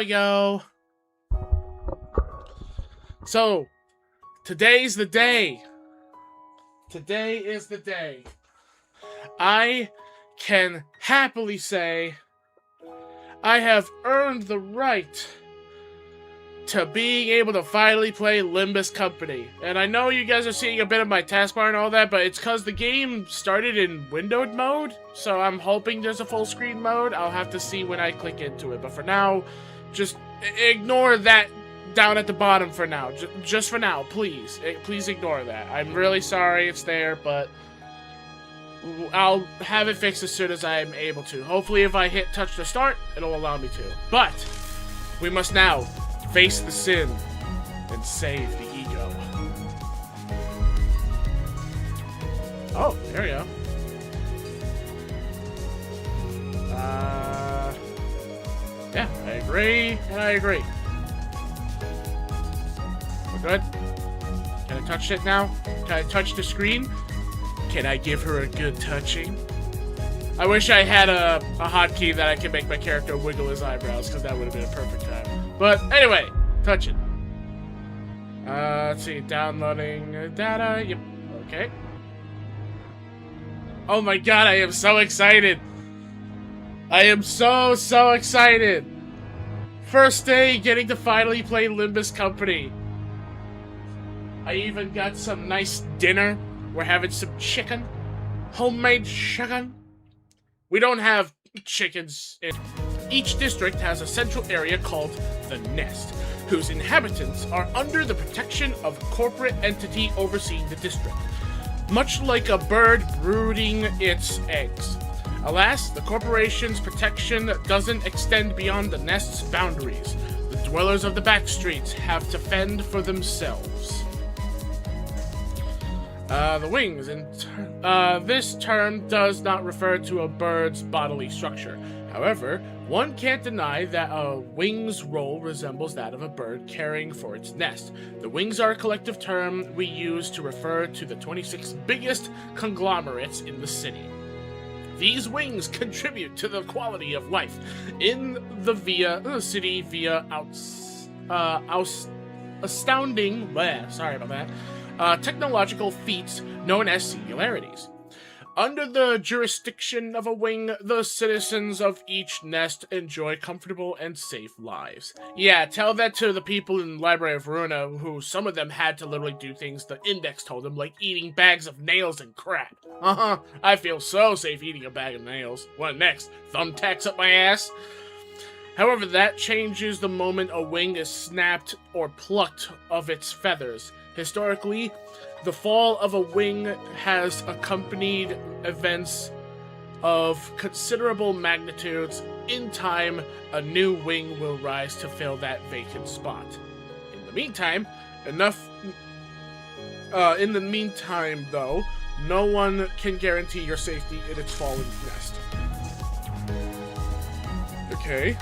we go. So, today's the day. Today is the day. I can happily say I have earned the right to being able to finally play Limbus Company. And I know you guys are seeing a bit of my taskbar and all that, but it's because the game started in windowed mode, so I'm hoping there's a full screen mode. I'll have to see when I click into it, but for now, just ignore that down at the bottom for now. Just for now, please. Please ignore that. I'm really sorry it's there, but I'll have it fixed as soon as I'm able to. Hopefully if I hit touch to start, it'll allow me to. But we must now face the sin and save the ego. Oh, there we go. Yeah, I agree, and I agree. We're good. Can I touch it now? Can I touch the screen? Can I give her a good touching? I wish I had a hotkey that I could make my character wiggle his eyebrows, because that would have been a perfect time. But anyway, touch it. Let's see, downloading data. Yep, okay. Oh my god, I am so excited. I am so excited. First day getting to finally play Limbus Company. I even got some nice dinner. We're having some chicken. Homemade chicken. We don't have chickens. Each district has a central area called the Nest, whose inhabitants are under the protection of a corporate entity overseeing the district, much like a bird brooding its eggs. Alas, the corporation's protection doesn't extend beyond the Nest's boundaries. The dwellers of the backstreets have to fend for themselves. The wings. This term does not refer to a bird's bodily structure. However, one can't deny that a wing's role resembles that of a bird caring for its nest. The wings are a collective term we use to refer to the 26 biggest conglomerates in the city. These wings contribute to the quality of life in the city via astounding, technological feats known as singularities. Under the jurisdiction of a wing, the citizens of each nest enjoy comfortable and safe lives. Yeah, tell that to the people in the Library of Runa, who some of them had to literally do things the index told them, like eating bags of nails and crap. I feel so safe eating a bag of nails. What next? Thumbtacks up my ass? However, that changes the moment a wing is snapped or plucked of its feathers. Historically, the fall of a wing has accompanied events of considerable magnitudes. In time, a new wing will rise to fill that vacant spot. In the meantime, though, no one can guarantee your safety in its fallen nest. Okay.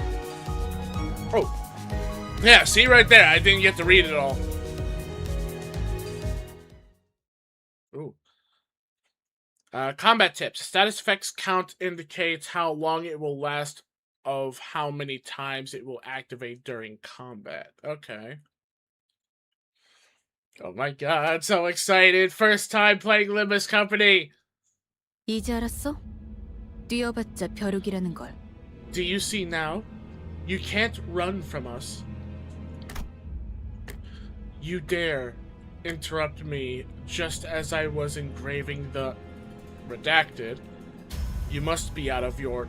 Oh. Yeah, see right there, I didn't get to read it all. Ooh. Combat tips. Status effects count indicates how long it will last of how many times it will activate during combat. Okay. Oh my god, so excited. First time playing Limbus Company. 이제 알았어? 뛰어봤자 벼룩이라는 걸. Do you see now? You can't run from us. You dare interrupt me just as I was engraving the redacted. You must be out of your...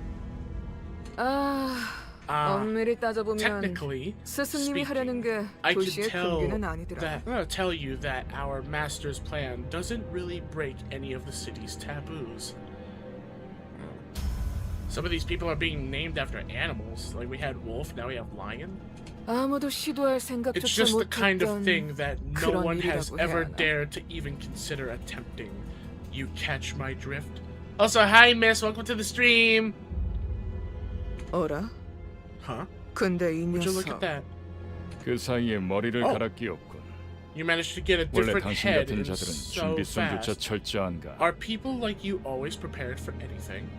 엄밀히 따져보면 technically 스승님이 하려는 게 I can 도시의 근기는 아니더라. tell you that our master's plan doesn't really break any of the city's taboos. Some of these people are being named after animals. Like we had wolf, now we have lion. 아무도 시도할 It's 생각조차 just the kind of 못했던 thing that no 그런 one has 일이라고 ever 해야 하나? dared to even consider attempting. You catch my drift? Also, hi miss, welcome to the stream! 어라? Huh? 근데 이 Would you look at 녀석 that? 그 사이에 머리를 Oh. 갈아 끼웠군. You managed to get a 원래 different 당신 head 같은 in 자들은 so 준비성조차 fast. 철저한가? Are people like you always prepared for anything?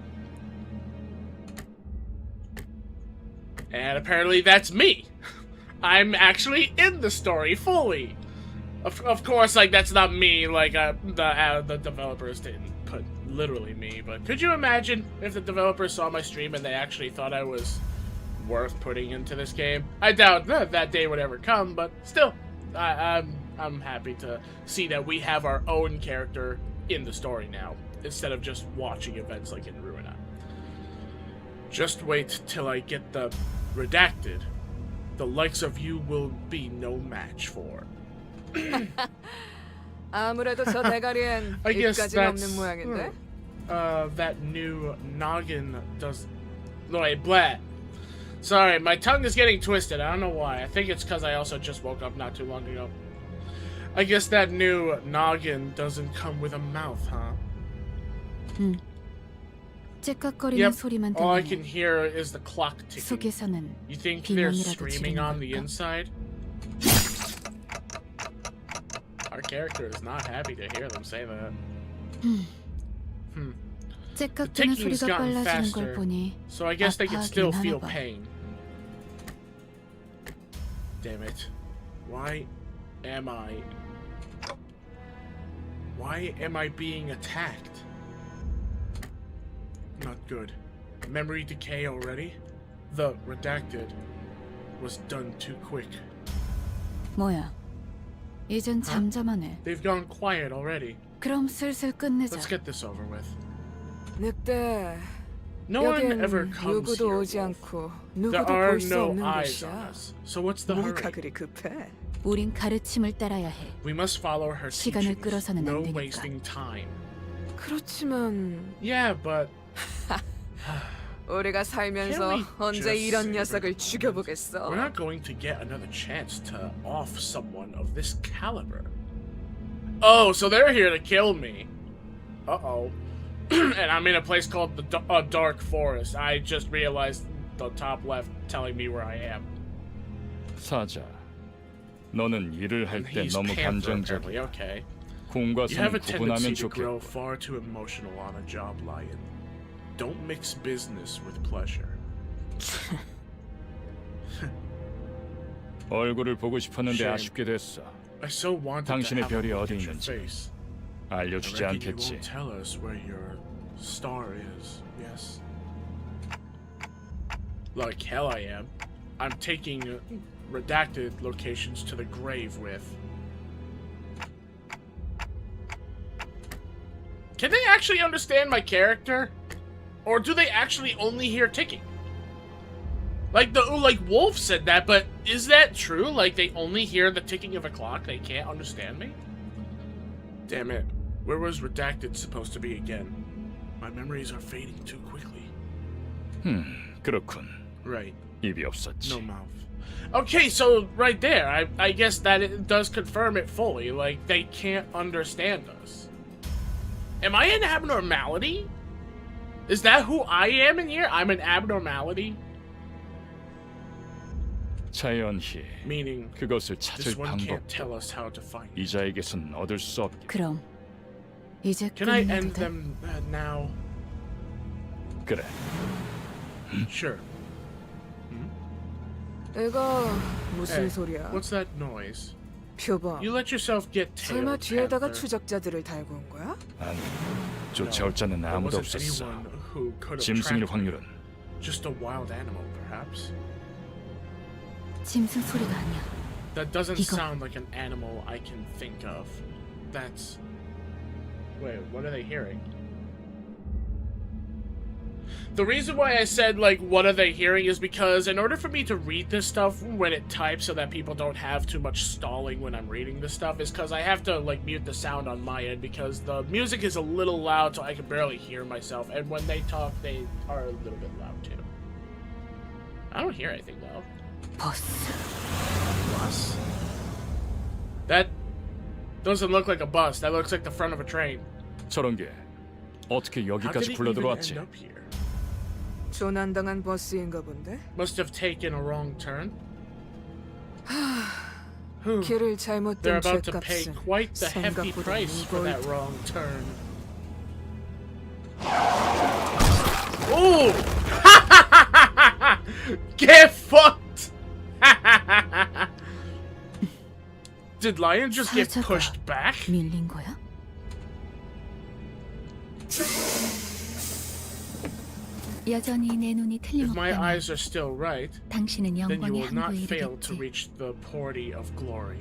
And apparently that's me. I'm actually in the story fully. Of course, like, that's not me, like, the developers didn't put literally me, but could you imagine if the developers saw my stream and they actually thought I was worth putting into this game? I doubt that day would ever come, but still, I'm happy to see that we have our own character in the story now, instead of just watching events like in Ruina. Just wait till I get the redacted. The likes of you will be no match for. 아무래도 저 대가리엔 I guess 입까지는 that's 없는 모양인데. that new noggin does. No, wait, blah. Sorry, my tongue is getting twisted. I don't know why. I think it's because I also just woke up not too long ago. I guess that new noggin doesn't come with a mouth, huh? 째깍거리는 Yep. 소리만 All I 들리네. can hear is the clock ticking. 속에서는 You think they're 비명이라도 screaming 지르는 on the 걸까? inside? Our character is not happy to hear them say that. 째깍대는 ticking's 소리가 gotten 빨라지는 faster, 걸 보니 so I guess they can still 아파하긴 feel 하나 봐. pain. Damn it. Why am I being attacked? Not good. Memory decay already? The redacted was done too quick. 뭐야? 이젠 잠잠하네. They've gone quiet already. 그럼 슬슬 끝내자. Let's get this over with. 늑대. No one 여긴 ever comes 누구도 here. 오지 Wolf. 않고 There 누구도 are 볼 수 no 없는 eyes on 곳이야. us. So what's the hurry? 뭐가 그리 급해? 우린 가르침을 따라야 해. We must follow her 시간을 teachings. 끌어서는 No 안 되니까. wasting time. 그렇지만 Yeah, but 우리가 Can 살면서 we 언제 just 이런 savor 녀석을 we're 죽여보겠어? not going to get another chance to off someone of this caliber. Oh, so they're here to kill me. Uh-oh. And I'm in a place called the Dark Forest. I just realized the top left telling me where I am. 사자, 너는 일을 할 And 때 he's 너무 Panther, 감정적이야. apparently. Okay. 공과 You have 사는 a tendency 구분하면 to grow 좋겠고. far too emotional on a job, Lion. Don't mix business with pleasure. 얼굴을 보고 싶었는데 Shame. 아쉽게 됐어. I so wanted to 당신의 have a 별이 look 어디 at your 있는지 face. 알려주지 I reckon you 않겠지. won't tell us where your star is. Yes. Like hell I am. I'm taking redacted locations to the grave with. Can they actually understand my character? Or do they actually only hear ticking? Like Wolf said that, but is that true? Like they only hear the ticking of a clock, they can't understand me? Damn it. Where was redacted supposed to be again? My memories are fading too quickly. 그렇군. Right. 입이 없었지. No mouth. Okay, so right there, I guess that it does confirm it fully. Like, they can't understand us. Am I an abnormality? Is that who I am in here? I'm an abnormality? 자연히 Meaning, 그것을 this 찾을 one can't 방법도 tell us how to find it. 이자에게선 얻을 수 없게. 그럼 이제 Can I 끝내도 end 돼? them now? 그래. Sure. 이거 무슨 Hey, 소리야? what's that noise? 표범. You let yourself get 설마 tailed, 뒤에다가 Panther. 추적자들을 달고 온 거야? 아니, 쫓아올 자는 There 아무도 wasn't 없었어. anyone who could have 짐승일 tracked me. 확률은 Just a wild animal, perhaps. 짐승 소리가 아니야. That doesn't 이거. sound like an animal I can think of. That's... Wait, what are they hearing? The reason why I said, like, what are they hearing is because in order for me to read this stuff when it types so that people don't have too much stalling when I'm reading this stuff is because I have to, like, mute the sound on my end because the music is a little loud so I can barely hear myself, and when they talk, they are a little bit loud, too. I don't hear anything, though. 버스. Bus? That doesn't look like a bus. That looks like the front of a train. 저런 게 어떻게 How did 여기까지 it 굴러 even 들어왔지? end up here? 조난당한 버스인가 본데? Must have taken a wrong turn. Whew. 길을 잘못 They're 든 about to pay 죄값은 quite the hefty 생각보다 price for that 무거울 wrong turn. Ooh! Get fucked! Did Lion just get 사자가 pushed back? 밀린 거야? 여전히 내 눈이 If my 틀림없다면 eyes are still right, 당신은 then you 영광의 will not 항구에 fail to 이르겠지. reach the Porty of Glory.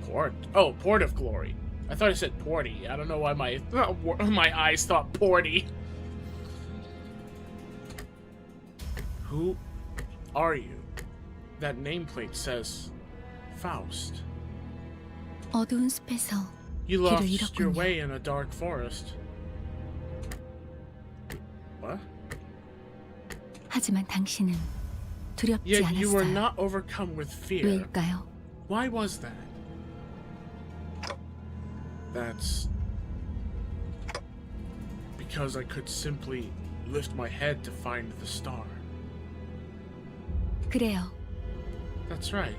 Port? Oh, Port of Glory. I thought it said Porty. I don't know why my eyes thought Porty. Who are you? That nameplate says Faust. 어두운 숲에서 You 길을 lost your 잃었군요. way in a dark forest. What? 하지만 당신은 두렵지 Yet you were 않았어요. not overcome with fear. 왜일까요? Why was that? That's because I could simply lift my head to find the star. 그래요. That's right.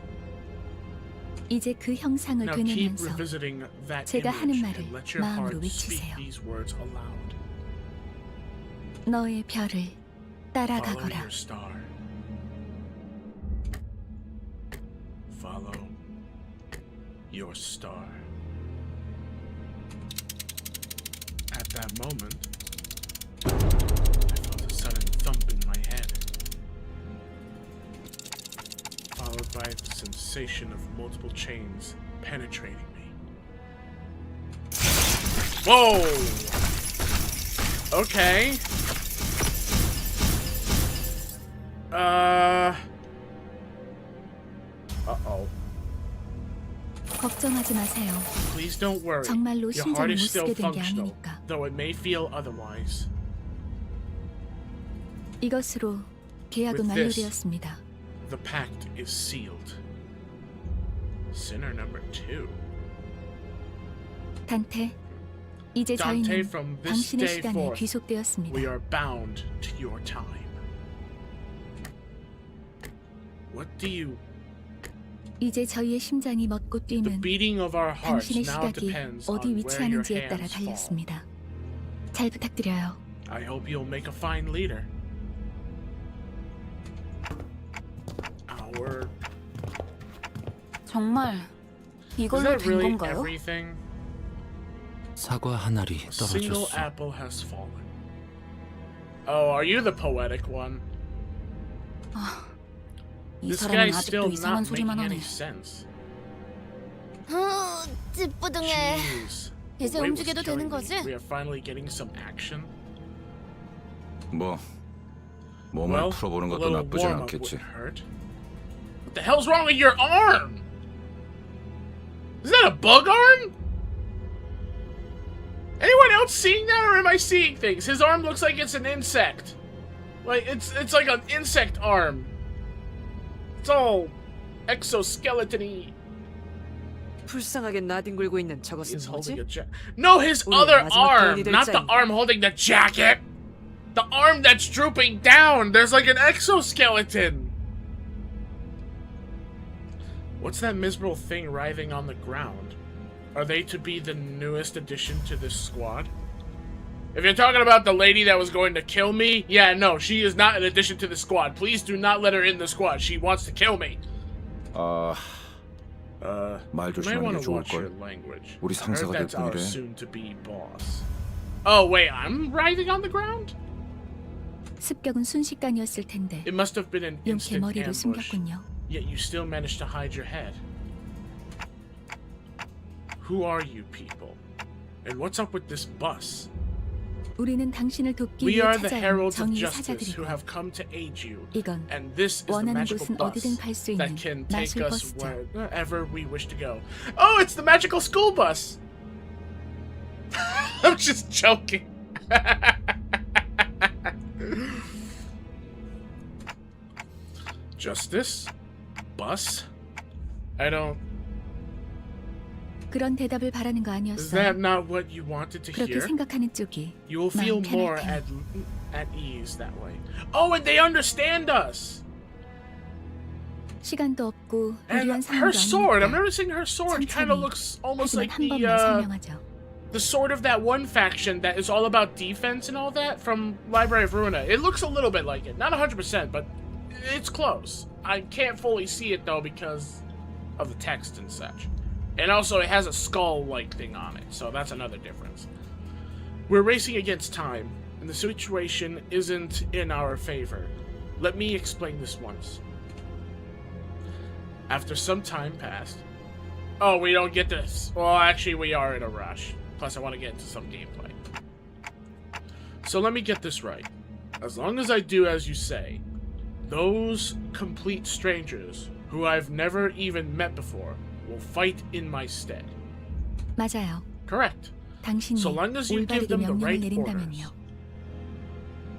이제 그 형상을 Now keep 되뇌면서 revisiting that 제가 하는 image 말을 and let your 마음으로 heart speak 외치세요. these words aloud. 너의 별을 Follow 따라가거라. your star. Follow your star. At that moment, I felt a sudden thump in my head, followed by the sensation of multiple chains penetrating me. Whoa! Okay. Uh-oh. 걱정하지 마세요. Please don't worry. 정말로 Your heart 심장을 is 못 still 쓰게 된 게 functional, 아니니까. though it may feel otherwise. 이것으로 계약은 With this, 완료되었습니다. The pact is sealed. Sinner number 2. 단테, 이제 Dante, 저희는 from this 당신의 day 시간에 forth, 귀속되었습니다. we are bound to your time. What do you... 이제 저희의 심장이 멎고 The 뛰는 beating of our hearts 당신의 now 시각이 depends 어디 on where your 위치하는지에 따라 hands fall. 달렸습니다. 잘 부탁드려요. I hope you'll make a fine leader. Our... 정말 Is 이걸로 that 된 really 건가요? everything? 사과 한 알이 A single 떨어졌어. apple has fallen. Oh, are you the poetic one? 이 This 사람은 guy's still 아직도 이상한 not making 소리만 any 하네. sense. 찌뿌둥해. Jeez. The 이제 weight was 움직여도 killing 되는 me. 거지? We are finally getting some action. 뭐 몸을 Well, 풀어보는 a 것도 little 나쁘진 warm-up 않겠지. wouldn't hurt. What the hell's wrong with your arm? Is that a bug arm? Anyone else seeing that, or am I seeing things? His arm looks like it's an insect. Like it's like an insect arm. It's all exoskeleton-y. 불쌍하게 나뒹굴고 있는 저것은 He's holding 뭐지? a jacket. No, his 우리 other 마지막 arm, 돈이 될 not the 자인가? arm holding the jacket. The arm that's drooping down. There's like an exoskeleton. What's that miserable thing writhing on the ground? Are they to be the newest addition to this squad? If you're talking about the lady that was going to kill me, yeah, no, she is not an addition to the squad. Please do not let her in the squad. She wants to kill me. 말 You may want 조심하는 게 to watch your 좋을걸. language. 우리 I heard 상사가 될 that's our 뿐이래. soon-to-be boss. Oh, wait, I'm writhing on the ground? 습격은 순식간이었을 텐데 It must have been an 용케 instant 머리를 ambush. 숨겼군요. Yet you still managed to hide your head. Who are you people? And what's up with this bus? 우리는 당신을 돕기 We 위해 are the 찾아온 heralds of 정의의 justice who 사자들이고 have come to aid you. 이건 And this is the 원하는 magical 곳은 bus 어디든 갈 수 that 있는 can take 마술 us 버스죠. wherever we wish to go. Oh, it's the magical school bus! I'm just joking. Justice? Bus? I don't... 그런 대답을 바라는 거 Is that 아니었어요. not what you wanted to 그렇게 hear? 생각하는 쪽이 You will feel 마음 more 편할 at ease that way. Oh, and they understand us! 시간도 없고 And 무리한 her 상황도 sword, I'm 아니니까 noticing her sword kind of 천천히, looks almost 하지만 like 한 번만 설명하죠. the sword of that one faction that is all about defense and all that from Library of Ruina. It looks a little bit like it. Not 100%, but it's close. I can't fully see it though because of the text and such. And also it has a skull-like thing on it, so that's another difference. We're racing against time, and the situation isn't in our favor. Let me explain this once. After some time passed... Oh, we don't get this. Well, actually, we are in a rush. Plus, I want to get into some gameplay. So let me get this right. As long as I do as you say, those complete strangers, who I've never even met before, will fight in my stead. 맞아요. Correct. 당신이 So long as you give 올바르게 them the 명령을 right 내린다면요. orders.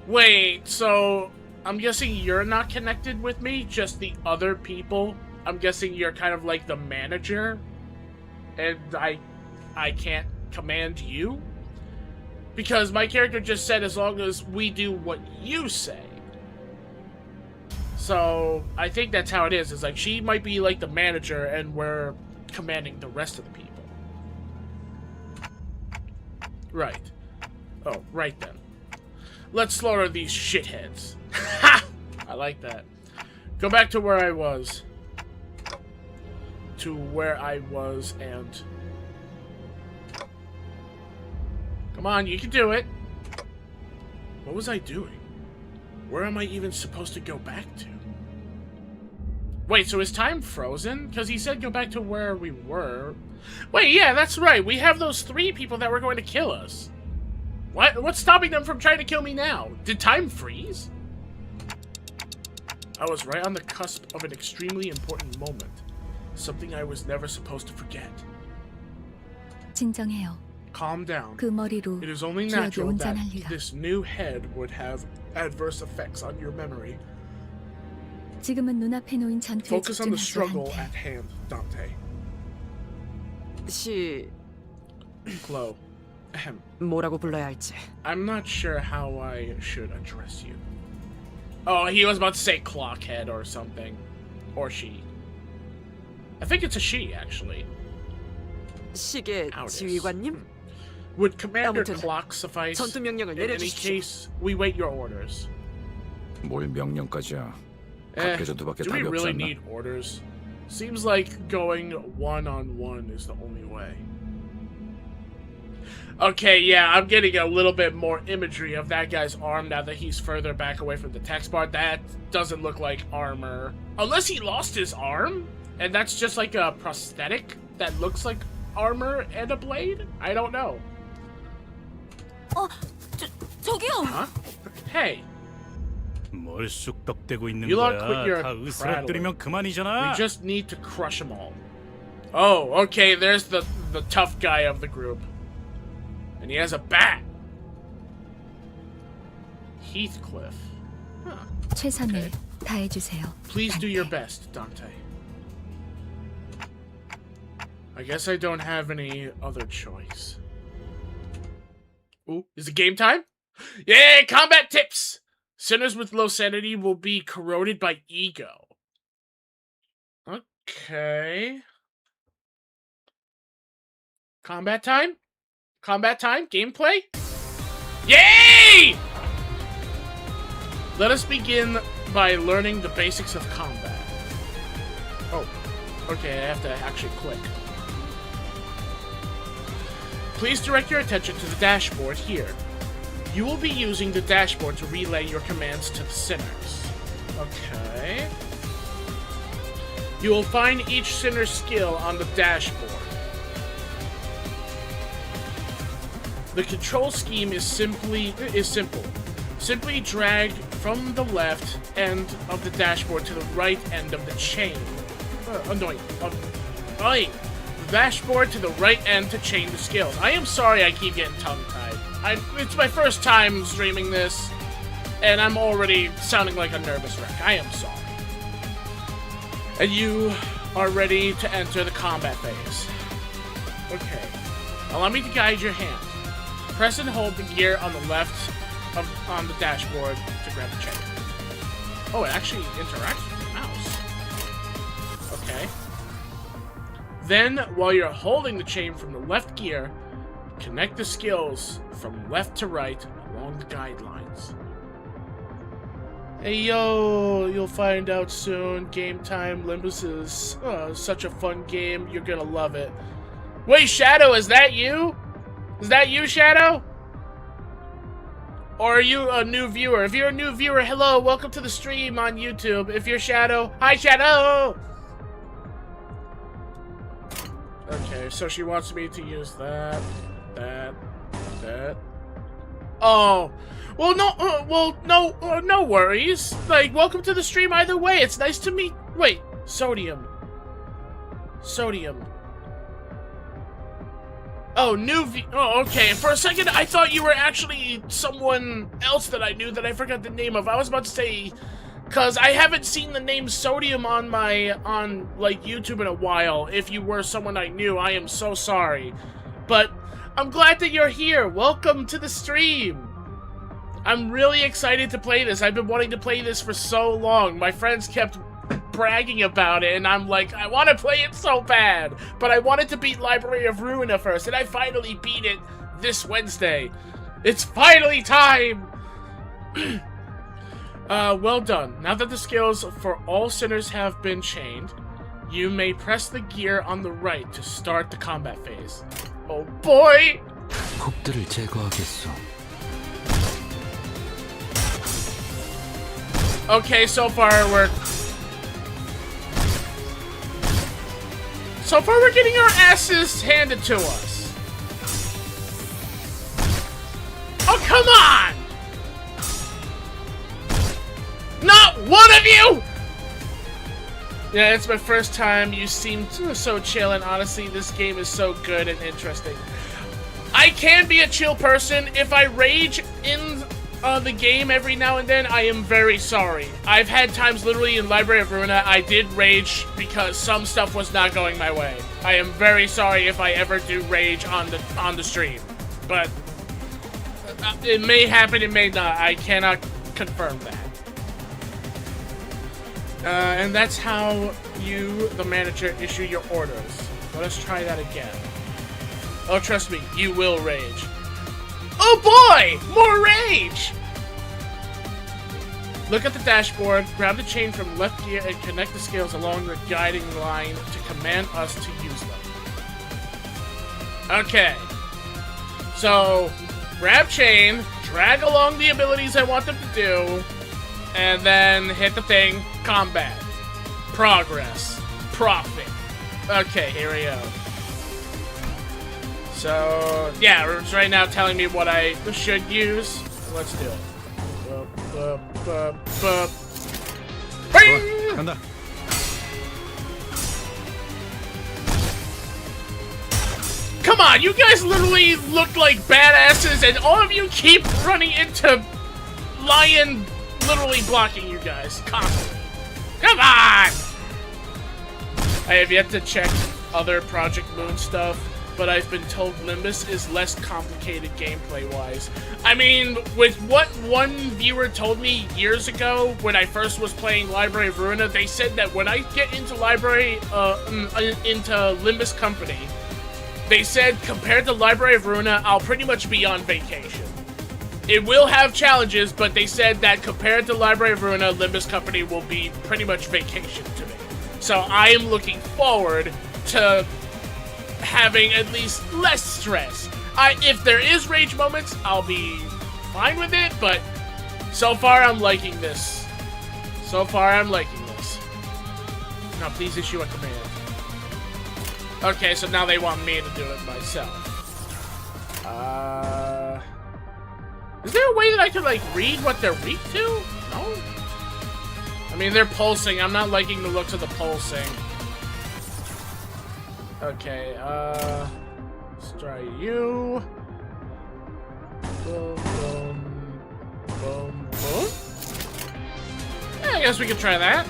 Wait, so I'm guessing you're not connected with me, just the other people? I'm guessing you're kind of like the manager, and I can't command you? Because my character just said as long as we do what you say. So I think that's how it is. It's like she might be like the manager and we're commanding the rest of the people. Right. Oh, right then. Let's slaughter these shitheads. Ha! I like that. Go back to where I was. And... Come on, you can do it. What was I doing? Where am I even supposed to go back to? Wait, so is time frozen? Because he said go back to where we were. Wait, yeah, that's right. We have those 3 people that were going to kill us. What? What's stopping them from trying to kill me now? Did time freeze? I was right on the cusp of an extremely important moment. Something I was never supposed to forget. 진정해요. Calm down. 그 머리로 It is only 기억이 natural that 온전할 리가. this new head would have adverse effects on your memory. 지금은 눈앞에 놓인 전투에 Focus on the 집중하죠, struggle 한테. at hand, Dante. Chloe. Ahem. 뭐라고 불러야 할지. I'm not sure how I should address you. Oh, he was about to say Clockhead or something. Or she. I think it's a she, actually. 시계 Countess. 지휘관님, Would Commander 아무튼 Clock suffice? 전투 명령을 In any 내려주십시오. case, we wait your orders. 뭘 명령까지야. 각계 전투밖에 Do we 답이 없지 really 않나? need orders? Seems like going one-on-one is the only way. Okay, yeah, I'm getting a little bit more imagery of that guy's arm now that he's further back away from the text bar. That doesn't look like armor. Unless he lost his arm? And that's just like a prosthetic that looks like armor and a blade? I don't know. 저기요. Huh? Hey, 뭘 쑥덕대고 있는 You lot 거야? quit your 다 으스러뜨리면 그만이잖아. we just need to crush them all. Oh, okay, there's the tough guy of the group. And he has a bat. Heathcliff. Huh. 최선을 다해주세요. Please do your 한테. best, Dante. I guess I don't have any other choice. Ooh, is it game time? Yeah, combat tips! Sinners with low sanity will be corroded by ego. Okay. Combat time? Combat time? Gameplay? Yay! Let us begin by learning the basics of combat. Oh, okay, I have to actually click. Please direct your attention to the dashboard here. You will be using the dashboard to relay your commands to the sinners. Okay. You will find each sinner's skill on the dashboard. The control scheme is simple. Simply drag from the left end of the dashboard to the right end of the chain. Annoying. The dashboard to the right end to chain the skills. I am sorry I keep getting tongue-tied. It's my first time streaming this, and I'm already sounding like a nervous wreck. I am sorry. And you are ready to enter the combat phase. Okay. Allow me to guide your hand. Press and hold the gear on the left on the dashboard to grab the chain. Oh, it actually interacts with the mouse. Okay. Then, while you're holding the chain from the left gear, connect the skills from left to right along the guidelines. Hey yo, you'll find out soon. Game time. Limbus is such a fun game. You're gonna love it. Wait, Shadow, is that you? Is that you, Shadow? Or are you a new viewer? If you're a new viewer, hello, welcome to the stream on YouTube. If you're Shadow, hi Shadow! Okay, so she wants me to use that. Oh, well, no worries. Like, welcome to the stream either way. It's nice to meet. Wait, sodium. Oh, oh, okay. For a second, I thought you were actually someone else that I knew that I forgot the name of. I was about to say, cause I haven't seen the name Sodium on like YouTube in a while. If you were someone I knew, I am so sorry. But I'm glad that you're here. Welcome to the stream. I'm really excited to play this. I've been wanting to play this for so long. My friends kept bragging about it, and I'm like, I want to play it so bad. But I wanted to beat Library of Ruina first, and I finally beat it this Wednesday. It's finally time! Well done. Now that the skills for all sinners have been chained, you may press the gear on the right to start the combat phase. Oh boy! 곡들을 제거하겠소. Okay, so far we're getting our asses handed to us. Oh, come on! Not one of you! Yeah, it's my first time. You seem so chill, and honestly, this game is so good and interesting. I can be a chill person. If I rage in the game every now and then, I am very sorry. I've had times literally in Library of Ruina I did rage because some stuff was not going my way. I am very sorry if I ever do rage on the stream. But it may happen, it may not. I cannot confirm that. And that's how you, the manager, issue your orders. Let us try that again. Oh, trust me, you will rage. Oh boy! More rage! Look at the dashboard, grab the chain from left gear, and connect the scales along the guiding line to command us to use them. Okay. So, grab chain, drag along the abilities I want them to do, and then hit the thing, combat. Progress. Profit. Okay, here we go. So, yeah, it's right now telling me what I should use. Let's do it. Bing! 간다. Come on, you guys literally look like badasses, and all of you keep running into Lion literally blocking you guys constantly. Come on! I have yet to check other Project Moon stuff, but I've been told Limbus is less complicated gameplay-wise. I mean, with what one viewer told me years ago when I first was playing Library of Ruina, they said that when I get into into Limbus Company, they said compared to Library of Ruina, I'll pretty much be on vacation. It will have challenges, but they said that compared to Library of Ruina, Limbus Company will be pretty much vacation to me. So I am looking forward to having at least less stress. If there is rage moments, I'll be fine with it, but so far I'm liking this. So far I'm liking this. Now please issue a command. Okay, so now they want me to do it myself. Is there a way that I could, like, read what they're weak to? No? I mean, they're pulsing. I'm not liking the looks of the pulsing. Okay, let's try you. Boom, boom, boom, boom. Yeah, I guess we could try that.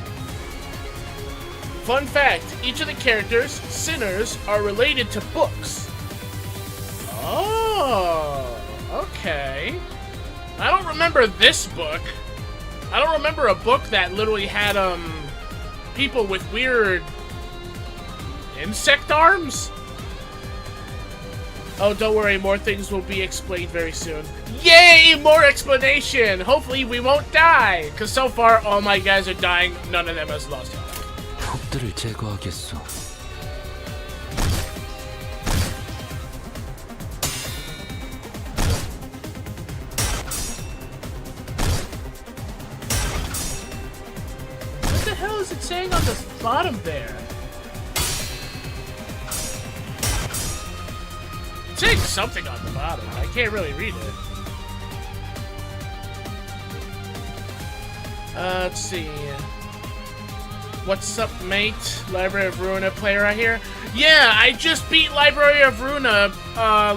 Fun fact, each of the characters, sinners, are related to books. Oh, okay. I don't remember this book. I don't remember a book that literally had, people with weird insect arms? Oh, don't worry, more things will be explained very soon. Yay, more explanation! Hopefully we won't die, because so far all my guys are dying, none of them has lost health. 폭들을 제거하겠소. What the hell is it saying on the bottom there? It's saying something on the bottom. I can't really read it. Let's see. What's up, mate? Library of Ruina player right here. Yeah, I just beat Library of Ruina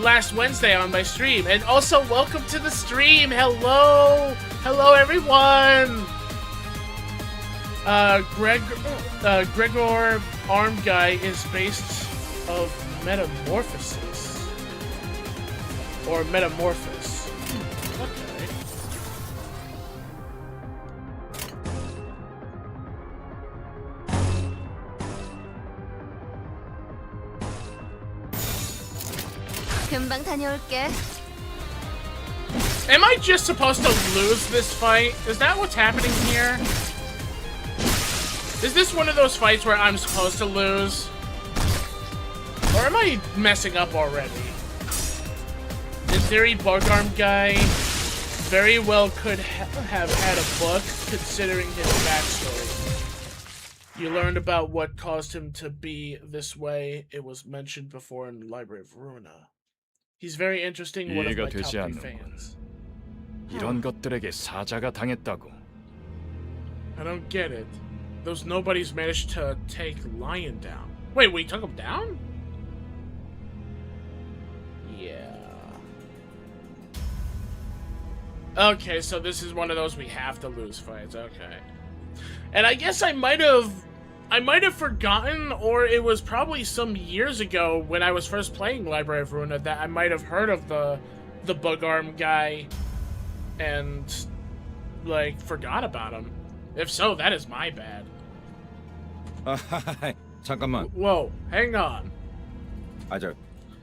last Wednesday on my stream. And also, welcome to the stream. Hello. Hello, everyone. Gregor Arm Guy is based of Metamorphosis. Or Metamorphos. Okay. 금방 다녀올게. Am I just supposed to lose this fight? Is that what's happening here? Is this one of those fights where I'm supposed to lose? Or am I messing up already? In theory, Bargarm Guy very well could have had a book, considering his backstory. You learned about what caused him to be this way. It was mentioned before in the Library of Ruina. He's very interesting, one of my top 3 fans. 이런 것들에게 사자가 당했다고. I don't get it. Those nobodies managed to take Lion down. Wait, we took him down? Yeah. Okay, so this is one of those we have to lose fights. Okay. And I guess I might have forgotten, or it was probably some years ago when I was first playing Library of Ruina that I might have heard of the Bugarm guy and like forgot about him. If so, that is my bad. 잠깐만. Whoa, hang on.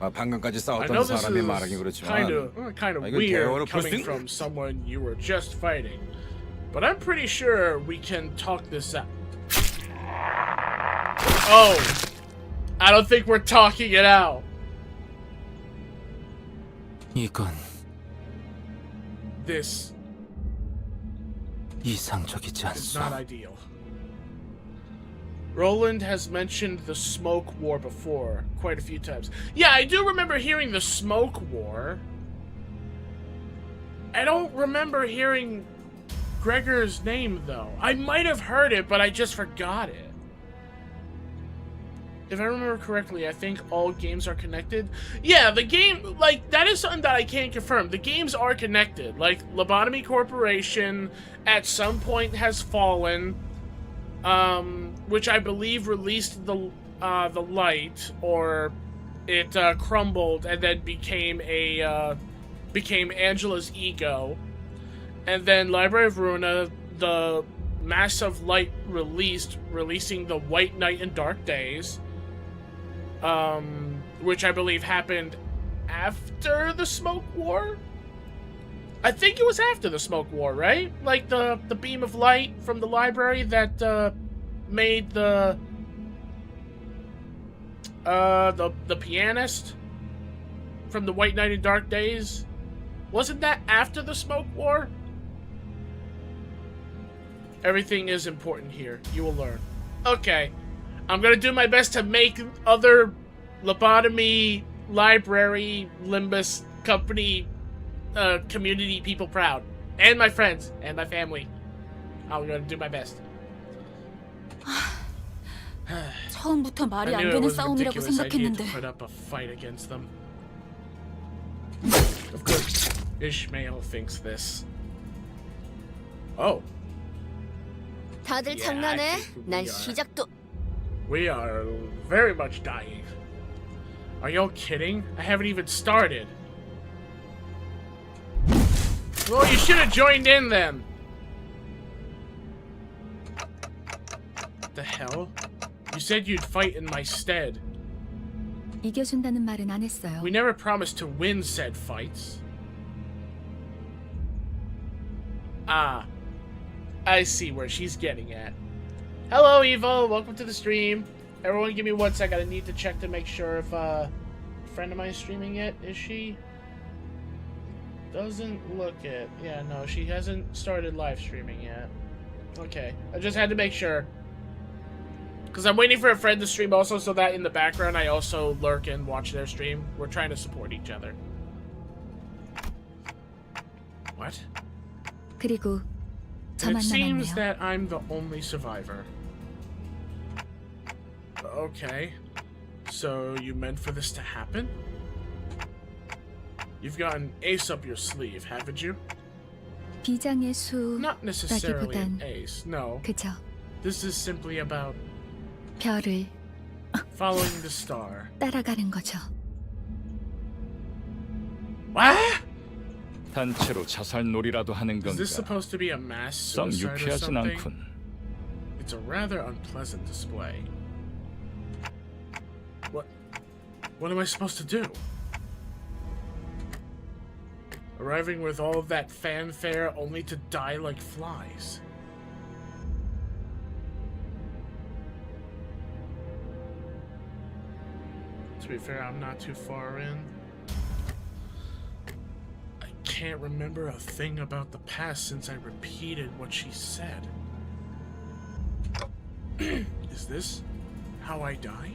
방금까지 I 싸웠던 know this 사람이 말하긴 is 그렇지만 kind of 이건 weird 대화로 풀 수 coming 있는- from someone you were just fighting, but I'm pretty sure we can talk this out. Oh, I don't think we're talking it out. 이건 This 이상적이지 is 않소. not ideal. Roland has mentioned the Smoke War before, quite a few times. Yeah, I do remember hearing the Smoke War. I don't remember hearing Gregor's name, though. I might have heard it, but I just forgot it. If I remember correctly, I think all games are connected. Yeah, the game, like, that is something that I can't confirm. The games are connected. Like, Lobotomy Corporation at some point has fallen, which I believe released the light, or it crumbled and then became Angela's ego. And then Library of Ruina, the Massive Light releasing the White Night and Dark Days. Which I believe happened after the Smoke War? I think it was after the Smoke War, right? Like the beam of light from the library that made the pianist from the White Night and Dark Days. Wasn't that after the Smoke War? Everything is important here. You will learn. Okay. I'm gonna do my best to make other Lobotomy, Library, Limbus Company, community people proud. And my friends, and my family. I'm gonna do my best. 처음부터 I 말이 knew 안 it 되는 was a 싸움이라고 ridiculous idea to 생각했는데 put up a fight against them. Of course, Ishmael thinks this. Oh. 다들 Yeah, 장난해? I think we 난 are. 시작도 We are very much dying. Are y'all kidding? I haven't even started. Well, you should have joined in then. What the hell? You said you'd fight in my stead. 이겨준다는 말은 안 했어요. We never promised to win said fights. Ah, I see where she's getting at. Hello, Evo. Welcome to the stream. Everyone, give me 1 second. I need to check to make sure if a friend of mine is streaming yet. Is she? Doesn't look it. Yeah, no, she hasn't started live streaming yet. Okay, I just had to make sure. Because I'm waiting for a friend to stream also, so that in the background I also lurk and watch their stream. We're trying to support each other. What? 그리고 And it 저만 seems 남았네요. that I'm the only survivor. Okay. So you meant for this to happen? You've got an ace up your sleeve, haven't you? 비장의 수 Not necessarily an 라기보단 ace, no. 그저 This is simply about 별을 following the star. 따라가는 거죠. What? 단체로 자살놀이라도 하는 Is 건가? this supposed to be a mass 썩 suicide or 유쾌하진 something? 않군. It's a rather unpleasant display. What am I supposed to do? Arriving with all of that fanfare only to die like flies. To be fair, I'm not too far in. I can't remember a thing about the past since I repeated what she said. Is this how I die?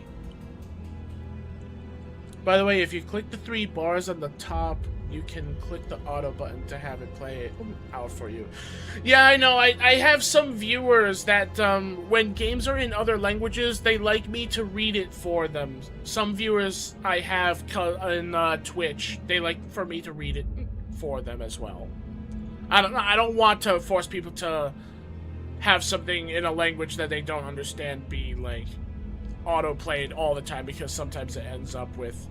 By the way, if you click the 3 bars on the top, you can click the auto button to have it play it out for you. Yeah, I know. I have some viewers that when games are in other languages, they like me to read it for them. Some viewers I have in Twitch, they like for me to read it for them as well. I don't want to force people to have something in a language that they don't understand be like auto-played all the time, because sometimes it ends up with,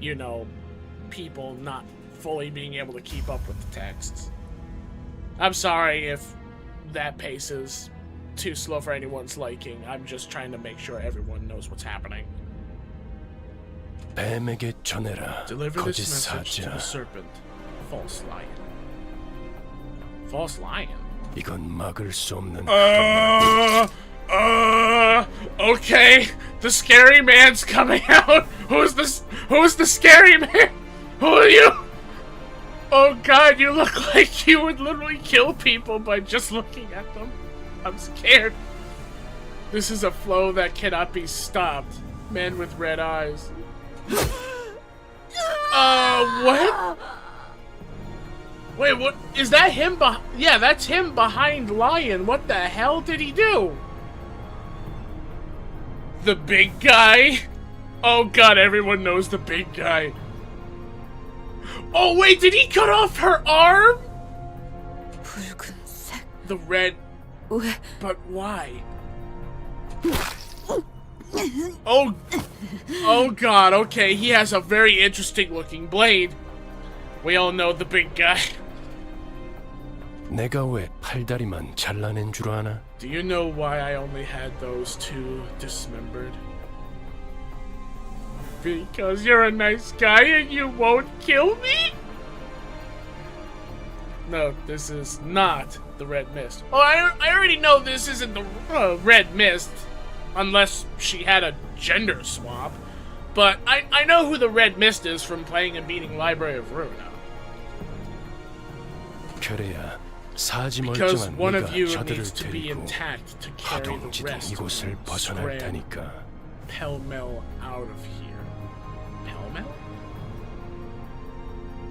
you know, people not fully being able to keep up with the texts. I'm sorry if that pace is too slow for anyone's liking. I'm just trying to make sure everyone knows what's happening. 뱀에게 전해라. Deliver 거짓 this message to the 사자. serpent, false lion. False lion? 이건 막을 수 없는 Okay. The scary man's coming out. Who's the scary man? Who are you? Oh god, you look like you would literally kill people by just looking at them. I'm scared. This is a flow that cannot be stopped. Man with red eyes. What? Wait, what? Is that him yeah, that's him behind Lion. What the hell did he do? The big guy? Oh god, everyone knows the big guy. Oh wait, did he cut off her arm? 붉은색. The red... 왜? But why? Oh god, okay, he has a very interesting looking blade. We all know the big guy. 내가 왜 팔다리만 잘라낸 줄 아나? Do you know why I only had those 2 dismembered? Because you're a nice guy and you won't kill me? No, this is not the Red Mist. Oh, I already know this isn't the Red Mist, unless she had a gender swap. But I know who the Red Mist is from playing and beating Library of Ruina. 별에야, 사지 Because 멀쩡한 one of 네가 you 저들을 needs to be 데리고 intact to carry the 파동지대 rest of 이곳을 them 벗어날 scram 테니까. pell-mell out of here. Pell-mell?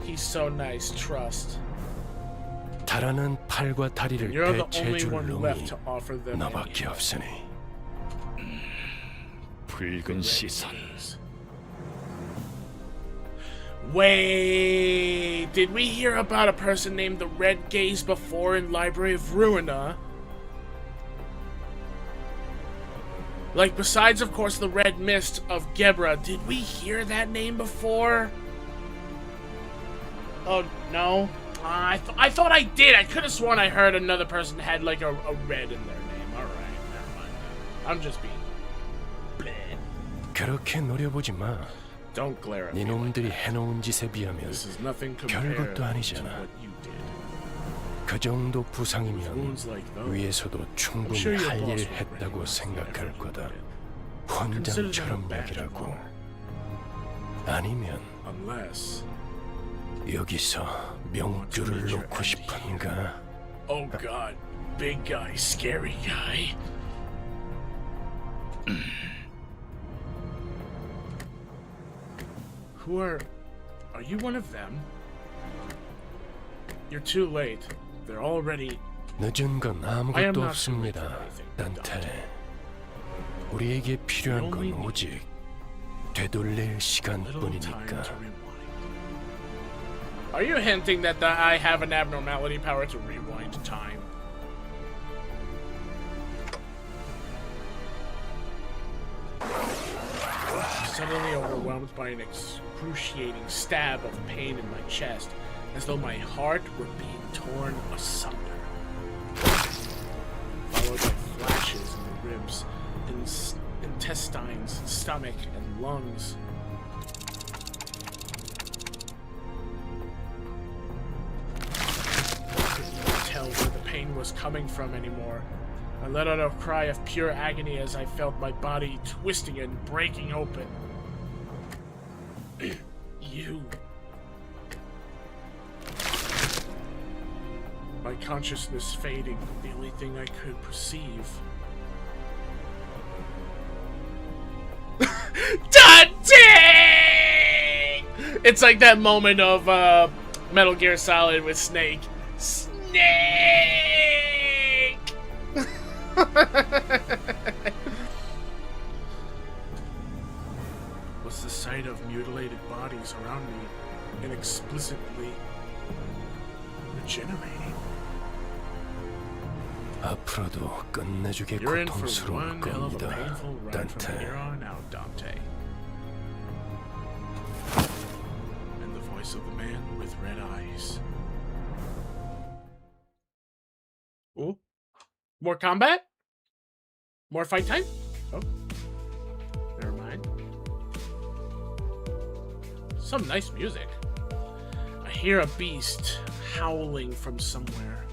He's so nice, trust. 달아난 팔과 다리를 You're the only 대체해줄 one 놈이 left to offer them 너밖에 any. 없으니. 붉은 시선. Wait, did we hear about a person named the Red Gaze before in Library of Ruina? Like, besides, of course, the Red Mist of Gebra, did we hear that name before? Oh, no? I thought I did. I could have sworn I heard another person had, like, a red in their name. Alright, never mind that. I'm just being... bleh. 그렇게 노려보지 마. Don't glare at me. 니놈들이 해놓은 짓에 비하면 This is nothing compared 별것도 to 아니잖아. what you did. 그 정도 With 부상이면 wounds like those, 위에서도 I'm 충분히 sure your 할 boss 일 will 했다고 recognize the 생각할 effort 거다. you put in. Consider that a 훈장처럼 badge of 여기라고. honor. 아니면 Unless, 여기서 명줄을 놓고 싶은가? oh god, big guy, scary guy. Who are you one of them? You're too late. They're already. 늦은 건 I am 아무것도 not too late for 없습니다. anything, 단테. 우리에게 필요한 건 오직 되돌릴 Little time 시간뿐이니까. to rewind. Are you hinting that I have an abnormality power to rewind time? Suddenly overwhelmed by an excruciating stab of pain in my chest, as though my heart were being torn asunder. Followed by flashes in the ribs, intestines, stomach, and lungs. I couldn't tell where the pain was coming from anymore. I let out a cry of pure agony as I felt my body twisting and breaking open. You. My consciousness fading, the only thing I could perceive. Dante! It's like that moment of Metal Gear Solid with Snake. Snake! Was the sight of mutilated bodies around me inexplicably regenerating? 앞으로도 끝내주게 You're in for 고통스러울 one hell of a 겁니다. painful ride from 단테. here on out, Dante. And the voice of the man with red eyes. Oh, more combat? More fight time? Oh, never mind. Some nice music. I hear a beast howling from somewhere.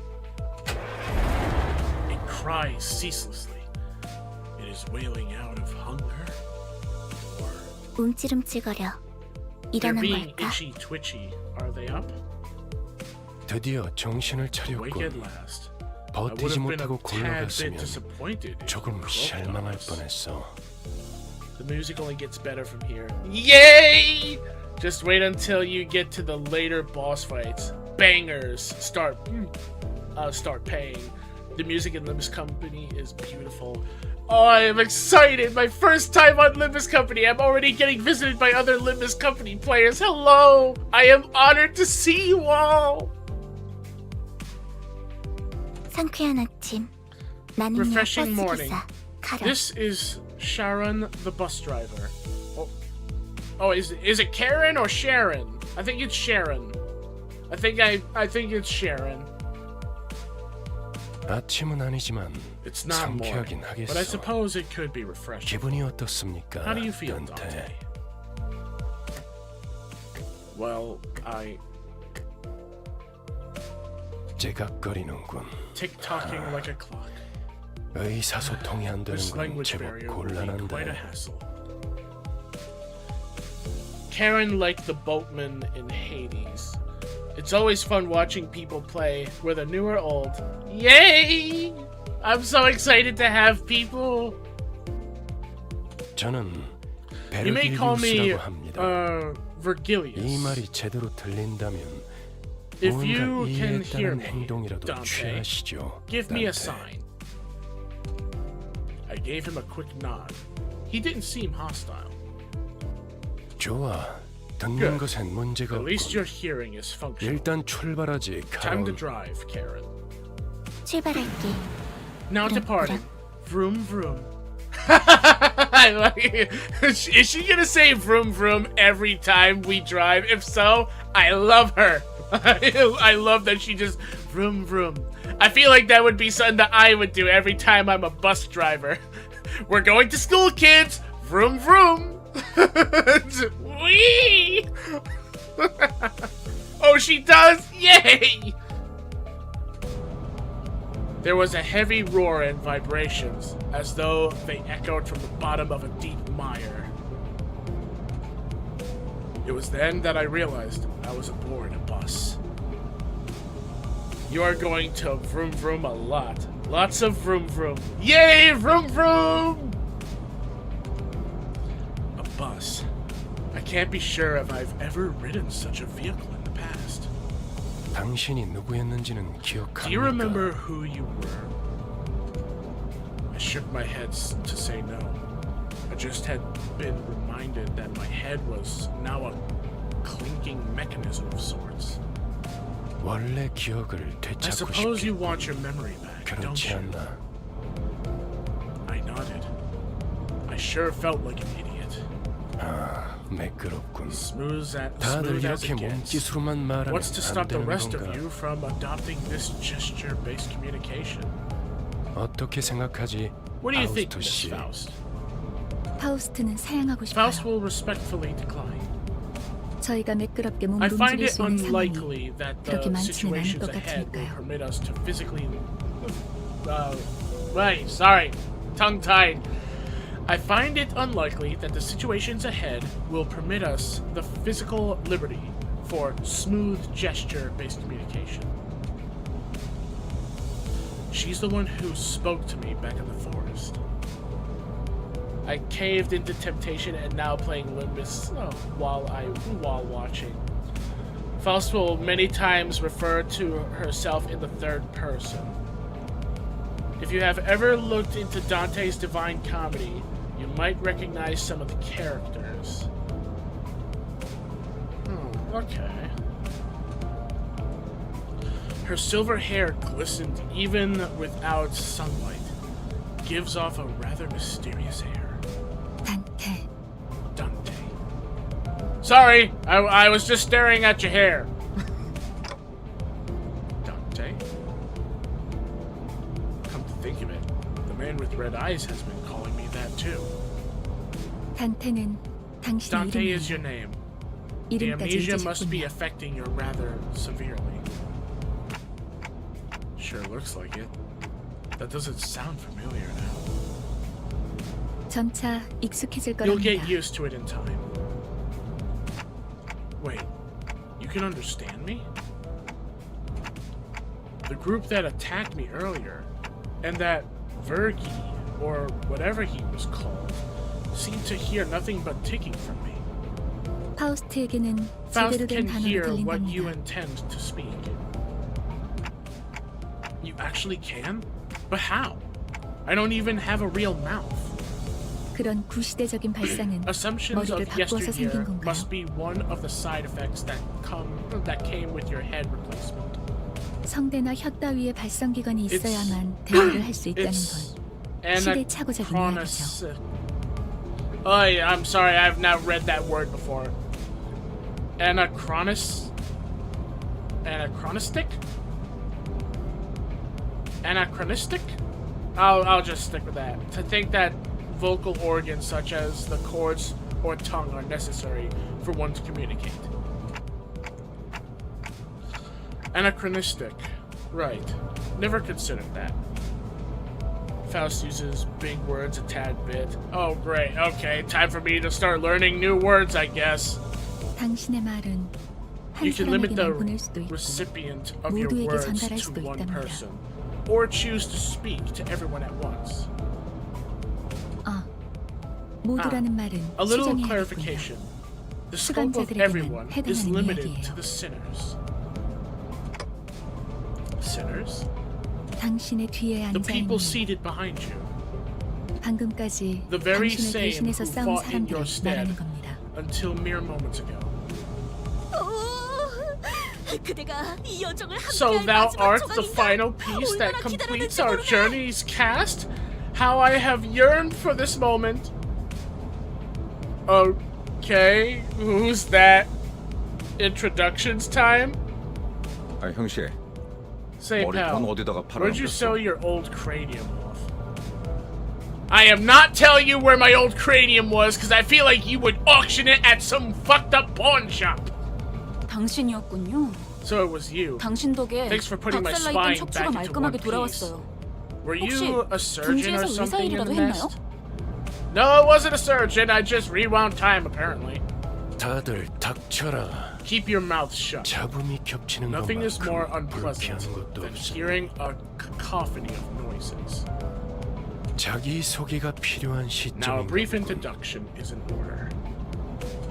It cries ceaselessly. It is wailing out of hunger. Or 움찔움찔거려. they're 일어난 being 걸까? itchy twitchy. Are they up? 드디어 정신을 Awake at 차렸군. last. I would 버티지 have been a 못하고 tad bit 골려갔으면 disappointed. if 조금 you croaked 실망할 on us. 뻔했어. The music only gets better from here. Yay! Just wait until you get to the later boss fights. Bangers start paying. The music in Limbus Company is beautiful. Oh, I am excited! My first time on Limbus Company. I'm already getting visited by other Limbus Company players. Hello! I am honored to see you all! 상쾌한 아침. 나는야 Refreshing morning. 버스기사 카라. This is Sharon, the bus driver. Oh, is it Karen or Sharon? I think it's Sharon. I think it's Sharon. 아침은 아니지만 It's not 상쾌하긴 morning, but I 하겠어. suppose it could be refreshing. 기분이 어떻습니까, How do you feel, 단테? Dante? Well, I 제각거리는군. tick-tocking like a clock. 의사소통이 안 되는 This 건 language 제법 barrier will be quite a 곤란한데. hassle. Karen like the boatman in Hades. It's always fun watching people play, whether new or old. Yay! I'm so excited to have people. 저는 You may call me 베르기리우스라고 합니다. 이 Vergilius. 말이 제대로 들린다면 If 뭔가 you 이해에 can hear 따른 me, 행동이라도 Dante, 취하시죠. give me a 단테. sign. I gave him a quick nod. He didn't seem hostile. 좋아. 듣는 Good. 것엔 문제가 At least 없군. your hearing is functional. 일단 출발하지, Time to 카론. drive, Karen. 출발할게. Now Vroom, departing. Vroom vroom. I like it. Is she gonna say vroom vroom every time we drive? If so, I love her. I love that she just vroom vroom. I feel like that would be something that I would do every time I'm a bus driver. We're going to school, kids. Vroom vroom. Wee! Oh, she does! Yay! There was a heavy roar and vibrations, as though they echoed from the bottom of a deep mire. It was then that I realized I was aboard a bus. You are going to vroom vroom a lot. Lots of vroom vroom. Yay, vroom vroom! A bus. I can't be sure if I've ever ridden such a vehicle in the past. 당신이 누구였는지는 Do you remember 기억합니까? who you were? I shook my head to say no. I just had been reminded that my head was now a clinking mechanism of sorts. 원래 기억을 I 되찾고 suppose 싶게 you want your memory back, don't 그렇지 you? 않나? I nodded. I sure felt like an idiot. 아, 매끄럽군. Smooth 다들 as 이렇게 it gets. 몸짓으로만 말하면 What's to 안 stop the 되는 rest 건가? of you from adopting this gesture-based communication? 어떻게 생각하지, What do you think, 파우스토 Miss 씨? Faust? 파우스트는 사양하고 싶어요. Faust will respectfully decline. 저희가 매끄럽게 I 몸을 find 움직일 it 수 있는 상황이 unlikely that 그렇게 the 많지는 않을 situations 것 ahead will 같으니까요. permit us to physically. Wait, sorry, tongue-tied. I find it unlikely that the situations ahead will permit us the physical liberty for smooth gesture-based communication. She's the one who spoke to me back in the forest. I caved into temptation and now playing Limbus while watching. Faust will many times refer to herself in the third person. If you have ever looked into Dante's Divine Comedy, you might recognize some of the characters. Okay. Her silver hair glistened even without sunlight. Gives off a rather mysterious air. 단테, Dante. Sorry, I was just staring at your hair. Dante? Come to think of it, the man with red eyes has been calling me that too. 단테는 당신의 Dante is your 이름이에요. name. The 이름까지 amnesia must be 잊으셨군요. affecting you rather severely. Sure looks like it. That doesn't sound familiar now. 점차 익숙해질 You'll get 거랍니다. used to it in time. Wait, you can understand me? The group that attacked me earlier, and that Vergi, or whatever he was called, seemed to hear nothing but ticking from me. 파우스트에게는 Faust 제대로 can 된 단어가 hear what you 들린답니다. intend to speak. You actually can? But how? I don't even have a real mouth. 그런 구시대적인 발상은 Assumptions 머리를 of 바꾸어서 생긴 yesteryear 건가요? must be one of the side effects that came with your head replacement. 성대나 혀 따위의 발성기관이 있어야만 대화를 할 수 있다는 It's 건 시대착오적인 이야기죠. Oh, yeah, I'm sorry, I've not read that word before. Anachronistic? Anachronistic? I'll just stick with that. To think that vocal organs such as the cords or tongue are necessary for one to communicate. Anachronistic. Right. Never considered that. Faust uses big words a tad bit. Oh, great. Okay, time for me to start learning new words, I guess. 당신의 말은 한 You can limit the 사람에게만 보낼 수도 있고 recipient of your 모두에게 words 전달할 to 수도 one 있답니다. person, or choose to speak to everyone at once. 모두라는 말은 A little 수정해야겠군요. clarification. The scope of 수감자들에게만 everyone is 해당하는 limited 이야기예요. to the sinners. Sinners? 당신의 뒤에 The people 앉아있는 seated behind you, 방금까지 the very 당신을 same 대신해서 who 싸운 fought in your 사람들을 stead 말하는 겁니다. until mere moments ago. 그대가 이 여정을 So thou art the final piece that completes our journey's cast? How I have yearned for this moment. Okay, who's that? Introductions time? 아, 형씨, Say, 머리통 pal, 어디다가 where'd you 팔아넘겼어? sell your old cranium off? I am not telling you where my old cranium was because I feel like you would auction it at some fucked up pawn shop. 당신이었군요. So it was you. 당신 덕에 Thanks for putting my 박살나 spine 있던 back 척추가 into one 말끔하게 piece. 돌아왔어요. Were 혹시 you a surgeon or 군지에서 의사 something in 일이라도 the 했나요? nest? No, it wasn't a surgeon. I just rewound time apparently. 다들 닥쳐라. Keep your mouth shut. 잡음이 겹치는 Nothing is more 것만큼 unpleasant 불쾌한 것도 than 없어. hearing a cacophony of noises. 자기 소개가 필요한 Now, a brief 시점인 거군. introduction is in order.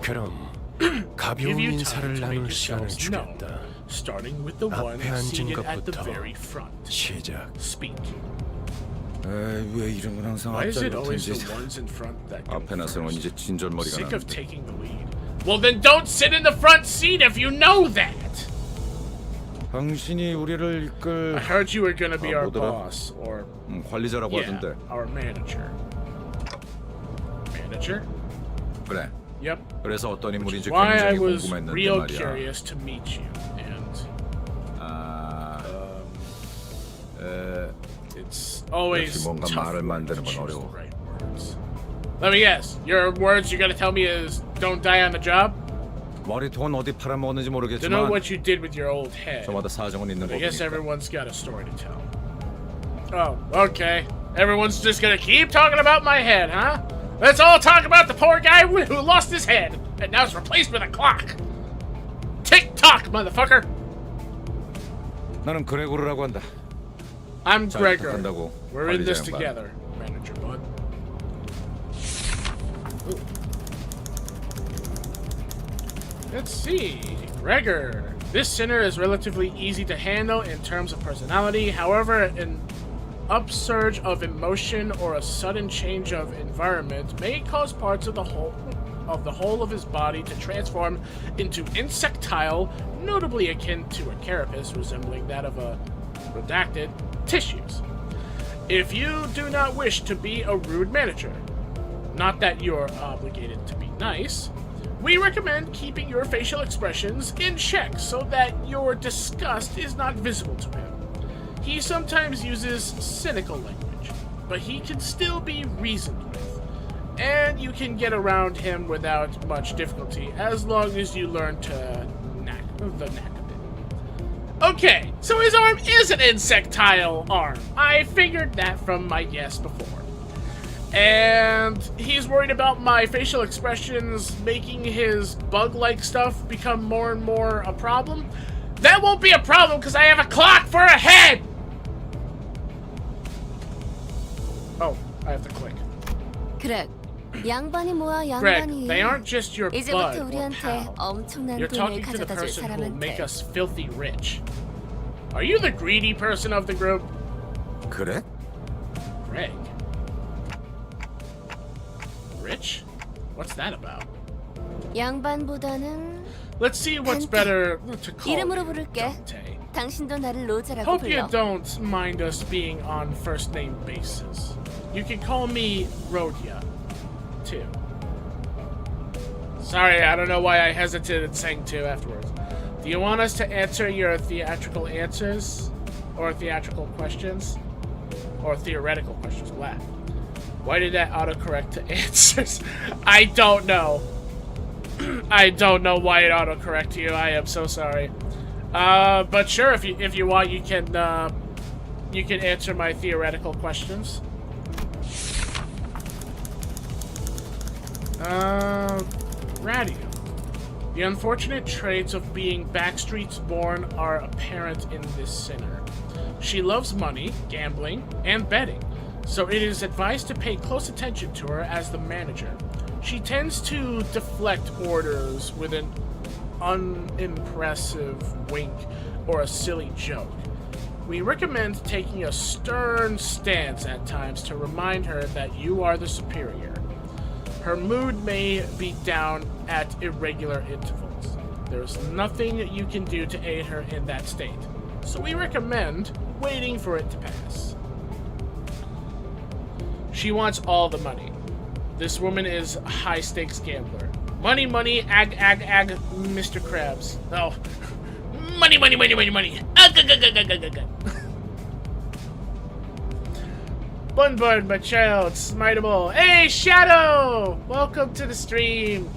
그럼 Give 가벼운 you 인사를 time to make 나눌 시간을 yourselves known, 주겠다. starting with the one 앞에 앉은 seated at the 것부터 very front. 시작. Speak. 왜 이런 건 항상 Why is 앞자리 it always 같은지. the ones in front that go 앞에 나서는 건 first? 이제 진절머리가 Sick of 나는데. taking the lead. Well, then don't sit in the front seat if you know that. 당신이 우리를 이끌 I heard you were gonna be our 뭐더라? boss, or 관리자라고 yeah, 하던데. our manager. Manager? 그래. Yep. 그래서 어떤 인물인지 Why I 굉장히 was 궁금했는데 real 말이야. curious to meet you, and 아, it's always 역시 뭔가 tough 말을 to 만드는 건 choose the 어려워. right words. Let me guess. Your words you're gonna tell me is "Don't die on the job." 머리통은 어디 팔아먹었는지 Don't know 모르겠지만 what you did with your old head. 저마다 사정은 있는 I guess 거니까. everyone's got a story to tell. Oh, okay. Everyone's just gonna keep talking about my head, huh? Let's all talk about the poor guy who lost his head and now is replaced with a clock. Tick tock, motherfucker. 나는 그레고르라고 한다. I'm 잘 Gregor. 부탁한다고, We're in this 관리자 양반. together, manager bud. Ooh. Let's see, Gregor. This sinner is relatively easy to handle in terms of personality. However, an upsurge of emotion or a sudden change of environment may cause parts of the whole of his body to transform into insectile, notably akin to a carapace resembling that of a redacted tissues. If you do not wish to be a rude manager, not that you're obligated to be nice, we recommend keeping your facial expressions in check so that your disgust is not visible to him. He sometimes uses cynical language, but he can still be reasoned with, and you can get around him without much difficulty as long as you learn to knack of it. Okay, so his arm is an insectile arm. I figured that from my guess before. And he's worried about my facial expressions making his bug-like stuff become more and more a problem. That won't be a problem because I have a clock for a head! Oh, I have to click. 그래, 양반이 뭐야 Greg, 양반이. they aren't just your bud 이제부터 or 우리한테 pal. 엄청난 You're 돈을 talking to the 가져다 줄 person who will make 사람한테. us filthy rich. Are you the greedy person of the group? 그래? Greg. Rich? What's that about? 양반보다는 Let's see what's Dante. better to call 이름으로 you, 부를게. Dante. 당신도 나를 로자라고 Hope you 불러. don't mind us being on first name basis. You can call me Rodya, too. Sorry, I don't know why I hesitated saying two afterwards. Do you want us to answer your theatrical answers? Or theatrical questions? Or theoretical questions? What? Why did that autocorrect to answers? I don't know. I don't know why it autocorrect to you. I am so sorry. But sure, if you want, you can answer my theoretical questions. Radio. The unfortunate traits of being backstreets born are apparent in this sinner. She loves money, gambling, and betting, so it is advised to pay close attention to her as the manager. She tends to deflect orders with an unimpressive wink or a silly joke. We recommend taking a stern stance at times to remind her that you are the superior. Her mood may be down at irregular intervals. There's nothing you can do to aid her in that state, so we recommend waiting for it to pass. She wants all the money. This woman is a high-stakes gambler. Money, money, ag, Mr. Krabs. Oh. Money, money, money, money, money. Ag, ag, ag, ag, ag, ag, ag. Bunbud, my child, smiteable. Hey, Shadow! Welcome to the stream.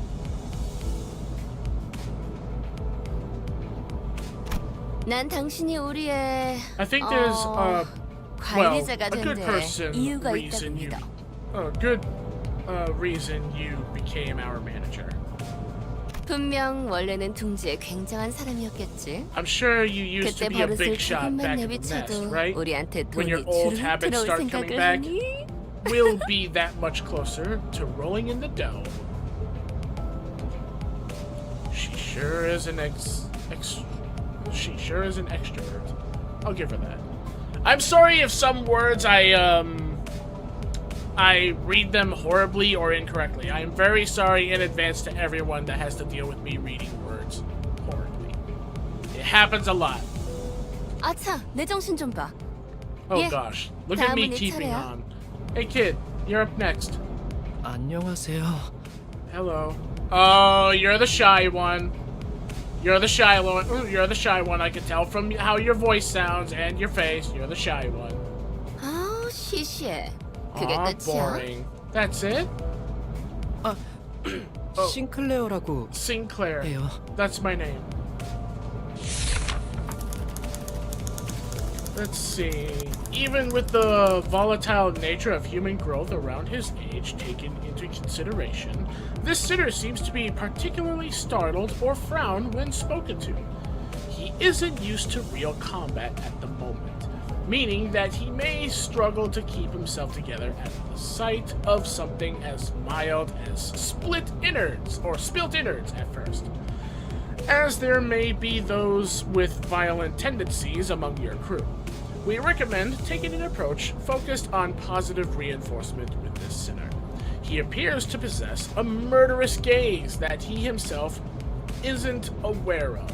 난 당신이 우리의 I think there's 관리자가 a 된 good 데 person 이유가 있다고 reason you 믿어. a good reason you became our manager. 분명 원래는 둥지의 굉장한 사람이었겠지. I'm sure you used to 그때 be a 버릇을 big shot 조금만 back in the nest, 내비쳐도 right? 우리한테 When your 돈이 old 주룩 habits 들어올 start coming 생각을 back, 하니? we'll be that much closer to rolling in the dough. She sure is an she sure is an extrovert. I'll give her that. I'm sorry if some words I read them horribly or incorrectly. I am very sorry in advance to everyone that has to deal with me reading words horribly. It happens a lot. 아차, 내 정신 좀 봐. Oh 예, gosh. Look at me 다음은 네 keeping 차례야. on. Hey kid, you're up next. 안녕하세요. Hello. Oh, you're the shy one. You're the shy one. Ooh, you're the shy one. I can tell from how your voice sounds and your face. You're the shy one. 아우, 시시해. 그게 Aw, 끝이야? boring. That's it? 싱클레어라고 Sinclair. 해요. That's my name. Let's see. Even with the volatile nature of human growth around his age taken into consideration, this sinner seems to be particularly startled or frown when spoken to. He isn't used to real combat at the moment, meaning that he may struggle to keep himself together at the sight of something as mild as split innards or spilt innards at first. As there may be those with violent tendencies among your crew, we recommend taking an approach focused on positive reinforcement with this sinner. He appears to possess a murderous gaze that he himself isn't aware of.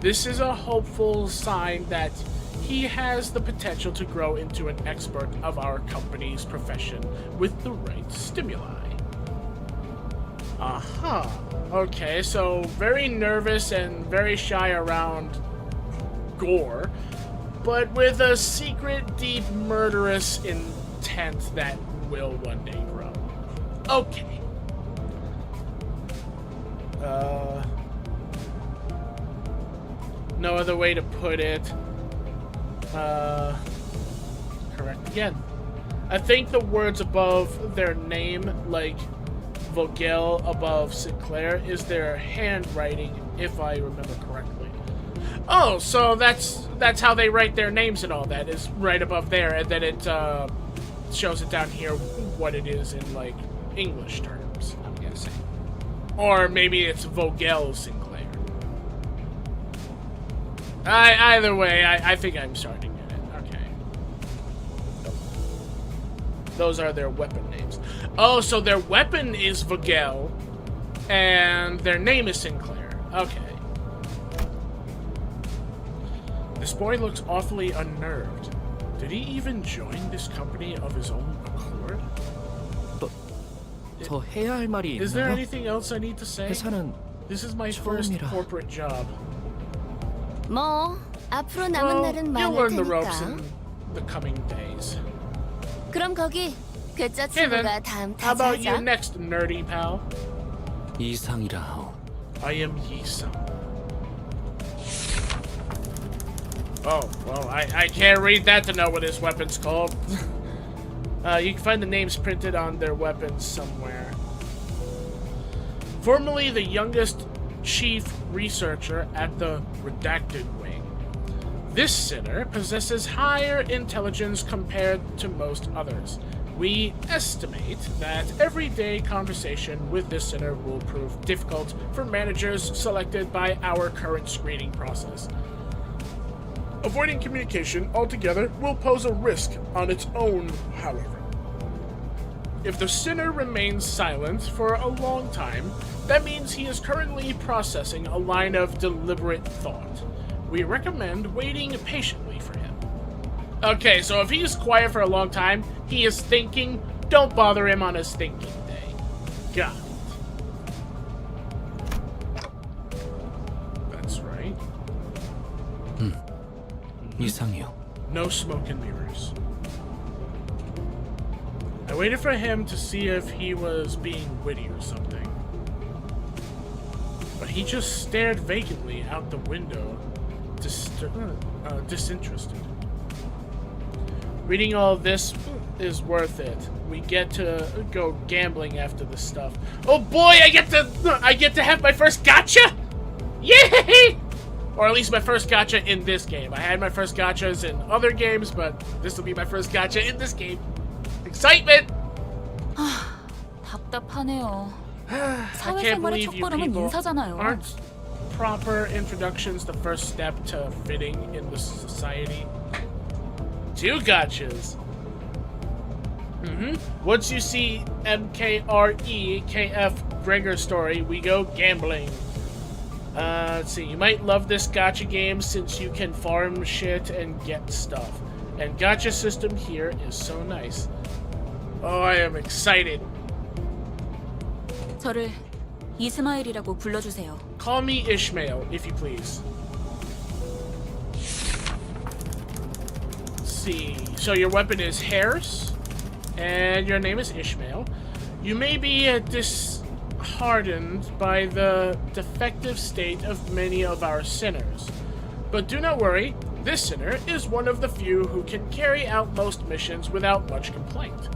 This is a hopeful sign that he has the potential to grow into an expert of our company's profession with the right stimuli. Aha. Okay, so very nervous and very shy around gore, but with a secret, deep, murderous intent that will one day grow. Okay. No other way to put it. Correct again. I think the words above their name, like Vogel above Sinclair, is their handwriting, if I remember correctly. Oh, so that's how they write their names and all that, is right above there, and then it shows it down here what it is in, like, English terms, I'm guessing. Or maybe it's Vogel Sinclair. Either way, I think I'm starting to get it. Okay. Those are their weapon names. Oh, so their weapon is Vogel, and their name is Sinclair. Okay. This boy looks awfully unnerved. Did he even join this company of his own accord? 더 해야 할 말이 Is there 있나요? anything else I need to say? 회사는 This is my first 처음이라. corporate job. 뭐 앞으로 남은 Well, 날은 you'll 많을 learn the ropes 테니까. in the coming days. 그럼 거기 괴짜 Okay then, 친구가 다음 how about you 타자하자. next, nerdy pal? 이상이라 하오. I am Yi-san. Oh, well, I can't read that to know what his weapon's called. You can find the names printed on their weapons somewhere. Formerly the youngest chief researcher at the Redacted Wing, this sinner possesses higher intelligence compared to most others. We estimate that everyday conversation with this sinner will prove difficult for managers selected by our current screening process. Avoiding communication altogether will pose a risk on its own, however. If the sinner remains silent for a long time, that means he is currently processing a line of deliberate thought. We recommend waiting patiently for him. Okay, so if he's quiet for a long time, he is thinking. Don't bother him on his thinking day. Got it. That's right. 이상해요. No smoke and mirrors. I waited for him to see if he was being witty or something. But he just stared vacantly out the window, disinterested. Reading all this is worth it. We get to go gambling after this stuff. Oh boy, I get to have my first gotcha! Yay! Or at least my first gotcha in this game. I had my first gotchas in other games, but this will be my first gotcha in this game. Excitement! 답답하네요. I can't 사회생활의 believe you 첫걸음은 people 인사잖아요. aren't proper introductions the first step to fitting in the society. 2 gotchas. Once you see MKREKF Gregor story, we go gambling. Let's see. You might love this gacha game since you can farm shit and get stuff. And gacha system here is so nice. Oh, I am excited. 저를 이스마일이라고 불러주세요. Call me Ishmael, if you please. Let's see. So your weapon is hairs, and your name is Ishmael. You may be disheartened by the defective state of many of our sinners. But do not worry, this sinner is one of the few who can carry out most missions without much complaint.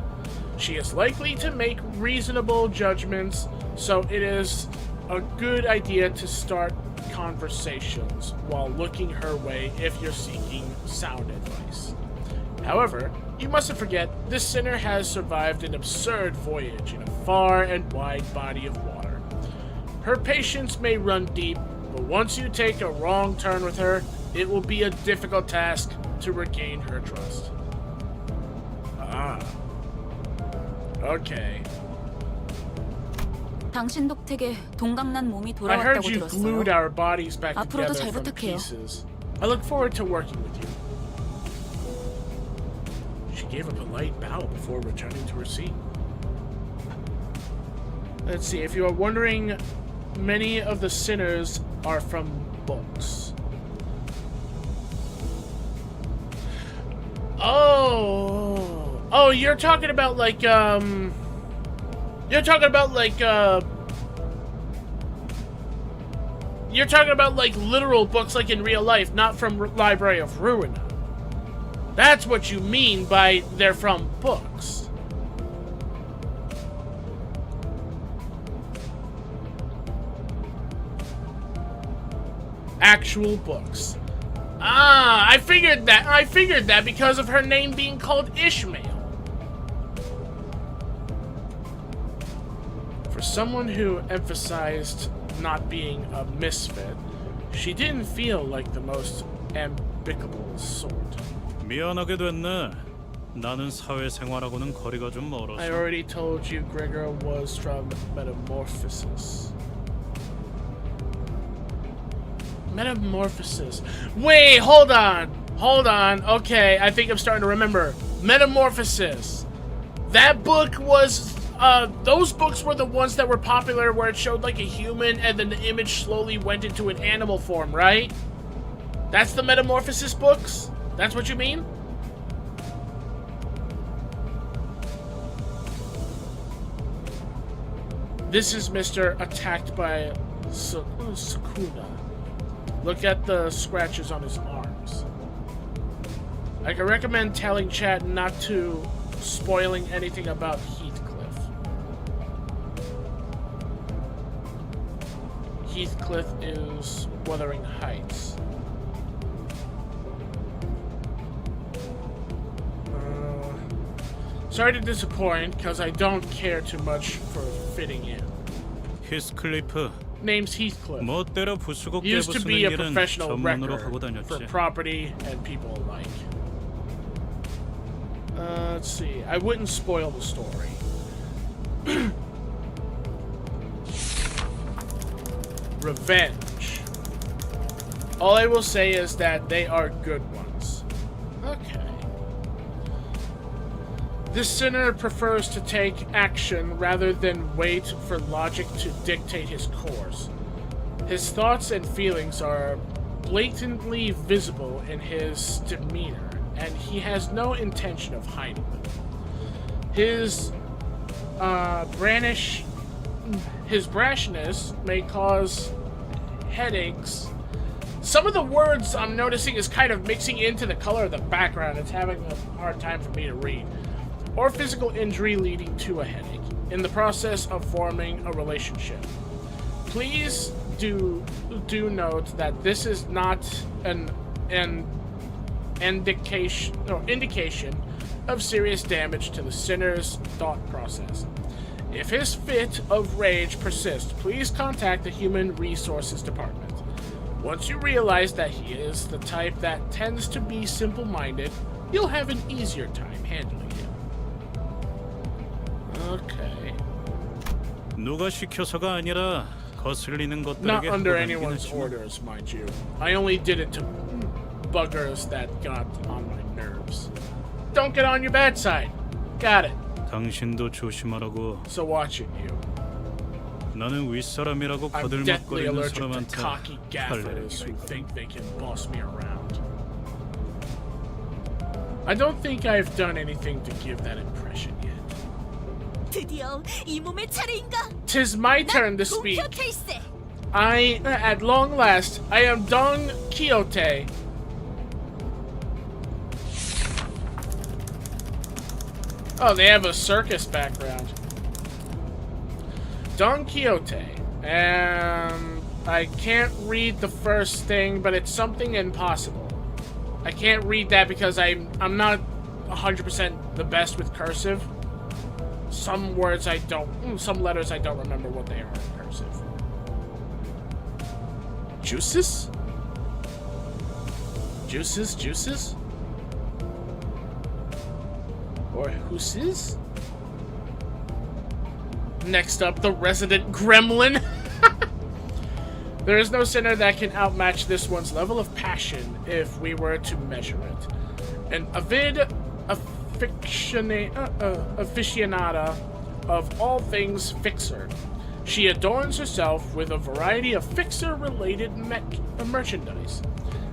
She is likely to make reasonable judgments, so it is a good idea to start conversations while looking her way if you're seeking sound advice. However, you mustn't forget this sinner has survived an absurd voyage in a far and wide body of water. Her patience may run deep, but once you take a wrong turn with her, it will be a difficult task to regain her trust. Ah. Okay. 당신 덕택에 동강난 몸이 I heard 돌아왔다고 you glued 들었어요. our bodies back 앞으로도 together 잘 from 부탁해요. pieces. I look forward to working with you. She gave a polite bow before returning to her seat. Let's see, if you are wondering, many of the sinners are from books. Oh, you're talking about like literal books like in real life, not from Library of Ruina. That's what you mean by they're from books. Actual books. Ah, I figured that because of her name being called Ishmael. For someone who emphasized not being a misfit, she didn't feel like the most amicable sort. 미안하게 됐네. 나는 사회생활하고는 거리가 좀 멀어서. I already told you Gregor was from Metamorphosis. Metamorphosis. Wait, hold on. Okay, I think I'm starting to remember. Metamorphosis. That book was... those books were the ones that were popular where it showed like a human and then the image slowly went into an animal form, right? That's the Metamorphosis books? That's what you mean? This is Mr. Attacked by Sukuna. Look at the scratches on his arms. I can recommend telling Chad not to spoiling anything about Heathcliff. Heathcliff is Wuthering Heights. Sorry to disappoint, because I don't care too much for fitting in. 히스클리프. Name's Heathcliff. 멋대로 부수고 Used to 깨부수는 be a 일은 professional 전문으로 wrecker 하고 for 다녔지. property and people alike. Let's see. I wouldn't spoil the story. Revenge. All I will say is that they are good ones. Okay. This sinner prefers to take action rather than wait for logic to dictate his course. His thoughts and feelings are blatantly visible in his demeanor, and he has no intention of hiding them. His brashness may cause headaches. Some of the words I'm noticing is kind of mixing into the color of the background. It's having a hard time for me to read. Or physical injury leading to a headache in the process of forming a relationship. Please do note that this is not an indication of serious damage to the sinner's thought process. If his fit of rage persists, please contact the Human Resources Department. Once you realize that he is the type that tends to be simple-minded, you'll have an easier time handling him. Okay. 누가 시켜서가 아니라 거슬리는 Not 것들에게 under 허락이긴 anyone's 했지만. orders, mind you. I only did it to buggers that got on my nerves. Don't get on your bad side. Got it. 당신도 조심하라고. So watch it, you. 나는 윗사람이라고 I'm deathly 거들먹거리는 allergic to 사람한테 cocky 할례를 gaffers who 쓰고. think they can boss me around. I don't think I've done anything to give that impression yet. 드디어 이 몸의 차례인가? Tis my turn to speak. 동키호테일세. At long last, I am Don Quixote. Oh, they have a circus background. Don Quixote. I can't read the first thing, but it's something impossible. I can't read that because I'm not 100% the best with cursive. Some words I don't, some letters I don't remember what they are in cursive. Juices? Juices? Or hooses? Next up, the resident gremlin. There is no sinner that can outmatch this one's level of passion if we were to measure it. An avid aficionada of all things Fixer. She adorns herself with a variety of Fixer-related merchandise.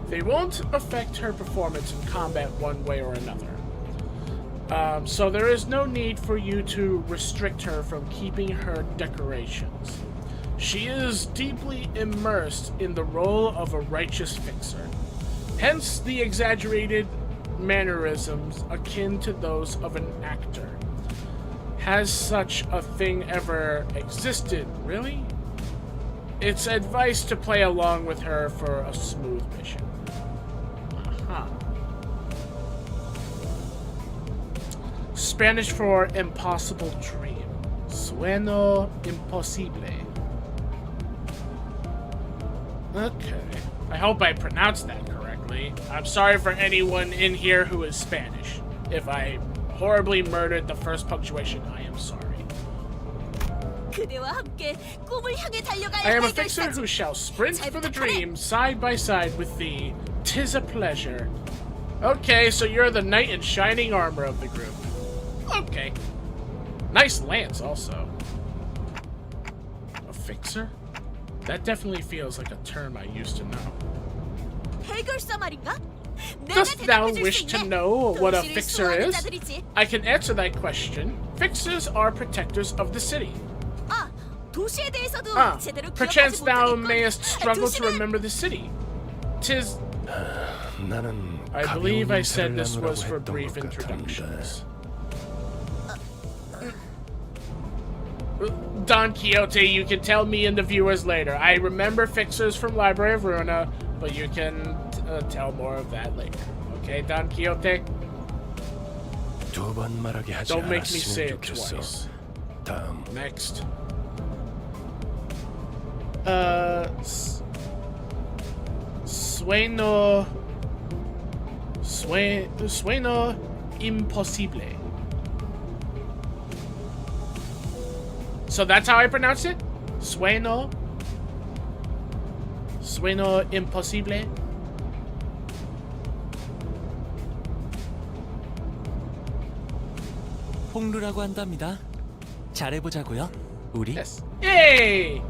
They won't affect her performance in combat one way or another. So there is no need for you to restrict her from keeping her decorations. She is deeply immersed in the role of a righteous fixer. Hence the exaggerated mannerisms akin to those of an actor. Has such a thing ever existed, really? It's advice to play along with her for a smooth mission. Aha. Spanish for impossible dream. Sueño imposible. Okay. I hope I pronounced that correctly. I'm sorry for anyone in here who is Spanish. If I horribly murdered the first punctuation, I am sorry. 그대와 함께 꿈을 향해 달려갈 I am a 해결사지. fixer who shall sprint for the dream side by side with thee. 'Tis a pleasure. Okay, so you're the knight in shining armor of the group. Okay. Nice lance, also. A fixer? That definitely feels like a term I used to know. 해결사 말인가? Dost thou wish to know what a fixer is? I can answer that question. Fixers are protectors of the city. 아, 도시에 대해서도 제대로 Perchance 기억하지 thou 못하겠군. mayest struggle to 도시는 remember the city. 'Tis... 나는 I believe I 가벼운 said 인사를 this was 나누라고 for 했던 brief 것 introductions. 같은데. Don Quixote, you can tell me and the viewers later. I remember fixers from Library of Ruina, but you can tell more of that later. Okay, Don Quixote? 두 번 말하게 하지 Don't make me say 않았으면 it 좋겠어. twice. 다음. Next. Sueño imposible. So that's how I pronounce it? Sueño imposible. 홍루라고 한답니다. 잘해보자고요, 우리. Yes. Yay!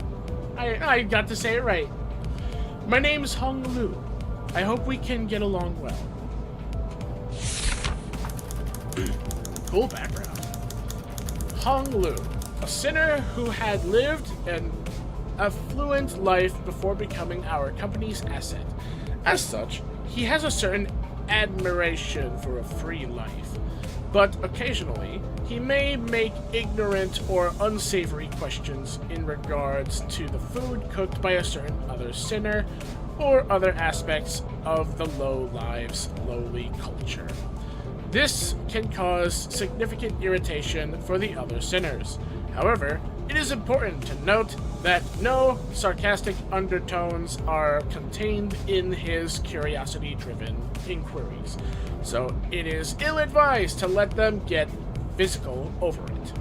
I got to say it right. My name's Hong Lu. I hope we can get along well. Cool background. Hong Lu, a sinner who had lived an affluent life before becoming our company's asset. As such, he has a certain admiration for a free life, but occasionally he may make ignorant or unsavory questions in regards to the food cooked by a certain other sinner or other aspects of the low lives, lowly culture. This can cause significant irritation for the other sinners. However, it is important to note that no sarcastic undertones are contained in his curiosity-driven inquiries, so it is ill-advised to let them get physical over it.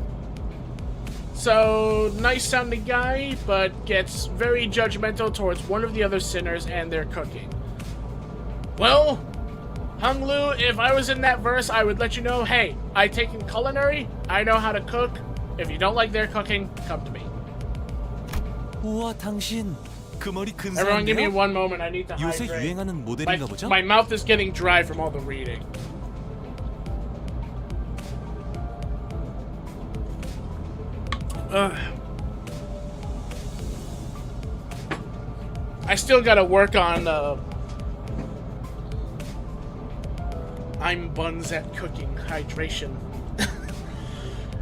So, nice-sounding guy, but gets very judgmental towards one of the other sinners and their cooking. Well, Hung Lu, if I was in that verse, I would let you know, hey, I take in culinary, I know how to cook. If you don't like their cooking, come to me. 우와, 당신 그 머리 Everyone give me 근사한데요? one moment, I need to 요새 hydrate. 유행하는 모델인가 보죠? My mouth is getting dry from all the reading. I still gotta work on, I'm buns at cooking, hydration.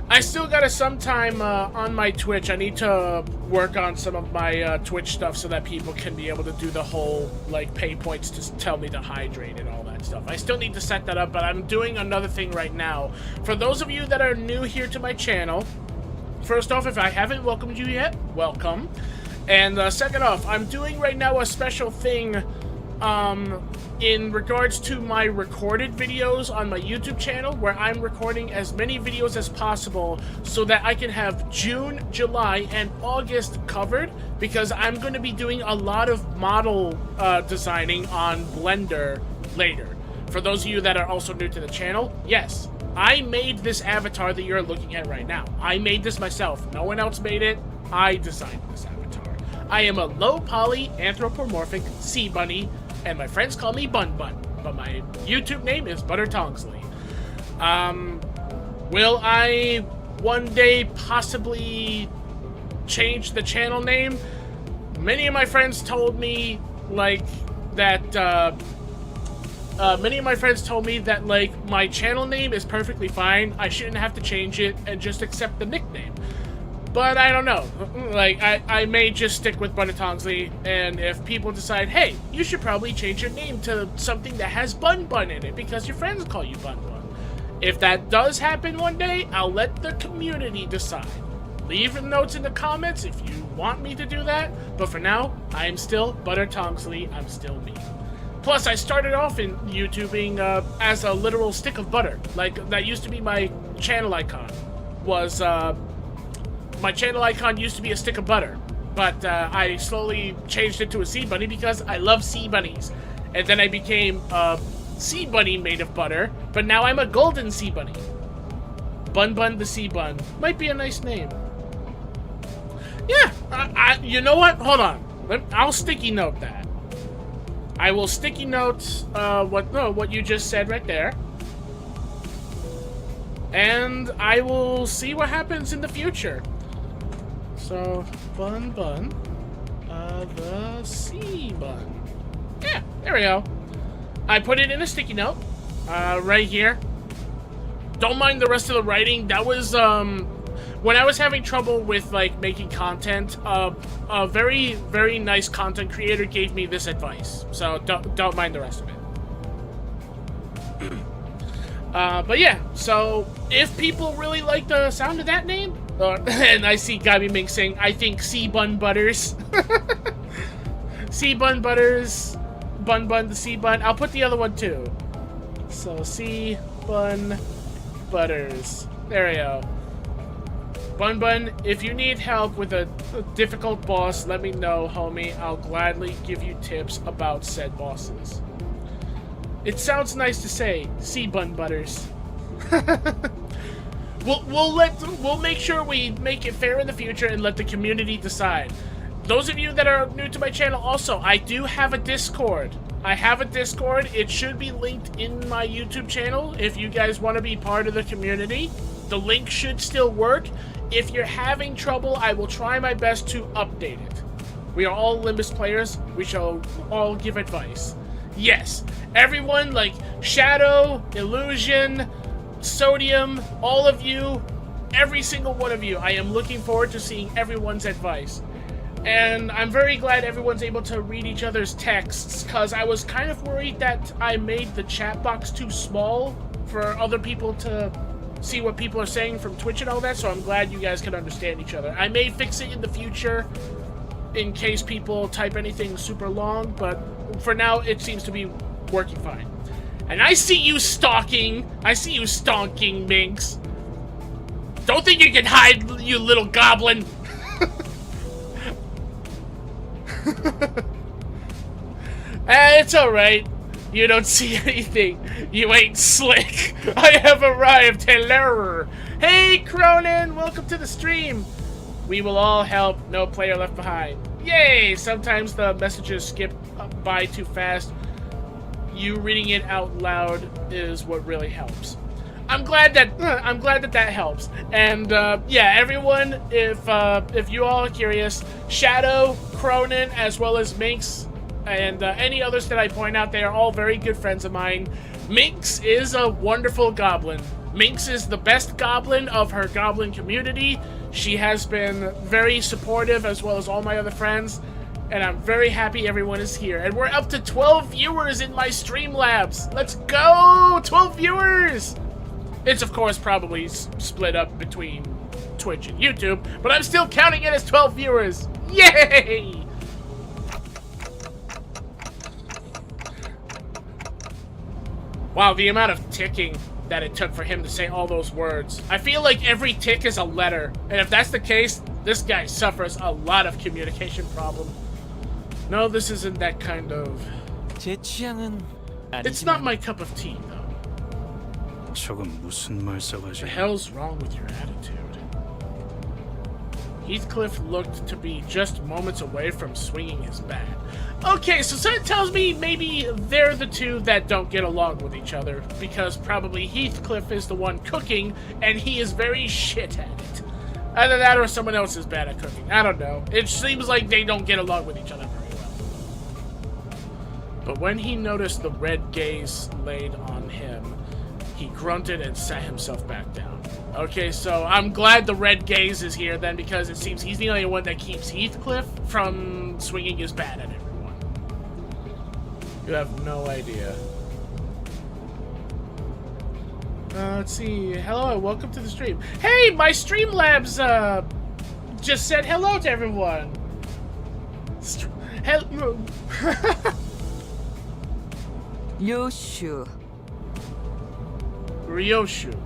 I still gotta sometime, on my Twitch, I need to work on some of my, Twitch stuff so that people can be able to do the whole, like, pay points to tell me to hydrate and all that stuff. I still need to set that up, but I'm doing another thing right now. For those of you that are new here to my channel, first off, if I haven't welcomed you yet, welcome. And second off, I'm doing right now a special thing in regards to my recorded videos on my YouTube channel, where I'm recording as many videos as possible so that I can have June, July, and August covered, because I'm going to be doing a lot of model designing on Blender later. For those of you that are also new to the channel, yes, I made this avatar that you're looking at right now. I made this myself. No one else made it. I designed this avatar. I am a low-poly anthropomorphic sea bunny, and my friends call me Bun Bun, but my YouTube name is Butter Tongsley. Will I one day possibly change the channel name? Many of my friends told me, like, that, like, my channel name is perfectly fine. I shouldn't have to change it and just accept the nickname. But I don't know. Like, I may just stick with Butter Tongsley, and if people decide, hey, you should probably change your name to something that has Bun Bun in it because your friends call you Bun Bun. If that does happen one day, I'll let the community decide. Leave notes in the comments if you want me to do that, but for now, I am still Butter Tongsley. I'm still me. Plus, I started off in YouTubing as a literal stick of butter. Like, that used to be my channel icon. My channel icon used to be a stick of butter, but I slowly changed it to a sea bunny because I love sea bunnies. And then I became a sea bunny made of butter, but now I'm a golden sea bunny. Bun Bun the Sea Bun. Might be a nice name. Yeah, you know what? Hold on. I'll sticky note that. I will sticky note what you just said right there. And I will see what happens in the future. So, Bun Bun, the Sea Bun. Yeah, there we go. I put it in a sticky note, right here. Don't mind the rest of the writing. That was, when I was having trouble with, like, making content, a very, very nice content creator gave me this advice. So, don't mind the rest of it. But yeah, so, if people really like the sound of that name, and I see Gabi Ming saying, I think Sea Bun Butters. Sea Bun Butters. Bun Bun the Sea Bun. I'll put the other one too. So, Sea Bun Butters. There we go. Bun Bun, if you need help with a difficult boss, let me know, homie. I'll gladly give you tips about said bosses. It sounds nice to say, Sea Bun Butters. We'll make sure we make it fair in the future and let the community decide. Those of you that are new to my channel, also, I do have a Discord. I have a Discord. It should be linked in my YouTube channel if you guys want to be part of the community. the link should still work. If you're having trouble, I will try my best to update it. We are all Limbus players. We shall all give advice. Yes, everyone like Shadow, Illusion, Sodium, all of you, every single one of you, I am looking forward to seeing everyone's advice. And I'm very glad everyone's able to read each other's texts, because I was kind of worried that I made the chat box too small for other people to see what people are saying from Twitch and all that, so I'm glad you guys can understand each other. I may fix it in the future in case people type anything super long, but for now it seems to be working fine. And I see you stalking. I see you stonking, Minx. Don't think you can hide, you little goblin. It's alright. You don't see anything. You ain't slick. I have arrived. Hello. Hey, Cronin. Welcome to the stream. We will all help. No player left behind. Yay! Sometimes the messages skip by too fast. You reading it out loud is what really helps. I'm glad that that helps. And yeah, everyone, if you all are curious, Shadow, Cronin, as well as Minx, and any others that I point out, they are all very good friends of mine. Minx is a wonderful goblin. Minx is the best goblin of her goblin community. She has been very supportive, as well as all my other friends, and I'm very happy everyone is here. And we're up to 12 viewers in my Streamlabs. Let's go! 12 viewers! It's, of course, probably split up between Twitch and YouTube, but I'm still counting it as 12 viewers. Yay! Wow, the amount of ticking that it took for him to say all those words. I feel like every tick is a letter, and if that's the case, this guy suffers a lot of communication problem. No, this isn't that kind of... 제 취향은 It's not my cup of tea, though. 저건 무슨 What the 말싸가지? hell's wrong with your attitude? Heathcliff looked to be just moments away from swinging his bat. Okay, so that tells me maybe they're the two that don't get along with each other, because probably Heathcliff is the one cooking, and he is very shit at it. Either that or someone else is bad at cooking. I don't know. It seems like they don't get along with each other very well. But when he noticed the red gaze laid on him, he grunted and sat himself back down. Okay, so I'm glad the red gaze is here then, because it seems he's the only one that keeps Heathcliff from swinging his bat at everyone. You have no idea. Let's see. Hello, welcome to the stream. Hey, my Streamlabs just said hello to everyone. Hello. 요슈. Ryoshu.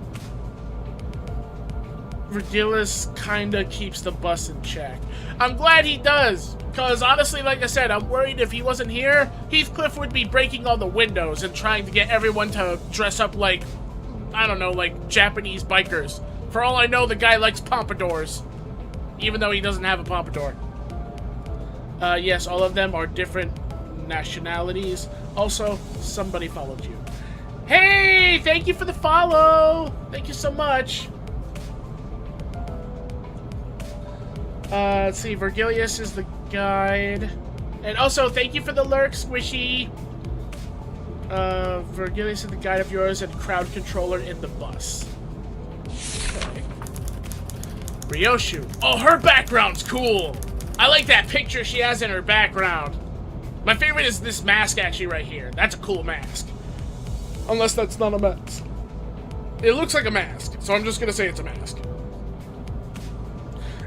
Vergilius kinda keeps the bus in check. I'm glad he does, because honestly, like I said, I'm worried if he wasn't here, Heathcliff would be breaking all the windows and trying to get everyone to dress up like, I don't know, like Japanese bikers. For all I know, the guy likes pompadours, even though he doesn't have a pompadour. Yes, all of them are different nationalities. Also, somebody followed you. Hey, thank you for the follow. Thank you so much. Let's see, Vergilius is the guide. And also, thank you for the lurk, Squishy. Vergilius is the guide of yours and crowd controller in the bus. Okay. Ryoshu. Oh, her background's cool. I like that picture she has in her background. My favorite is this mask actually right here. That's a cool mask. Unless that's not a mask. It looks like a mask, so I'm just gonna say it's a mask.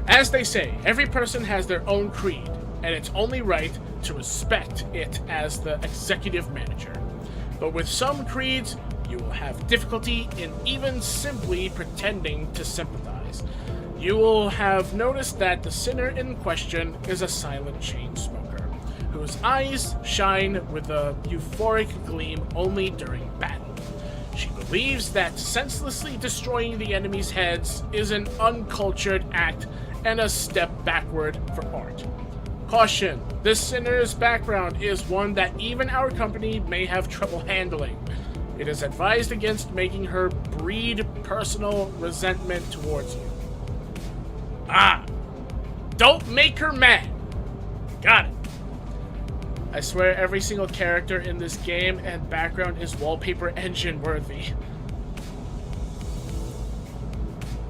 As they say, every person has their own creed, and it's only right to respect it as the executive manager. But with some creeds, you will have difficulty in even simply pretending to sympathize. You will have noticed that the sinner in question is a silent chain smoker, whose eyes shine with a euphoric gleam only during battle. She believes that senselessly destroying the enemy's heads is an uncultured act and a step backward for art. Caution, this sinner's background is one that even our company may have trouble handling. It is advised against making her breed personal resentment towards you. Ah! Don't make her mad! Got it. I swear every single character in this game and background is wallpaper engine worthy.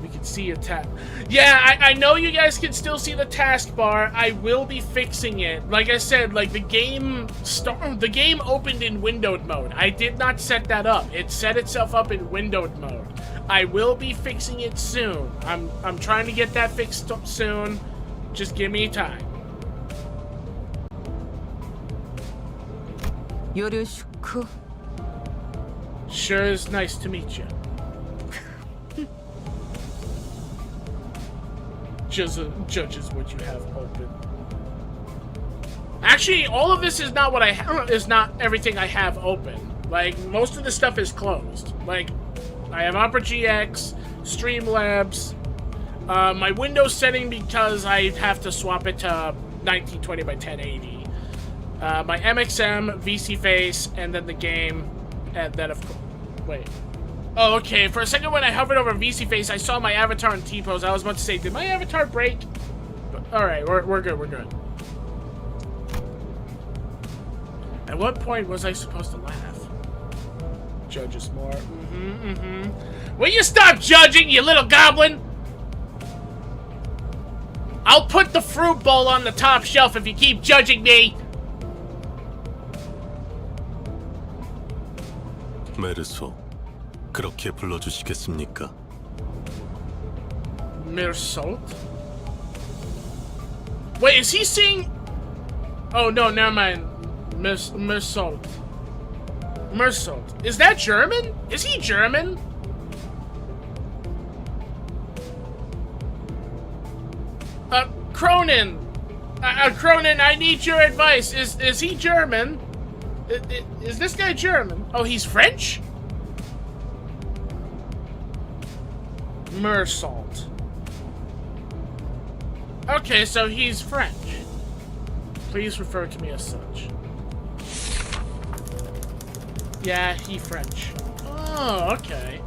We can see a tab. Yeah, I know you guys can still see the taskbar. I will be fixing it. Like I said, like the game opened in windowed mode. I did not set that up. It set itself up in windowed mode. I will be fixing it soon. I'm trying to get that fixed up soon. Just give me time. 요르슈크. Sure is nice to meet you. Judges what you have open. Actually, all of this is not what is not everything I have open. Like, most of the stuff is closed. Like, I have Opera GX, Streamlabs, my Windows setting because I have to swap it to 1920 by 1080. My MXM, VC Face, and then the game, and then of course, wait. Oh, okay. For a second when I hovered over VC Face, I saw my avatar in T-pose. I was about to say, did my avatar break? But, all right, we're good. We're good. At what point was I supposed to laugh? Judges more. Will you stop judging, you little goblin? I'll put the fruit bowl on the top shelf if you keep judging me. 메르소, 그렇게 불러주시겠습니까? Mersalt? Wait, is he saying... Oh, no, never mind. Mersalt. Mersalt. Is that German? Is he German? Cronin. Cronin, I need your advice. Is he German? Is this guy German? Oh, he's French? Mersalt. Okay, so he's French. Please refer to me as such. Yeah, he French. Oh, okay.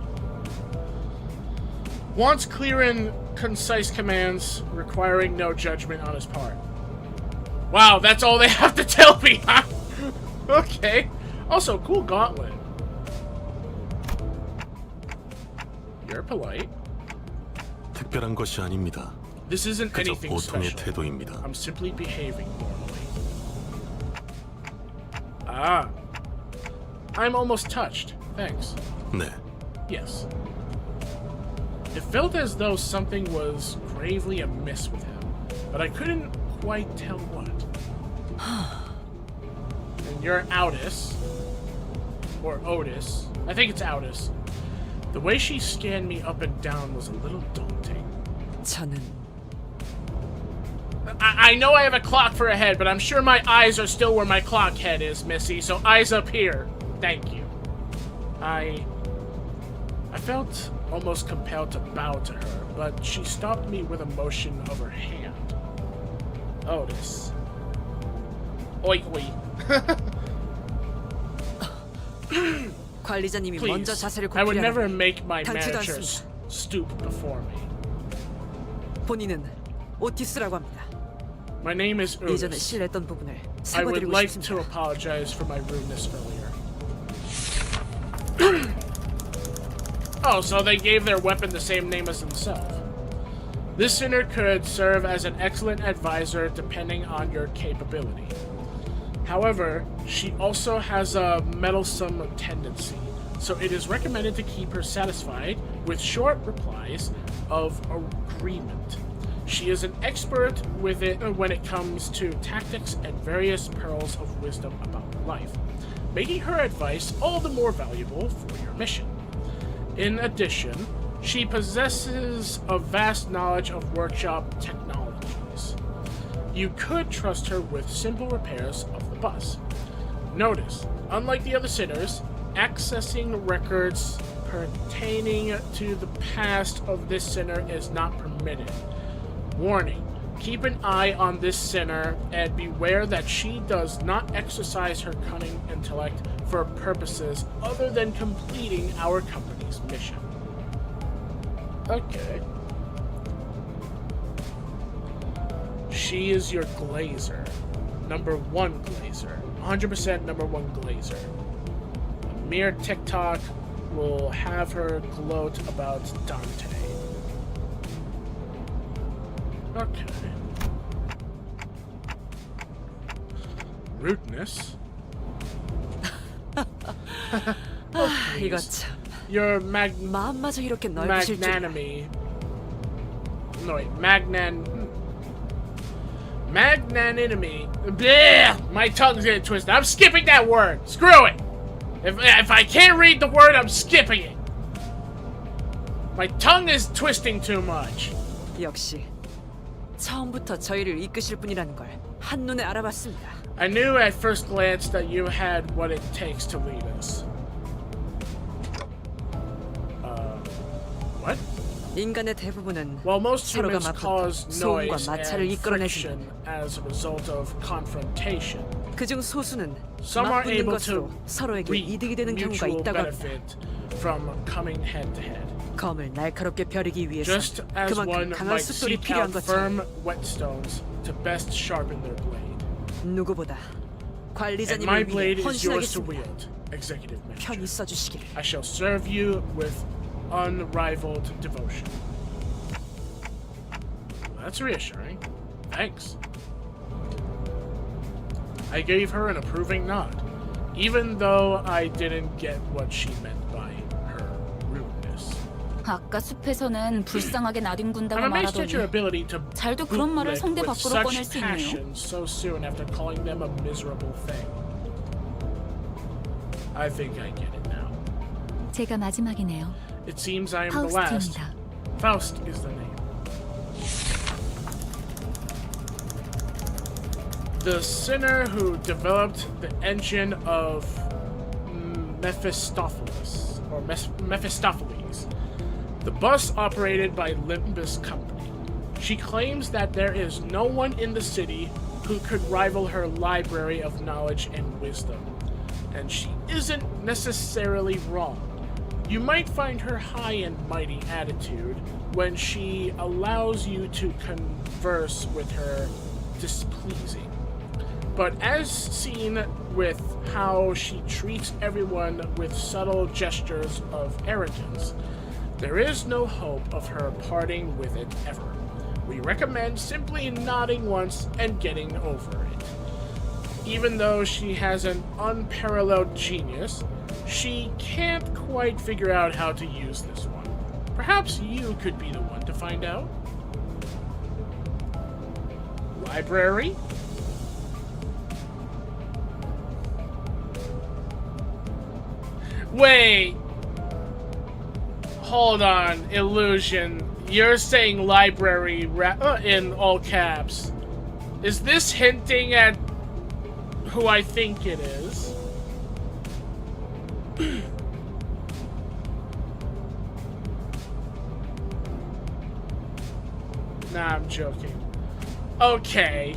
Wants clear and concise commands, requiring no judgment on his part. Wow, that's all they have to tell me, huh? Okay. Also, cool gauntlet. You're polite. 특별한 것이 아닙니다. This isn't 그저 anything 보통의 special. 태도입니다. I'm simply behaving normally. Ah. I'm almost touched. Thanks. 네, Yes. It felt as though something was gravely amiss with him, but I couldn't quite tell what. And you're Otis. Or Otis. I think it's Otis. The way she scanned me up and down was a little daunting. 저는 I know I have a clock for a head, but I'm sure my eyes are still where my clock head is, Missy, so eyes up here. Thank you. I felt almost compelled to bow to her, but she stopped me with a motion of her hand. Otis. Oi, oi. 관리자님이 먼저 Please, 자세를 I would never 굽히려면 make my 당치도 manager 않습니다. stoop before me. 본인은 오티스라고 합니다. My name is 예전에 Otis. 실례했던 부분을 I would 사과드리고 like to 싶습니다. apologize for my rudeness earlier. Oh, so they gave their weapon the same name as themselves. This sinner could serve as an excellent advisor depending on your capability. However, she also has a meddlesome tendency, so it is recommended to keep her satisfied with short replies of agreement. She is an expert with it when it comes to tactics and various pearls of wisdom about life, making her advice all the more valuable for your mission. In addition, she possesses a vast knowledge of workshop technologies. You could trust her with simple repairs of the bus. Notice, unlike the other sinners, accessing records pertaining to the past of this sinner is not permitted. Warning, Keep an eye on this sinner and beware that she does not exercise her cunning intellect for purposes other than completing our company's mission. Okay. She is your glazer. Number 1 glazer. 100% number 1 glazer. A mere TikTok will have her gloat about Dante. Okay. Rudeness. 이거 참 Your 마음마저 이렇게 넓으실 줄. magnanimity. No wait, magnanimity. Blech! My tongue's getting twisted. I'm skipping that word. Screw it. If I can't read the word, I'm skipping it. My tongue is twisting too much. 역시 처음부터 저희를 이끄실 분이라는 걸 한눈에 알아봤습니다. I knew at first glance that you had what it takes to lead us. What? 인간의 대부분은 Well, most 서로가 humans 맞붙어 cause 소음과 noise 마찰을 and 이끌어내지만 friction as a result of confrontation. 그중 소수는 Some are 맞붙는 able 것으로 to 서로에게 reap 이득이 되는 경우가 mutual 있다고 합니다. benefit from coming head to head. 검을 날카롭게 벼르기 위해서 Just as 그만큼 one 강한 might 숫돌이 seek 필요한 out 것처럼 firm whetstones to best sharpen their blade. 누구보다 And my 관리자님을 blade 위해 is yours to 헌신하겠습니다. wield, Executive Manager. 편히 써주시기를. I shall serve you with unrivaled devotion. That's reassuring. Thanks. I gave her an approving nod, even though I didn't get what she meant by her rudeness. 아까 숲에서는 불쌍하게 I'm 나뒹군다고 amazed at your 말하더니 ability to 잘도 그런 말을 bootlick 성대 with 밖으로 꺼낼 such 수 있네요. passion so soon after calling them a miserable thing. I think I get it now. 제가 마지막이네요. It seems I am the last. 파우스트입니다. Faust is the name. The sinner who developed the engine of Mephistopheles, or Mephistopheles, the bus operated by Limbus Company. She claims that there is no one in the city who could rival her library of knowledge and wisdom, and she isn't necessarily wrong. You might find her high and mighty attitude when she allows you to converse with her displeasing. But as seen with how she treats everyone with subtle gestures of arrogance, there is no hope of her parting with it ever. We recommend simply nodding once and getting over it. Even though she has an unparalleled genius, she can't quite figure out how to use this one. Perhaps you could be the one to find out? Library? Wait. Hold on, Illusion. You're saying library in all caps. Is this hinting at who I think it is? Nah, I'm joking. Okay.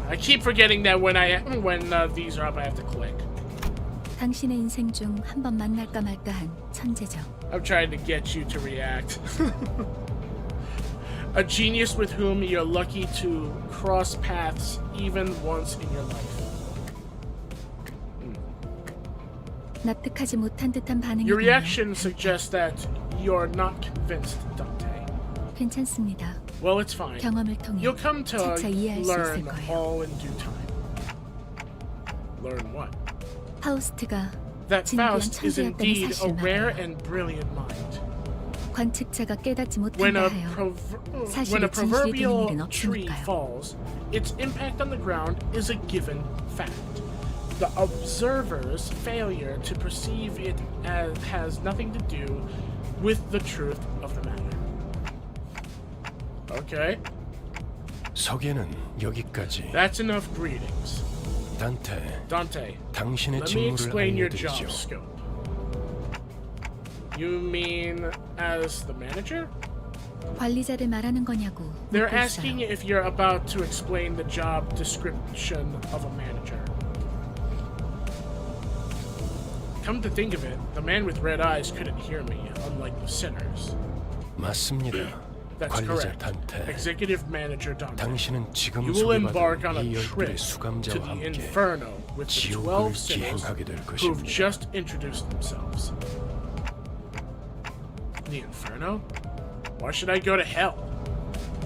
I keep forgetting that when these are up, I have to click. 당신의 인생 중 한 번 만날까 말까한 천재죠. I'm trying to get you to react. A genius with whom you're lucky to cross paths even once in your life. 납득하지 못한 듯한 반응이 Your reaction suggests that you're not convinced, Dante. 괜찮습니다. Well, it's fine. 경험을 통해 You'll come to 차차 이해할 수 있을 learn 거예요. all in due time. Learn what? 파우스트가 That 진귀한 Faust is 천재였다는 indeed a 사실을 rare 말해요. and brilliant mind. 관측자가 깨닫지 When 못한다 a, 해요. when 사실이 a 진실이 되는 proverbial 일은 tree 없으니까요. falls, its impact on the ground is a given fact. The observer's failure to perceive it has nothing to do with the truth of the matter. Okay, 소개는 여기까지. that's enough greetings. 단테, Dante, 당신의 let me 직무를 explain your 알려드리죠. job scope. You mean as the manager? 관리자를 말하는 거냐고 They're 묻고 asking 있어요. if you're about to explain the job description of a manager. Come to think of it, the man with red eyes couldn't hear me, unlike the sinners. 맞습니다. That's 관리자 correct. 단테. Executive Manager Dante. 당신은 지금 You will embark 소개받은 on 이 a trip 열둘의 to 수감자와 the 함께 Inferno with the 지옥을 12 sinners 기행하게 될 who've 것입니다. just introduced themselves. The Inferno? Why should I go to hell?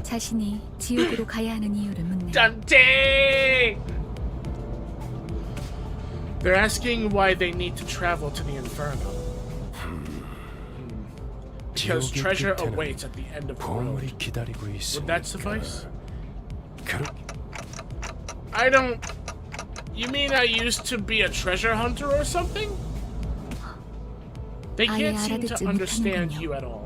자신이 지옥으로 가야 하는 이유를 묻네요. Dante! They're asking why they need to travel to the Inferno. Because 지옥의 treasure 끝에는 awaits at the end of the road. 보물이 기다리고 Would that 있으니까. suffice? 그렇 I don't... You mean I used to be a treasure hunter or something? They can't seem to 알아듣지 understand 못하는군요. you at all.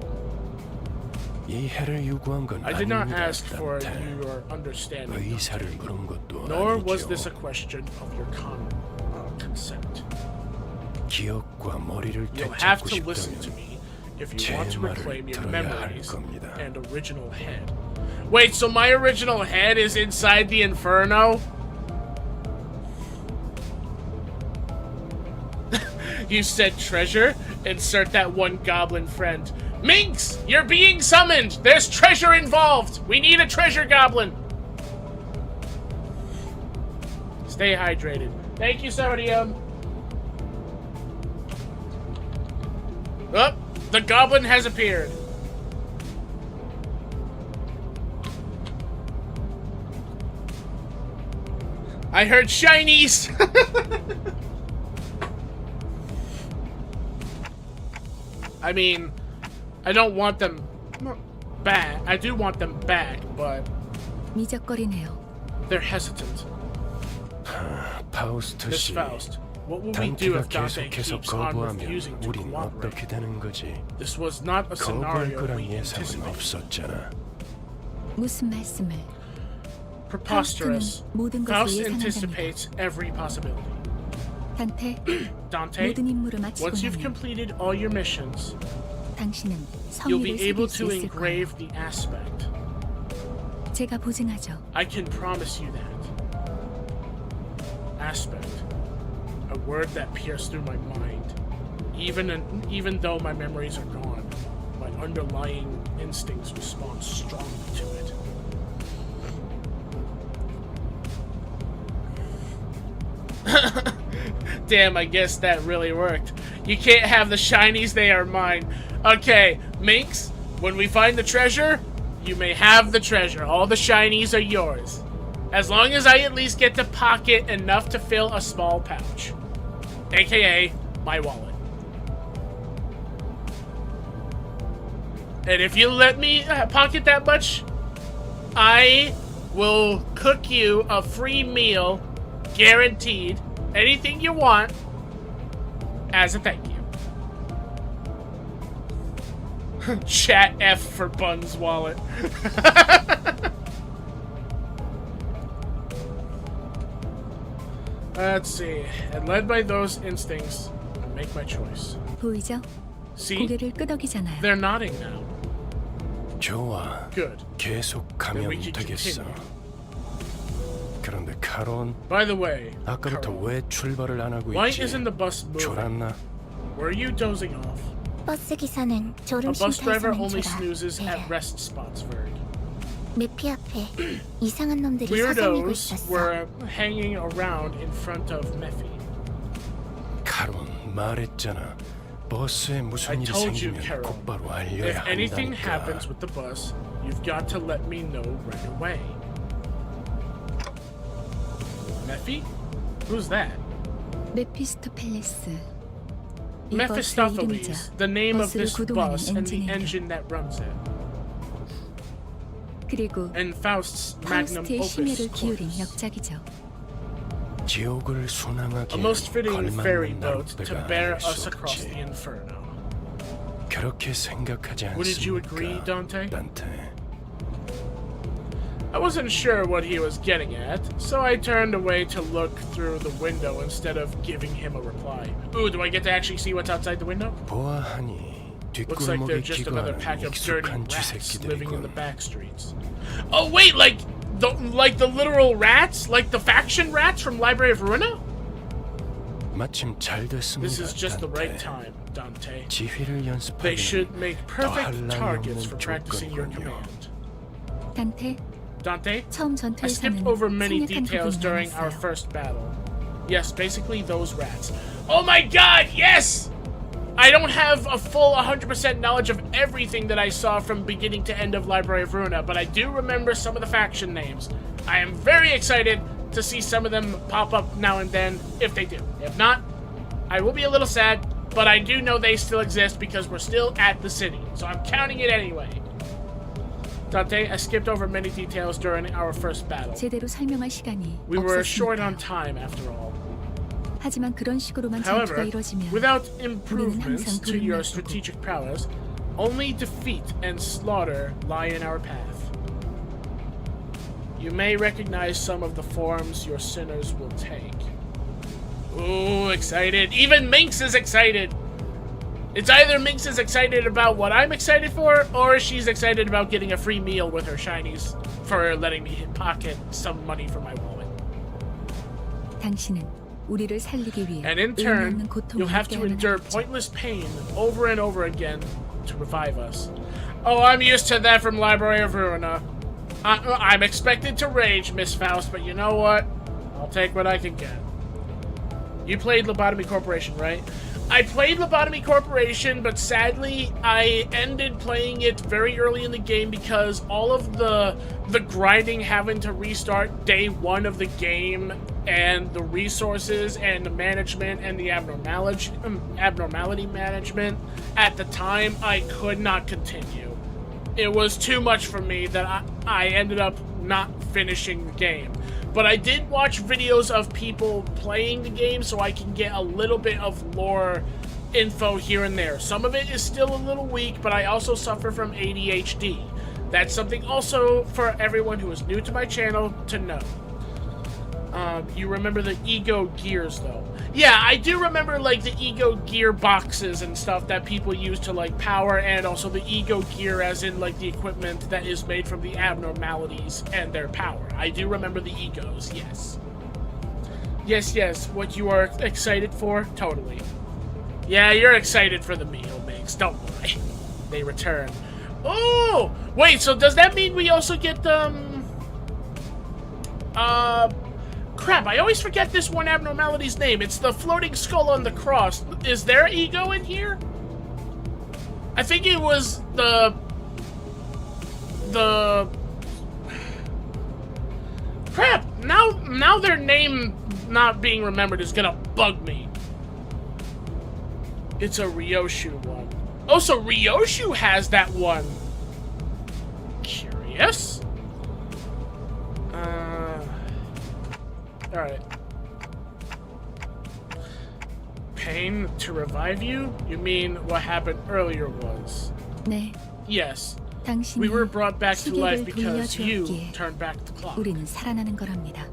이해를 요구한 건 I did not 아닙니다. ask for 단테. your understanding, 의사를 물은 것도 nor was this a 아니죠. question of your consent. 기억과 머리를 You'll have 되찾고 to listen to 싶다면 me if you 제 want to 말을 reclaim your 들어야 할 memories 겁니다. and original head. Wait, so my original head is inside the Inferno? You said treasure? Insert that one goblin friend. Minx! You're being summoned! There's treasure involved! We need a treasure goblin! Stay hydrated. Thank you, Sodium. Oh, the goblin has appeared. I heard shinies! I mean, I don't want them back. I do want them back, but 미적거리네요. they're hesitant. 파우스트 Miss 씨, Faust, what will we do 단테가 if Dante 계속해서 keeps on 거부하면 refusing to 우린 cooperate? 어떻게 되는 거지? This was not a 거부할 scenario 거란 we 예상은 anticipated. 없었잖아. 무슨 말씀을? Preposterous. 파우스트는 모든 것을 Faust 예상한답니다. anticipates every possibility. 단테, Dante, 모든 임무를 마치고 once you've 나면 completed all your missions, 당신은 you'll 성의를 be able 새길 수 to 있을 거예요. engrave the aspect. 제가 보증하죠. I can promise you that. Aspect. A word that pierced through my mind. Even though my memories are gone, my underlying instincts respond strongly to it. Damn, I guess that really worked. You can't have the shinies, they are mine. Okay, Minx, when we find the treasure, you may have the treasure. All the shinies are yours. As long as I at least get to pocket enough to fill a small pouch. AKA, my wallet. And if you let me pocket that much, I will cook you a free meal, guaranteed. Anything you want, as a thank you. Chat F for Bun's wallet. Let's see. And led by those instincts, I make my choice. 보이죠? See? 고개를 끄덕이잖아요. They're nodding now. 좋아. Good. 계속 Then we 가면 can 되겠어. continue. 그런데 카론, By the way, 아까부터 Carol, 왜 출발을 안 하고 why 있지? isn't the bus moving? 졸았나? Were you dozing off? 버스 기사는 A 졸음 bus driver 쉼터에서 only 멈춰라. snoozes at rest spots, Verg. 매피 앞에 이상한 놈들이 서성이고 Weirdos 있었어. were hanging around in front of Mephi. 카론, 말했잖아. 버스에 I 무슨 일이 told you, 생기면 Carol. 곧바로 If 알려야 anything 한다니까. happens with the bus, you've got to let me know right away. Mephi? Who's that? 메피스토펠레스. 이 버스의 Mephistopheles, 이름이자 the name of 버스를 this 구동하는 bus and the 엔진의 이름. engine that runs it. 그리고 And Faust's magnum 파우스트의 opus, 심혈을 기울인 Chorus. 역작이죠. 지옥을 순항하기에 A most fitting ferry 걸맞는 boat to 나룻배가 bear 아닐 수 us across 없지. the inferno. 그렇게 생각하지 Wouldn't you agree, 않습니까? Dante? 단테. I wasn't sure what he was getting at, so I turned away to look through the window instead of giving him a reply. Ooh, do I get to actually see what's outside the window? 보아하니 Looks like they're 뒷골목에 just another 기거하는 pack of dirty 익숙한 rats living in the 쥐새끼들이군. back streets. Oh wait, like the literal rats? Like the faction rats from Library of Ruina? 마침 잘 됐습니다. This is just the right 단테. time, Dante. 지휘를 They 연습하기는 should make perfect 할 나위 targets 없는 for practicing your 조건이군요. command. 단테, Dante, 처음 I skipped 전투에서는 over many 생략한 details 부분이 during our 많았어요. first battle. Yes, basically those rats. Oh my god, yes! I don't have a full 100% knowledge of everything that I saw from beginning to end of Library of Ruina, but I do remember some of the faction names. I am very excited to see some of them pop up now and then, if they do. If not, I will be a little sad, but I do know they still exist because we're still at the city, so I'm counting it anyway. Dante, I skipped over many details during our first battle. 제대로 설명할 시간이 We were short on 없었으니까요. time after all. 하지만 그런 식으로만 However, 전투가 이뤄지면 without improvements 항상 to your 그림만 strategic prowess, only defeat and slaughter lie in our path. You may recognize some of the forms your sinners will take. Ooh, excited. Even Minx is excited. It's either Minx is excited about what I'm excited for, or she's excited about getting a free meal with her shinies for letting me pocket some money from my wallet. 당신은 우리를 살리기 위해 And in 의미 turn, 없는 고통을 you'll have to 함께하는 endure 하겠죠. pointless pain over and over again to revive us. Oh, I'm used to that from Library of Ruina. I'm expected to rage, Miss Faust, but you know what? I'll take what I can get. You played Lobotomy Corporation, right? I played Lobotomy Corporation, but sadly, I ended playing it very early in the game because all of the grinding having to restart day one of the game and the resources and the management and the abnormality management, at the time, I could not continue. It was too much for me that I ended up not finishing the game. But I did watch videos of people playing the game so I can get a little bit of lore info here and there. Some of it is still a little weak, but I also suffer from ADHD. That's something also for everyone who is new to my channel to know. You remember the ego gears though. Yeah, I do remember like the ego gear boxes and stuff that people use to like power, and also the ego gear as in like the equipment that is made from the abnormalities and their power. I do remember the egos, yes. Yes, what you are excited for? Totally. Yeah, you're excited for the meal, Minx, don't worry. They return. Oh! Wait, so does that mean we also get crap, I always forget this one abnormality's name. It's the floating skull on the cross. Is there ego in here? I think it was the crap, now their name not being remembered is gonna bug me. It's a Ryoshu one. Oh, so Ryoshu has that one. Curious. Alright. Pain to revive you? You mean what happened earlier was? 네, Yes. 당신이 We were brought back to life 시계를 because you 돌려주었기에 turned back the clock. 우리는 살아나는 거랍니다.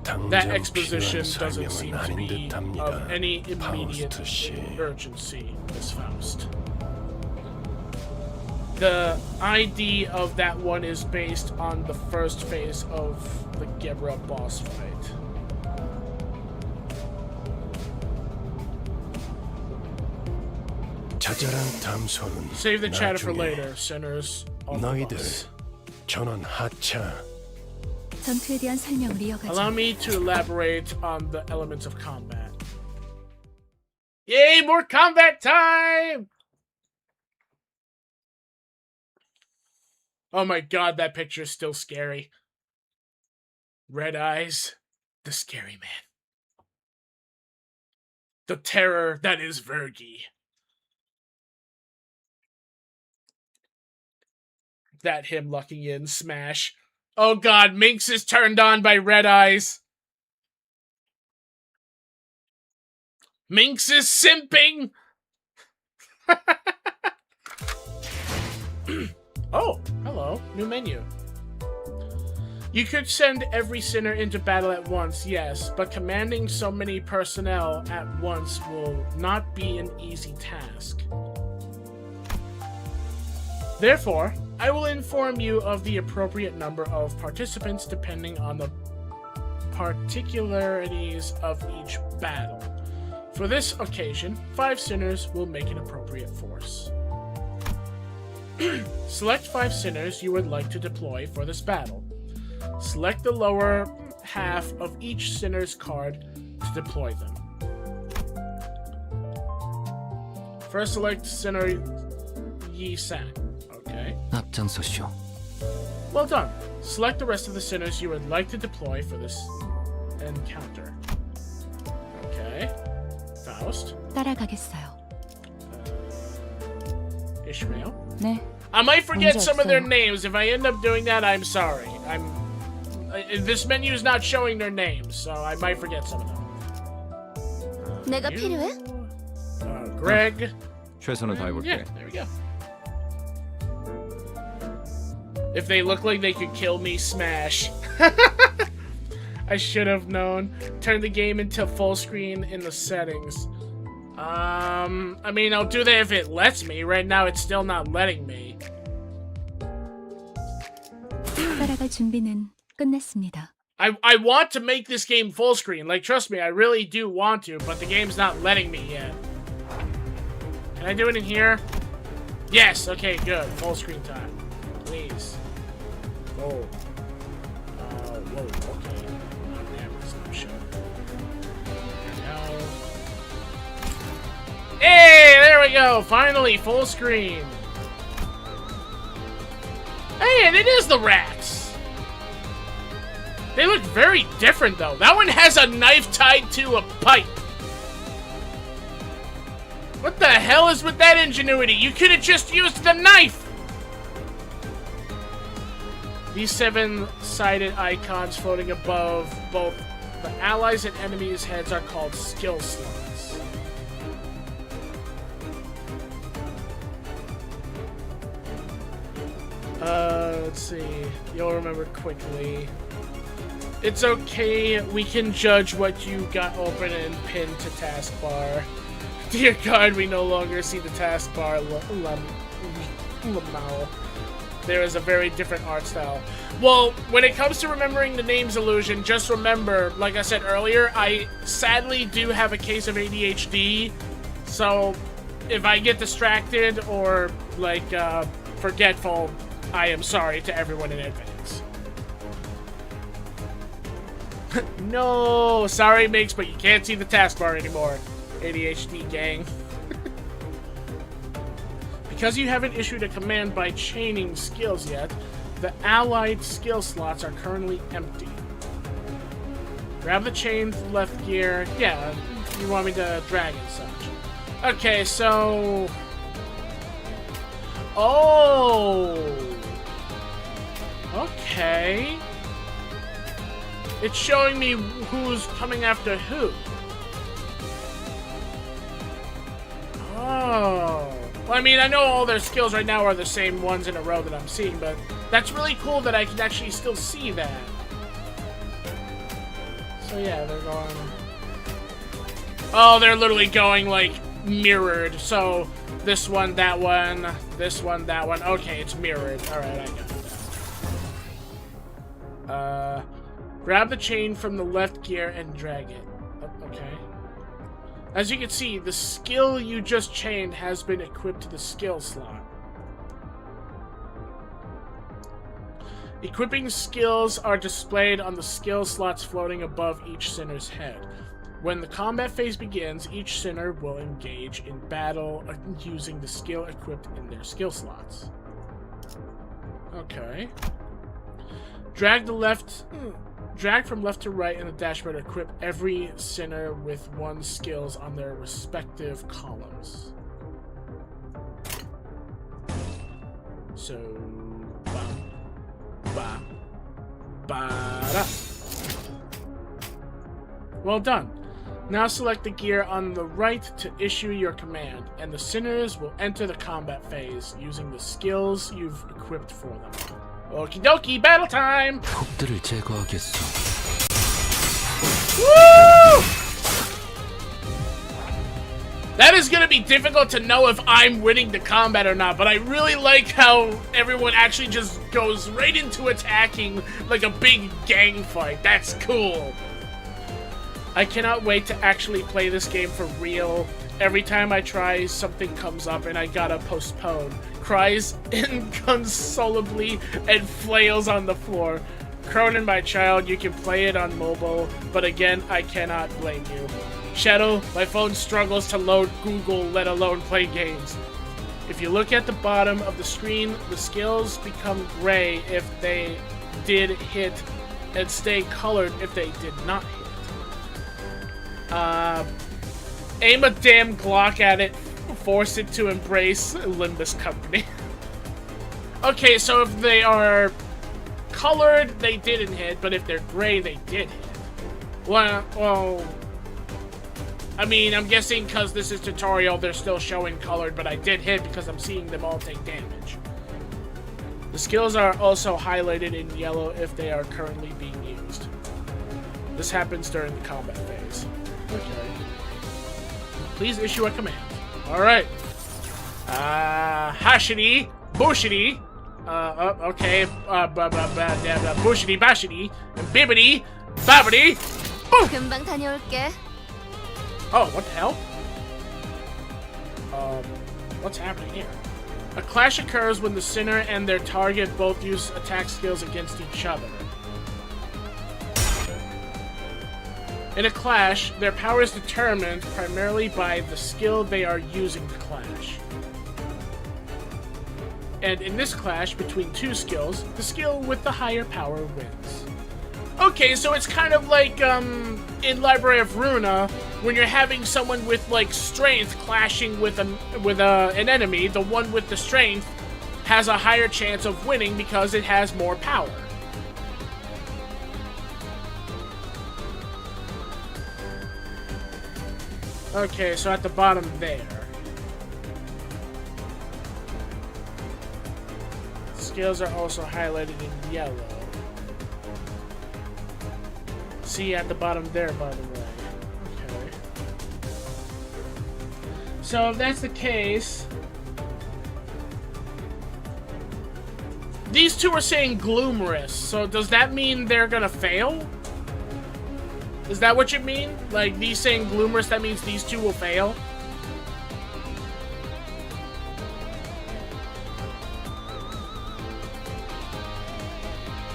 That 당장 exposition 필요한 doesn't seem 설명은 to 아닌 be 듯합니다. of any immediate 파우스트 씨. urgency, Miss Faust. The ID of that one is based on the first phase of the Gebra boss fight. 자잘한 담소는 Save the chatter for 나중에. later, sinners of the 너희들 boss. 전원 하차. 전투에 대한 설명을 이어가죠. Allow me to elaborate on the elements of combat. Yay, more combat time! Oh my god, that picture is still scary. Red eyes, the scary man. The terror that is Vergi. That him lucking in smash. Oh god, Minx is turned on by red eyes. Minx is simping! Oh, hello. New menu. You could send every sinner into battle at once, yes, but commanding so many personnel at once will not be an easy task. Therefore, I will inform you of the appropriate number of participants depending on the particularities of each battle. For this occasion, 5 sinners will make an appropriate force. Select 5 sinners you would like to deploy for this battle. Select the lower half of each sinner's card to deploy them. First select sinner Yi Sang. Okay. 앞장서시오. Well done. Select the rest of the sinners you would like to deploy for this encounter. Okay. Faust. 따라가겠어요. Ishmael. 네. I might forget 문제 some of their 없어요. names. If I end up doing that, I'm sorry. This menu is not showing their names, so I might forget some of them. 내가 필요해? Greg. 최선을 다해볼게. Yeah, there we go. If they look like they could kill me, smash. I should have known. Turn the game into full screen in the settings. I mean, I'll do that if it lets me. Right now, it's still not letting me. 따라갈 준비는 끝났습니다. I want to make this game full screen. Like, trust me, I really do want to, but the game's not letting me yet. Can I do it in here? Yes, okay, good. Full screen time. Please. Oh. Whoa, okay. Oh, damn, it's not showing. There we go. Hey, there we go! Finally, full screen. Hey, and it is the rats! They look very different, though. That one has a knife tied to a pipe. What the hell is with that ingenuity? You could have just used the knife! These 7-sided icons floating above both the allies' and enemies' heads are called skill slots. Let's see. You'll remember quickly. It's okay, we can judge what you got open and pinned to taskbar. Dear God, we no longer see the taskbar. There is a very different art style. Well, when it comes to remembering the names illusion, just remember, like I said earlier, I sadly do have a case of ADHD. So, if I get distracted or, like, forgetful, I am sorry to everyone in advance. No, sorry, Mix, but you can't see the taskbar anymore. ADHD gang. Because you haven't issued a command by chaining skills yet, the allied skill slots are currently empty. Grab the chain to the left gear. Yeah, you want me to drag and such. Okay, so... Oh! Okay. It's showing me who's coming after who. Oh. Well, I mean, I know all their skills right now are the same ones in a row that I'm seeing, but that's really cool that I can actually still see that. So yeah, they're going... Oh, they're literally going, like, mirrored. So, this one, that one, this one, that one. Okay, it's mirrored. Alright, I got it. Grab the chain from the left gear and drag it. Okay. As you can see, the skill you just chained has been equipped to the skill slot. Equipping skills are displayed on the skill slots floating above each sinner's head. When the combat phase begins, each sinner will engage in battle using the skill equipped in their skill slots. Okay. Drag from left to right in the dashboard to equip every sinner with 1 skills on their respective columns. So, ba-da. Well done. Now select the gear on the right to issue your command, and the sinners will enter the combat phase using the skills you've equipped for them. Okie dokie, battle time! 폭들을 제거하겠소. Woo! That is gonna be difficult to know if I'm winning the combat or not, but I really like how everyone actually just goes right into attacking like a big gang fight. That's cool. I cannot wait to actually play this game for real. Every time I try, something comes up and I gotta postpone. Cries inconsolably and flails on the floor. Cronin, my child, you can play it on mobile, but again, I cannot blame you. Shadow, my phone struggles to load Google, let alone play games. If you look at the bottom of the screen, the skills become gray if they did hit, and stay colored if they did not hit. Aim a damn Glock at it, force it to embrace Limbus Company. Okay, so if they are colored, they didn't hit, but if they're gray, they did hit. Well, I mean, I'm guessing because this is tutorial, they're still showing colored, but I did hit because I'm seeing them all take damage. The skills are also highlighted in yellow if they are currently being used. This happens during the combat phase. Okay. Please issue a command. Alright. Hashiri, Bushiri, okay, Bushiri, Bashiri, Bibbidi, Babbidi, boom! 금방 다녀올게. Oh, what the hell? What's happening here? A clash occurs when the sinner and their target both use attack skills against each other. In a clash, their power is determined primarily by the skill they are using to clash. And in this clash between two skills, the skill with the higher power wins. Okay, so it's kind of like, in Library of Runa, when you're having someone with, like, strength clashing with an enemy, the one with the strength has a higher chance of winning because it has more power. Okay, so at the bottom there. Skills are also highlighted in yellow. See at the bottom there, by the way. Okay. So if that's the case, these two are saying gloomorous. So does that mean they're gonna fail? Is that what you mean? Like these saying gloomorous, that means these two will fail?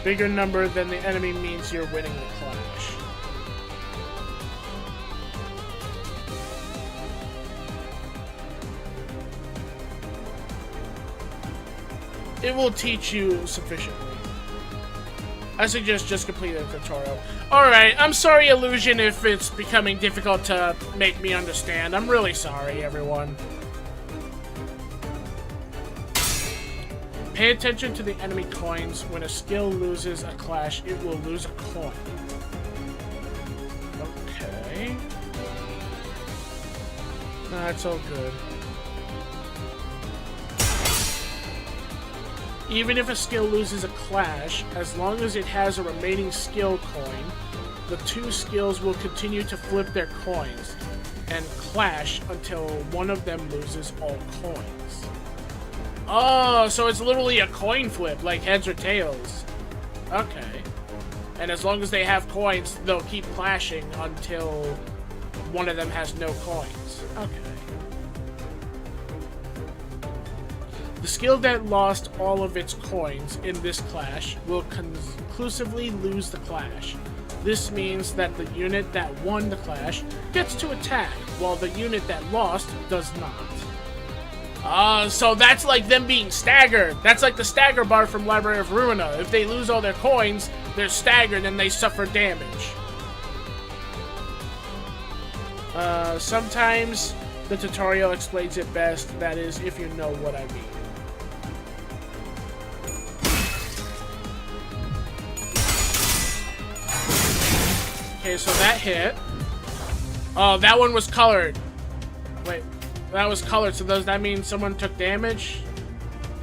Bigger number than the enemy means you're winning the clash. It will teach you sufficiently. I suggest just completing the tutorial. Alright, I'm sorry, Illusion, if it's becoming difficult to make me understand. I'm really sorry, everyone. Pay attention to the enemy coins. When a skill loses a clash, it will lose a coin. Okay. That's all good. Even if a skill loses a clash, as long as it has a remaining skill coin, the two skills will continue to flip their coins and clash until one of them loses all coins. Oh, so it's literally a coin flip, like heads or tails. Okay. And as long as they have coins, they'll keep clashing until one of them has no coins. Okay. The skill that lost all of its coins in this clash will conclusively lose the clash. This means that the unit that won the clash gets to attack, while the unit that lost does not. So that's like them being staggered. That's like the stagger bar from Library of Ruina. If they lose all their coins, they're staggered and they suffer damage. Sometimes the tutorial explains it best, that is, if you know what I mean. Okay, so that hit. Oh, that one was colored. Wait. That was colored, so does that mean someone took damage?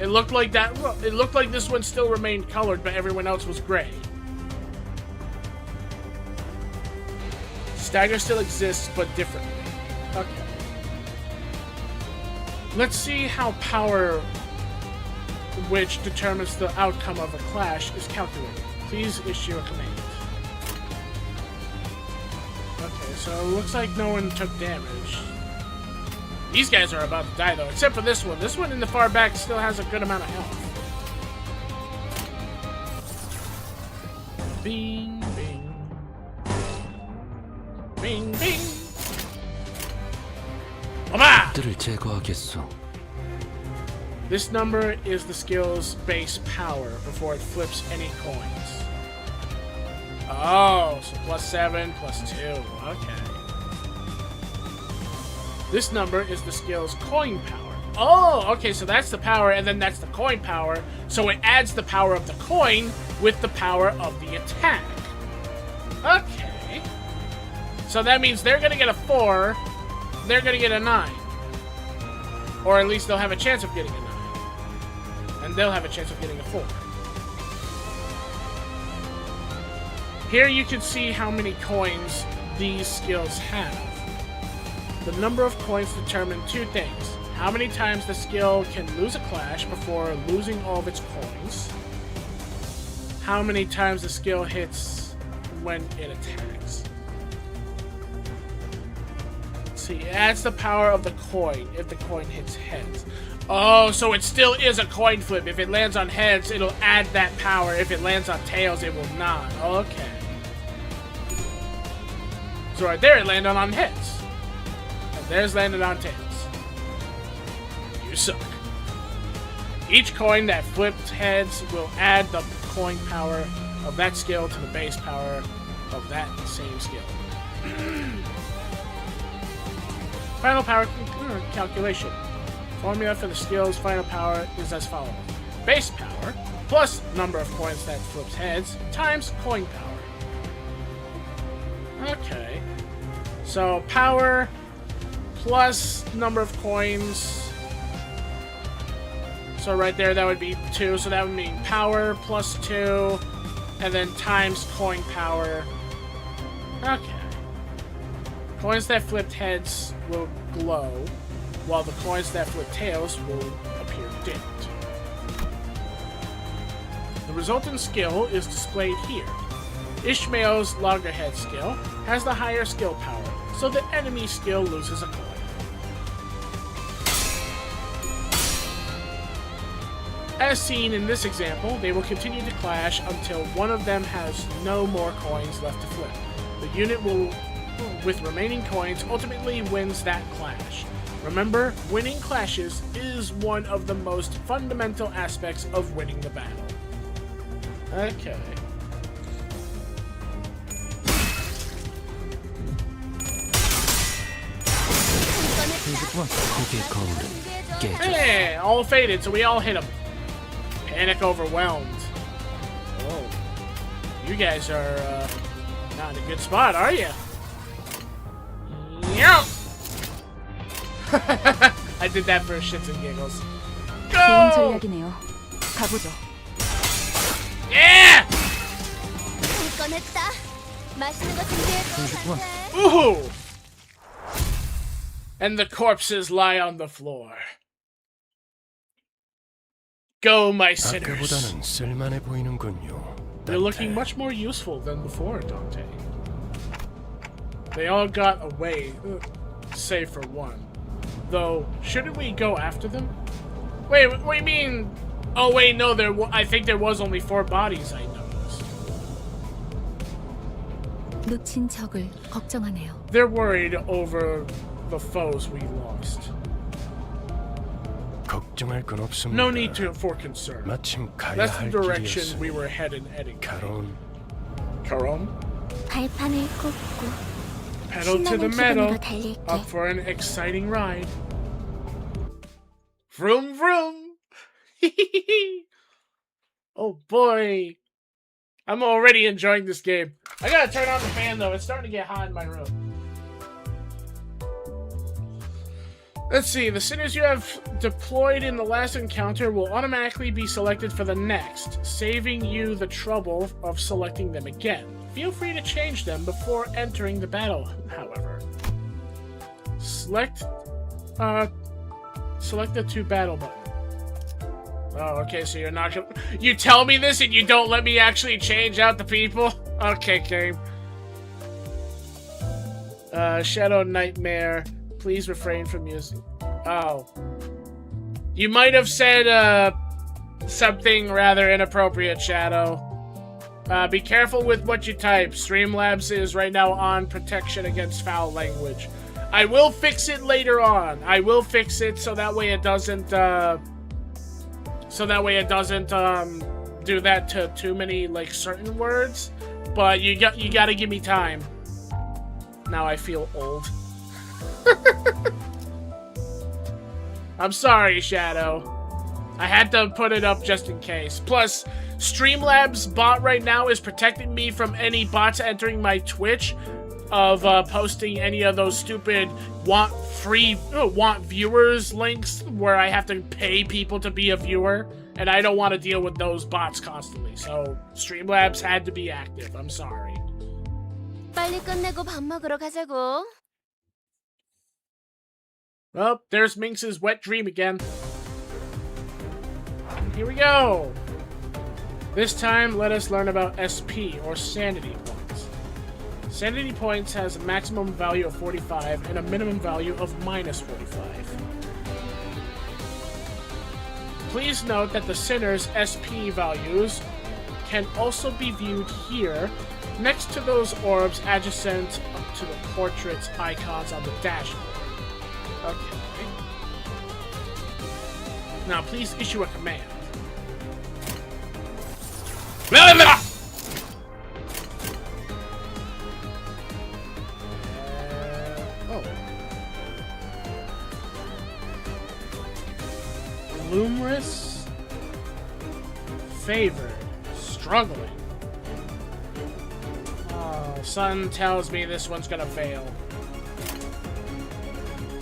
It looked like that. It looked like this one still remained colored, but everyone else was gray. Stagger still exists, but differently. Okay. Let's see how power, which determines the outcome of a clash, is calculated. Please issue a command. Okay, so it looks like no one took damage. These guys are about to die, though, except for this one. This one in the far back still has a good amount of health. Bing, bing. Bing, bing. Oma! This number is the skill's base power before it flips any coins. Oh, so +7, +2. Okay. This number is the skill's coin power. Oh, okay, so that's the power, and then that's the coin power. So it adds the power of the coin with the power of the attack. Okay. So that means they're going to get a 4, they're going to get a 9. Or at least they'll have a chance of getting a 9. And they'll have a chance of getting a 4. Here you can see how many coins these skills have. The number of coins determine 2 things. How many times the skill can lose a clash before losing all of its coins. How many times the skill hits when it attacks. See, it adds the power of the coin if the coin hits heads. Oh, so it still is a coin flip. If it lands on heads, it'll add that power. If it lands on tails, it will not. Okay. So right there, it landed on heads. And there's landed on tails. You suck. Each coin that flipped heads will add the coin power of that skill to the base power of that same skill. Final power calculation. Formula for the skill's final power is as follows. Base power plus number of coins that flips heads times coin power. Okay. So power plus number of coins. So right there, that would be 2. So that would mean power plus 2. And then times coin power. Okay. Coins that flipped heads will glow, while the coins that flip tails will appear dimmed. The resultant skill is displayed here. Ishmael's loggerhead skill has the higher skill power, so the enemy skill loses a coin. As seen in this example, they will continue to clash until one of them has no more coins left to flip. The unit with remaining coins ultimately wins that clash. Remember, winning clashes is one of the most fundamental aspects of winning the battle. Okay. Hey, all faded, so we all hit him. Panic overwhelmed. Oh. You guys are not in a good spot, are you? Yep. I did that for shits and giggles. 좋은 Go! 전략이네요. 가보죠. Yeah! 꺼냈다. 맛있는 거 준비했고 산책. Ooh! And the corpses lie on the floor. Go, my sinners. 아까보다는 쓸만해 보이는군요. They're looking much more useful than before, Dante. They all got away, save for one. Though, shouldn't we go after them? Wait, what do you mean? Oh wait, no, I think there was only 4 bodies I noticed. 놓친 적을 걱정하네요. They're worried over the foes we lost. 걱정할 건 없습니다. No need for concern. 마침 가야 That's the 할 direction 길이었으니. we were headed anyway. 가론, 발판을 꽂고 Pedal to the 신나는 metal, 기분으로 달릴게. up for an exciting ride. Vroom vroom! Oh boy. I'm already enjoying this game. I gotta turn on the fan though, it's starting to get hot in my room. Let's see, the sinners you have deployed in the last encounter will automatically be selected for the next, saving you the trouble of selecting them again. Feel free to change them before entering the battle, however. Select the to battle button. Oh, okay, so you're not gonna... You tell me this and you don't let me actually change out the people? Okay, game. Shadow Nightmare. Please refrain from using... Oh. You might have said, something rather inappropriate, Shadow. Be careful with what you type. Streamlabs is right now on protection against foul language. I will fix it later on. I will fix it so that way it doesn't, do that to too many, like, certain words. But you gotta give me time. Now I feel old. I'm sorry, Shadow. I had to put it up just in case. Plus, Streamlabs bot right now is protecting me from any bots entering my Twitch of posting any of those stupid want viewers links where I have to pay people to be a viewer, and I don't want to deal with those bots constantly. So Streamlabs had to be active. I'm sorry. 빨리 끝내고 밥 먹으러 가자고. Well, there's Minx's wet dream again. Here we go! This time, let us learn about SP, or Sanity Points. Sanity Points has a maximum value of 45 and a minimum value of minus 45. Please note that the Sinner's SP values can also be viewed here, next to those orbs adjacent to the portrait's icons on the dashboard. Okay. Now, please issue a command. Oh. Lumerous. Favored. Struggling. Oh, Sun tells me this one's gonna fail.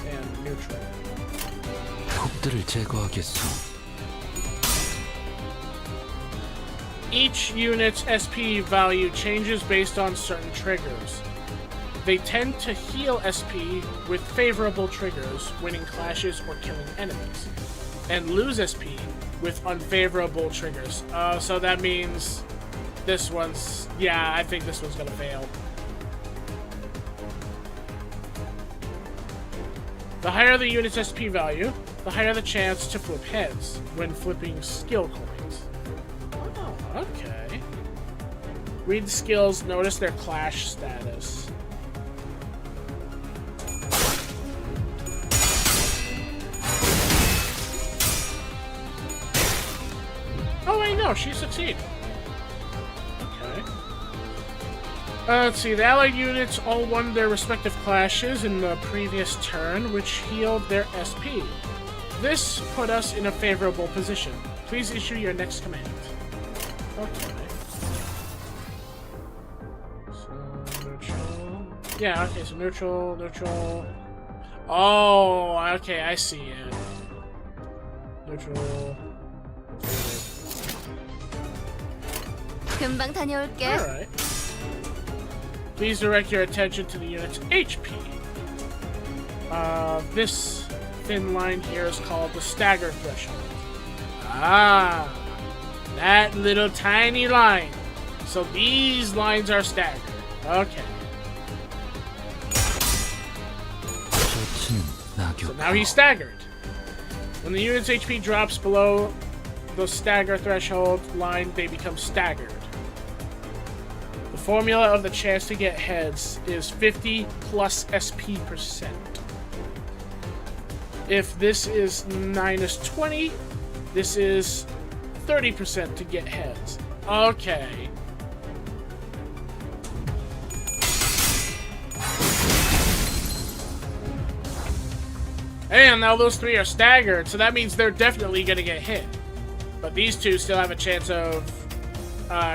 And neutral. 폭들을 제거하겠소. Each unit's SP value changes based on certain triggers. They tend to heal SP with favorable triggers, winning clashes or killing enemies, and lose SP with unfavorable triggers. So that means this one's... Yeah, I think this one's gonna fail. The higher the unit's SP value, the higher the chance to flip heads when flipping skill coins. Oh, okay. Read the skills, notice their clash status. Oh wait, no, she succeeded. Okay. Let's see, the allied units all won their respective clashes in the previous turn, which healed their SP. This put us in a favorable position. Please issue your next command. Okay. So, neutral... Yeah, okay, so neutral... Oh, okay, I see it. Neutral... 금방 다녀올게. Alright. Please direct your attention to the unit's HP. This thin line here is called the stagger threshold. Ah, that little tiny line. So these lines are staggered. Okay. So now he's staggered. When the unit's HP drops below the stagger threshold line, they become staggered. The formula of the chance to get heads is 50 plus SP %. If this is minus 20, this is 30% to get heads. Okay. And now those three are staggered, so that means they're definitely gonna get hit. But these two still have a chance of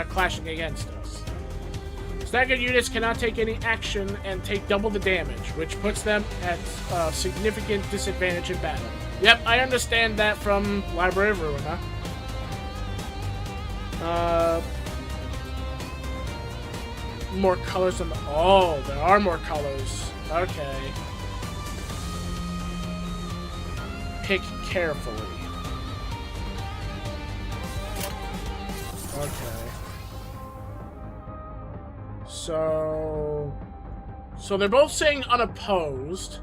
clashing against us. So Staggered units cannot take any action and take double the damage, which puts them at a significant disadvantage in battle. Yep, I understand that from Library of Ruin, huh? More colors than the... Oh, there are more colors. Okay. Pick carefully. Okay. So they're both saying unopposed.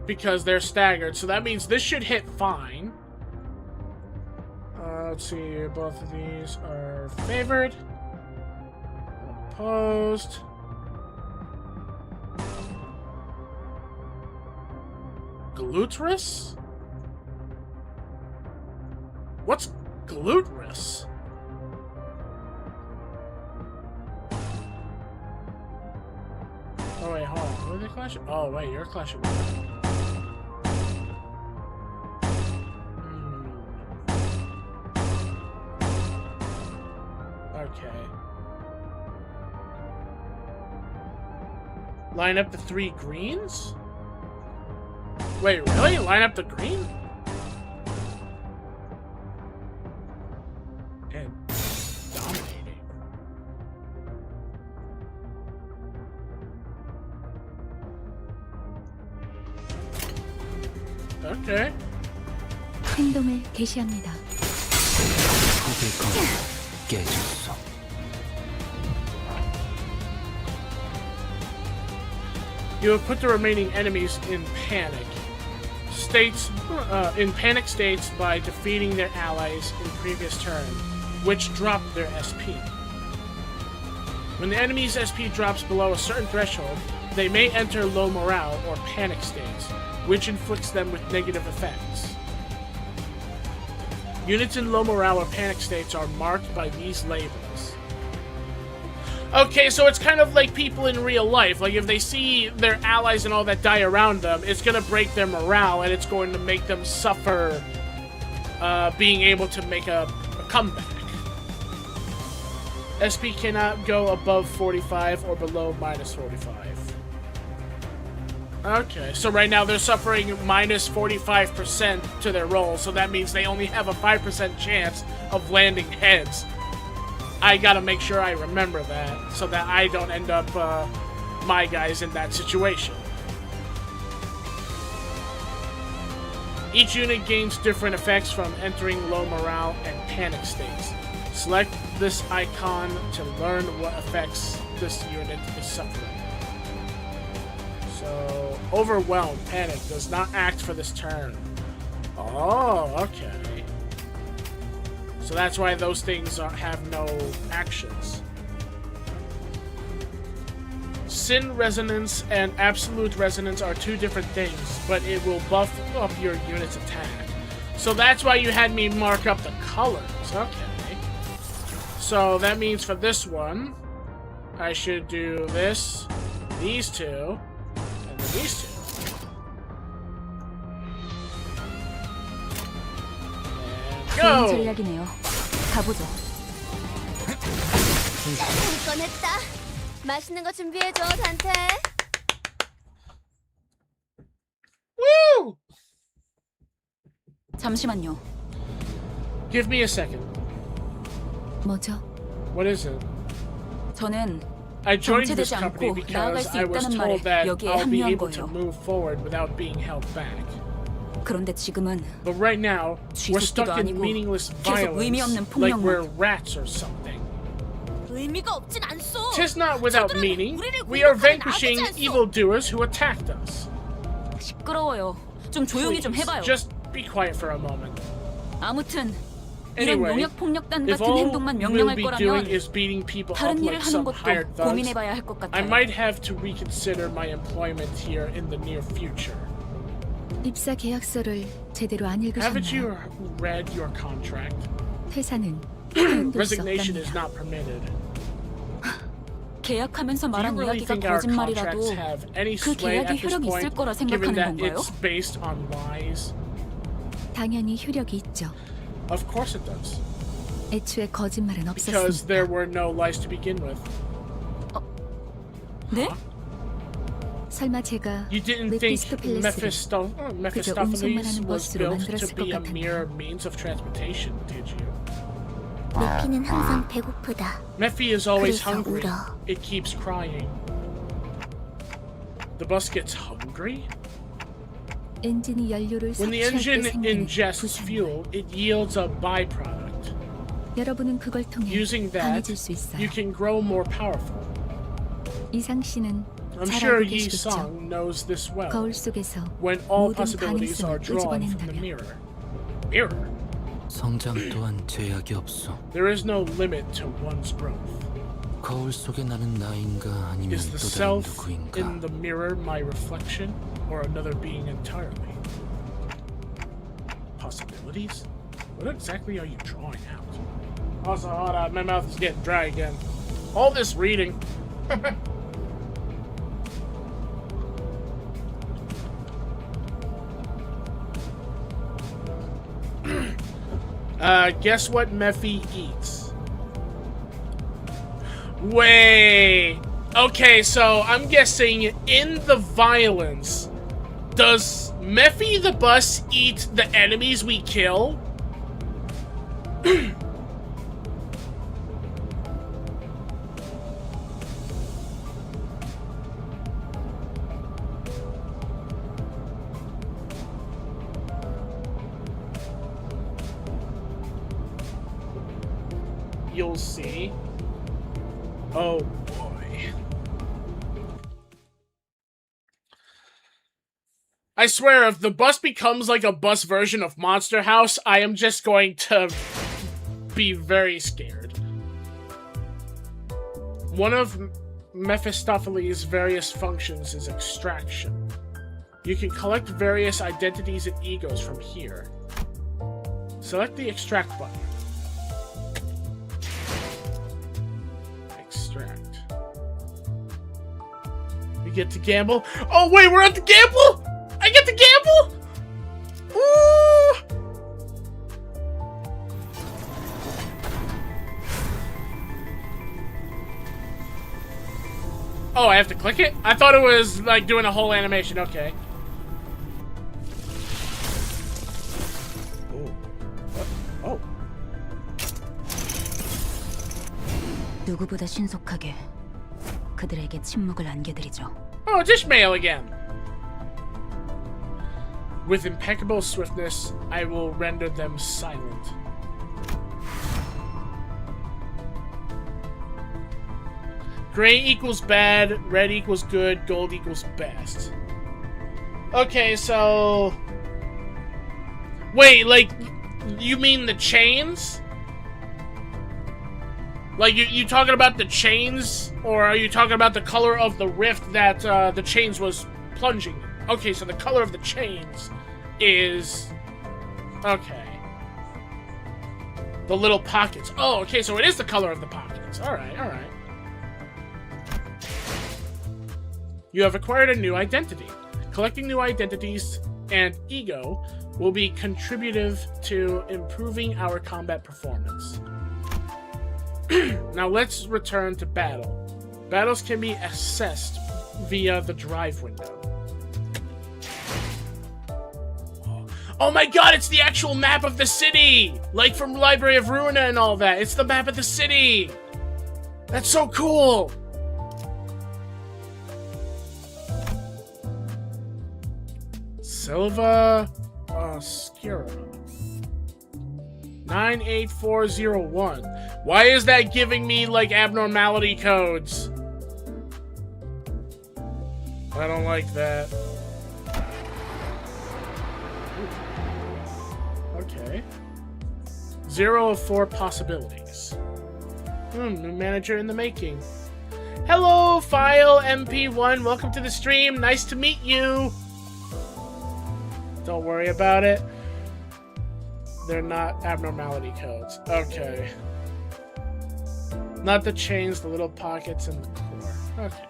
Because they're staggered, so that means this should hit fine. Let's see, both of these are favored. Opposed. Glutrous? What's glutrous? Oh wait, hold on. Who are they clashing? Oh wait, you're clashing with them. Okay. Line up the 3 greens? Wait, really? Line up the green? And dominating. Okay. 행동을 개시합니다. 후배가 깨졌어. You have put the remaining enemies in panic states by defeating their allies in previous turn, which dropped their SP. When the enemy's SP drops below a certain threshold, they may enter low morale or panic states, which inflicts them with negative effects. Units in low morale or panic states are marked by these labels. Okay, so it's kind of like people in real life. Like, if they see their allies and all that die around them, it's going to break their morale, and it's going to make them suffer being able to make a comeback. SP cannot go above 45 or below minus 45. Okay, so right now they're suffering minus 45% to their roll, so that means they only have a 5% chance of landing heads. I gotta make sure I remember that, so that I don't end up, my guys in that situation. Each unit gains different effects from entering low morale and panic states. Select this icon to learn what effects this unit is suffering. So, overwhelmed, panic, does not act for this turn. Oh, okay. So that's why those things have no actions. Sin Resonance and Absolute Resonance are 2 different things, but it will buff up your unit's attack. So that's why you had me mark up the colors. Okay. So that means for this one, I should do this, these 2, and then these 2. 좋은 전략이네요. 가보죠. 꺼냈다. 맛있는 거 준비해줘, 단테. Woo! 잠시만요. Give me a second. 뭐죠? What is it? 저는 I joined this 정체되지 company 않고 나아갈 because 수 I was 있다는 told that 말에 여기에 I'll be 합류한 able to 거예요. move forward without being held back. 그런데 지금은 But right now, we're 쥐새끼도 stuck in 아니고 meaningless 계속 의미 violence, 없는 like 폭력만. we're rats or something. 의미가 없진 않소. Tis not without 저들은 meaning. 우리를 We are 공격하는 vanquishing 아비지 않소. evildoers who attacked us. 시끄러워요. 좀 조용히 좀 Please, 해봐요. just be quiet for a moment. 아무튼 이런 Anyway, 농약 폭력단 if 같은 all 행동만 we'll 명령할 be doing 거라면 is beating people up 다른 일을 like 하는 some 것도 hired thugs, 고민해봐야 할 것 I 같아요. might have to reconsider my employment here in the near future. 입사 계약서를 제대로 안 Haven't you 읽으셨나요? read your contract? 퇴사는 허용될 수 Resignation is 없답니다. not permitted. 계약하면서 Do you 말한 really 이야기가 think our 거짓말이라도 contracts have any 그 sway 계약이 at this 효력이 있을 point, 거라 given 생각하는 that 건가요? it's based on lies? 당연히 효력이 있죠. Of course it does. 애초에 거짓말은 because there 없었습니다. were no lies to begin with. 네? 설마 제가 You didn't think 메피스토펠레스를 Mephistopheles 운송만 하는 was 버스로 built to 만들었을 be 것 a mere 같았나요? means of transportation, did you? 메피는 항상 배고프다. Mephi is always 그래서 hungry. 울어. It keeps crying. The bus gets hungry? 엔진이 연료를 When the 섭취할 때 engine 생기는 ingests 부산물. fuel, it yields a byproduct. 여러분은 그걸 통해 Using that, 강해질 수 있어요. you can grow more powerful. 이상 씨는 I'm 잘 sure 알고 Yi 계시겠죠? Sang knows this well. 거울 속에서 When all 모든 possibilities are 가능성을 drawn from the 끄집어낸다면 mirror. Mirror? 성장 또한 제약이 없어. There is no limit to one's growth. 거울 속에 나는 나인가 아니면 Is the 또 다른 self 누구인가? in the mirror my reflection, or another being entirely? Possibilities? What exactly are you drawing out? Also, hold on, my mouth is getting dry again. All this reading. Guess what Mephi eats? Wait. Okay, so I'm guessing in the violence, does Mephi the bus eat the enemies we kill? You'll see. Oh boy. I swear, if the bus becomes like a bus version of Monster House, I am just going to be very scared. One of Mephistopheles' various functions is extraction. You can collect various identities and egos from here. Select the extract button. Extract. We get to gamble. Oh wait, we're at the gamble? I get to gamble? Ooh! Oh, I have to click it? I thought it was like doing a whole animation. Okay. Oh. 누구보다 신속하게 그들에게 침묵을 안겨드리죠. Oh, Ishmael again. With impeccable swiftness, I will render them silent. Gray equals bad, red equals good, gold equals best. Okay, so... Wait, like, you mean the chains? Like, you talking about the chains? Or are you talking about the color of the rift that the chains was plunging in? Okay, so the color of the chains is... Okay. The little pockets. Oh, okay, so it is the color of the pockets. Alright, alright. You have acquired a new identity. Collecting new identities and ego will be contributive to improving our combat performance. Now let's return to battle. Battles can be assessed via the drive window. Oh my god, it's the actual map of the city! Like from Library of Ruina and all that. It's the map of the city! That's so cool! Silva Oscura. 98401. Why is that giving me like abnormality codes? I don't like that. Okay. 0 of 4 possibilities. New manager in the making. Hello, File MP1. Welcome to the stream. Nice to meet you. Don't worry about it. They're not abnormality codes. Okay. Not the chains, the little pockets, and the core. Okay.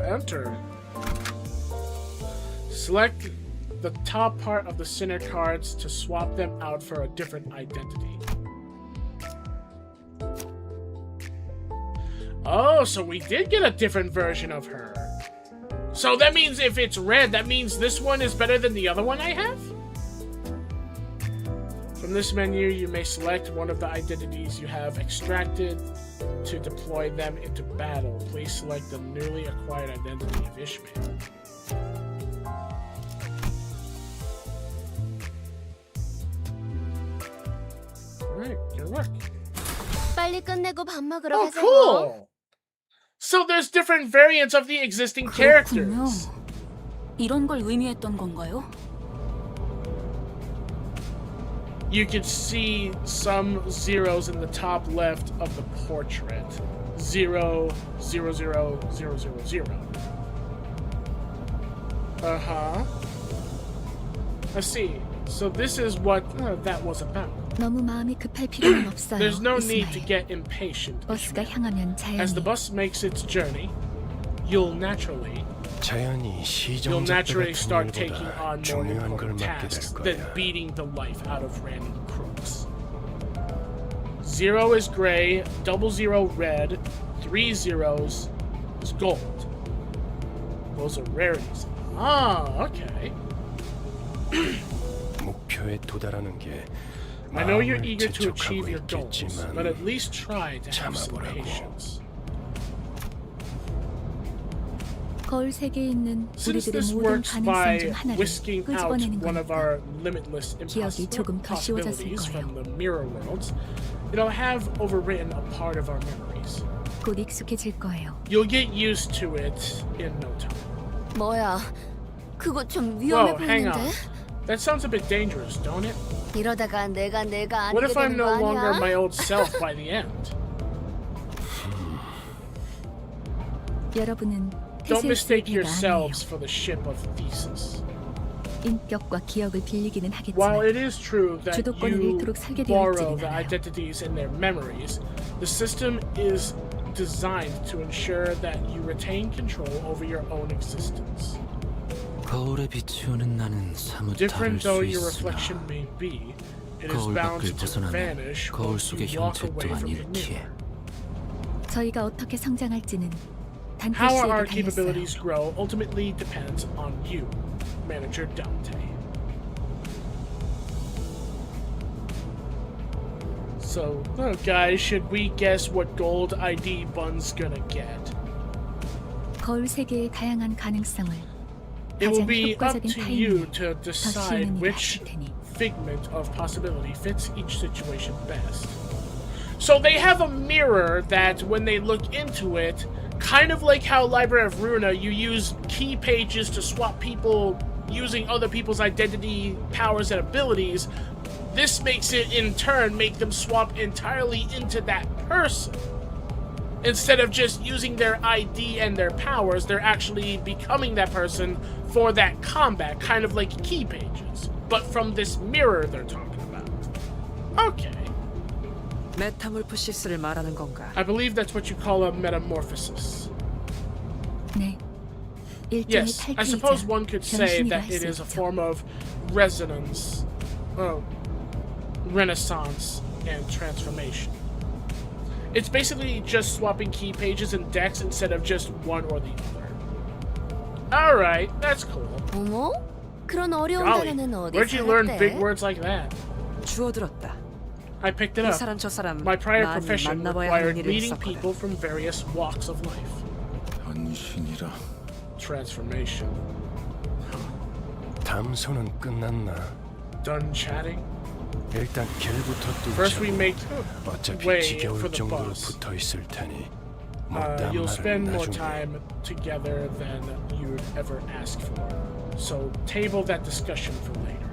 Enter. Select the top part of the sinner cards to swap them out for a different identity. Oh, so we did get a different version of her. So that means if it's red, that means this one is better than the other one I have? From this menu, you may select one of the identities you have extracted to deploy them into battle. Please select the newly acquired identity of Ishmael. Alright, good work. 빨리 끝내고 밥 먹으러 Oh, 가자고. cool! So there's different variants of the existing 그렇군요. characters. 이런 걸 의미했던 건가요? You can see some zeros in the top left of the portrait. 0, 0, 0, 0, 0, 0. Uh-huh. I see. So this is what that was about. 너무 마음이 급할 필요는 없어요. There's no need to 이스마엘. get impatient. 버스가 Ishmael. 향하면 As the 자연히 bus makes its journey, you'll naturally start taking on more 중요한 걸 important 맡게 될 tasks 거야. than beating the life out of random crooks. 0 is gray, 00 red, 3 zeros is gold. Those are rarities. Ah, okay. 목표에 도달하는 게 I know you're 마음을 eager to 재촉하고 achieve your goals, 있겠지만 but at least try to have some 참아보라고. patience. 거울 세계에 있는 Since 우리들의 this 모든 works 가능성 by 중 하나를 whisking out 끄집어내는 one of 거니까. our limitless 기억이 조금 더 쉬워졌을 possibilities from 거예요. the mirror worlds, it'll have overwritten a part of our memories. 곧 익숙해질 거예요. You'll get used to it in no time. 뭐야? 그거 좀 위험해 Whoa, hang on. 보이는데? That sounds a bit dangerous, don't it? 이러다가 내가 What 아니게 if I'm 되는 no 거 longer 아니야? my old self by the end? 여러분은 Don't mistake 테세우스의 배가 아니에요. yourselves for the ship of Theseus. 인격과 기억을 빌리기는 While 하겠지만 it is true that 주도권을 you 잃도록 설계되어 borrow 있지는 the 않아요. identities and their memories, the system is designed to ensure that you retain control over your own existence. 거울에 비추는 나는 사뭇 다를 Different 수 though your 있으나 reflection may be, it is 거울 bound 밖을 to 벗어나면 vanish 거울 once 속의 you walk 형체 away 또한 from the 잃기에 mirror. 저희가 어떻게 성장할지는 How 단테시에게 our 달렸어요. capabilities grow ultimately depends on you, Manager Dante. So, guys, should we guess what gold ID Bun's gonna get? 거울 세계의 다양한 가능성을 It will 가장 be up 효과적인 to you 타이밍에 to 더 decide 쉬운 일을 which 하실 테니 figment of possibility fits each situation best. So they have a mirror that, when they look into it, kind of like how Library of Runa, you use key pages to swap people using other people's identity, powers, and abilities. This makes it, in turn, make them swap entirely into that person. Instead of just using their ID and their powers, they're actually becoming that person for that combat, kind of like key pages. But from this mirror they're talking about. Okay. 메타몰프시스를 말하는 건가? I believe that's what you call a metamorphosis. 네. 일종의 Yes, I suppose 탈피이자 one could say 변신이라 that 할 it 수 is a 있죠. form of resonance, renaissance, and transformation. It's basically just swapping key pages and decks instead of just one or the other. Alright, that's cool. 어머? 그런 어려운 Golly, 단어는 where'd you 어디서 learn 했대? big words like that? 주워들었다. I picked it 이 up. 사람 저 사람 My prior 많이 profession 만나봐야 하는 required 일을 meeting 했었거든. people from various walks of life. 변신이라. Transformation. 담소는 끝났나? Done chatting? 일단 길부터 First we 뚫자고. make 어차피 way 지겨울 for the 정도로 bus. 붙어 있을 테니 못다한 You'll 말은 spend more 나중에. time together than you'd ever ask for. So table that discussion for later.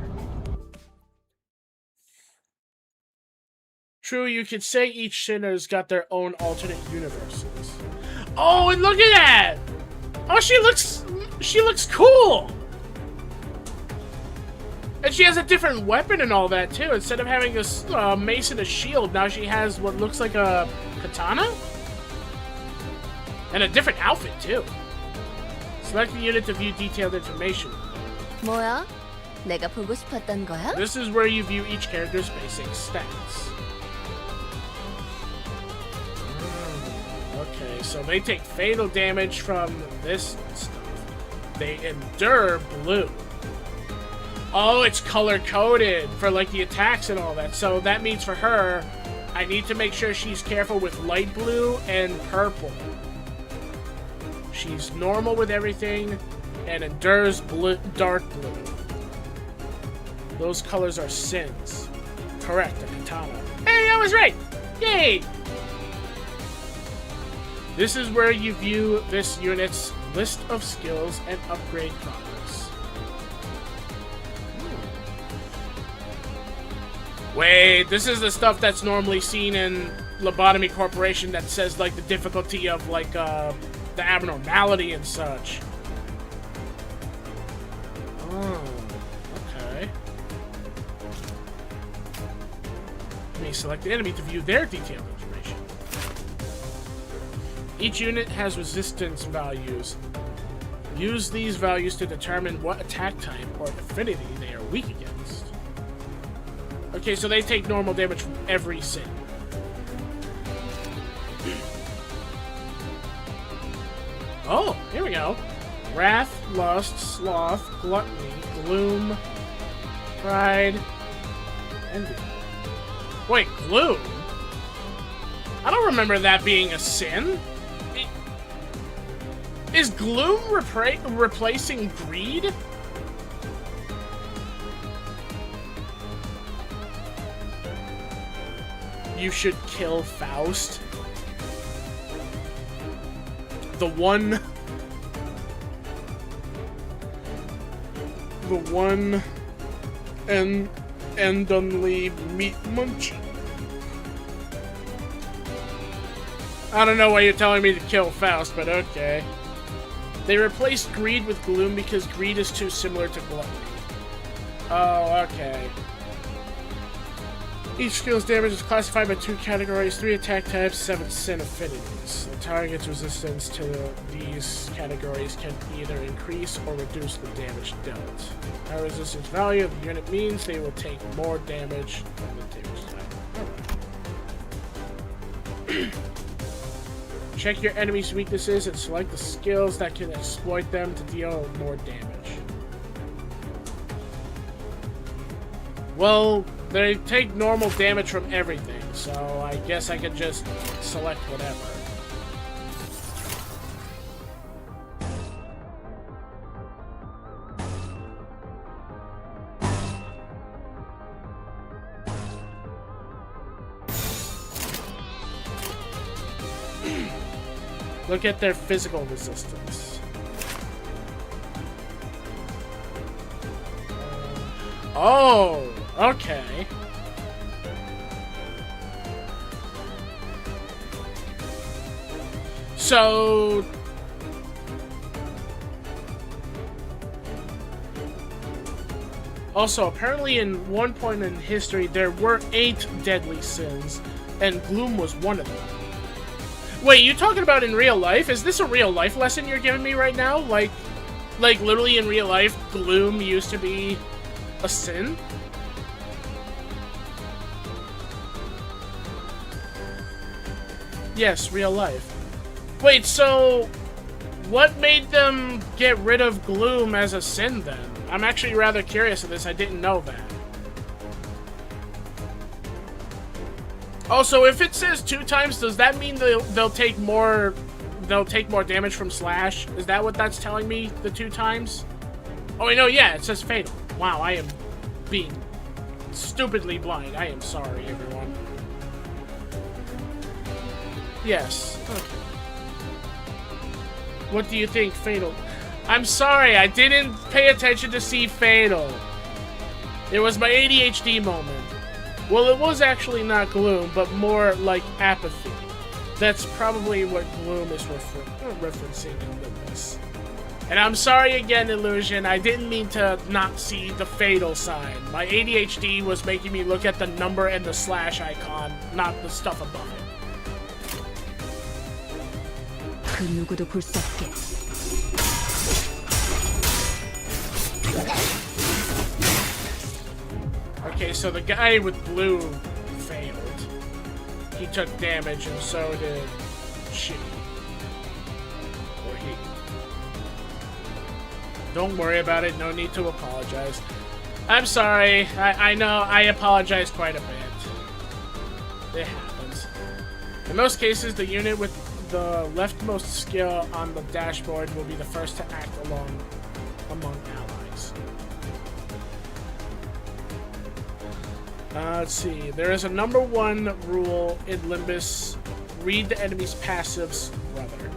True, you could say each sinner's got their own alternate universes. Oh, and look at that! Oh, she looks cool! And she has a different weapon and all that, too. Instead of having a mace and a shield, now she has what looks like a katana? And a different outfit, too. Select the unit to view detailed information. 뭐야? 내가 보고 싶었던 거야? This is where you view each character's basic stats. Okay, so they take fatal damage from this stuff. They endure blue. Oh, it's color-coded for, like, the attacks and all that. So that means for her, I need to make sure she's careful with light blue and purple. She's normal with everything and endures blue, dark blue. Those colors are sins. Correct, a katana. Hey, I was right! Yay! This is where you view this unit's list of skills and upgrade progress. Wait, this is the stuff that's normally seen in Lobotomy Corporation that says, like, the difficulty of, like, the abnormality and such. Oh, okay. Let me select the enemy to view their detailed information. Each unit has resistance values. Use these values to determine what attack type or affinity they are weak against. Okay, so they take normal damage from every sin. Oh, here we go. Wrath, Lust, Sloth, Gluttony, Gloom, Pride, Envy. Wait, Gloom? I don't remember that being a sin. Is Gloom replacing Greed? You should kill Faust. The one and only meat munch. I don't know why you're telling me to kill Faust, but okay. They replaced Greed with Gloom because Greed is too similar to Gluttony. Oh, okay. Each skill's damage is classified by 2 categories, 3 attack types, 7 sin affinities. The target's resistance to these categories can either increase or reduce the damage dealt. High resistance value of the unit means they will take more damage than the damage type. Check your enemy's weaknesses and select the skills that can exploit them to deal more damage. Well, they take normal damage from everything, so I guess I could just select whatever. Look at their physical resistance. Oh, okay. So also, apparently in one point in history, there were 8 deadly sins, and Gloom was one of them. Wait, you talking about in real life? Is this a real life lesson you're giving me right now? Like literally in real life, Gloom used to be a sin? Yes, real life. Wait, so what made them get rid of Gloom as a sin then? I'm actually rather curious of this. I didn't know that. Also, if it says 2 times, does that mean they'll take more damage from slash? Is that what that's telling me? The 2 times? Oh wait, no, yeah, it says fatal. Wow, I am being stupidly blind. I am sorry, everyone. Yes. Okay. What do you think, fatal? I'm sorry, I didn't pay attention to see fatal. It was my ADHD moment. Well, it was actually not Gloom, but more like apathy. That's probably what Gloom is referencing in Limbus. And I'm sorry again, Illusion, I didn't mean to not see the fatal sign. My ADHD was making me look at the number and the slash icon, not the stuff above it. 그 누구도 볼 수 없게. Okay, so the guy with blue failed. He took damage, and so did she. Or he. Don't worry about it. No need to apologize. I'm sorry. I know I apologize quite a bit. It happens. In most cases, the unit with the leftmost skill on the dashboard will be the first to act among allies. Let's see. There is a #1 rule in Limbus. Read the enemy's passives, brother.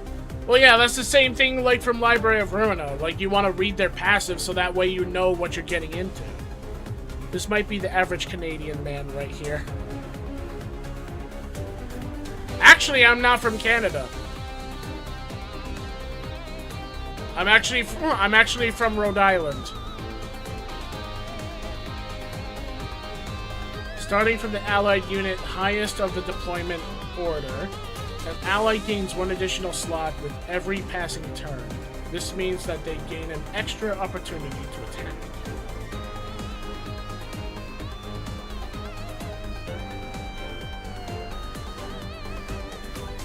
Well, yeah, that's the same thing like from Library of Ruina. Like, you want to read their passives so that way you know what you're getting into. This might be the average Canadian man right here. Actually, I'm not from Canada. I'm actually from Rhode Island. Starting from the Allied unit highest of the deployment order, an ally gains 1 additional slot with every passing turn. This means that they gain an extra opportunity to attack.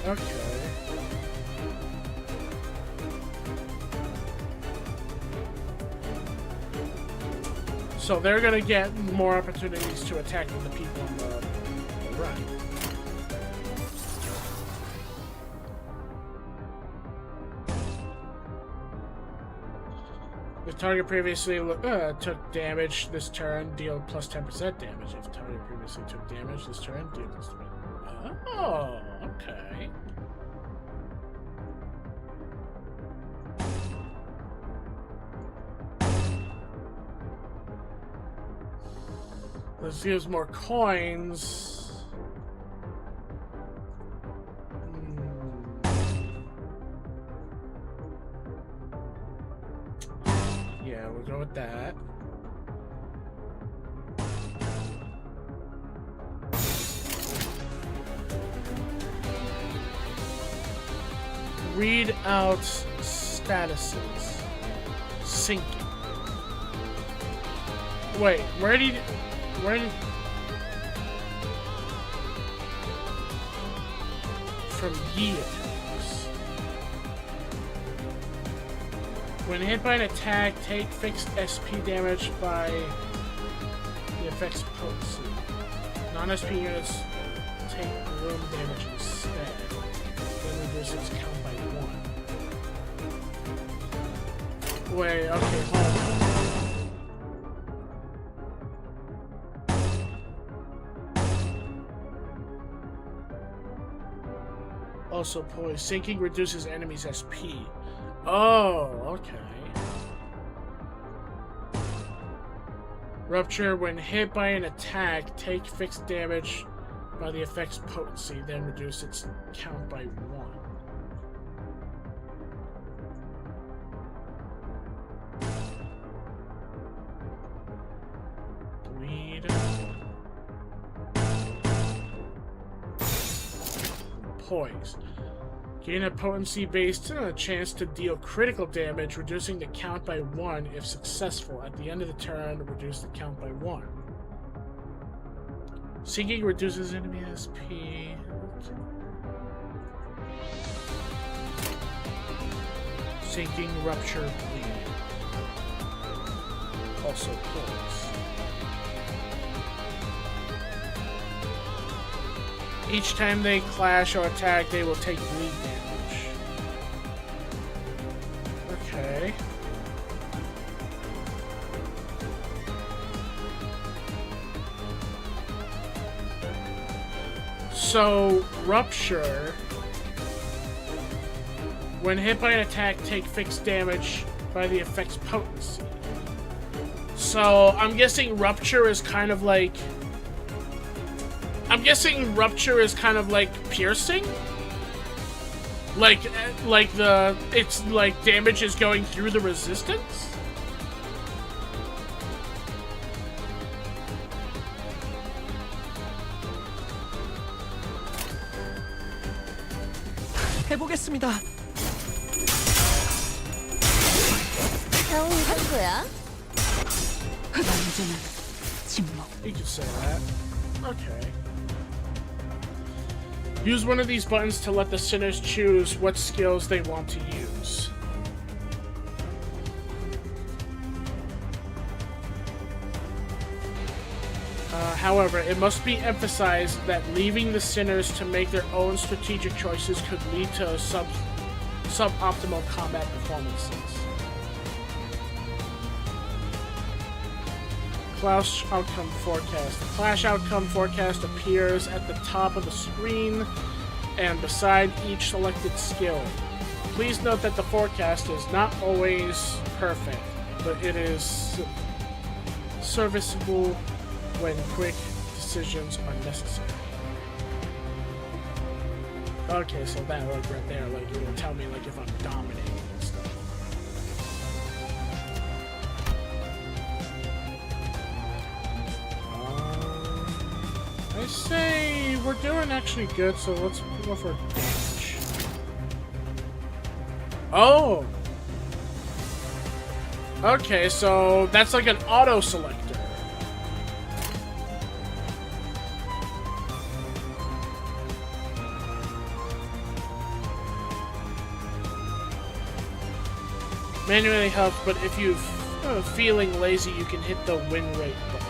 Okay. So they're gonna get more opportunities to attack than the people on the right. If target previously took damage this turn, deal plus 10% damage. If target previously took damage this turn, deal plus 10%. Oh, okay. Let's use more coins. Yeah, we'll go with that. Read out statuses. Sinking. Wait, where did... From years. When hit by an attack, take fixed SP damage by the effect's potency. Non-SP units take room damage instead. Then reduce its count by 1. Wait, okay, hold on. Also poise. Sinking reduces enemies' SP. Oh, okay. Rupture, when hit by an attack, take fixed damage by the effect's potency, then reduce its count by 1. Bleed. Poise. Gain a potency-based chance to deal critical damage, reducing the count by 1 if successful. At the end of the turn, reduce the count by 1. Sinking reduces enemy SP. Sinking, rupture, bleed. Also poise. Each time they clash or attack, they will take bleed damage. Okay. So, Rupture. When hit by an attack, take fixed damage by the effect's potency. So, I'm guessing Rupture is kind of like... Rupture is kind of like piercing? Like the... It's like damage is going through the resistance? 해보겠습니다. 겨우 한 거야? 언제나 침묵. You can say that. Okay. Use one of these buttons to let the sinners choose what skills they want to use. However, it must be emphasized that leaving the sinners to make their own strategic choices could lead to suboptimal combat performances. Clash Outcome Forecast. The Clash Outcome Forecast appears at the top of the screen and beside each selected skill. Please note that the forecast is not always perfect, but it is serviceable when quick decisions are necessary. Okay, so that like right there, like it'll tell me like if I'm dominating and stuff. I say we're doing actually good, so let's go for damage. Oh! Okay, so that's like an auto selector. Manually helps, but if you're feeling lazy, you can hit the win rate button.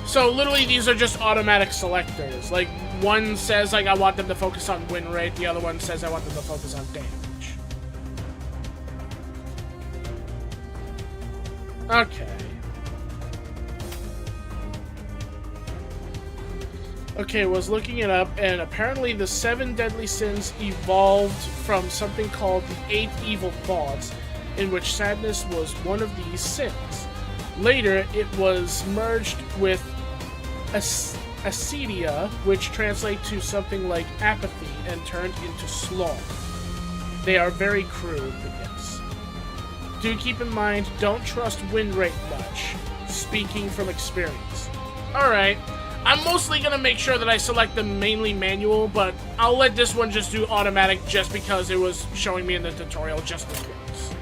So literally these are just automatic selectors. Like one says like I want them to focus on win rate, the other one says I want them to focus on damage. Okay. Okay, was looking it up, and apparently the 7 deadly sins evolved from something called the 8 evil thoughts, in which sadness was one of these sins. Later, it was merged with acedia, which translate to something like apathy, and turned into sloth. They are very crude, but yes. Do keep in mind, don't trust win rate much, speaking from experience. Alright. I'm mostly gonna make sure that I select them mainly manual, but I'll let this one just do automatic just because it was showing me in the tutorial just as once.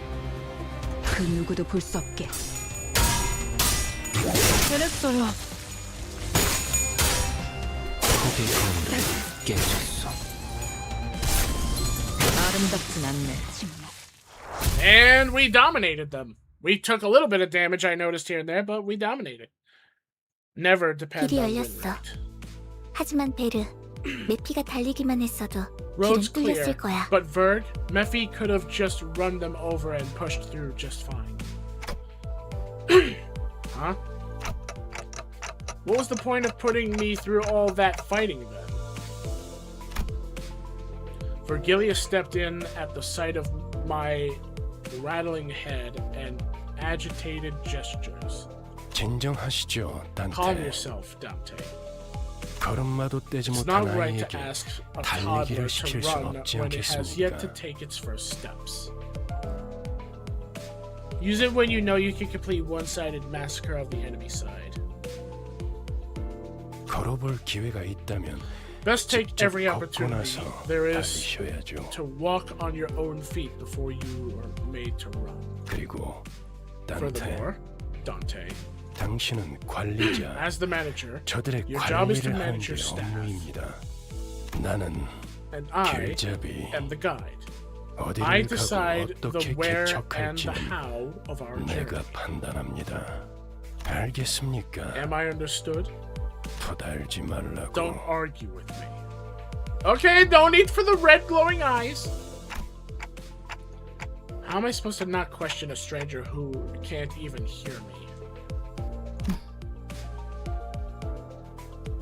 그 누구도 볼 수 없게. 해냈어요. 폭의 거울을 깨졌어. 아름답진 않네. 침묵. And we dominated them. We took a little bit of damage, I noticed here and there, but we dominated. Never depend 길이 on win 열렸어. rate. 하지만 베르, 메피가 달리기만 했어도 Road's 길은 뚫렸을 clear, 거야. but Verg, Mephi could have just run them over and pushed through just fine. Huh? What was the point of putting me through all that fighting then? Vergilius stepped in at the sight of my rattling head and agitated gestures. 진정하시죠, Calm 단테. yourself, Dante. 걸음마도 떼지 It's 못한 not right to 아이에게 ask a 달리기를 toddler to 시킬 순 run 없지 when it has yet to 않겠습니까? take its first steps. Use it when you know you can complete one-sided massacre of the enemy side. 걸어볼 기회가 있다면 Best take 직접 every 걷고 opportunity 나서 there is 달리셔야죠. to walk on your own feet before you are made to run. 그리고 단테, Furthermore, Dante, 당신은 관리자, as the manager, 저들의 your job is to 관리를 하는 manage 게 your staff, 업무입니다. 나는 and I 길잡이, am the guide. I 어디를 decide 가고 the 어떻게 where and the 개척할지는 how of our journey. 내가 판단합니다. 알겠습니까? Am I understood? 토달지 말라고. Don't argue with me. Okay, don't eat for the red glowing eyes. How am I supposed to not question a stranger who can't even hear me?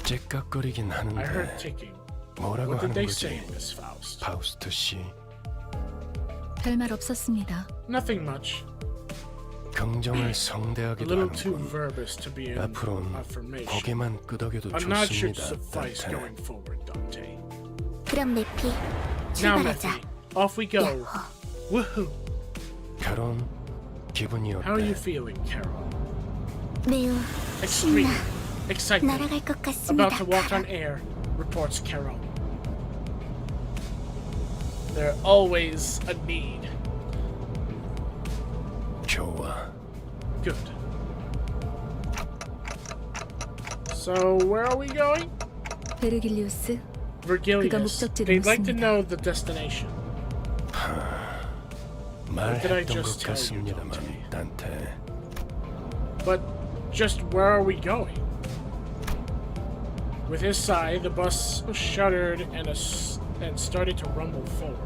째깍거리긴 I heard 하는데 ticking. 뭐라고 What did 하는 they say, 거지? Miss Faust? 파우스트 씨, 별말 없었습니다. Nothing much. 긍정을 A 성대하기도 little too 하는군. verbose to be an 앞으론 affirmation. 고개만 끄덕여도 A nod should 좋습니다, suffice 단테. going forward, Dante. 그럼 메피, Now, 출발하자. Mephi, off we go. 야호. Woohoo! 결혼 기분이 How are you 어때? feeling, Carol? 매우 Extreme 신나. excitement. 날아갈 것 같습니다. About to walk on 카라. air, reports Carol. There's always a need. 좋아. Good. So, where are we going? 베르길리우스, Virgilius. 목적지를 They'd like to 묻습니다. know the destination. did I 말했던 것 just tell you, 같습니다만, 단테. But just where are we going? With his sigh, the bus shuddered and started to rumble forward.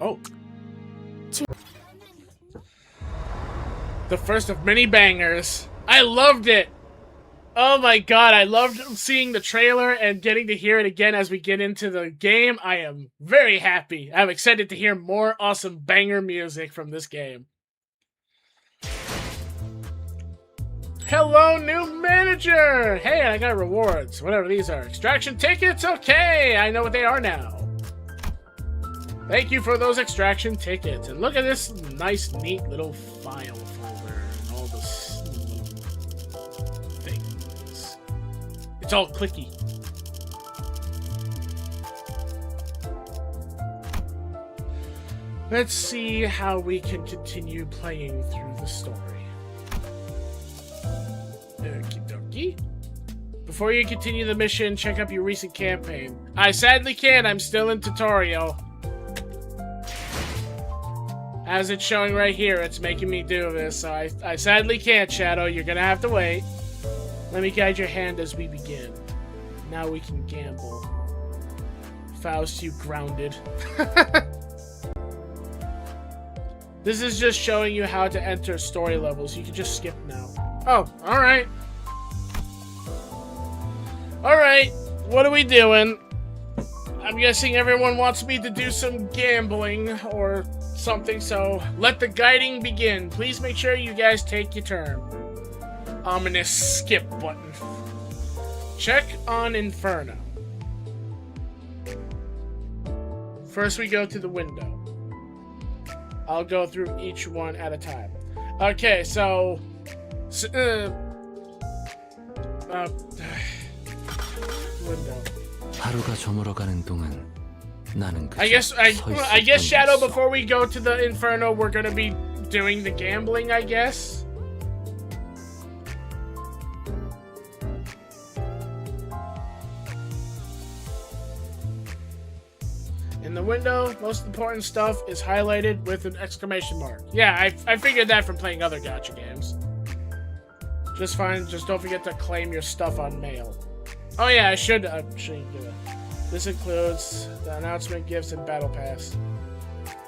Oh. The first of many bangers. I loved it! Oh my god, I loved seeing the trailer and getting to hear it again as we get into the game. I am very happy. I'm excited to hear more awesome banger music from this game. Hello, new manager! Hey, I got rewards. Whatever these are. Extraction tickets? Okay, I know what they are now. Thank you for those extraction tickets. And look at this nice, neat little file folder and all this things. It's all clicky. Let's see how we can continue playing through the story. Okie dokie. Before you continue the mission, check up your recent campaign. I sadly can't, I'm still in tutorial. As it's showing right here, it's making me do this, so I sadly can't, Shadow. You're gonna have to wait. Let me guide your hand as we begin. Now we can gamble. Faust, you grounded. This is just showing you how to enter story levels. You can just skip now. Oh, alright. Alright, what are we doing? I'm guessing everyone wants me to do some gambling or something, so let the guiding begin. Please make sure you guys take your turn. Ominous skip button. Check on Inferno. First we go to the window. I'll go through each one at a time. Okay, so... window. 하루가 저물어가는 동안 나는 I guess Shadow, before we go to the Inferno, we're gonna be doing the gambling, I guess. In the window, most important stuff is highlighted with an exclamation mark. Yeah, I figured that from playing other gacha games. Just fine, just don't forget to claim your stuff on mail. Oh yeah, I should do it. This includes the announcement, gifts, and battle pass.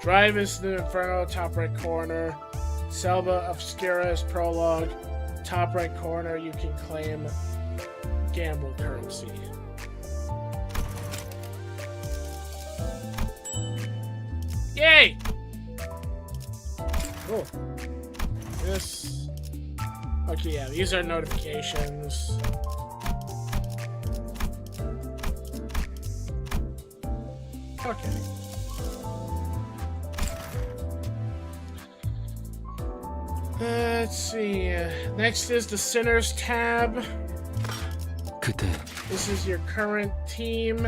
Drive is the Inferno, top right corner. Selva Obscura is prologue. Top right corner, you can claim gamble currency. Yay! Cool. This. Okay, yeah, these are notifications. Okay. Let's see. Next is the Sinners tab. 그대 This is your current team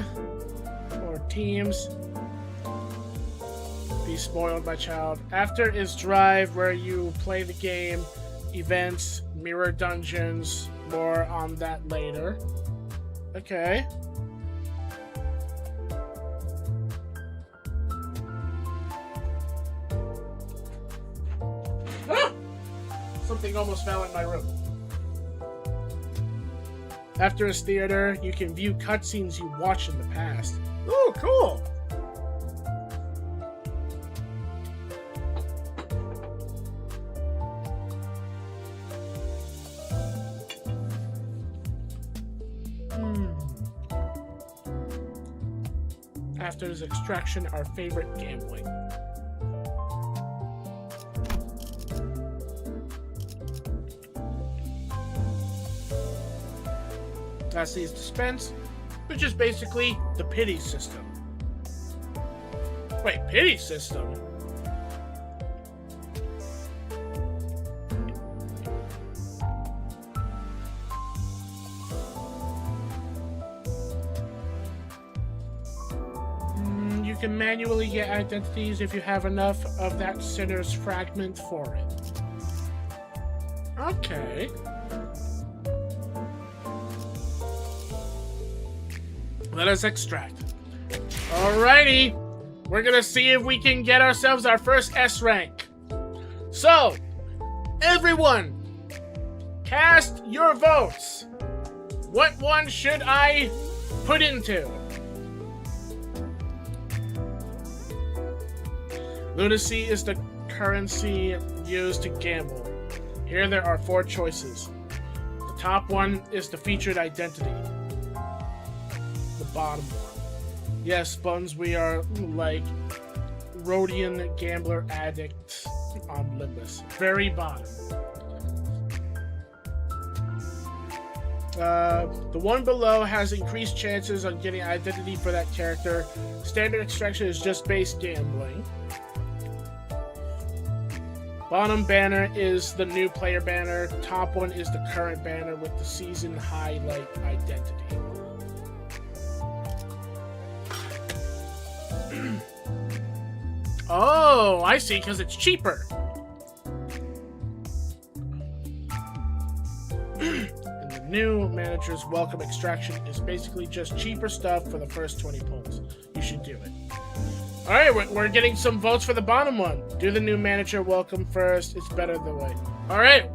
or teams. Be spoiled, my child. After is Drive, where you play the game, events, mirror dungeons. More on that later. Okay. Ah! Something almost fell in my room. After is Theater, you can view cutscenes you watched in the past. Ooh, cool! After is Extraction, our favorite gambling. Lastly is Dispense, which is basically the pity system. Wait, pity system? You can manually get identities if you have enough of that sinner's fragment for it. Okay. Let us extract. Alrighty. We're gonna see if we can get ourselves our first S rank. So, everyone, cast your votes. What one should I put into? Lunacy is the currency used to gamble. Here there are 4 choices. The top one is the featured identity. The bottom one. Yes, Buns, we are like Rhodian gambler addicts on Limbus. Very bottom. The one below has increased chances on getting identity for that character. Standard extraction is just base gambling. Bottom banner is the new player banner. Top one is the current banner with the season highlight identity. Oh, I see, because it's cheaper. And the new manager's welcome extraction is basically just cheaper stuff for the first 20 pulls. You should do it. Alright, we're getting some votes for the bottom one. Do the new manager welcome first. It's better the way. Alright,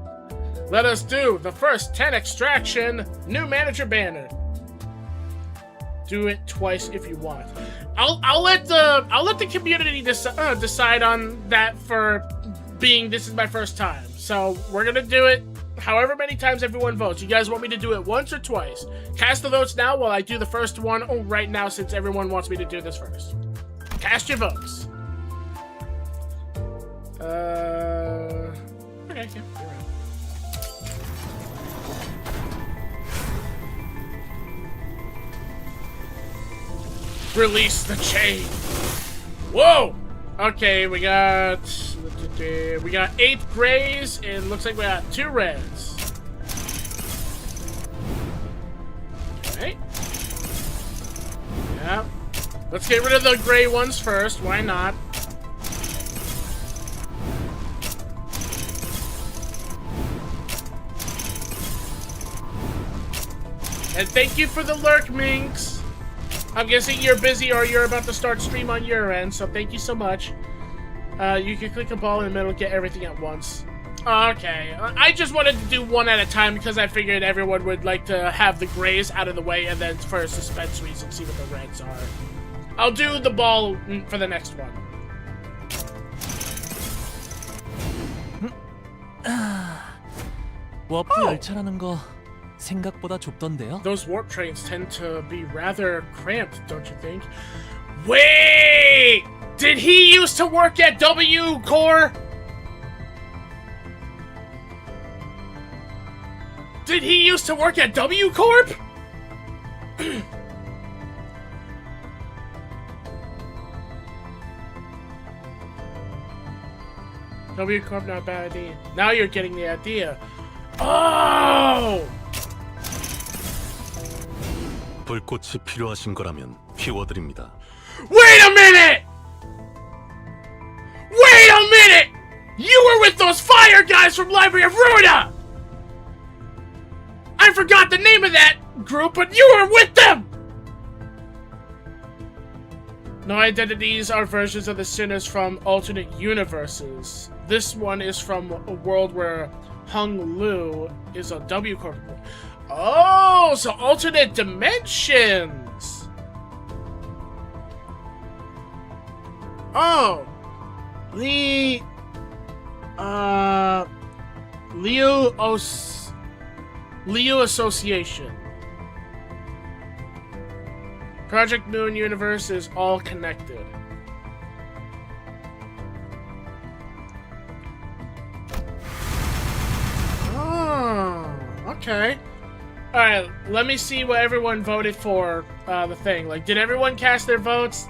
let us do the first 10 extraction new manager banner. Do it twice if you want. I'll let the community decide on that for being this is my first time. So we're gonna do it however many times everyone votes. You guys want me to do it once or twice? Cast the votes now while I do the first one right now since everyone wants me to do this first. Cast your votes. Okay, yeah, you're right. Release the chain. Whoa! Okay, we got 8 grays and looks like we got 2 reds. Okay. Yeah. Let's get rid of the gray ones first. Why not? And thank you for the lurk, Minx. I'm guessing you're busy or you're about to start stream on your end, so thank you so much. You can click a ball in the middle and get everything at once. Okay, I just wanted to do one at a time because I figured everyone would like to have the grays out of the way and then for suspense reasons see what the reds are. I'll do the ball for the next one. 워프 열차라는 거 생각보다 좁던데요? Those warp trains tend to be rather cramped, don't you think? Wait! Did he used to work at W Corp? Did he used to work at W Corp? W Corp, not a bad idea. Now you're getting the idea. Oh! 불꽃이 필요하신 거라면 피워드립니다. Wait a minute! Wait a minute! You were with those fire guys from Library of Ruina! I forgot the name of that group, but you were with them! No identities are versions of the sinners from alternate universes. This one is from a world where Hung Lu is a W Corp. Oh, so alternate dimensions! Oh! Leo Association. Project Moon Universe is all connected. Oh, okay. Alright, let me see what everyone voted for the thing. Like, did everyone cast their votes?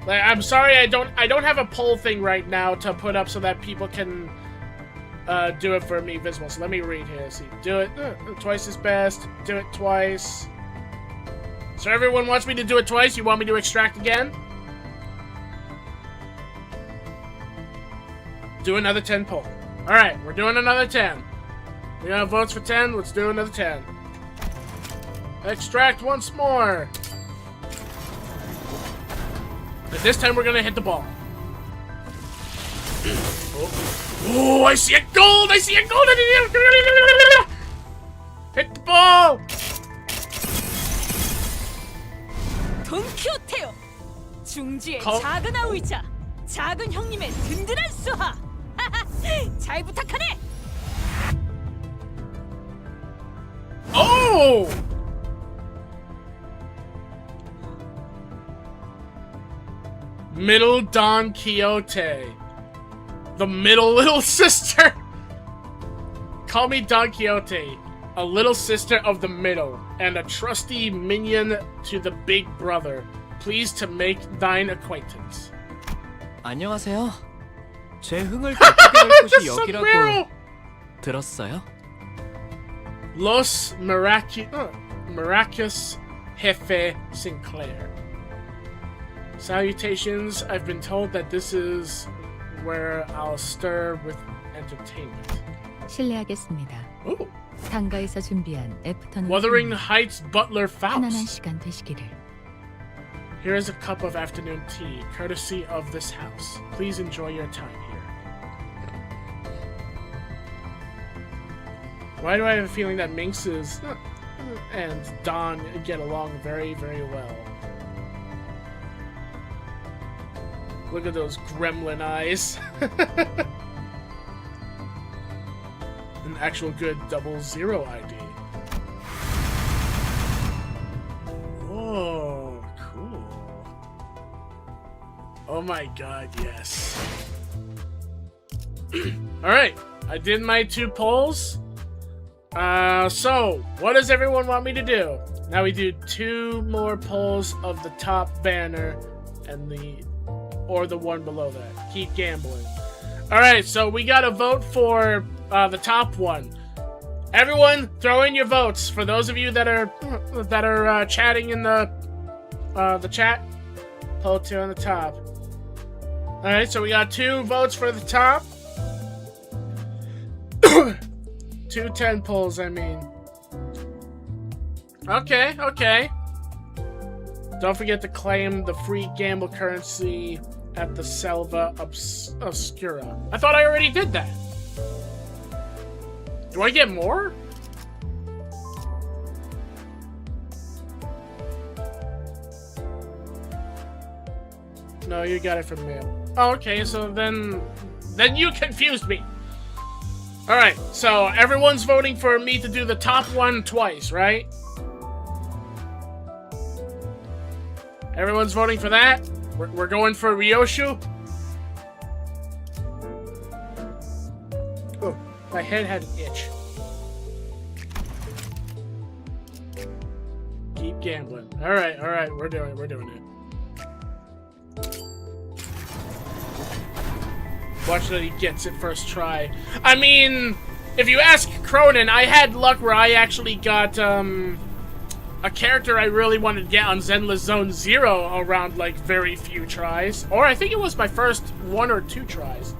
Like, I'm sorry I don't have a poll thing right now to put up so that people can do it for me visible. So let me read here. See, do it twice is best. Do it twice. So everyone wants me to do it twice? You want me to extract again? do another 10 poll. Alright, we're doing another 10. We got votes for 10, let's do another 10. Extract once more. And this time we're gonna hit the ball. Oh, I see a gold! I see a gold! Hit the ball! 돈키호테요. 중지의 거- 작은 아우이자 작은 형님의 든든한 수하. 잘 부탁하네. Oh! Middle Don Quixote. The middle little sister. Call me Don Quixote, a little sister of the middle, and a trusty minion to the big brother. Pleased to make thine acquaintance. 안녕하세요. 제 흥을 돋구게 될 곳이 The 여기라고 sombrero! 들었어요? Los Maracus Jefe Sinclair. Salutations, I've been told that this is where I'll stir with entertainment. 실례하겠습니다. Ooh. 상가에서 준비한 애프터눈 Wuthering Heights Butler 편안한 Faust. 시간 되시기를. Here is a cup of afternoon tea, courtesy of this house. Please enjoy your time here. Why do I have a feeling that Minx is and Don get along very, very well? Look at those gremlin eyes. An actual good 00 ID. Whoa, cool. Oh my god, yes. Alright, I did my 2 polls. So, what does everyone want me to do? Now we do 2 more polls of the top banner and the one below that. Keep gambling. Alright, so we gotta vote for the top one. Everyone, throw in your votes. For those of you that are chatting in the chat, poll 2 on the top. Alright, so we got 2 votes for the top. 2 10 polls, I mean. Okay, okay. Don't forget to claim the free gamble currency at the Selva Obscura. I thought I already did that. Do I get more? No, you got it from mail. Oh, okay, so then you confused me. Alright, so everyone's voting for me to do the top one twice, right? Everyone's voting for that? We're going for Ryoshu? Oh, my head had an itch. Keep gambling. Alright, we're doing it. Watch that he gets it first try. I mean, if you ask Cronin, I had luck where I actually got, a character I really wanted to get on Zenless Zone 0 around, like, very few tries. Or I think it was my first 1 or 2 tries.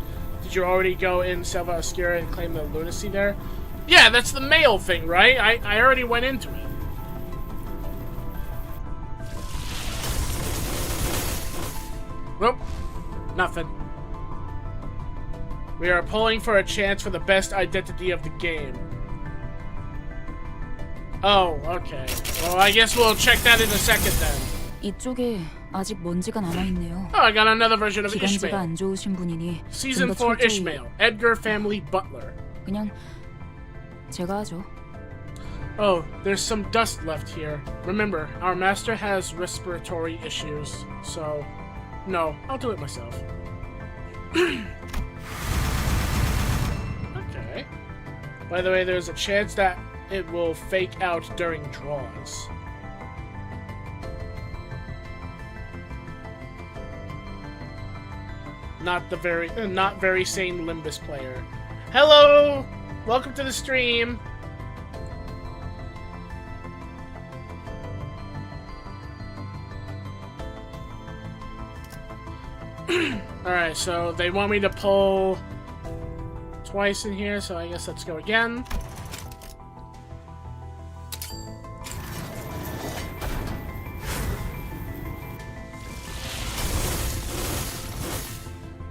Did you already go in Selva Obscura and claim the lunacy there? Yeah, that's the mail thing, right? I already went into it. Nope. Nothing. We are pulling for a chance for the best identity of the game. Oh, okay. Well, I guess we'll check that in a second then. 이쪽에 아직 먼지가 남아있네요. Oh, I got another version of 기관지가 Ishmael. 안 좋으신 분이니 Season 좀더 4 철저히 Ishmael. Edgar Family Butler. 그냥 제가 하죠. Oh, there's some dust left here. Remember, our master has respiratory issues, so... No, I'll do it myself. Okay. By the way, there's a chance that it will fake out during draws. Not very sane Limbus player. Hello! Welcome to the stream! Alright, so they want me to pull twice in here, so I guess let's go again.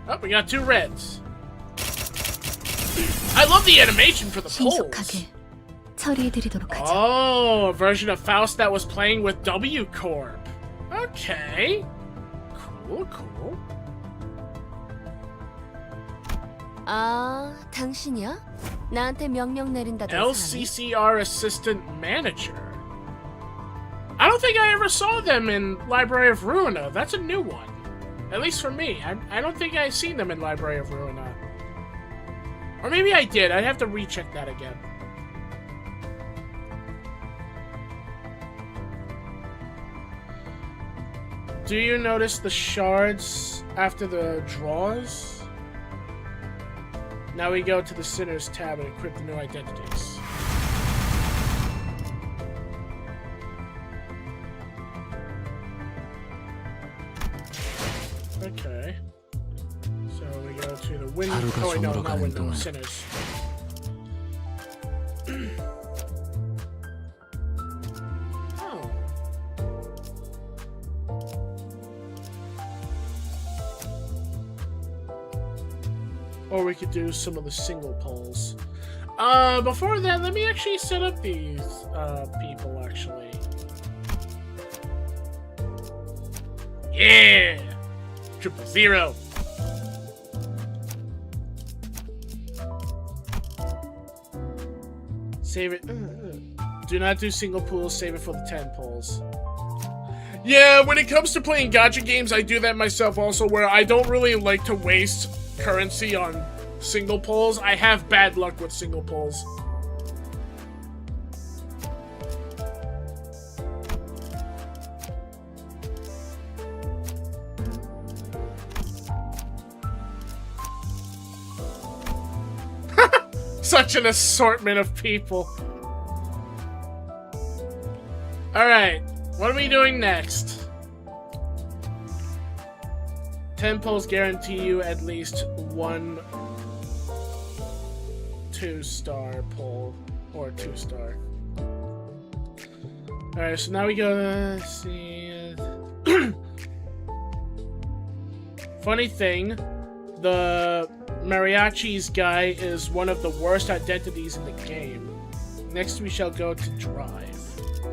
Oh, we got 2 reds. I love the animation for the poles. 신속하게 처리해드리도록 하죠. Oh, a version of Faust that was playing with W Corp. Okay. Cool, cool. 아, 당신이야? 나한테 명령 내린다던 사람이? LCCR Assistant Manager. I don't think I ever saw them in Library of Ruina. That's a new one. At least for me. I don't think I've seen them in Library of Ruina. Or maybe I did. I'd have to recheck that again. Do you notice the shards after the draws? Now we go to the Sinners tab and equip the new identities. Okay. So we go to the window. Oh, wait, no, not window. Sinners. Oh. Or we could do some of the single polls. Before that, let me actually set up these people, actually. Yeah! 000. Save it. Do not do single pools, save it for the 10 polls. Yeah, when it comes to playing gacha games, I do that myself also, where I don't really like to waste currency on single polls. I have bad luck with single polls. Such an assortment of people. Alright, what are we doing next? 10 polls guarantee you at least 1 2-star poll. Or 2-star. Alright, so now we go to see. Funny thing, the Mariachi's guy is one of the worst identities in the game. Next we shall go to Drive.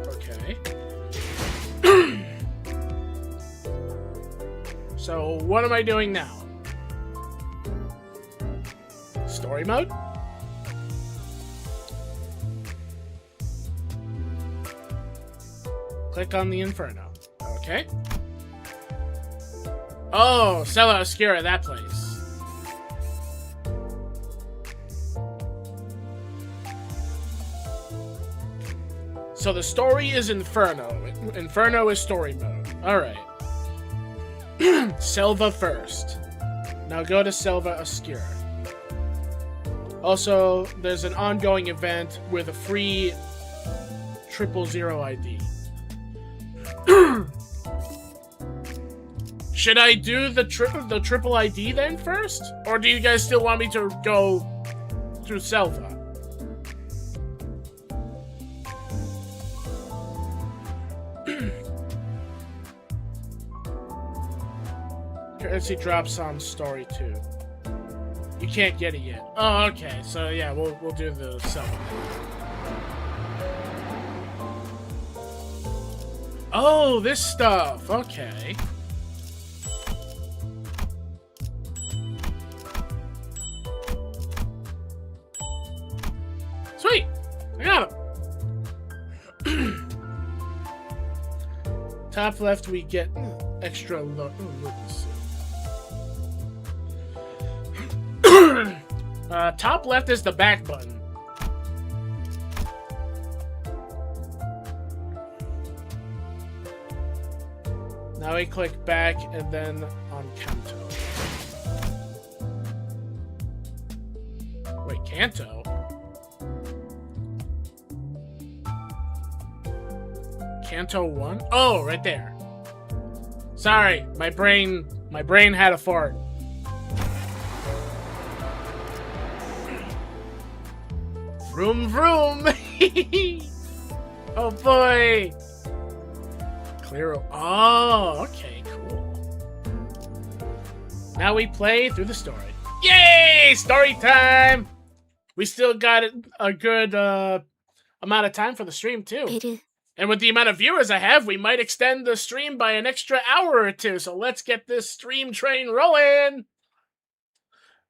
Okay. So what am I doing now? Story mode? Click on the Inferno. Okay. Oh, Cella Oscura, that place. So the story is Inferno. Inferno is story mode. Alright. Selva first. Now go to Selva Oscura. Also, there's an ongoing event with a free 000 ID. Should I do the triple ID then first? Or do you guys still want me to go through Selva? Currency drops on story 2. You can't get it yet. Oh, okay. So yeah, we'll do the Selva. Oh, this stuff. Okay. Sweet. I got him. Top left, we get extra low. Top left is the back button. Now we click back and then on Kanto. Wait, Kanto? Kanto 1? Oh, right there. Sorry, my brain had a fart. Vroom vroom! Oh boy! Clear. Oh, okay, cool. Now we play through the story. Yay! Story time! We still got a good amount of time for the stream, too. 베르, And with the amount of viewers I have, we might extend the stream by an extra hour or two. So let's get this stream train rolling!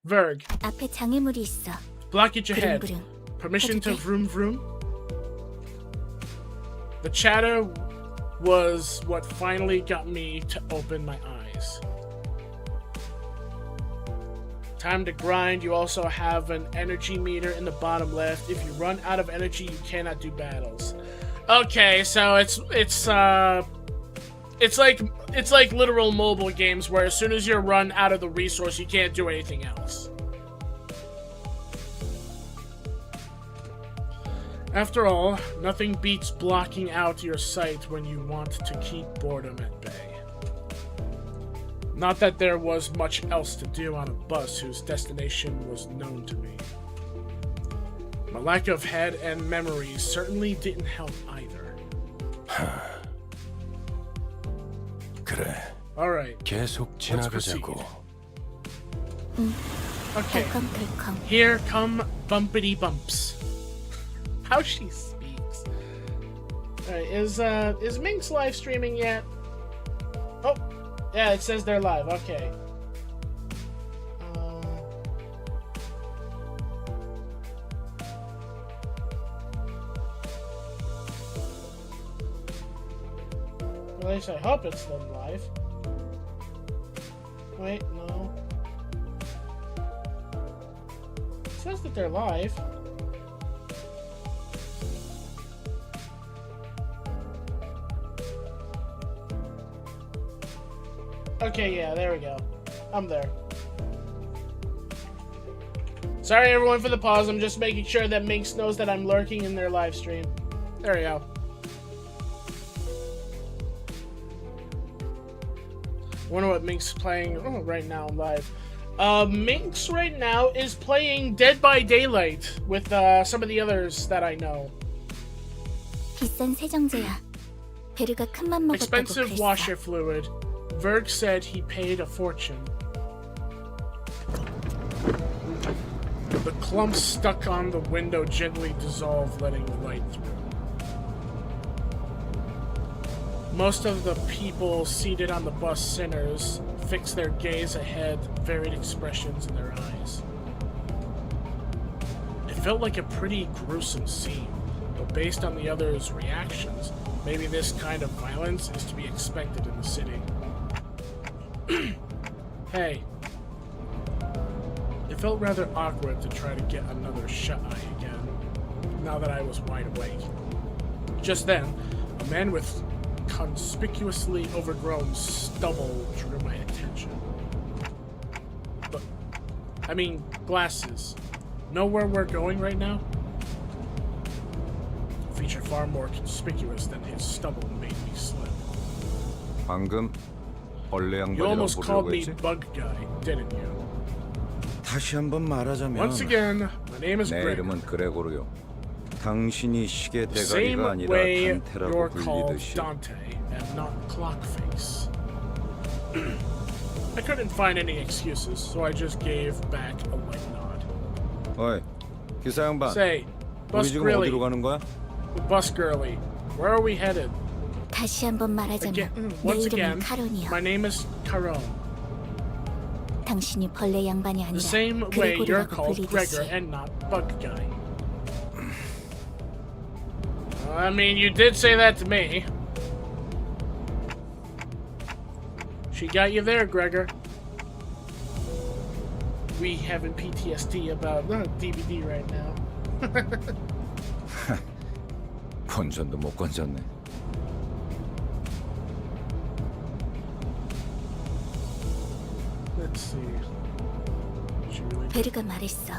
Verg. 앞에 장애물이 있어. Block at your head. 부릉부릉. Permission to 해도 돼? vroom vroom? The chatter was what finally got me to open my eyes. Time to grind. You also have an energy meter in the bottom left. If you run out of energy, you cannot do battles. Okay, so it's like literal mobile games where as soon as you run out of the resource, you can't do anything else. After all, nothing beats blocking out your sight when you want to keep boredom at bay. Not that there was much else to do on a bus whose destination was known to me. My lack of head and memories certainly didn't help either. 그래. Alright, 계속 지나가자고. okay. 덜컹덜컹. Here come bumpity bumps. How she speaks. Alright, is Minx live streaming yet? Oh, yeah, it says they're live. Okay. Well, at least I hope it's them live. Wait, no. It says that they're live. Okay, yeah, there we go. I'm there. Sorry everyone for the pause, I'm just making sure that Minx knows that I'm lurking in their live stream. There we go. Wonder what Minx is playing right now live. Minx right now is playing Dead by Daylight with some of the others that I know. 비싼 세정제야. 베르가 큰맘 먹었다고 Expensive 그랬어. washer fluid. Verg said he paid a fortune. The clumps stuck on the window gently dissolved, letting light through. Most of the people seated on the bus sinners fixed their gaze ahead, varied expressions in their eyes. It felt like a pretty gruesome scene, but based on the others' reactions, maybe this kind of violence is to be expected in the city. Hey. It felt rather awkward to try to get another shut-eye again, now that I was wide awake. Just then, a man with conspicuously overgrown stubble drew my attention. But, I mean, glasses. Know where we're going right now? A feature far more conspicuous than his stubble made me slip. 방금 벌레 You 양반이라고 almost called 부르려고 me 했지? Bug Guy, didn't you? 다시 한번 말하자면 Once again, my name is 내 Greg. 이름은 그레고르요. 당신이 시계 The same 대가리가 아니라 way you're 단테라고 called 불리듯이 Dante and not Clockface. I couldn't find any excuses, so I just gave back a light nod. 어이, 기사 양반. Say, 우리 Bus 지금 Grilly, 어디로 가는 거야? Bus Girly, where are we headed? 다시 한번 말하자면 Again, 내 once 이름은 again, 카론이야. my name is Caron. 당신이 벌레 양반이 The 아니라 same way you're 그레고르라고 called Gregor 불리듯이. and not Bug Guy. I mean, you did say that to me. She got you there, Gregor. We having PTSD about DVD right now. 건전도 못 건졌네. Let's see. She really... 베르가 말했어.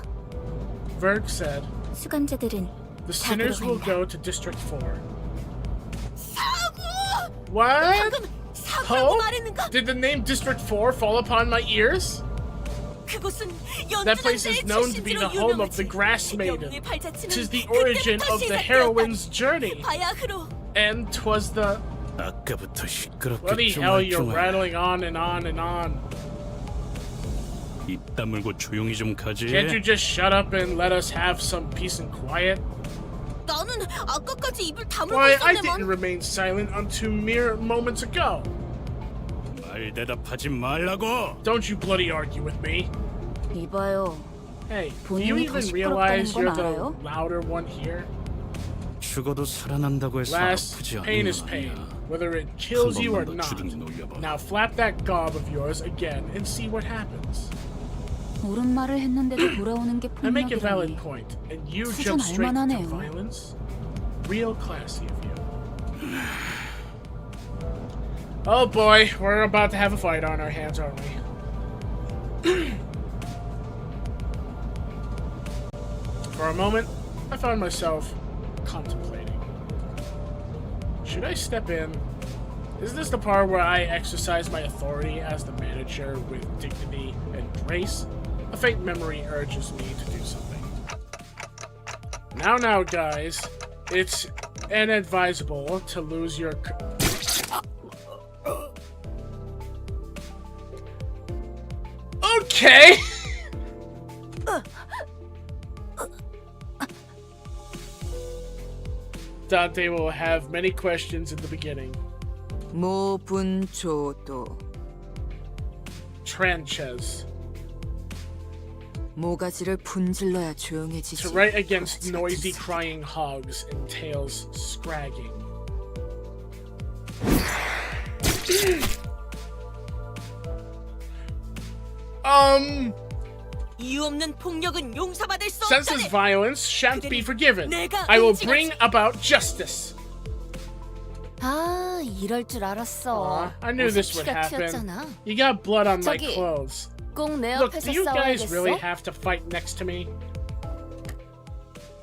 Verg said, 수감자들은 the sinners will 간다. go to District 4. What? 사고라고 Ho? 말했는가? Did the name District 4 fall upon my ears? That place is known to be the home of the Grass Maiden. 'Tis the origin of the heroine's journey. And 'twas the... 아까부터 시끄럽게 Bloody hell, you're 쫑알쫑알. rattling on and on and on. 입 다물고 조용히 좀 가지. Can't you just shut up and let us have some peace and quiet? 나는 아까까지 입을 다물고 Why, I 있었네만. didn't remain silent until mere moments ago. 말 대답하지 말라고. Don't you bloody argue with me. 이봐요. Hey, do you 본인이 더 even realize 시끄럽다는 you're 건 the 알아요? louder one here? 죽어도 살아난다고 해서 Last, 아프지 pain 않는 is 건 pain, 아니야. whether it kills you or 한 번만 더 not. 주둥이 놀려봐. Now flap that gob of yours again and see what happens. 옳은 말을 했는데도 돌아오는 게 I make a valid 폭력이라니. point, and you 수준 jump straight into 알만하네요. violence? Real classy of you. Oh boy, we're about to have a fight on our hands, aren't we? For a moment, I found myself contemplating. Should I step in? Is this the part where I exercise my authority as the manager with dignity and grace? A faint memory urges me to do something. Now, guys, it's inadvisable to lose your... Okay! Dante will have many questions in the beginning. 모분초도 Tranches. 모가지를 분질러야 조용해지지. To write against noisy crying hogs entails scragging. 이유 없는 폭력은 용서받을 수 Senseless 없다네. violence shan't be forgiven. 내가 I will 의지가 bring about justice. 아, 이럴 줄 알았어. I knew this would happen. You got blood on my 저기, clothes. 꼭 내 Look, 옆에서 do you guys really 싸워야겠어? have to fight next to me?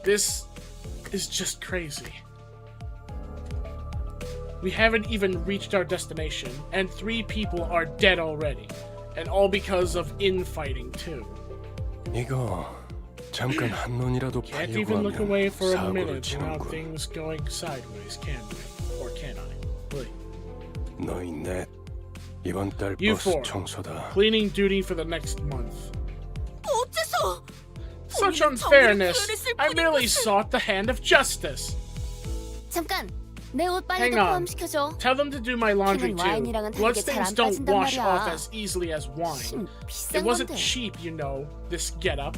This is just crazy. We haven't even reached our destination, and 3 people are dead already. And all because of infighting, too. 이거 잠깐 한눈이라도 Can't 파려고 even look away 하면 for a 사고를 minute without 치는군. things going sideways, can we? Or can I? Really? 너희 넷 이번 달 You 버스 four. 청소다. Cleaning duty for the next month. 어째서? Such 본인은 unfairness! 정의를 표현했을 I 뿐인 merely 것을. sought the hand of justice! 잠깐, 내 옷 빨리 Hang 도 on. 포함시켜줘. Tell them to do my laundry 걔는 too. 와인이랑은 다르게 Bloodstains 잘안 don't 빠진단 wash 말이야. off as easily as wine. 참 비싼 It wasn't 건데. cheap, you know, this getup.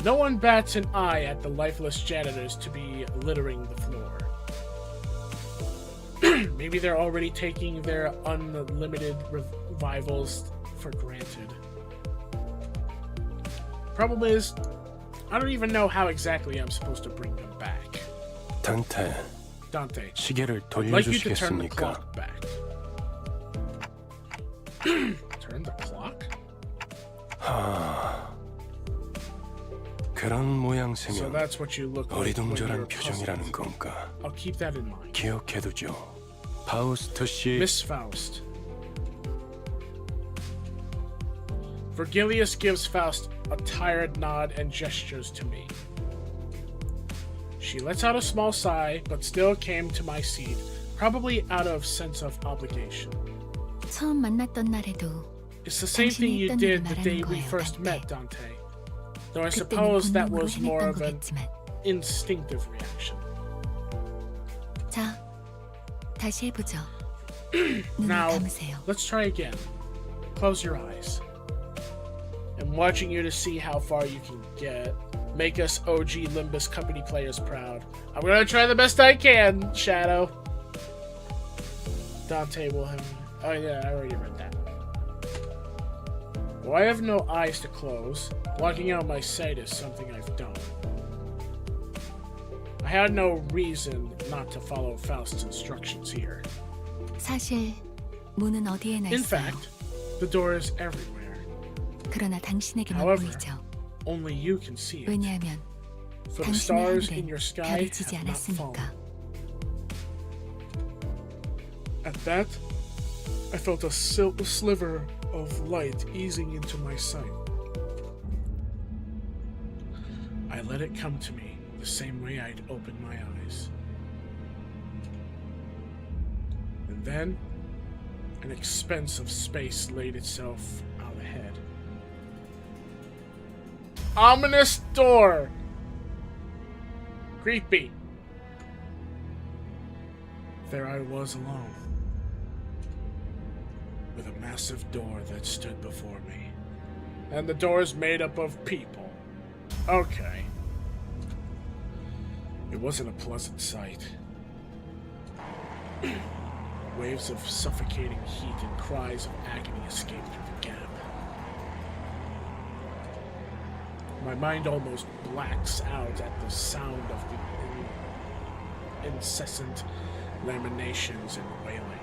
No one bats an eye at the lifeless janitors to be littering the floor. Maybe they're already taking their unlimited revivals for granted. Problem is, I don't even know how exactly I'm supposed to bring them back. 단테, Dante, 시계를 I'd like you to turn the 돌려주시겠습니까? clock back. Turn the clock? 그런 So 모양새면 that's what you look like when you're 어리둥절한 표정이라는 puzzled. 건가? I'll keep that in mind. 기억해두죠. 파우스트 씨, Miss Faust. Virgilius gives Faust a tired nod and gestures to me. She lets out a small sigh, but still came to my seat, probably out of sense of obligation. 처음 만났던 날에도 It's the same thing you 당신이 했던 did 일을 the day 말하는 we 거예요, first 단테. met, Dante. Though I 그때는 suppose that 본능으로 was more 행했던 of an 거겠지만. instinctive reaction. 자, 다시 해보죠. 눈을 Now, 감으세요. let's try again. Close your eyes. I'm watching you to see how far you can get. Make us OG Limbus Company players proud. I'm gonna try the best I can, Shadow. Dante will have... Oh yeah, I already read that. Well, I have no eyes to close. Blocking out my sight is something I've done. I had no reason not to follow Faust's instructions here. 사실 문은 어디에나 In 있어요. fact, the door is everywhere. 그러나 당신에게만 However, 보이죠. only you can see it. 왜냐하면 For the 당신의 stars in 하늘엔 your sky 별이 지지 have not fallen. 않았으니까. At that, I felt a sliver of light easing into my sight. I let it come to me the same way I'd opened my eyes. And then, an expanse of space laid itself out ahead. Ominous door! Creepy. There I was alone, with a massive door that stood before me. And the door is made up of people. Okay. It wasn't a pleasant sight. Waves of suffocating heat and cries of agony escaped through the gap. My mind almost blacks out at the sound of the incessant lamentations and wailing.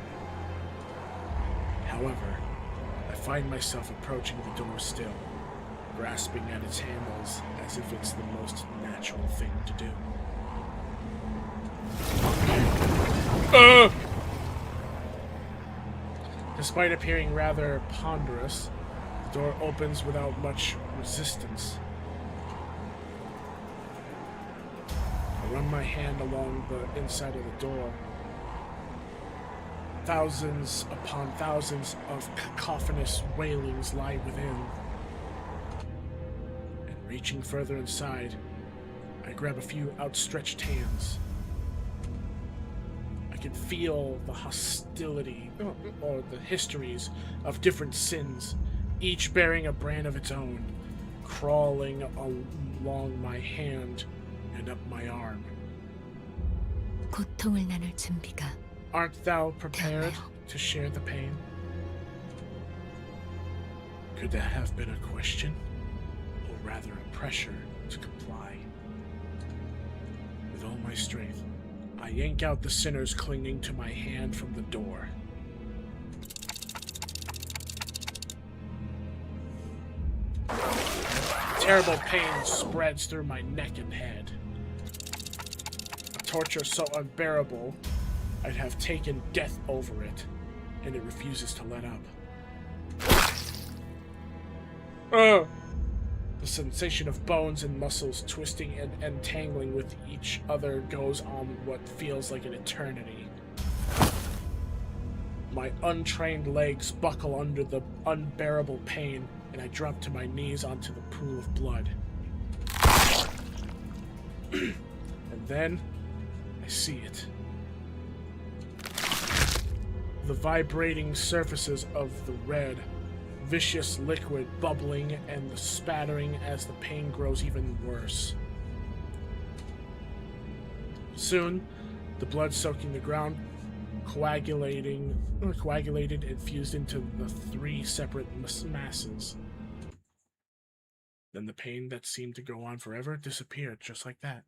However, I find myself approaching the door still, grasping at its handles as if it's the most natural thing to do. Despite appearing rather ponderous, the door opens without much resistance. I run my hand along the inside of the door. Thousands upon thousands of cacophonous wailings lie within. And reaching further inside, I grab a few outstretched hands. I can feel the hostility, or the histories of different sins, each bearing a brand of its own, crawling along my hand and up my arm. 고통을 나눌 준비가 Art thou prepared to share the pain? Could that have been a question, or rather a pressure to comply? With all my strength, I yank out the sinners clinging to my hand from the door. Terrible pain spreads through my neck and head. A torture so unbearable, I'd have taken death over it, and it refuses to let up. The sensation of bones and muscles twisting and entangling with each other goes on what feels like an eternity. My untrained legs buckle under the unbearable pain, and I drop to my knees onto the pool of blood. And then, I see it. The vibrating surfaces of the red, vicious liquid bubbling and the spattering as the pain grows even worse. Soon, the blood soaking the ground, coagulated and fused into the three separate masses. Then the pain that seemed to go on forever disappeared just like that.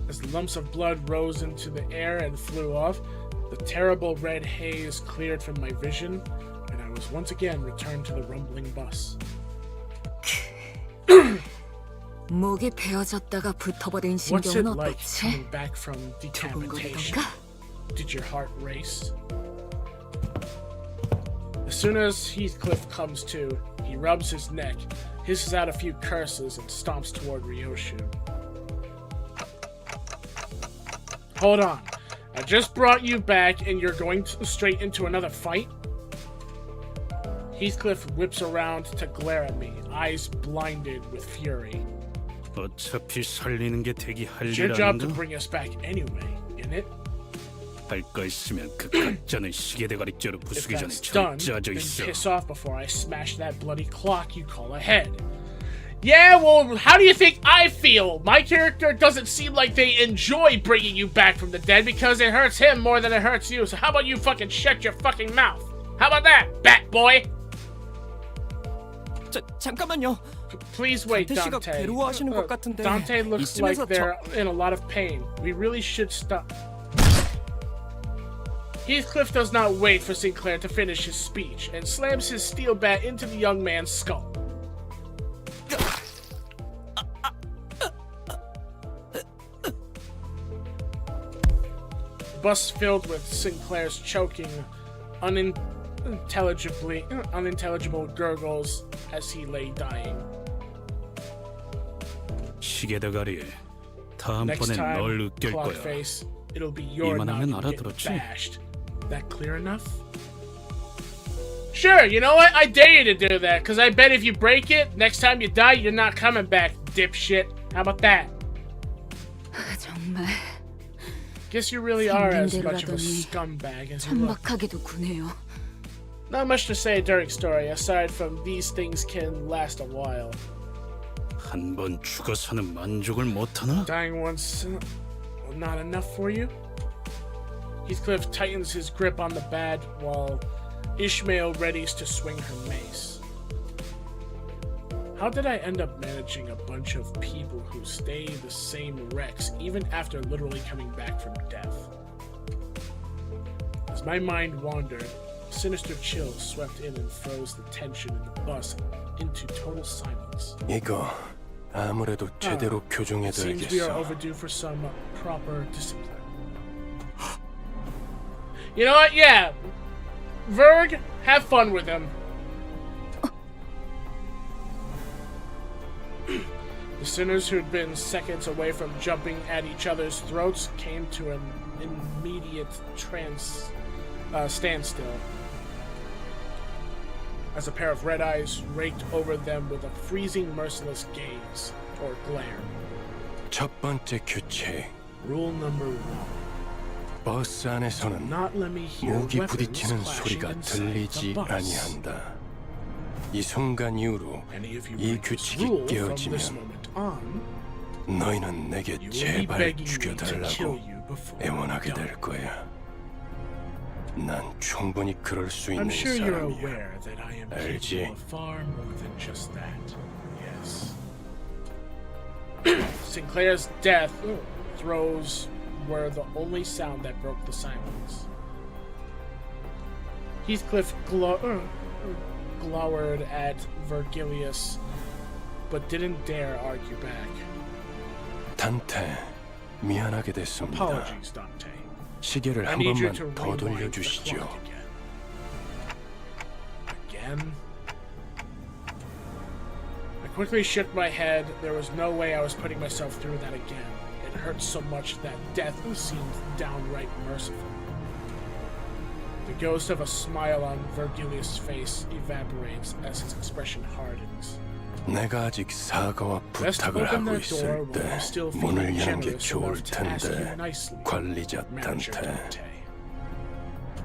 As the lumps of blood rose into the air and flew off, the terrible red haze cleared from my vision, and I was once again returned to the rumbling bus. 목이 베어졌다가 붙어버린 What's it 신경은 like 어떻지? coming back from decapitation? 두근거리던가? Did your heart race? As soon as Heathcliff comes to, he rubs his neck, hisses out a few curses, and stomps toward Ryoshu. Hold on. I just brought you back and you're going straight into another fight? Heathcliff whips around to glare at me, eyes blinded with fury. 어차피 살리는 게 대기 할 It's 일 your job to 아닌가? bring us back anyway, isn't it? 할 거 있으면 그 가짜는 시계대가리 째로 If 부수기 전에 that's done, 절짜져 then 있어. piss off before I smash that bloody clock you call a head. Yeah, well, how do you think I feel? My character doesn't seem like they enjoy bringing you back from the dead because it hurts him more than it hurts you. So how about you fucking shut your fucking mouth? How about that, bat boy? 잠깐만요. Please wait, 단테 씨가 Dante. 괴로워하시는 것 같은데 Dante looks like 이쯤에서 they're in a lot of pain. We really should stop. Heathcliff does not wait for Sinclair to finish his speech and slams his steel bat into the young man's skull. bus filled with Sinclair's choking, unintelligible gurgles as he lay dying. 시계대가리, Next 다음번엔 time, 널 으깰 clock 거야. face, it'll be your 이만하면 noggin getting 알아들었지? bashed. That clear enough? Sure, you know what? I dare you to do that, because I bet if you break it, next time you die, you're not coming back, dipshit. How about that? 정말 Guess you really are as 생긴 much of a 대로라더니 scumbag as you look. 천박하게도 구네요. Not much to say during story, aside from these things can last a while. 한 번 죽어서는 만족을 못하나? Dying once, not enough for you? Heathcliff tightens his grip on the bat while Ishmael readies to swing her mace. How did I end up managing a bunch of people who stay the same wrecks even after literally coming back from death? As my mind wandered, a sinister chill swept in and froze the tension in the bus into total silence. 이거 아무래도 제대로 It seems we are 교정해둬야겠어. overdue for some proper discipline. You know what? Yeah. Verg, have fun with him. The sinners who'd been seconds away from jumping at each other's throats came to an immediate standstill as a pair of red eyes raked over them with a freezing, merciless gaze or glare. 첫 번째 규칙. Rule number 1. 버스 안에서는 Not let me hear 목이 weapons 부딪히는 clashing 소리가 inside the 들리지 bus. 아니한다. 이 순간 이후로 Any of you 이 break this 규칙이 rule from this 깨어지면 moment on, 너희는 내게 you will be 제발 begging me to kill 죽여달라고 you before 애원하게 you're 될 done. 거야. 난 충분히 그럴 수 I'm 있는 sure you're 사람이야. aware that I am 알지? capable of far more than just that. Yes. Sinclair's death throws were the only sound that broke the silence. Heathcliff glowered at Vergilius, but didn't dare argue back. 단테, 미안하게 됐습니다. Apologies, Dante. 시계를 I 한 need you 번만 to 더 rewind the 돌려주시죠. clock again. I quickly shook my head. There was no way I was putting myself through that again. It hurt so much that death seemed downright merciful. The ghost of a smile on Vergilius' face evaporates as his expression hardens. 내가 아직 사과와 Best 부탁을 open 하고 that door 있을 while 때 I'm still 문을 feeling 여는 게 generous 좋을 enough to ask you 텐데 nicely, 관리자 Manager 단테. Dante.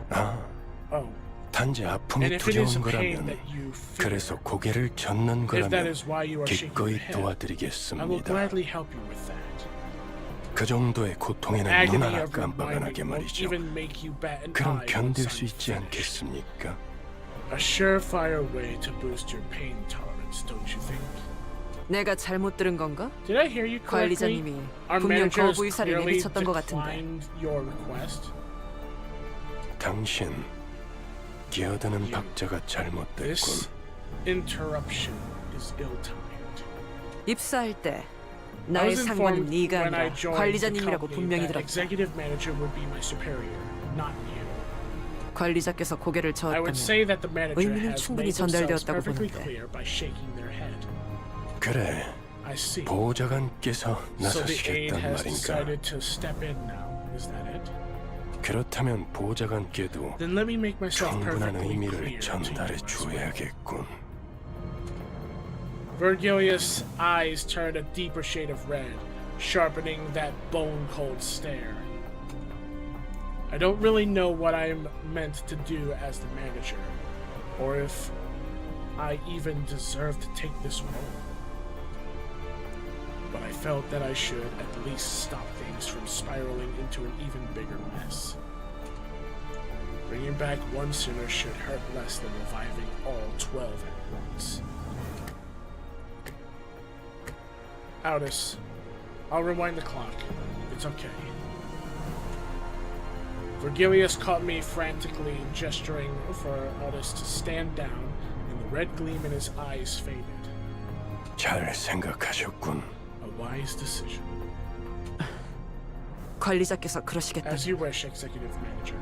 아, Oh, 단지 and 아픔이 if it is 두려운 a pain 거라면 that you fear, 그래서 고개를 젓는 if that 거라면 is why you are shaking your 기꺼이 head, I will 도와드리겠습니다. gladly help you with that. 그 정도의 고통에는 눈 Agony 하나 of your 깜빡하게 mind won't 말이죠. even make you bat an 그럼 eye 견딜 once 수 I'm 있지 finished. 않겠습니까? A surefire way to boost your pain tolerance, don't you think? 내가 잘못 들은 건가? Did I hear you correctly? 관리자님이 Our 분명 manager has 거부 의사를 clearly 내비쳤던 것 같은데. declined your request. 당신 끼어드는 You. 박자가 잘못됐군. This interruption is ill-timed. 입사할 때 I 나의 was 상관은 informed 네가 when I 아니라 joined the 관리자님이라고 company 분명히 that 들었다. executive manager would be my superior, not you. 관리자께서 고개를 I would 저었다면 say that the manager 의미는 has 충분히 made themselves 전달되었다고 perfectly 보는데. clear by shaking their head. 그래, I see. 보호자관께서 So the aide 나서시겠단 has 말인가? decided to step in now. Is that it? 그렇다면 보호자관께도 Then let me make myself 충분한 perfectly 의미를 clear to 전달해 you as well. 줘야겠군. Vergilius' eyes turned a deeper shade of red, sharpening that bone-cold stare. I don't really know what I'm meant to do as the manager, or if I even deserve to take this role. But I felt that I should at least stop things from spiraling into an even bigger mess. Bringing back one sinner should hurt less than reviving all 12 at once. Aldous, I'll rewind the clock. It's okay. Vergilius caught me frantically gesturing for Aldous to stand down, and the red gleam in his eyes faded. 잘 생각하셨군. A wise decision. 관리자께서 그러시겠다. As you wish, Executive Manager.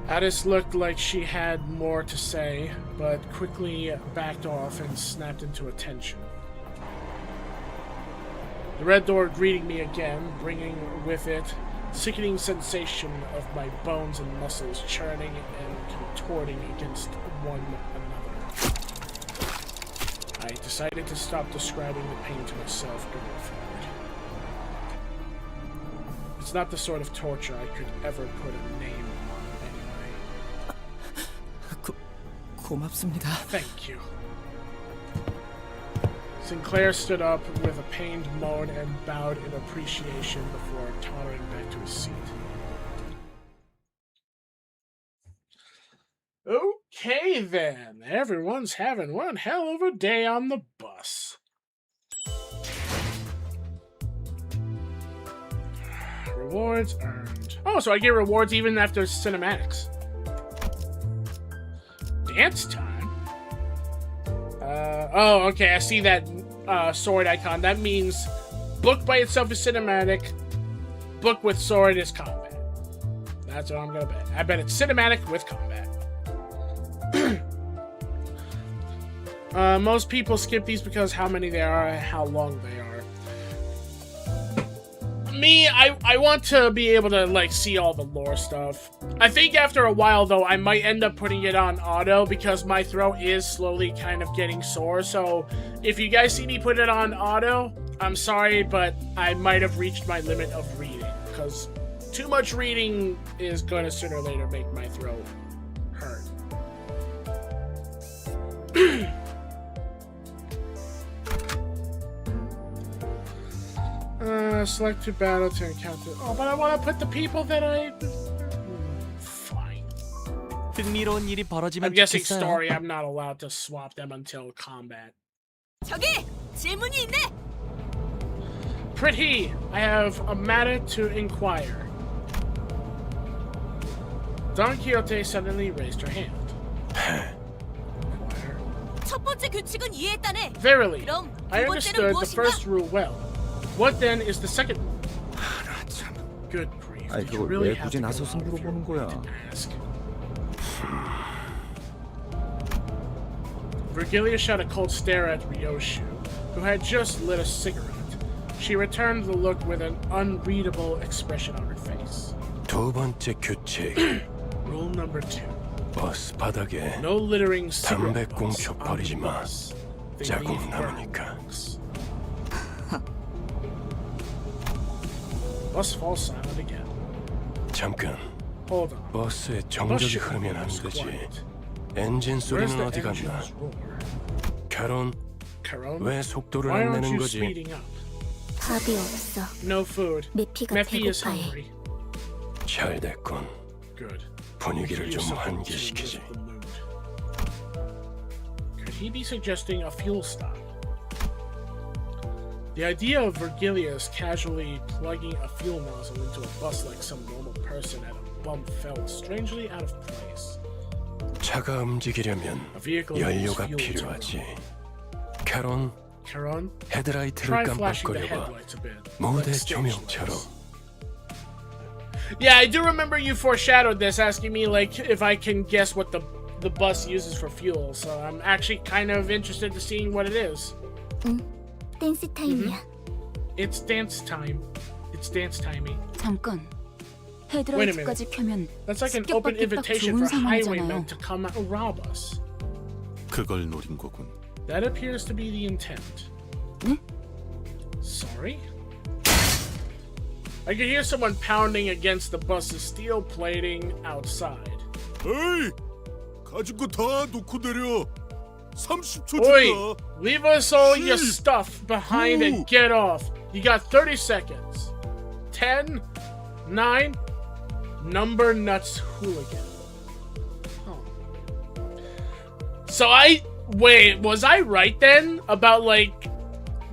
Addis looked like she had more to say, but quickly backed off and snapped into attention. The red door greeting me again, bringing with it sickening sensation of my bones and muscles churning and contorting against one another. I decided to stop describing the pain to myself going forward. It's not the sort of torture I could ever put a name on anyway. 고맙습니다. Thank you. Sinclair stood up with a pained moan and bowed in appreciation before tottering back to his seat. Okay then, everyone's having one hell of a day on the bus. Rewards earned. Oh, so I get rewards even after cinematics. Dance time? Oh, okay, I see that sword icon. That means book by itself is cinematic, book with sword is combat. That's what I'm gonna bet. I bet it's cinematic with combat. Most people skip these because how many there are and how long they are. Me, I want to be able to, like, see all the lore stuff. I think after a while, though, I might end up putting it on auto because my throat is slowly kind of getting sore. So if you guys see me put it on auto, I'm sorry, but I might have reached my limit of reading because too much reading is going to sooner or later make my throat hurt. Select to battle to encounter. Oh, but I want to put the people that I. Fine. 흥미로운 일이 벌어지면 I'm guessing 좋겠어요. story. I'm not allowed to swap them until combat. 저기 질문이 있네. Pretty, I have a matter to inquire. Don Quixote suddenly raised her hand. Inquire. 첫 번째 규칙은 이해했다네. Verily, 그럼 I 두 번째는 understood the 무엇인가? first rule well. What then is the second rule? Good grief. 아이, Did you 그걸 really 왜 have 굳이 to go 나서서 out of your 물어보는 way 거야? to ask? Virgilia shot a cold stare at Ryoshu, who had just lit a cigarette. She returned the look with an unreadable expression on her face. 두 번째 규칙. Rule number 2. 버스 바닥에 No littering cigarette butts 담배꽁초 on the 버리지 마. bus. They 자국 leave burn 남으니까. marks. Bus falls silent again. 잠깐. Hold on. 버스의 Bus 정적이 should 흐르면 안 remain 되지. quiet. 엔진 Where's 소리는 the 어디 갔나? engine's roar? 결혼 Caron? 왜 속도를 Why 안 aren't 내는 you 거지? speeding up? 밥이 없어. No food. 메피가 Meppy is 배고파해. hungry. 잘 됐군. Good. 분위기를 Use 좀 something to 환기시키지. lift the mood. Could he be suggesting a fuel stop? The idea of Virgilius casually plugging a fuel nozzle into a bus like some normal person at a bump felt strangely out of place. 차가 움직이려면 A vehicle needs 연료가 fuel to 필요하지. run. 캐론, Caron, 헤드라이트를 try flashing the 깜빡거려봐. headlights a bit. 무대 like stage 조명처럼. lights. Yeah, I do remember you foreshadowed this, asking me like if I can guess what the bus uses for fuel. So I'm actually kind of interested to seeing what it is. 응. 댄스 타임이야. It's dance time. It's dance timing. 잠깐. Wait a minute. 헤드라이트까지 켜면 That's like an open 습격받기 딱 invitation 좋은 for highwaymen 상황이잖아요. to come rob us. 그걸 노린 거군. That appears to be the intent. 네? Sorry? I could hear someone pounding against the bus's steel plating outside. 에이! 가진 거 다 놓고 내려. 30초 Oi! 준다. Leave us all your Shit. stuff behind and get off. You got 30 seconds. 10, 9, number nuts hooligan. Huh. So wait, was I right then about like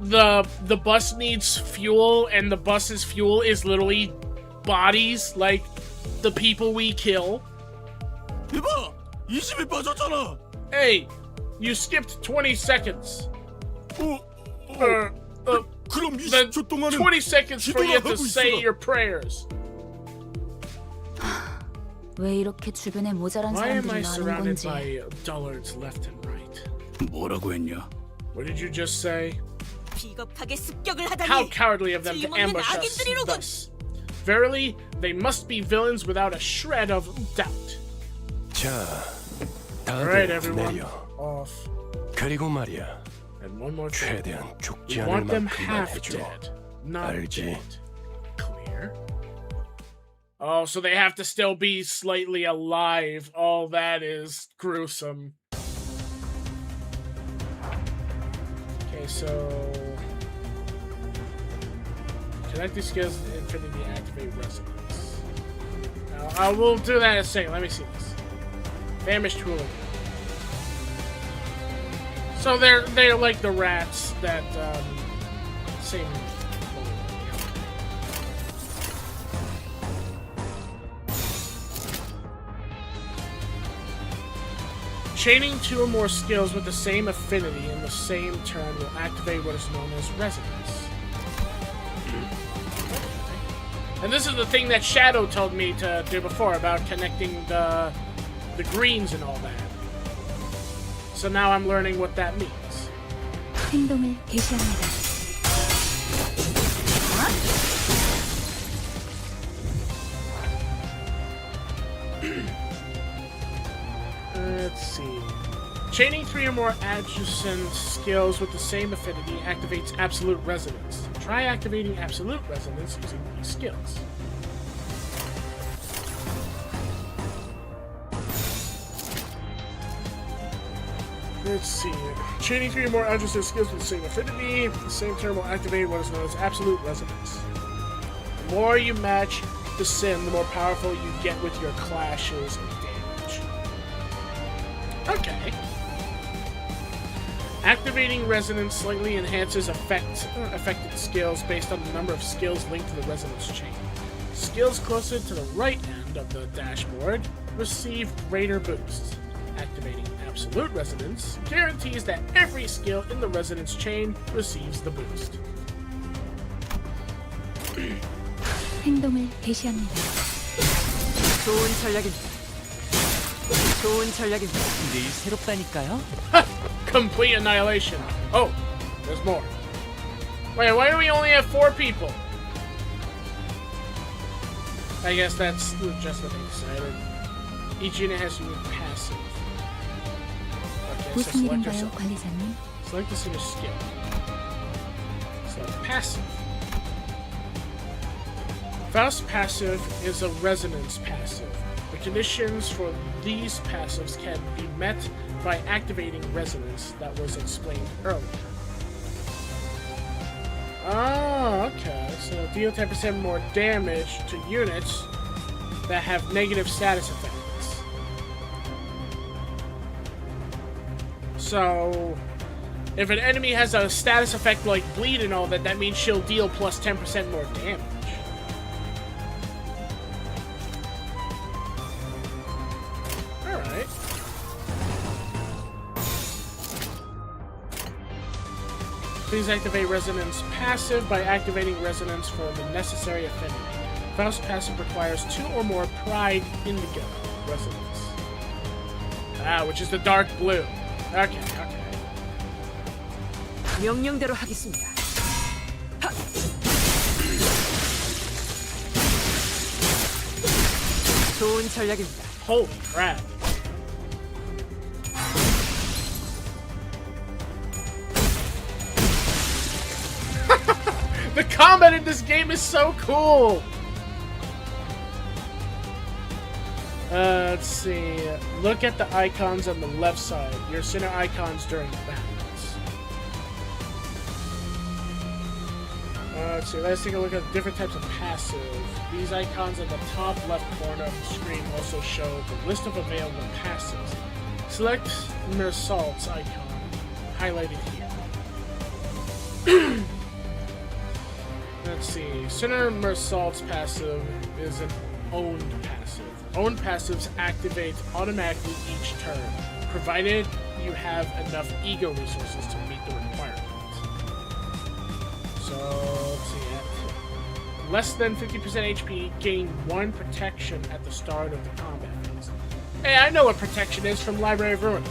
the bus needs fuel and the bus's fuel is literally bodies, like the people we kill? 이봐! 20이 빠졌잖아. Hey, you skipped 20 seconds. 그럼 the 20초 동안은 20 seconds for you to 기도나 하고 say 있어라. your prayers. 왜 이렇게 주변에 모자란 Why am I 사람들이 많은 surrounded 건지. by dullards left and right? 뭐라고 했냐? What did you just say? 비겁하게 습격을 How 하다니. cowardly of them to 질문은 ambush us 악인들이로군. thus. Verily, they must be villains without a shred of doubt. 자, Alright, 다들 everyone. 내려. Off. 그리고 말이야, And one more thing. 최대한 We 죽지 않을 want them 만큼만 half 해줘. dead, not 알지? dead. Clear. Oh, so they have to still be slightly alive. Oh, that is gruesome. Okay, so connect these skills to infinity, activate resonance. Now, I will do that in a second. Let me see this. Famished hooligan. So they're like the rats that same. Chaining two or more skills with the same affinity in the same turn will activate what is known as resonance. And this is the thing that Shadow told me to do before about connecting the greens and all that. So now I'm learning what that means. 행동을 개시합니다. Let's see. Chaining 3 or more adjacent skills with the same affinity activates absolute resonance. Try activating absolute resonance using these skills. Let's see. Chaining 3 or more adjacent skills with the same affinity, the same term will activate what is known as absolute resonance. The more you match the sin, the more powerful you get with your clashes and damage. Okay. Activating resonance slightly enhances affected skills based on the number of skills linked to the resonance chain. Skills closer to the right end of the dashboard receive greater boosts. Activating absolute resonance guarantees that every skill in the resonance chain receives the boost. 행동을 개시합니다. 좋은 전략입니다. 좋은 전략입니다. 늘 새롭다니까요. Complete annihilation. Oh, there's more. Wait, why do we only have 4 people? I guess that's just what they decided. Each unit has unique passive. Okay, so 무슨 select 일인가요, yourself. 관리자님? Select the single skill. So passive. Faust passive is a resonance passive. The conditions for these passives can be met by activating resonance that was explained earlier. Oh, okay. So deal 10% more damage to units that have negative status effects. So if an enemy has a status effect like bleed and all that, that means she'll deal plus 10% more damage. Alright. Please activate Resonance passive by activating Resonance for the necessary affinity. Faust passive requires 2 or more Pride Indigo Resonance. Which is the dark blue. Okay. 명령대로 하겠습니다. 하! 좋은 전략입니다. Holy crap. The combat in this game is so cool! Let's see. Look at the icons on the left side. Your center icons during battles. Let's see. Let's take a look at different types of passive. These icons in the top left corner of the screen also show the list of available passives. Select Mersault's icon, highlighted here. Let's see. Senator Mersault's passive is an owned passive. Owned passives activate automatically each turn, provided you have enough ego resources to meet the requirement. So, let's see. At less than 50% HP, gain 1 protection at the start of the combat phase. Hey, I know what protection is from Library of Ruin.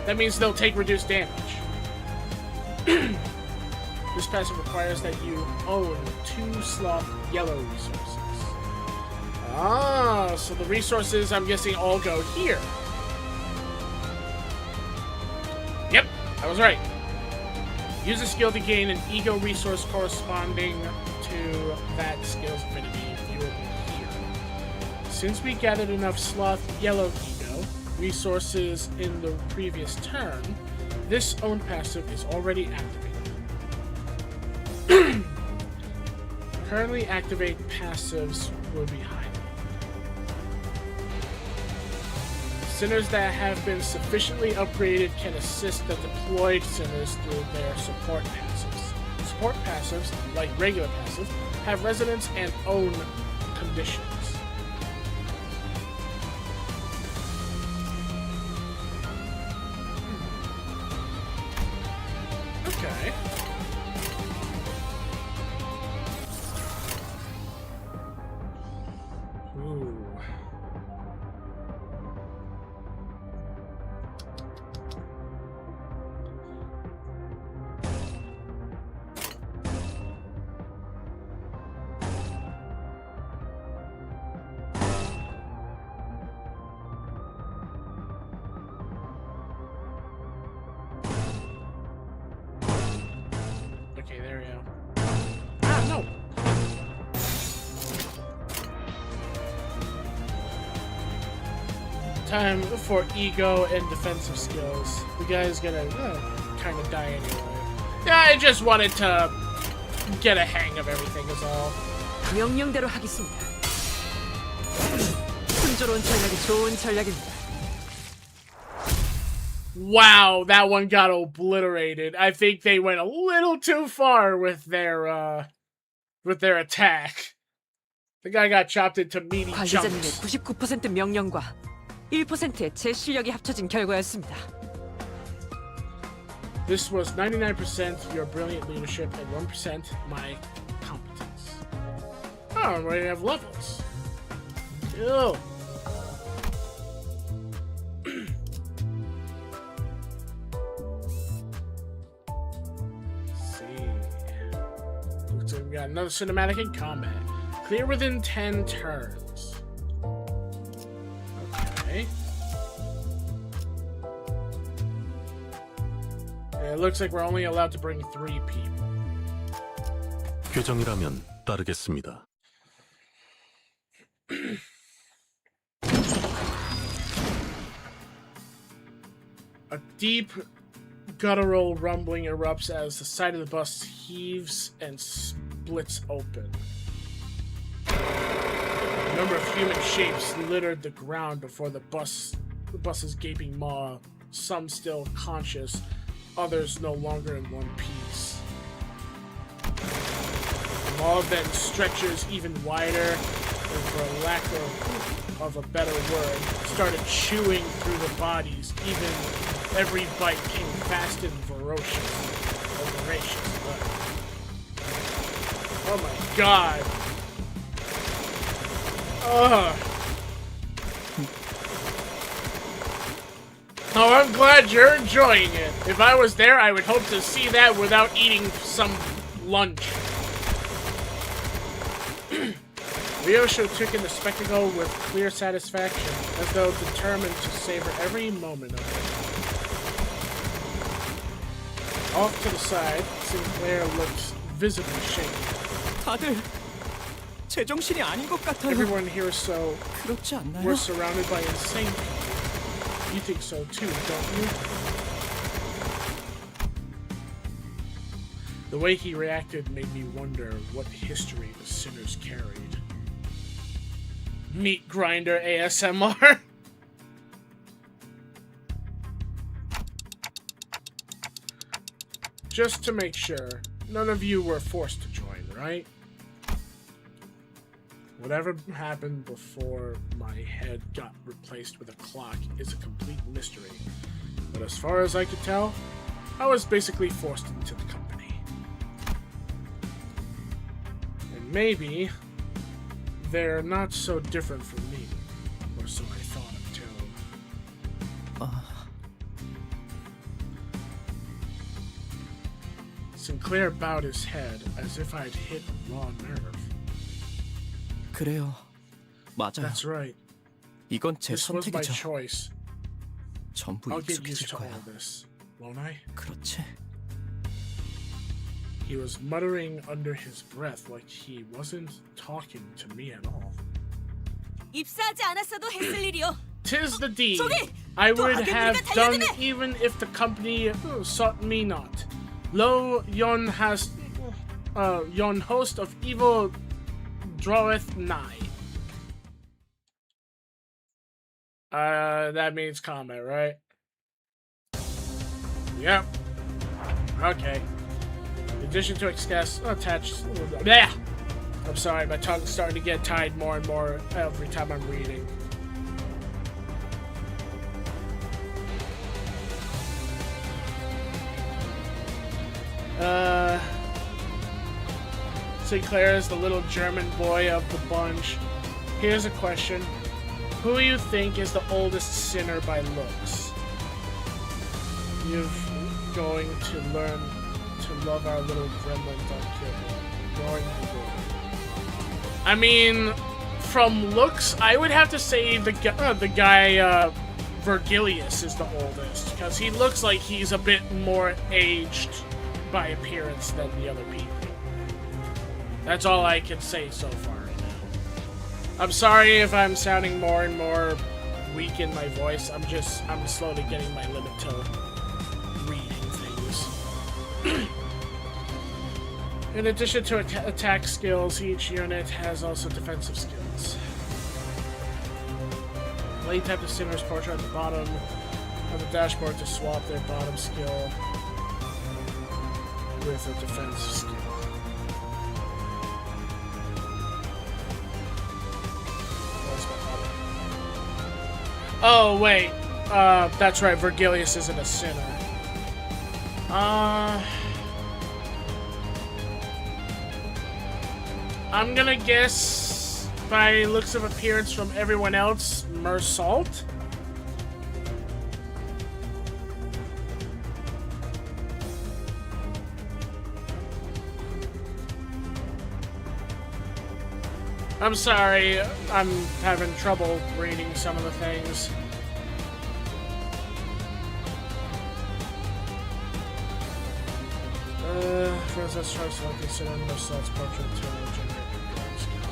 That means they'll take reduced damage. This passive requires that you own 2 sloth yellow resources. Ah, so the resources, I'm guessing, all go here. Yep, I was right. Use a skill to gain an ego resource corresponding to that skill's affinity viewable here. Since we gathered enough sloth yellow ego resources in the previous turn, this own passive is already activated. Currently activate passives will be highlighted. Sinners that have been sufficiently upgraded can assist the deployed sinners through their support passives. Support passives, like regular passives, have resonance and own conditions. Okay. Ooh. Okay, there we go. Ah, no! Time for ego and defensive skills. The guy's gonna kind of die anyway. Yeah, I just wanted to get a hang of everything is all. 명령대로 하겠습니다. 순조로운 전략이 좋은 전략입니다. Wow, that one got obliterated. I think they went a little too far with their attack. The guy got chopped into meaty 관리자님의 chunks. 99% 명령과 1%의 제 실력이 합쳐진 결과였습니다. This was 99% your brilliant leadership and 1% my competence. Oh, I'm ready to have levels. Ew. Looks like we got another cinematic in combat. Clear within 10 turns. Okay. It looks like we're only allowed to bring 3 people. 규정이라면 따르겠습니다. A deep guttural rumbling erupts as the side of the bus heaves and splits open. A number of human shapes littered the ground before the bus's gaping maw, some still conscious, others no longer in one piece. The maw then stretches even wider, and for a lack of a better word, started chewing through the bodies. Even every bite came fast and voracious. Oh my god. Ugh. Oh, I'm glad you're enjoying it. If I was there, I would hope to see that without eating some lunch. Ryosho took in the spectacle with clear satisfaction, as though determined to savor every moment of it. Off to the side, Sinclair looked visibly shaken. 다들 제정신이 아닌 것 같아요. Everyone here is so... 그렇지 않나요? We're surrounded by insane people. You think so too, don't you? The way he reacted made me wonder what history the sinners carried. Meat grinder ASMR. Just to make sure, none of you were forced to join, right? Whatever happened before my head got replaced with a clock is a complete mystery. But as far as I could tell, I was basically forced into the company. maybe they're not so different from me, or so I thought until Sinclair bowed his head as if I'd hit a raw nerve. 그래요. 맞아요. That's right. 이건 제 This was my 선택이죠. choice. 전부 I'll get used 익숙해질 to 거야. all this, won't I? 그렇지? He was muttering under his breath like he wasn't talking to me at all. 입사하지 않았어도 했을 일이요. Tis the deed 저기! I 또 would 악의 have 무리가 done 달려드네! even if the company sought me not. Lo, yon host of evil draweth nigh. That means comment, right? Yep. Okay. In addition to attached. Yeah. I'm sorry, my tongue's starting to get tied more and more every time I'm reading. Sinclair is the little German boy of the bunch. Here's a question. Who do you think is the oldest sinner by looks? You're going to learn to love our little gremlin, Growing I mean, from looks, I would have to say the guy Virgilius is the oldest, because he looks like he's a bit more aged by appearance than the other people. That's all I can say so far right now. I'm sorry if I'm sounding more and more weak in my voice. I'm slowly getting my limit to reading things. In addition to attack skills, each unit has also defensive skills. Lay tap the sinner's portrait at the bottom of the dashboard to swap their bottom skill with a defensive skill. Oh, wait. That's right. Virgilius isn't a sinner. I'm gonna guess, by looks of appearance from everyone else, Mersault? I'm sorry, I'm having trouble reading some of the things. First, let's try selecting Cinnamon Mersault's portrait to generate a guard skill.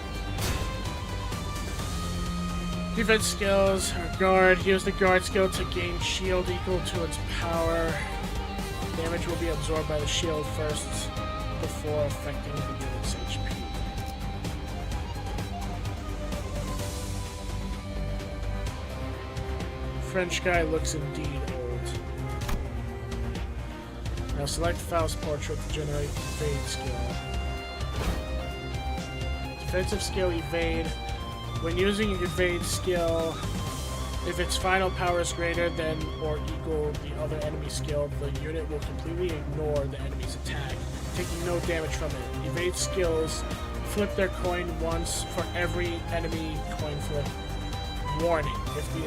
Defense skills, guard. Use the guard skill to gain shield equal to its power. Damage will be absorbed by the shield first before affecting the unit's HP. French guy looks indeed old. Now select Faust's portrait to generate evade skill. Defensive skill evade. When using evade skill, if its final power is greater than or equal the other enemy skill, the unit will completely ignore the enemy's attack, taking no damage from it. Evade skills flip their coin once for every enemy coin flip. Warning: if the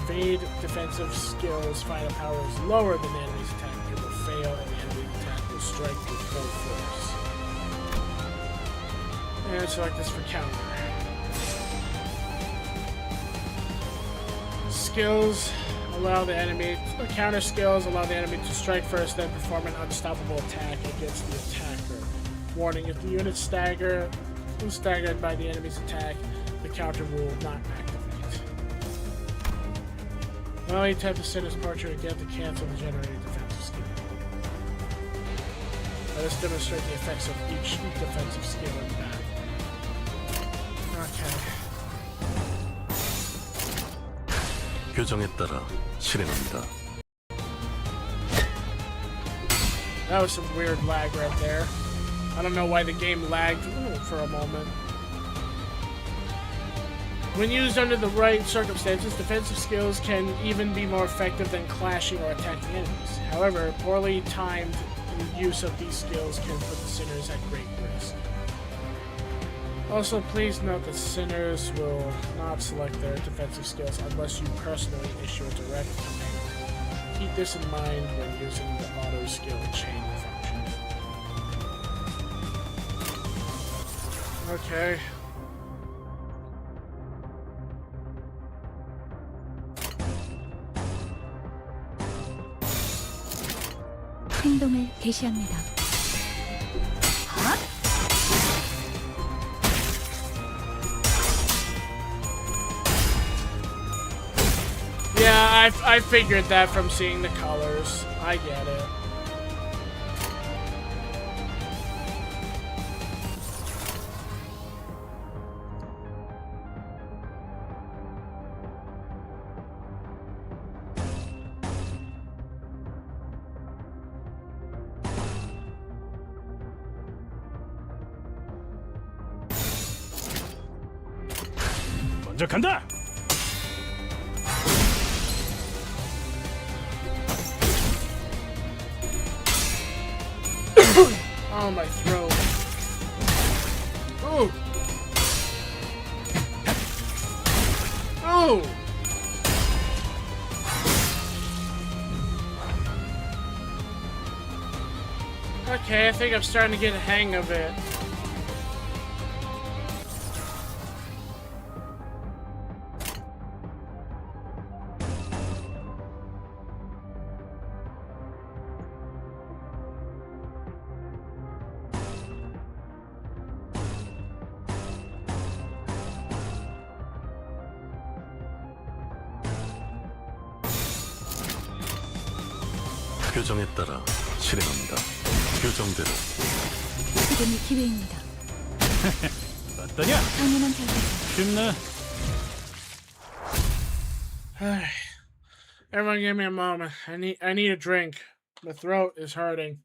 evade defensive skill's final power is lower than the enemy's attack, it will fail and the enemy's attack will strike with full force. And select this for counter. Skills allow the enemy. Counter skills allow the enemy to strike first, then perform an unstoppable attack against the attacker. Warning: if the unit is staggered by the enemy's attack, the counter will not activate. Well, you tap to set his portrait again to cancel the generated defensive skill. Let us demonstrate the effects of each defensive skill in battle. Okay. 규정에 따라 실행합니다. That was some weird lag right there. I don't know why the game lagged for a moment. When used under the right circumstances, defensive skills can even be more effective than clashing or attacking enemies. However, poorly timed use of these skills can put the sinners at great risk. Also, please note that sinners will not select their defensive skills unless you personally issue a direct command. Keep this in mind when using the auto skill chain function. Okay. 행동을 개시합니다. Yeah, I figured that from seeing the colors. I get it. 먼저 간다. Oh, my throat. Ooh. Ooh. Okay, I think I'm starting to get a hang of it. 표정에 따라 실행합니다. 표정대로. 지금이 기회입니다. 어떠냐? 당연한 결과죠. 쉽나? Everyone give me a moment. I need a drink. My throat is hurting.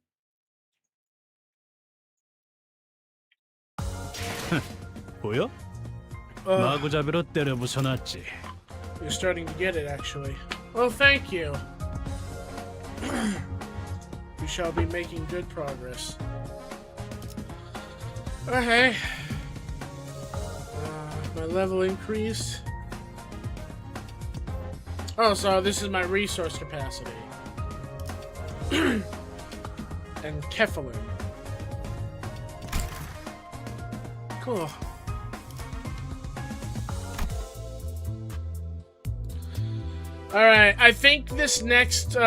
보여? 마구잡이로 때려 부숴놨지. You're starting to get it, actually. Oh, thank you. We shall be making good progress. Okay. My level increased. Oh, so this is my resource capacity. And Kefalin. Cool. Alright, I think this next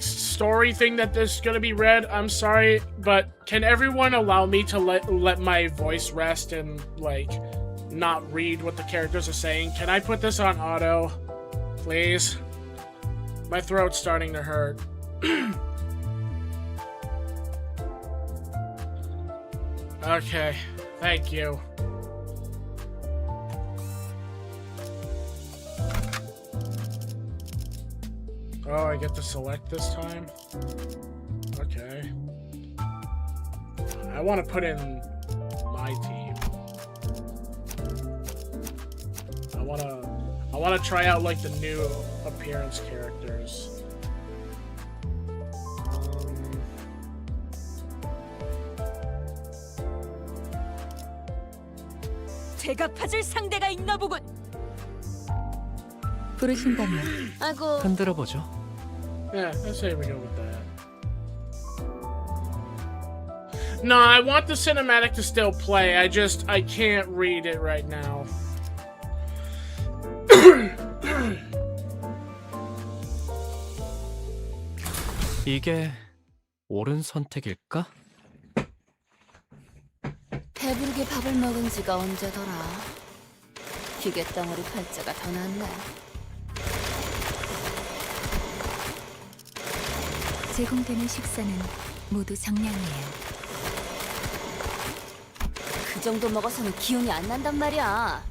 story thing that there's gonna be read, I'm sorry, but can everyone allow me to let my voice rest and, like, not read what the characters are saying? Can I put this on auto? Please? My throat's starting to hurt. Okay, thank you. Oh, I get to select this time? Okay. I want to put in my team. I want to try out like the new appearance characters. 제가 파질 상대가 있나 보군. 부르신다면 아이고, 흔들어 보죠. Yeah, let's say we go with that. No, I want the cinematic to still play. I can't read it right now. 이게 옳은 선택일까? 배부르게 밥을 먹은 지가 언제더라. 기계 덩어리 팔자가 더 낫네. 제공되는 식사는 모두 정량이에요. 그 정도 먹어서는 기운이 안 난단 말이야.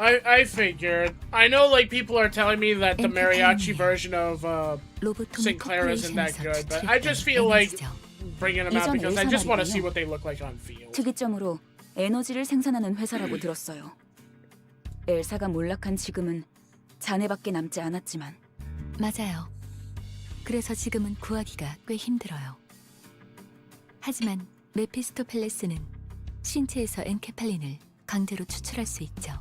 I figured. I know, like, people are telling me that the mariachi version of 로보톰 Sinclair isn't that 코퍼레이션에서 good, but 지출했던 I just feel like 에너지죠. bringing them out 예전 because I 엘사 just want to see 말이군요. what they look like on field. 특이점으로 에너지를 생산하는 회사라고 들었어요. 엘사가 몰락한 지금은 잔해밖에 남지 않았지만 맞아요. 그래서 지금은 구하기가 꽤 힘들어요. 하지만 메피스토펠레스는 신체에서 엔케팔린을 강제로 추출할 수 있죠.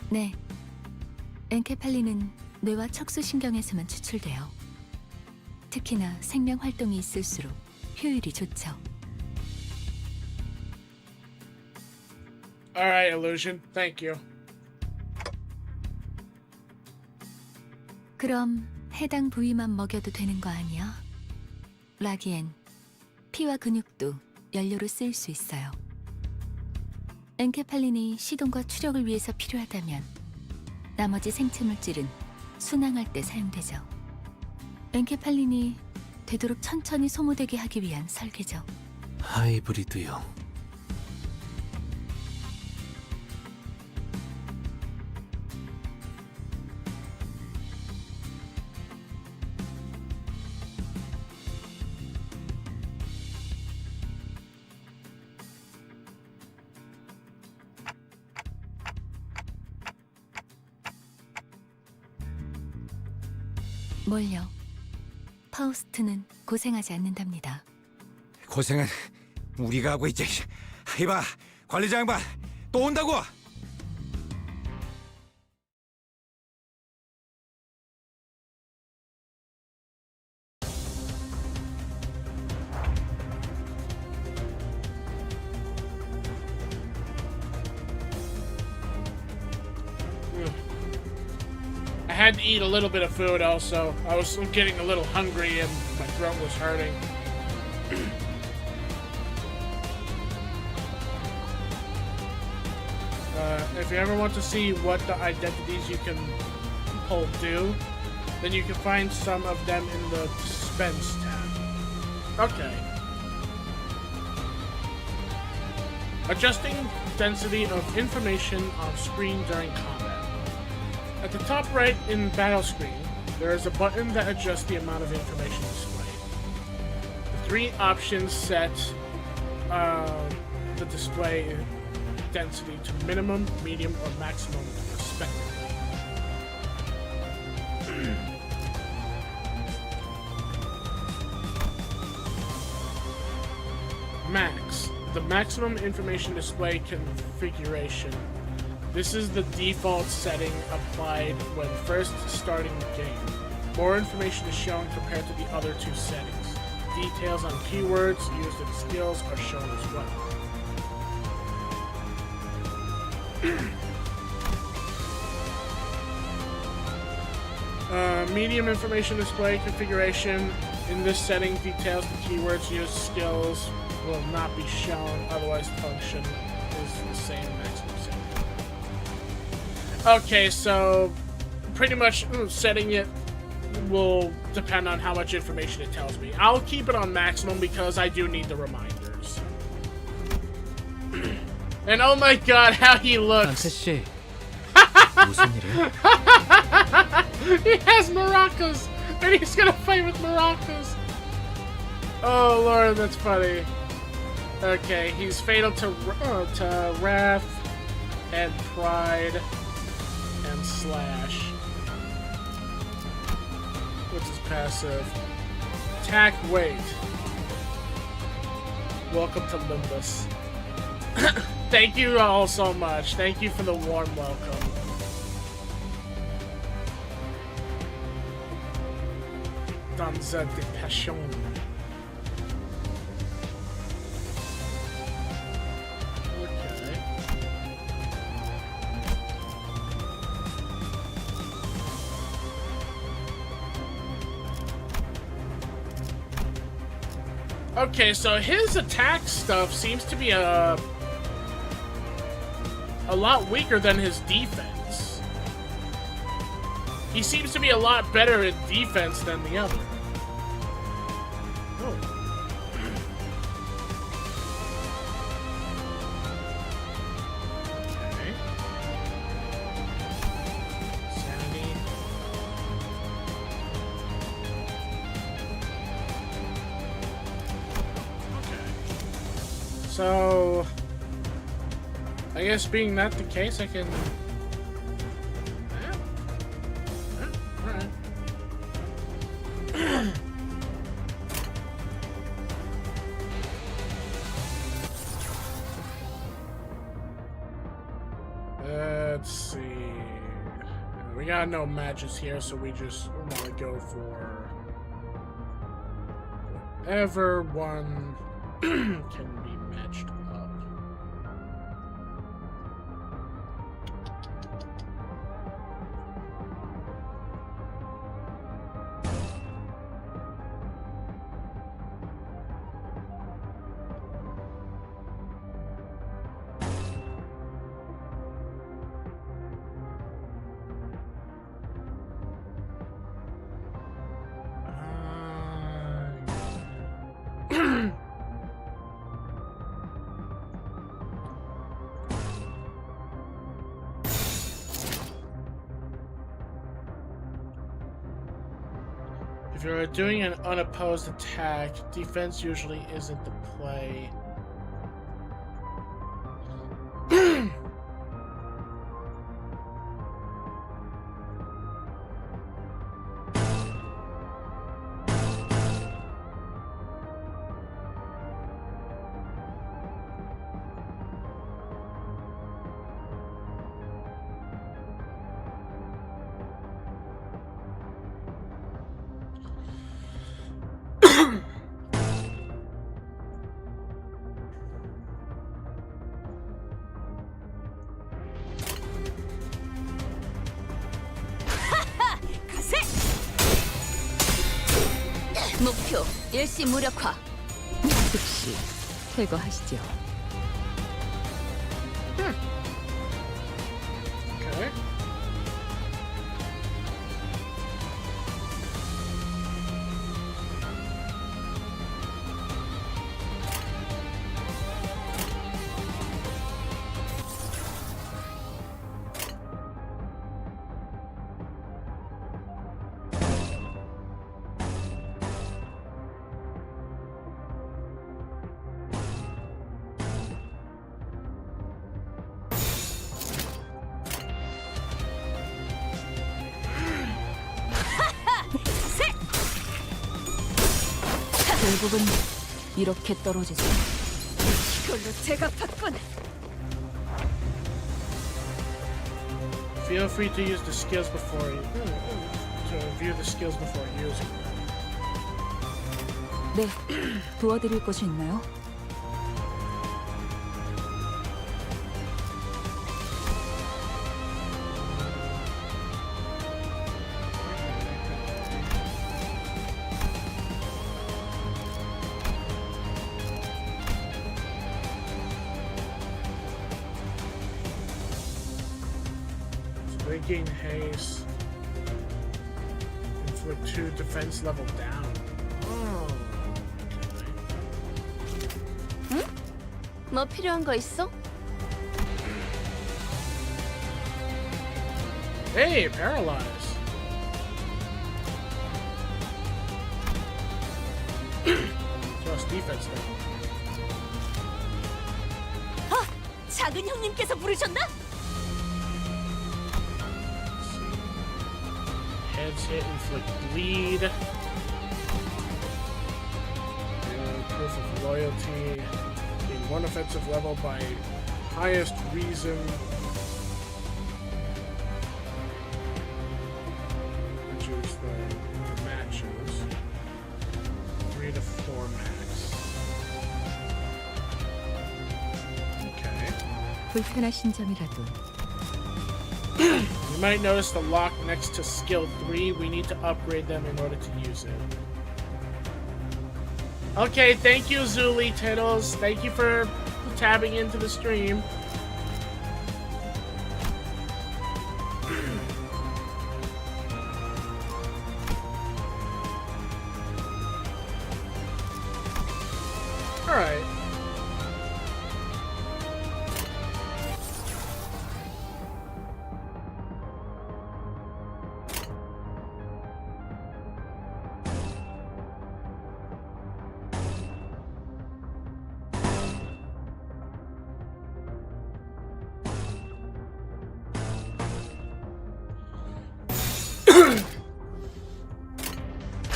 네. 엔케팔린은 뇌와 척수신경에서만 추출돼요. 특히나 생명 활동이 있을수록 효율이 좋죠. Alright, Illusion. Thank you. 그럼 해당 부위만 먹여도 되는 거 아니야? 라기엔 피와 근육도 연료로 쓰일 수 있어요. 엔케팔린이 시동과 추력을 위해서 필요하다면 나머지 생체 물질은 순항할 때 사용되죠. 엔케팔린이 되도록 천천히 소모되게 하기 위한 설계죠. 하이브리드요. 뭘요? 파우스트는 고생하지 않는답니다. 고생은 우리가 하고 있지. 이봐, 관리자 양반 또 온다고. I had to eat a little bit of food also. I was getting a little hungry and my throat was hurting. If you ever want to see what the identities you can pull do, then you can find some of them in the dispense tab. Okay. Adjusting density of information on screen during combat. At the top right in battle screen, there is a button that adjusts the amount of information displayed. The three options set the display density to minimum, medium, or maximum respectively. Max. The maximum information display configuration. This is the default setting applied when first starting the game. More information is shown compared to the other two settings. Details on keywords used in skills are shown as well. Medium information display configuration. In this setting, details the keywords used skills will not be shown, otherwise the function is the same maximum setting. Okay, so pretty much setting it will depend on how much information it tells me. I'll keep it on maximum because I do need the reminders. And oh my god, how he looks! 씨, 무슨 일이야? He has maracas! And he's gonna fight with maracas! Oh lord, that's funny. Okay, he's fatal to Wrath and Pride and Slash. What's his passive? Attack Weight. Welcome to Limbus. Thank you all so much. Thank you for the warm welcome. Danza de Passion. Okay, so his attack stuff seems to be a lot weaker than his defense. He seems to be a lot better at defense than the other. Oh. So, I guess being that the case, I can... Alright. Let's see. We got no matches here, so we just want to go for whatever one can be matched up. If you're doing an unopposed attack, defense usually isn't the play. 목표 일시 무력화. 즉시 퇴거하시죠. Okay. 결국은 이렇게 떨어지죠. 이걸로 제가 받군. Feel free to use the skills before you to review the skills before using them. 네, 도와드릴 것이 있나요? They gain haste. Inflict 2 defense level down. Oh. Okay. 뭐 필요한 거 있어? Hey, paralyzed. Plus defense down. 작은 형님께서 부르셨나? Heads hit, inflict bleed. And proof of loyalty. Gain 1 offensive level by highest reason. Which is the matches. 3 to 4 max. Okay. 불편하신 점이라도 You might notice the lock next to skill 3. We need to upgrade them in order to use it. Okay, thank you, Zuli Tittles. Thank you for tabbing into the stream. Alright.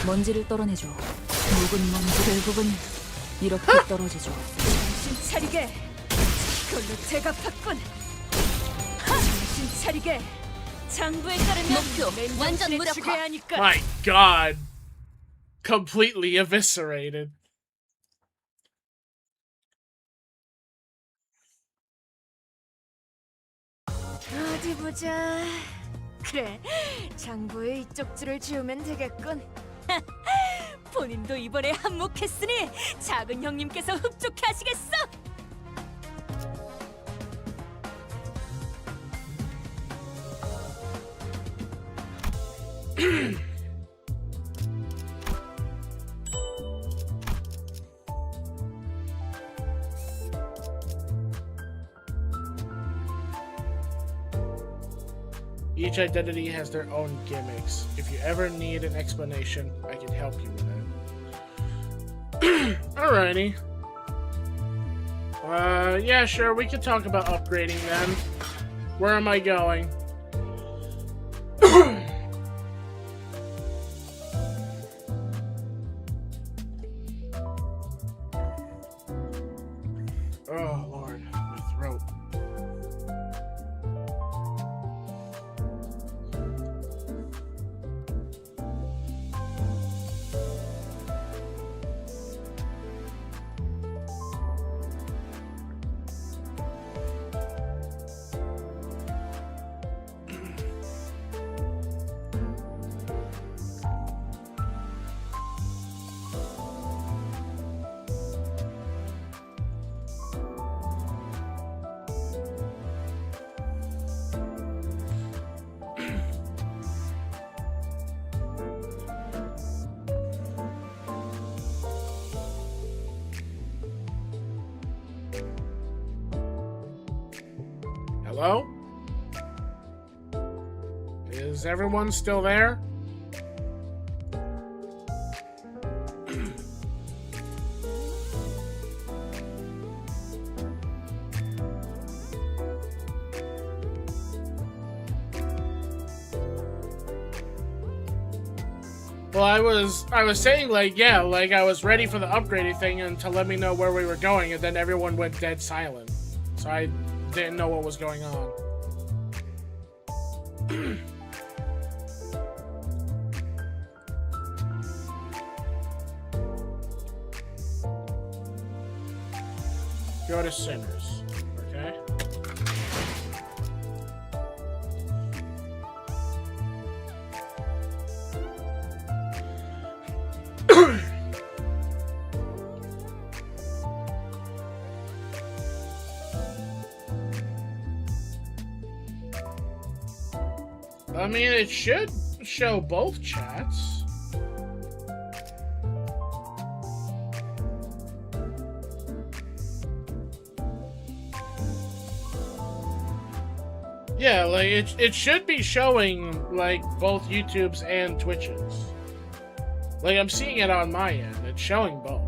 먼지를 떨어내줘. 묵은 먼지 결국은 이렇게 떨어지죠. 정신 차리게. 이걸로 대갚았군. 정신 차리게. 장부에 따르면 목표 완전 무력화. 죽여야 하니까. My God. Completely eviscerated. 어디 보자. 그래, 장부에 이 쪽지를 지우면 되겠군. 본인도 이번에 한몫했으니 작은 형님께서 흡족해 하시겠어. Each identity has their own gimmicks. If you ever need an explanation, I can help you with it. Alrighty. Yeah, sure, we can talk about upgrading then. Where am I going? Oh, Lord, my throat. Hello? Is everyone still there? Well, I was saying, like, yeah, like, I was ready for the upgrading thing and to let me know where we were going, and then everyone went dead silent. So I didn't know what was going on. Go to Sinners, okay? I mean, it should show both chats. Yeah, like, it should be showing, like, both YouTubes and Twitches. Like, I'm seeing it on my end. It's showing both.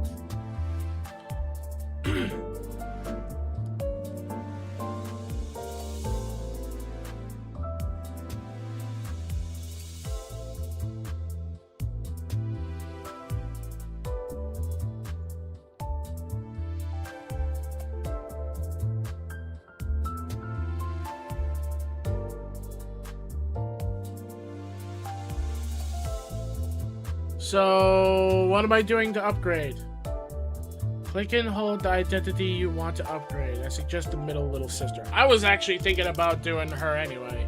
So, what am I doing to upgrade? Click and hold the identity you want to upgrade. I suggest the middle little sister. I was actually thinking about doing her anyway.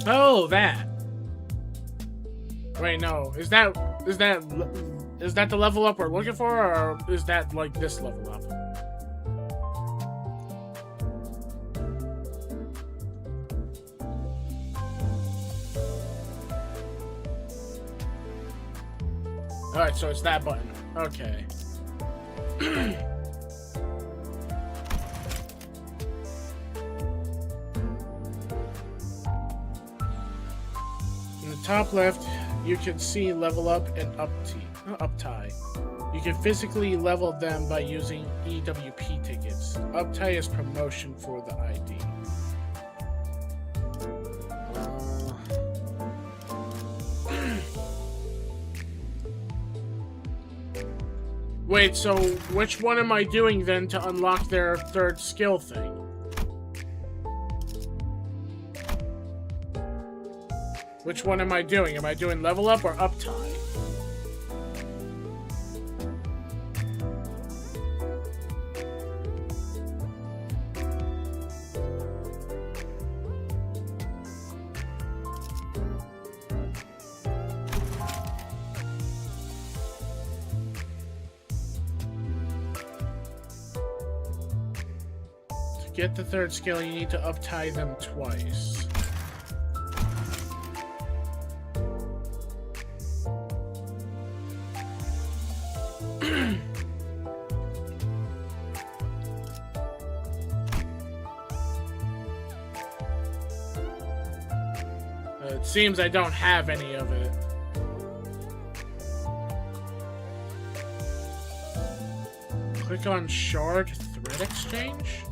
Oh, that. Wait, no. Is that the level up we're looking for, or is that like this level up? Alright, so it's that button. Okay. In the top left, you can see level up and uptie. You can physically level them by using EWP tickets. Uptie is promotion for the ID. Wait, so which one am I doing then to unlock their third skill thing? Which one am I doing? Am I doing level up or uptie? To get the third skill, you need to uptie them twice. It seems I don't have any of it. Click on Shard Thread Exchange?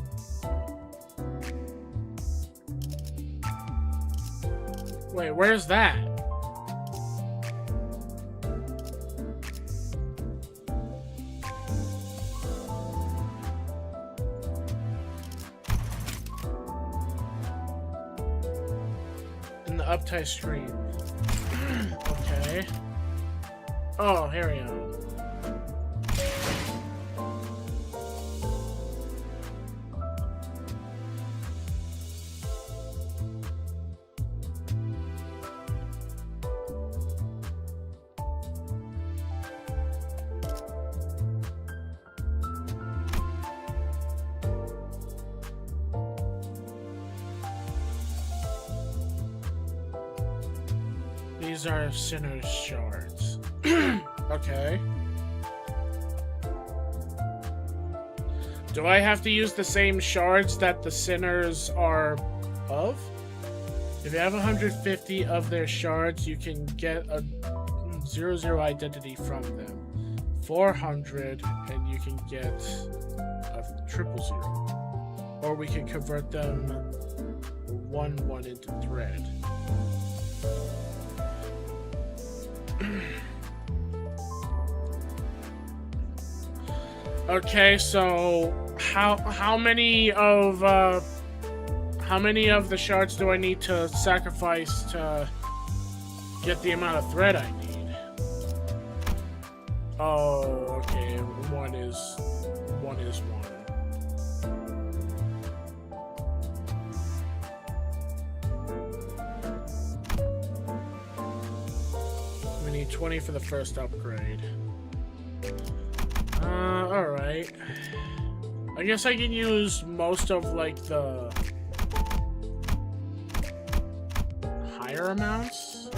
Wait, where's that? In the uptie screen. Okay. Oh, here we go. These are Sinner's shards. Okay. Do I have to use the same shards that the Sinners are of? If you have 150 of their shards, you can get a 0-0 identity from them. 400, and you can get a 0-0. Or we can convert them 1-1 into thread. Okay, so how many of the shards do I need to sacrifice to get the amount of thread I need? Oh, okay. One is one. We need 20 for the first upgrade. Alright. I guess I can use most of, like, the higher amounts.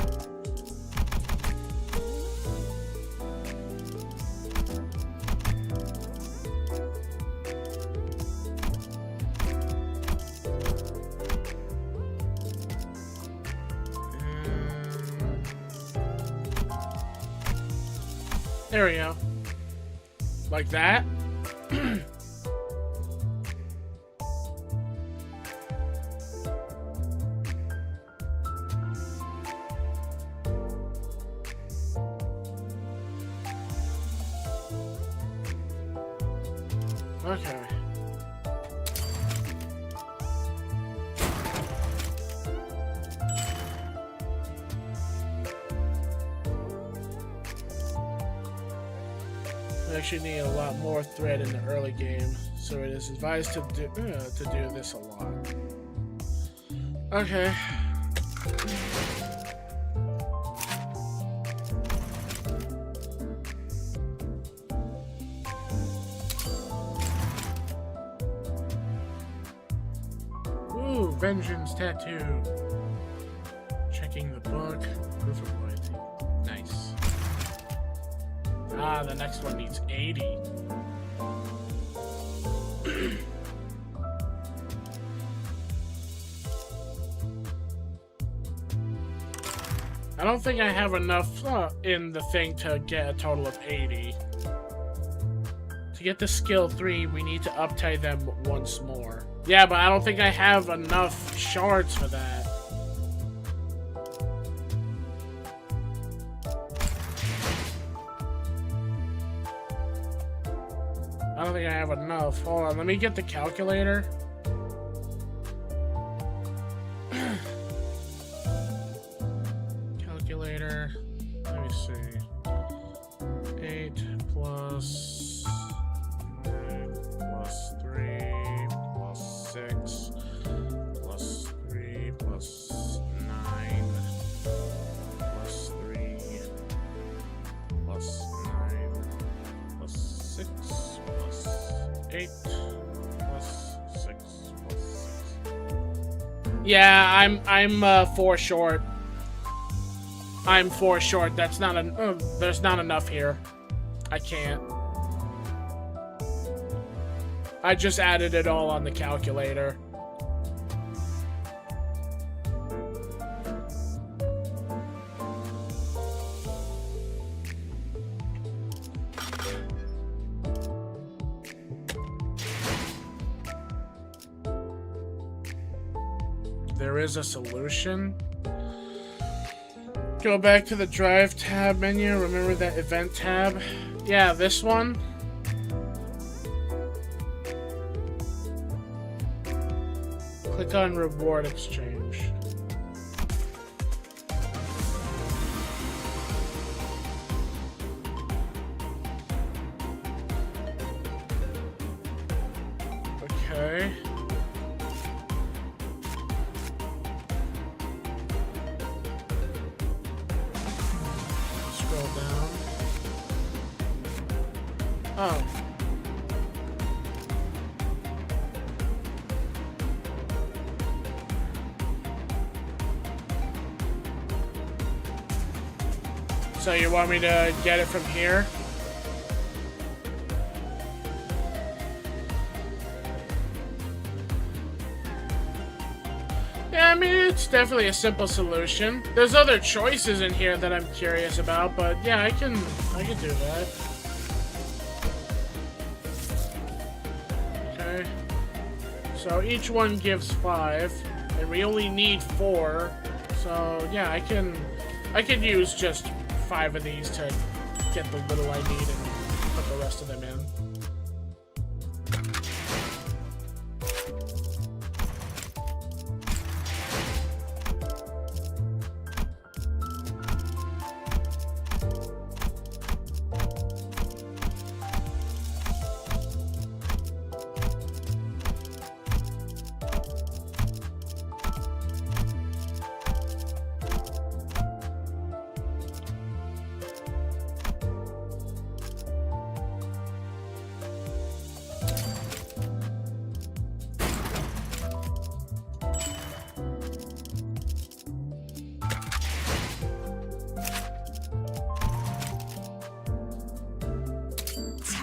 There we go. Like that. Okay. We actually need a lot more thread in the early game, so it is advised to do this a lot. Okay. Ooh, Vengeance Tattoo. Checking the book. Proof of loyalty. Nice. Ah, the next one needs 80. I don't think I have enough in the thing to get a total of 80. To get the skill 3, we need to uptie them once more. Yeah, but I don't think I have enough shards for that. don't think I have enough. Hold on, let me get the calculator. Calculator. Let me see. 8 plus 9 plus 3 plus 6 plus 3 plus 9 plus 3 plus 9 plus 6 plus 8 plus 6 plus 6. Yeah, I'm 4 short. I'm 4 short. That's not there's not enough here. I can't. I just added it all on the calculator. There is a solution. Go back to the Drive tab menu. Remember that Event tab? Yeah, this one. Click on Reward Exchange. Okay. Scroll down. Oh. So you want me to get it from here? Yeah, I mean, it's definitely a simple solution. There's other choices in here that I'm curious about, but yeah, I can do that. Okay. So each one gives 5, and we only need 4. So yeah, I could use just 5 of these to get the little I need and put the rest of them in.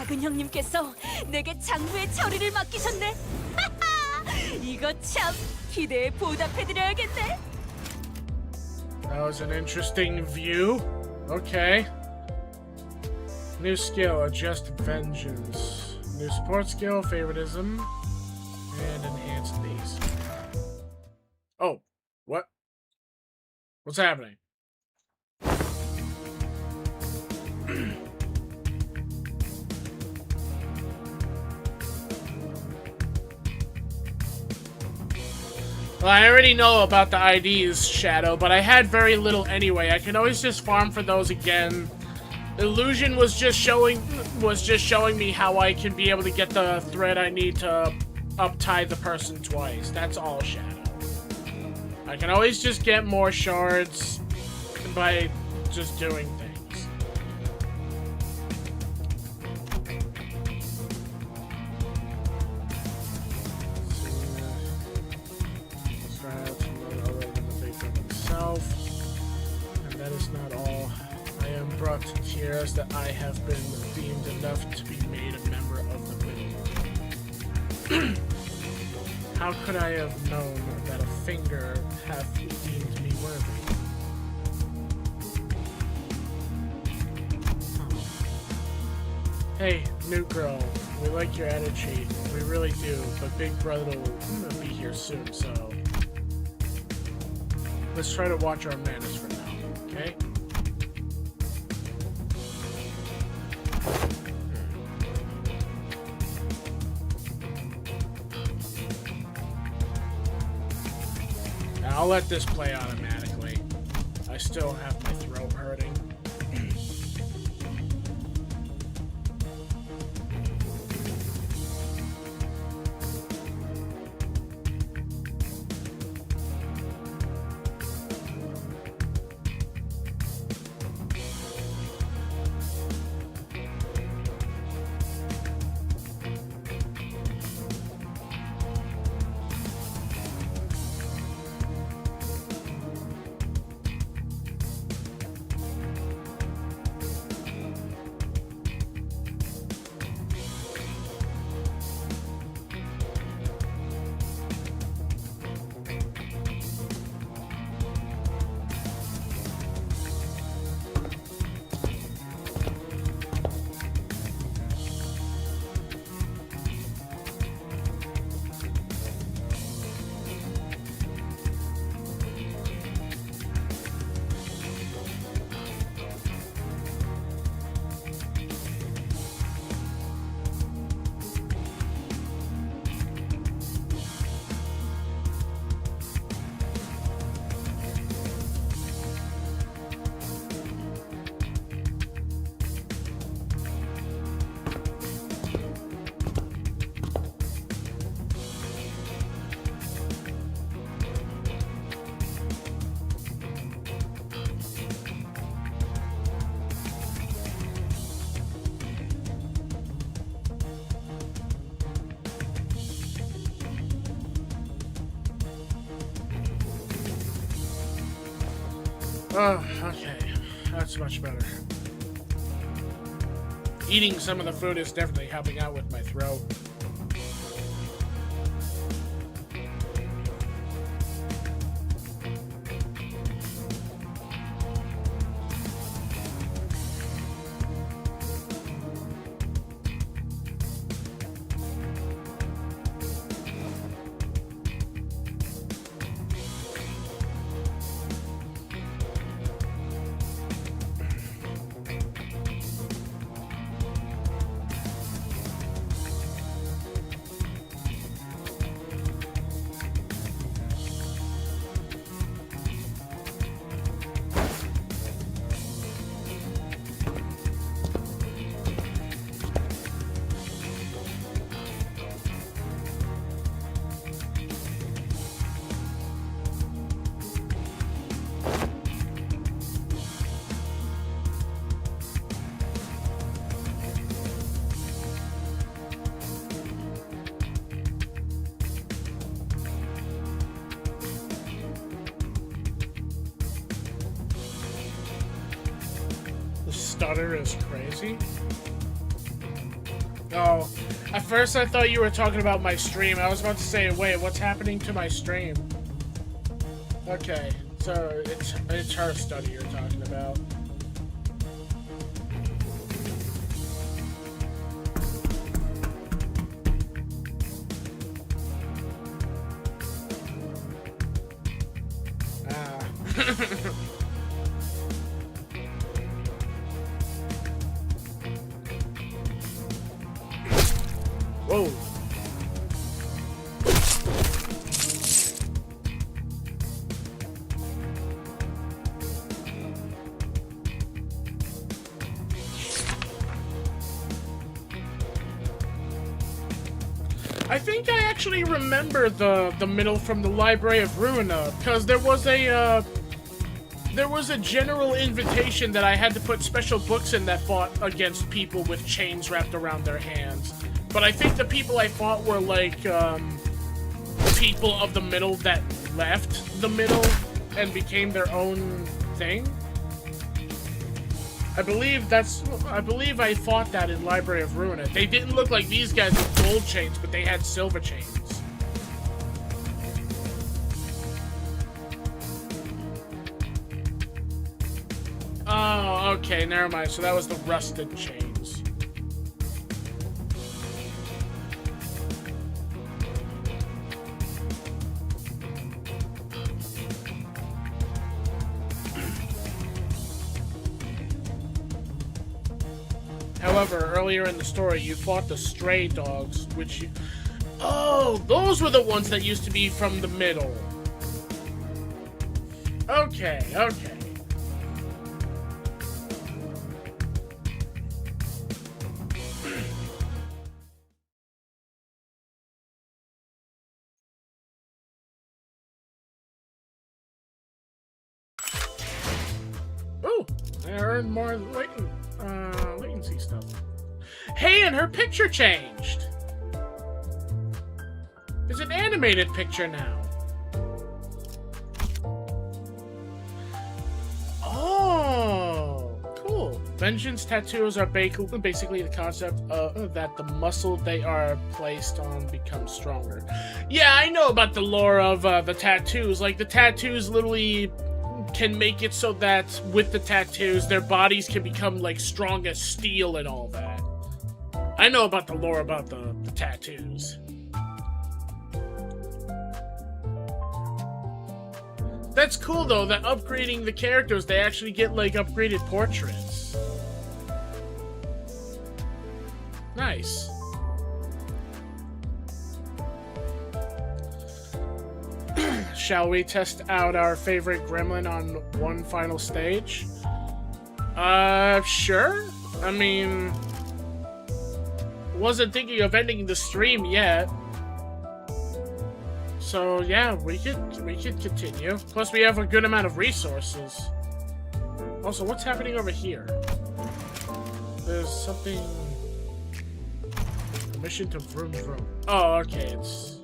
작은 형님께서 내게 장부의 처리를 맡기셨네. 이거 참 기대에 보답해드려야겠네. That was an interesting view. Okay. New skill, adjust vengeance. New support skill, favoritism. And enhance these. Oh, what? What's happening? Well, I already know about the IDs, Shadow, but I had very little anyway. I can always just farm for those again. Illusion was just showing me how I can be able to get the thread I need to up-tie the person twice. That's all, Shadow. I can always just get more shards by just doing things. And that is not all. I am brought to tears that I have been deemed enough to be made a member of the Middle. How could I have known that a finger hath deemed me worthy? Hey, new girl, we like your attitude. We really do, but Big Brother will be here soon, so let's try to watch our manners for now, okay? I'll let this play automatically. I still have my throat hurting. Oh, okay. That's much better. Eating some of the food is definitely helping out with my throat. Stutter is crazy. Oh, at first I thought you were talking about my stream. I was about to say, wait, what's happening to my stream? Okay, so it's her study you're talking about. Whoa. I think I actually remember the middle from the Library of Ruina, because there was a general invitation that I had to put special books in that fought against people with chains wrapped around their hands. But I think the people I fought were like people of the middle that left the middle and became their own thing. I believe I fought that in Library of Ruina. They didn't look like these guys with gold chains, but they had silver chains. Oh, okay, never mind. So that was the rusted chains. However, earlier in the story, you fought the stray dogs, which you... Oh, those were the ones that used to be from the middle. Okay, okay. Ooh, I earned more latency stuff. Hey, and her picture changed. It's an animated picture now. Oh, cool. Vengeance tattoos are basically the concept that the muscle they are placed on becomes stronger. Yeah, I know about the lore of the tattoos. Like, the tattoos literally can make it so that with the tattoos, their bodies can become, like, strong as steel and all that. I know about the lore about the tattoos. That's cool, though, that upgrading the characters, they actually get, like, upgraded portraits. Nice. Shall we test out our favorite gremlin on one final stage? Sure. I mean, wasn't thinking of ending the stream yet. So yeah, we could continue. Plus, we have a good amount of resources. Also, what's happening over here? There's something. Mission to Vroom Vroom. Oh, okay. It's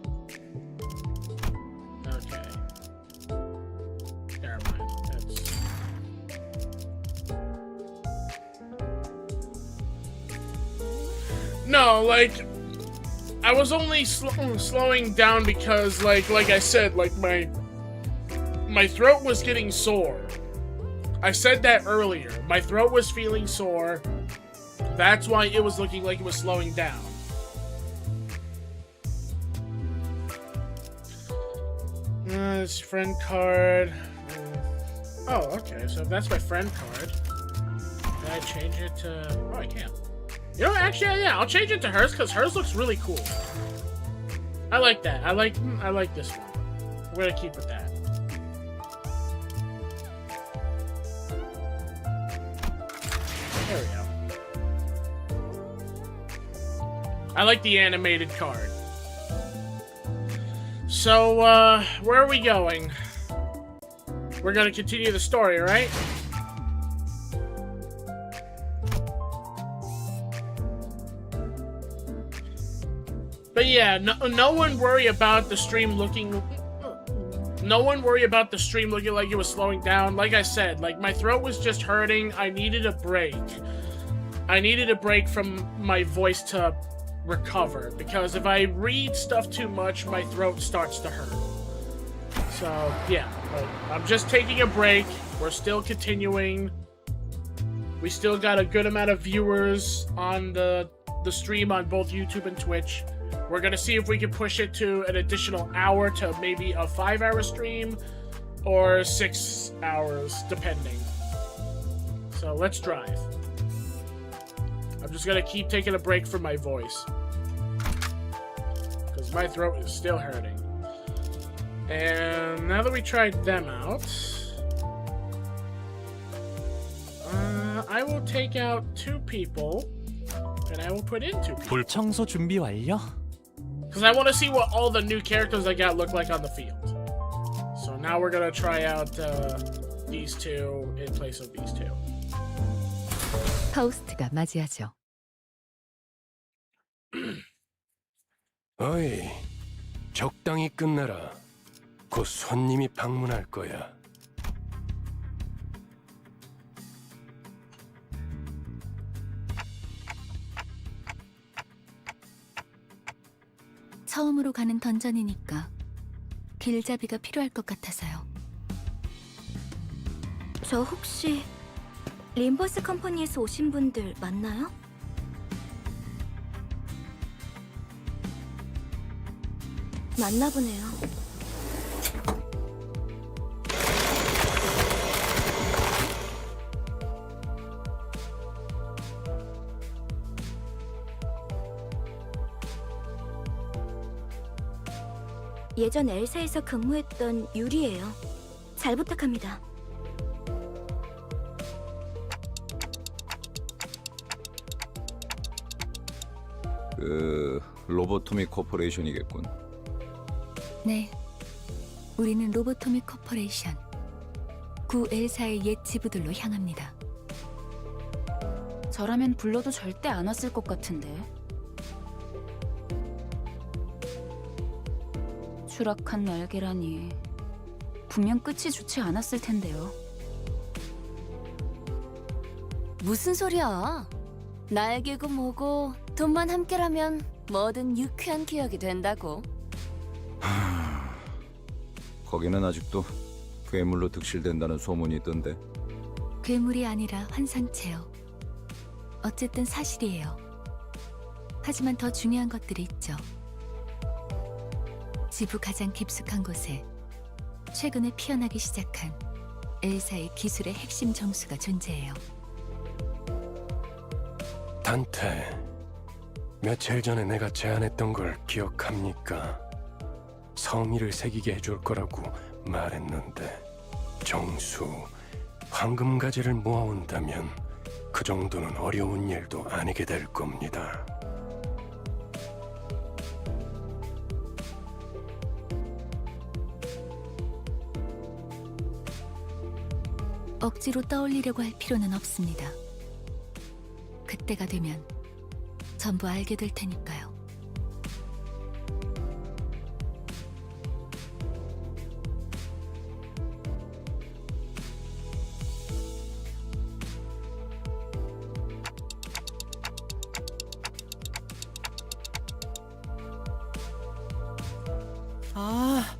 okay. Never mind. That's. No, like. I was only slowing down because, like I said, like, my throat was getting sore. I said that earlier. My throat was feeling sore. That's why it was looking like it was slowing down. It's friend card. Oh, okay. So if that's my friend card, can I change it to... Oh, I can. You know, actually, yeah, I'll change it to hers because hers looks really cool. I like that. I like this one. We're gonna keep with that. There we go. I like the animated card. So, where are we going? We're gonna continue the story, right? But yeah, no one worry about the stream looking... No one worry about the stream looking like it was slowing down. Like I said, like, my throat was just hurting. I needed a break. I needed a break from my voice to recover. Because if I read stuff too much, my throat starts to hurt. So, yeah. I'm just taking a break. We're still continuing. We still got a good amount of viewers on the stream on both YouTube and Twitch. We're gonna see if we can push it to an additional hour to maybe a 5-hour stream or 6 hours, depending. So let's drive. I'm just gonna keep taking a break from my voice because my throat is still hurting. And now that we tried them out, I will take out 2 people and I will put in 2 people. 청소 준비 완료? Because I want to see what all the new characters I got look like on the field. So now we're going to try out these 2 in place of these 2. 파우스트가 맞이하죠. 어이, 적당히 끝내라. 곧 손님이 방문할 거야. 처음으로 가는 던전이니까 길잡이가 필요할 것 같아서요. 저 혹시 림버스 컴퍼니에서 오신 분들 맞나요? 맞나 보네요. 예전 엘사에서 근무했던 유리예요. 잘 부탁합니다. 로보토미 코퍼레이션이겠군. 네, 우리는 로보토미 코퍼레이션 구 엘사의 옛 지부들로 향합니다. 저라면 불러도 절대 안 왔을 것 같은데. 추락한 날개라니. 분명 끝이 좋지 않았을 텐데요. 무슨 소리야? 날개고 뭐고 돈만 함께라면 뭐든 유쾌한 기억이 된다고. 거기는 아직도 괴물로 득실된다는 소문이 있던데. 괴물이 아니라 환상체요. 어쨌든 사실이에요. 하지만 더 중요한 것들이 있죠. 지부 가장 깊숙한 곳에 최근에 피어나기 시작한 엘사의 기술의 핵심 정수가 존재해요. 단테, 며칠 전에 내가 제안했던 걸 기억합니까? 성의를 새기게 해줄 거라고 말했는데 정수, 황금가지를 모아온다면 그 정도는 어려운 일도 아니게 될 겁니다. 억지로 떠올리려고 할 필요는 없습니다. 그때가 되면 전부 알게 될 테니까요. 아,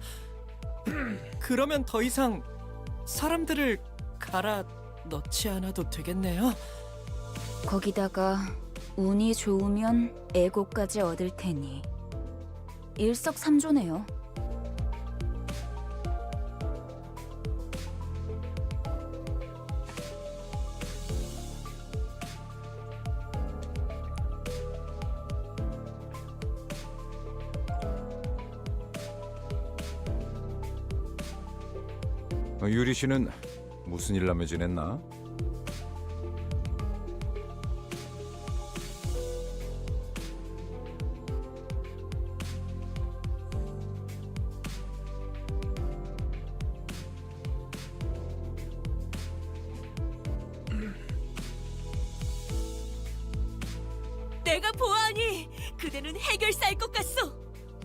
그러면 더 이상 사람들을 갈아 넣지 않아도 되겠네요. 거기다가 운이 좋으면 애고까지 얻을 테니 일석삼조네요. 유리 씨는 무슨 일 하며 지냈나? 내가 보아하니 그대는 해결사일 것 같소.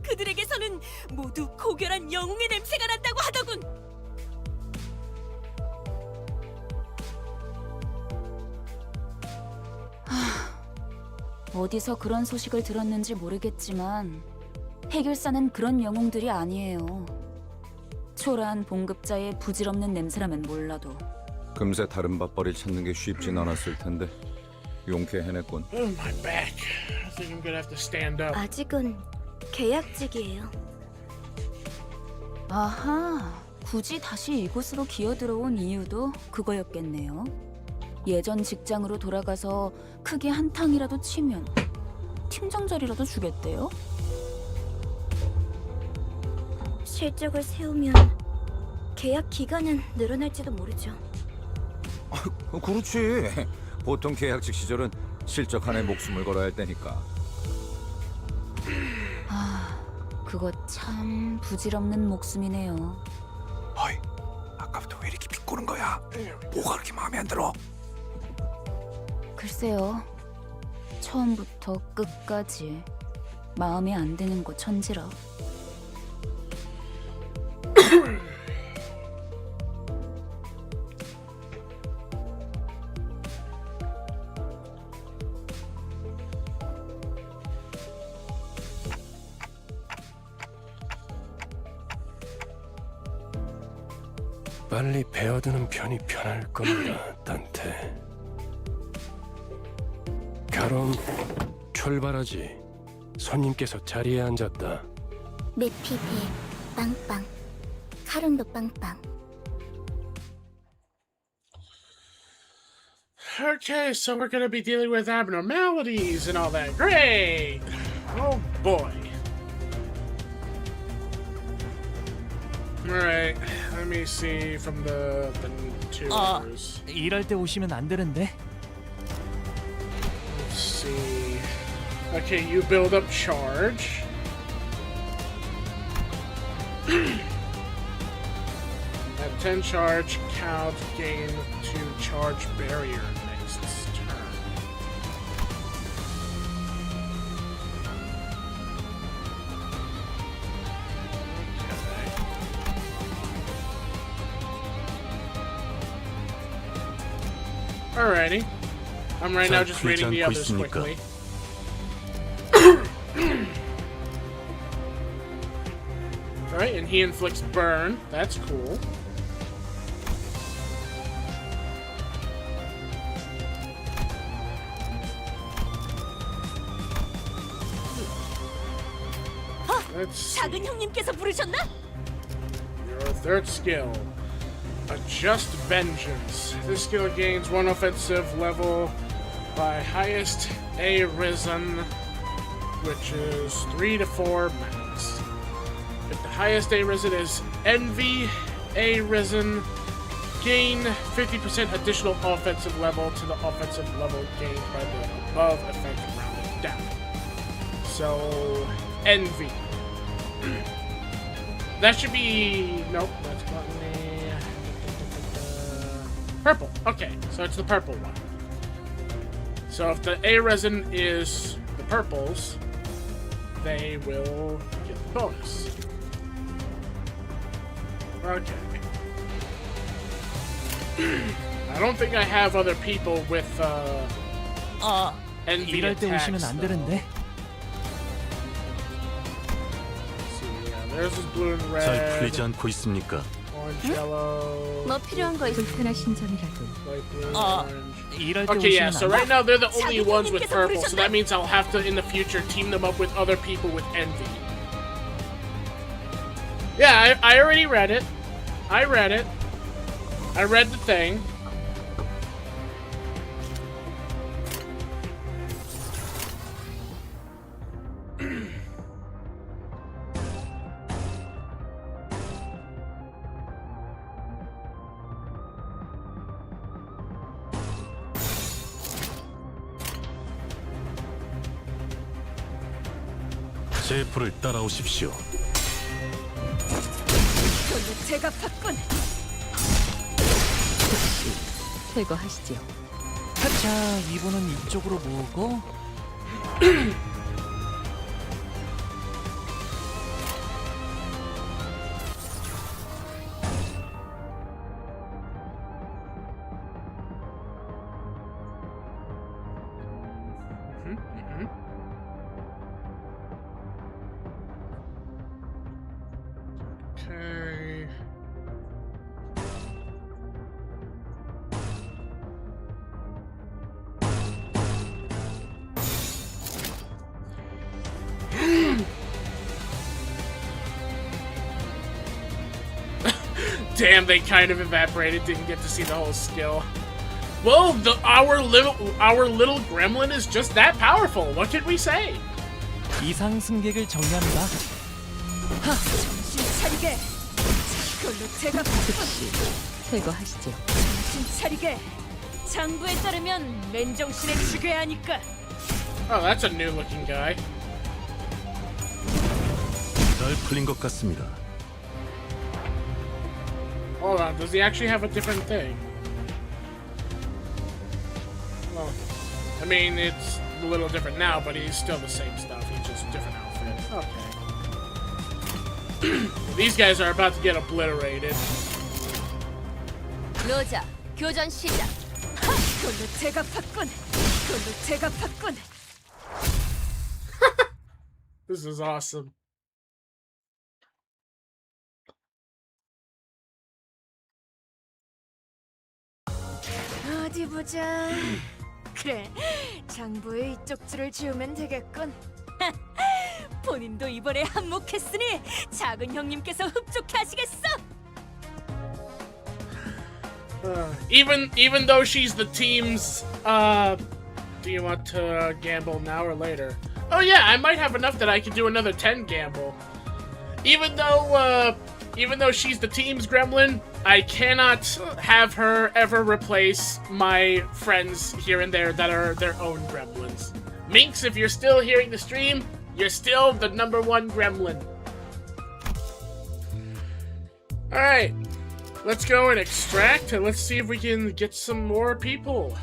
그들에게서는 모두 고결한 영웅의 냄새가 난다고 하더군. 어디서 그런 소식을 들었는지 모르겠지만 해결사는 그런 영웅들이 아니에요. 초라한 봉급자의 부질없는 냄새라면 몰라도. 금세 다른 밥벌이 찾는 게 쉽진 않았을 텐데 용케 해냈군. Oh, my back. I think I'm gonna have to stand up. 아직은 계약직이에요. 아하, 굳이 다시 이곳으로 기어들어온 이유도 그거였겠네요. 예전 직장으로 돌아가서 크게 한탕이라도 치면 팀장 자리라도 주겠대요? 실적을 세우면 계약 기간은 늘어날지도 모르죠. 그렇지. 보통 계약직 시절은 실적 한에 목숨을 걸어야 할 때니까. 아, 그거 참 부질없는 목숨이네요. 어이, 아까부터 왜 이렇게 비꼬는 거야? 뭐가 그렇게 마음에 안 들어? 글쎄요, 처음부터 끝까지 마음에 안 드는 거 천지라. 빨리 베어드는 편이 편할 겁니다, 단테. 그럼 출발하지. 손님께서 자리에 앉았다. 매피배 빵빵, 카룬도 빵빵. Okay, so we're gonna be dealing with abnormalities and all that. Great! Oh boy. Alright, let me see from the tours. 일할 때 오시면 안 되는데. Let's see. Okay, you build up charge. At 10 charge, count, gain 2 charge barrier next turn. Alrighty. I'm right now just reading the others quickly. Alright, and he inflicts burn. That's cool. Let's see. 작은 형님께서 부르셨나? Your third skill. Adjust Vengeance. This skill gains 1 offensive level by highest A Risen, which is 3 to 4 max. If the highest A Risen is Envy, A Risen, gain 50% additional offensive level to the offensive level gained by the above effect rounded down. So, Envy. That should be... Nope, that's gluttony. Purple. Okay, so it's the purple one. So if the A resin is the purples, they will get the bonus. Okay. I don't think I have other people with envy 일할 때 attacks, 오시면 안 though. 되는데. There's this blue and 잘 red, 풀리지 않고 있습니까? orange, yellow, 뭐 필요한 거 불편하신 점이라도. light blue, orange. 일할 때 Okay, yeah, 오시면 so 안 right 돼. now they're the only ones with purple, so that means I'll have to, in the future, team them up with other people with envy. Yeah, I already read it. I read it. I read the thing. 제 불을 따라오십시오. 그걸로 제가 봤군. 제거하시죠. 자, 이분은 이쪽으로 모으고. Okay. Damn, they kind of evaporated. Didn't get to see the whole skill. Well, our little gremlin is just that powerful. What can we say? 이상 승객을 정리합니다. 정신 차리게. 그걸로 제가 봤군. 제거하시죠. 정신 차리게. 장부에 따르면 맨정신에 죽여야 하니까. Oh, that's a new-looking guy. 잘 풀린 것 같습니다. Hold on, does he actually have a different thing? Well, I mean, it's a little different now, but he's still the same stuff. He's just a different outfit. Okay. These guys are about to get obliterated. 로자, 교전 시작. 그걸로 제가 봤군. 그걸로 제가 봤군. This is awesome. 어디 보자. 그래, 장부에 이쪽 줄을 지우면 되겠군. 본인도 이번에 한몫했으니 작은 형님께서 흡족해 하시겠어. Even though she's the team's, do you want to gamble now or later? Oh yeah, I might have enough that I could do another 10 gamble. Even though, even though she's the team's gremlin, I cannot have her ever replace my friends here and there that are their own gremlins. Minx, if you're still hearing the stream, you're still the #1 gremlin. Alright, let's go and extract, and let's see if we can get some more people.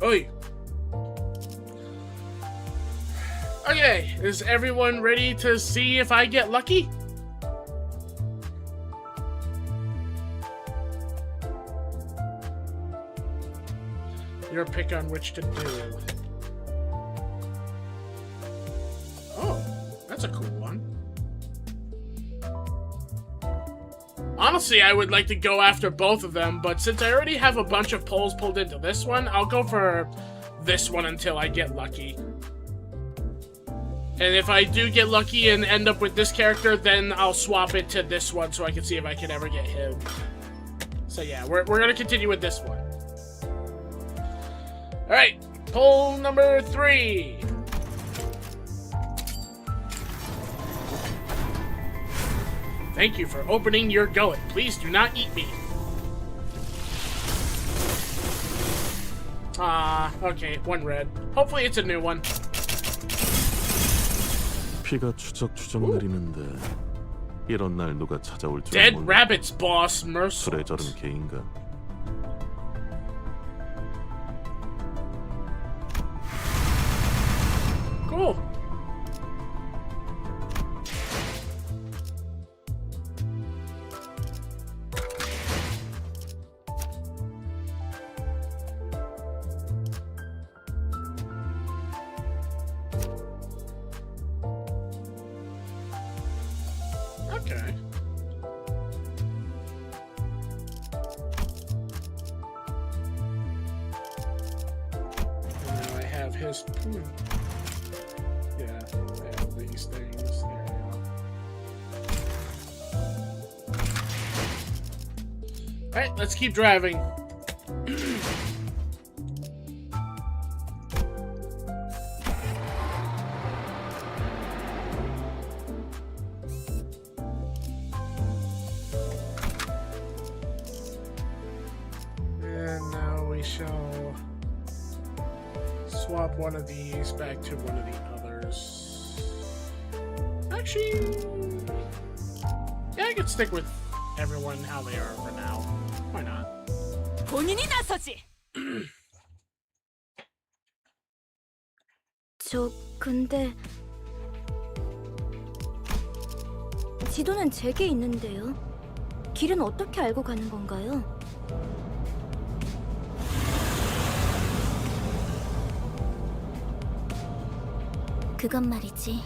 Oi. Okay, is everyone ready to see if I get lucky? Your pick on which to do. Oh, that's a cool one. Honestly, I would like to go after both of them, but since I already have a bunch of polls pulled into this one, I'll go for this one until I get lucky. And if I do get lucky and end up with this character, then I'll swap it to this one so I can see if I can ever get him. So yeah, we're gonna continue with this one. Alright, poll number 3. Thank you for opening your gullet. Please do not eat me. Okay, 1 red. Hopefully it's a new one. 피가 추적추적 내리는데 이런 날 누가 찾아올 줄 Dead 몰라. rabbits, boss. 술에 Mercy. 저른 개인가. Cool. Okay. And now I have his. Yeah, I have these things. There you go. Alright, let's keep driving. And now we shall swap one of these back to one of the others. Actually, yeah, I could stick with everyone how they are for now. Why not? 본인이 나서지. 저 근데 지도는 제게 있는데요. 길은 어떻게 알고 가는 건가요? 그건 말이지.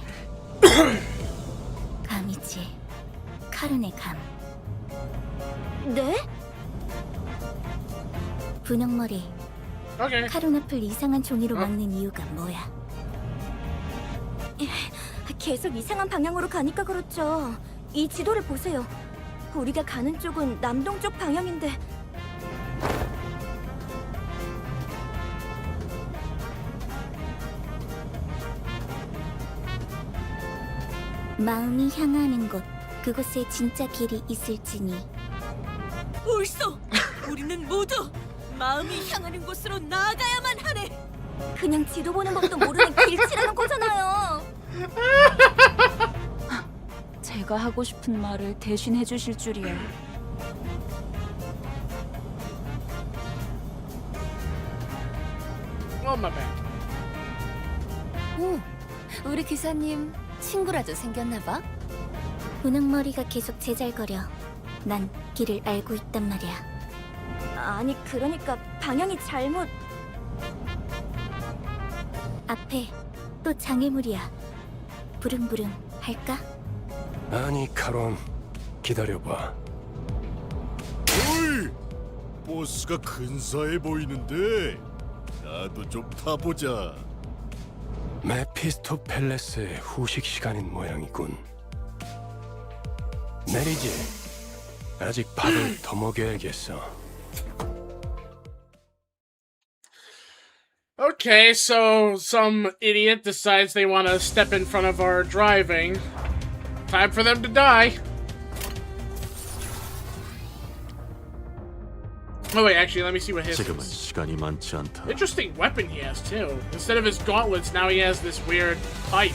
감이지. 카른의 감. 네? 분홍머리. Okay. 카른 앞을 이상한 종이로 막는 이유가 뭐야? 계속 이상한 방향으로 가니까 그렇죠. 이 지도를 보세요. 우리가 가는 쪽은 남동쪽 방향인데 마음이 향하는 곳, 그곳에 진짜 길이 있을지니. 옳소. 우리는 모두 마음이 향하는 곳으로 나아가야만 하네. 그냥 지도 보는 법도 모르는 길치라는 거잖아요. 제가 하고 싶은 말을 대신 해주실 줄이야. Oh, my bad. 오, 우리 기사님 친구라도 생겼나봐? 분홍머리가 계속 제잘거려. 난 길을 알고 있단 말이야. 아니 그러니까 방향이 잘못. 앞에 또 장애물이야. 부릉부릉 할까? 아니 카론, 기다려봐. 어이! 보스가 근사해 보이는데 나도 좀 타보자. 메피스토 팰레스의 후식 시간인 모양이군. 내리지. 아직 밥을 더 먹여야겠어. Oh, Okay, so some idiot decides they want to step in front of our driving. Time for them to die. Oh wait, actually, let me see what his 지금은 is. 시간이 많지 않다. Interesting weapon he has too. Instead of his gauntlets, now he has this weird pipe.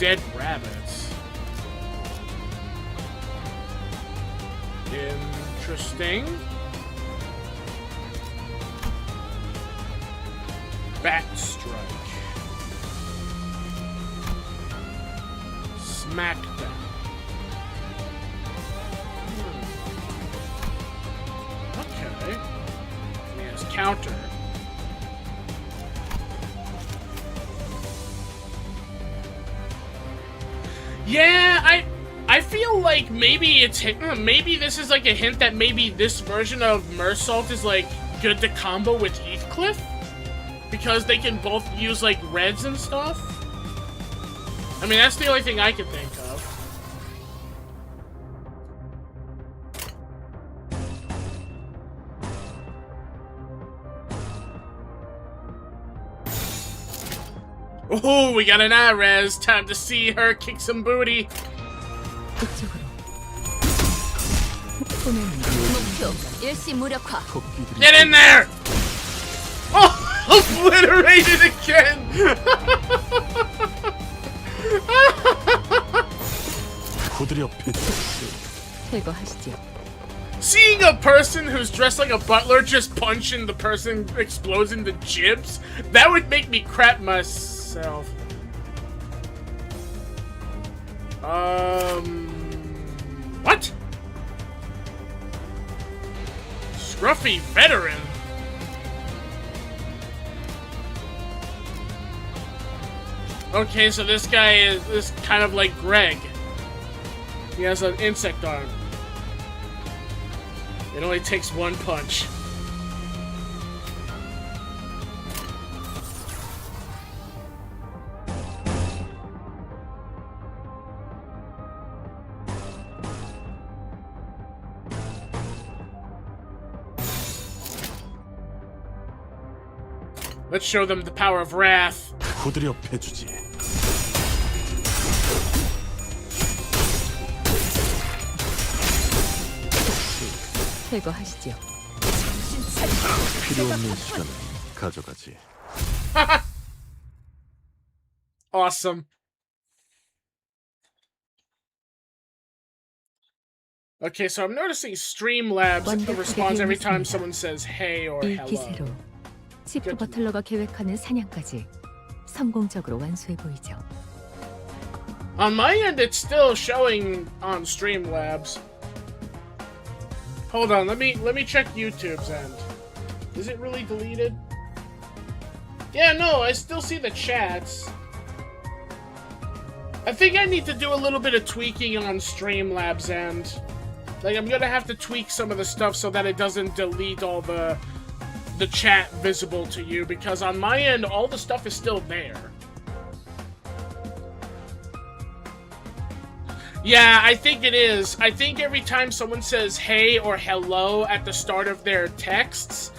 Dead rabbits. Interesting. Bat strike. Smackdown. Okay. He has counter. Yeah, I feel like maybe maybe this is like a hint that maybe this version of Mersault is like good to combo with Heathcliff because they can both use like reds and stuff. I mean, that's the only thing I can think of. Oh, we got an res. Time to see her kick some booty. 그쪽으로. 목표 일시무력화. Get in there! Oh, obliterated again! 후드려 pitch. 제거하시죠. Seeing a person who's dressed like a butler just punching the person explodes into jibs, that would make me crap myself. What? Scruffy veteran? Okay, so this guy is kind of like Greg. He has an insect arm. It only takes one punch. Let's show them the power of wrath. 후드려 패주지. 제거하시죠. 필요 없는 시간을 가져가지. Awesome. Okay, so I'm noticing Streamlabs responds every time someone says hey or 이 hello. 기세로 치프 버틀러가 계획하는 사냥까지 성공적으로 완수해 보이죠. On my end, it's still showing on Streamlabs. Hold on, let me check YouTube's end. Is it really deleted? Yeah, no, I still see the chats. I think I need to do a little bit of tweaking on Streamlabs end. Like, I'm gonna have to tweak some of the stuff so that it doesn't delete all the chat visible to you, because on my end, all the stuff is still there. Yeah, I think it is. I think every time someone says hey or hello at the start of their texts,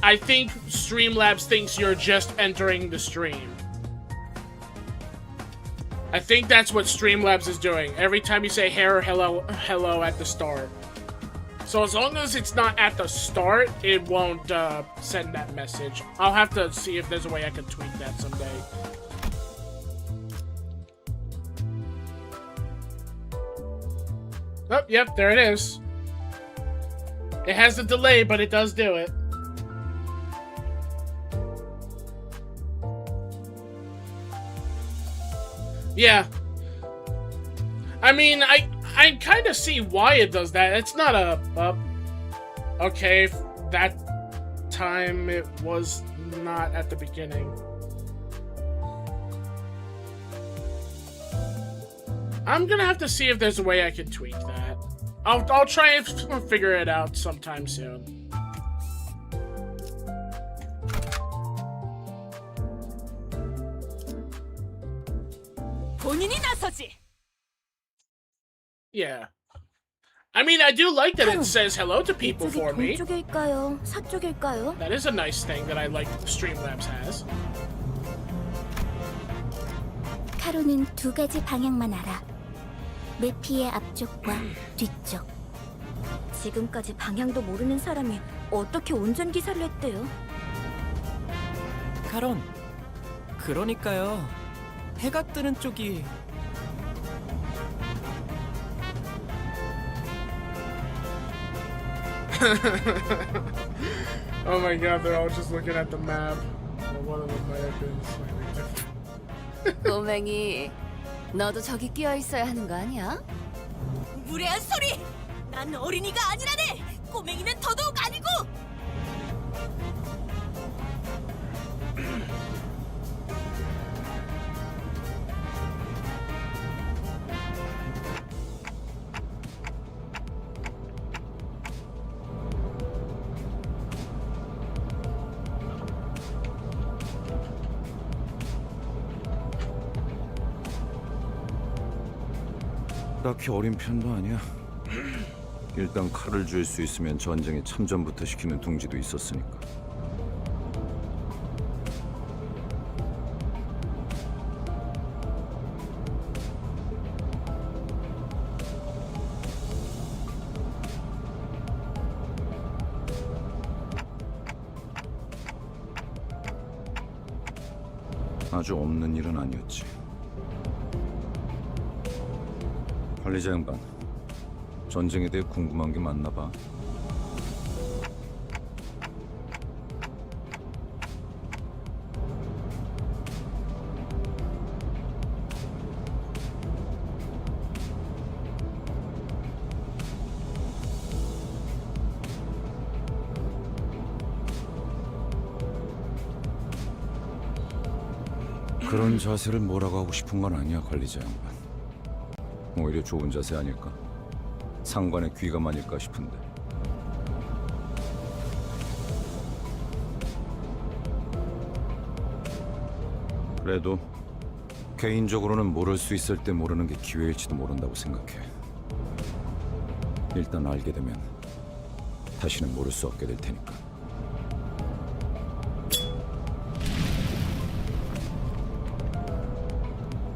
I think Streamlabs thinks you're just entering the stream. I think that's what Streamlabs is doing. Every time you say hey or hello at the start. So as long as it's not at the start, it won't send that message. I'll have to see if there's a way I can tweak that someday. Oh, yep, there it is. It has a delay, but it does do it. Yeah. I mean, I kind of see why it does that. It's not a... okay, that time it was not at the beginning. I'm gonna have to see if there's a way I can tweak that. I'll try and figure it out sometime soon. 본인이 나서지. Yeah. I mean, I do like that it says hello to people 이쪽이 for me. 동쪽일까요? 서쪽일까요? That is a nice thing that I like Streamlabs has. 카로는 두 가지 방향만 알아. 메피의 앞쪽과 뒤쪽. 지금까지 방향도 모르는 사람이 어떻게 운전기사를 했대요? 카론. 그러니까요. 해가 뜨는 쪽이 Oh my god, they're all just looking at the map. Well, one of them might have been slightly different. 꼬맹이, 너도 저기 끼어 있어야 하는 거 아니야? 무례한 소리! 난 어린이가 아니라네! 꼬맹이는 더더욱 아니고! 딱히 어린 편도 아니야. 일단 칼을 줄 수 있으면 전쟁에 참전부터 시키는 둥지도 있었으니까. 아주 없는 일은 아니었지. 관리자 양반, 전쟁에 대해 궁금한 게 많나 봐. 그런 자세를 뭐라고 하고 싶은 건 아니야, 관리자 양반. 오히려 좋은 자세 아닐까? 상관의 귀감아닐까 싶은데. 그래도 개인적으로는 모를 수 있을 때 모르는 게 기회일지도 모른다고 생각해. 일단 알게 되면 다시는 모를 수 없게 될 테니까.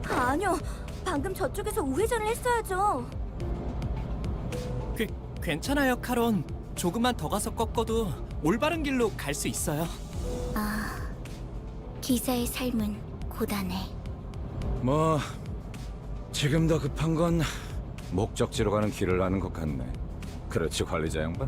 아니요, 방금 저쪽에서 우회전을 했어야죠. 괜찮아요, 카론. 조금만 더 가서 꺾어도 올바른 길로 갈 수 있어요. 아, 기사의 삶은 고단해. 뭐 지금 더 급한 건 목적지로 가는 길을 아는 것 같네. 그렇지, 관리자 양반?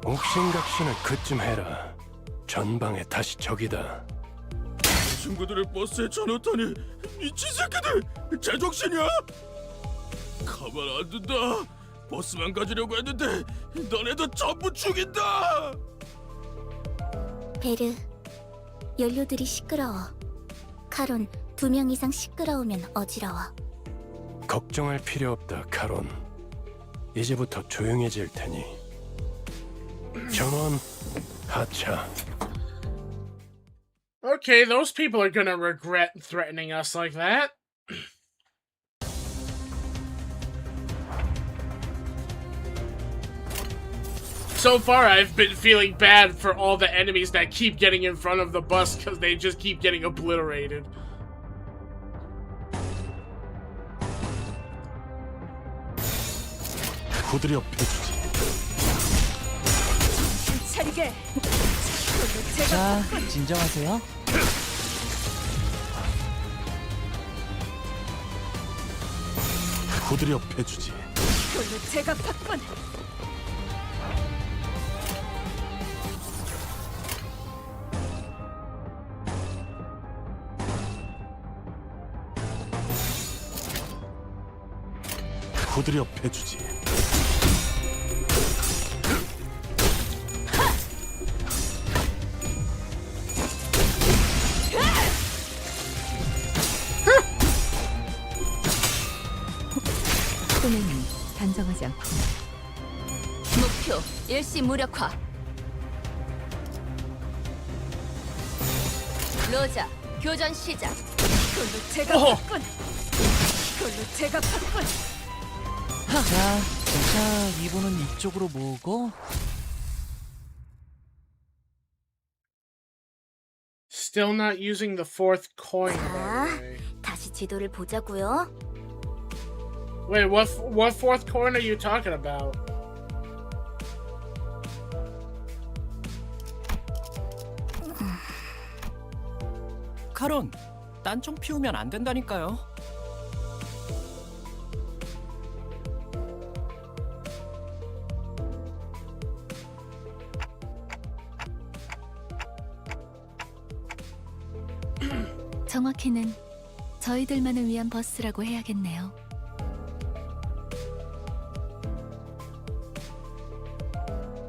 옥신각신을 그쯤 해라. 전방에 다시 적이다. 친구들을 버스에 쳐넣다니 미친 새끼들! 제정신이야? 가만 안 둔다. 버스만 가지려고 했는데 너네도 전부 죽인다. 베르, 연료들이 시끄러워. 카론, 2명 이상 시끄러우면 어지러워. 걱정할 필요 없다, 카론. 이제부터 조용해질 테니. 전원 하차. Okay, those people are gonna regret threatening us like that. So far, I've been feeling bad for all the enemies that keep getting in front of the bus because they just keep getting obliterated. 후드려 패주지. 차리게. 자, 진정하세요. 후드려 패주지. 그걸로 제가 박번. 후드려 패주지. 당장 목표 일시 무력화. 로자 교전 시작. 그걸로 제가 어. 봤군. 그걸로 제가 봤군. 자, 이분은 이쪽으로 모으고 Still not using the fourth coin. by the way. 다시 지도를 보자고요. Wait, what fourth coin are you talking about? 카론, 딴 좀 피우면 안 된다니까요. 정확히는 저희들만을 위한 버스라고 해야겠네요.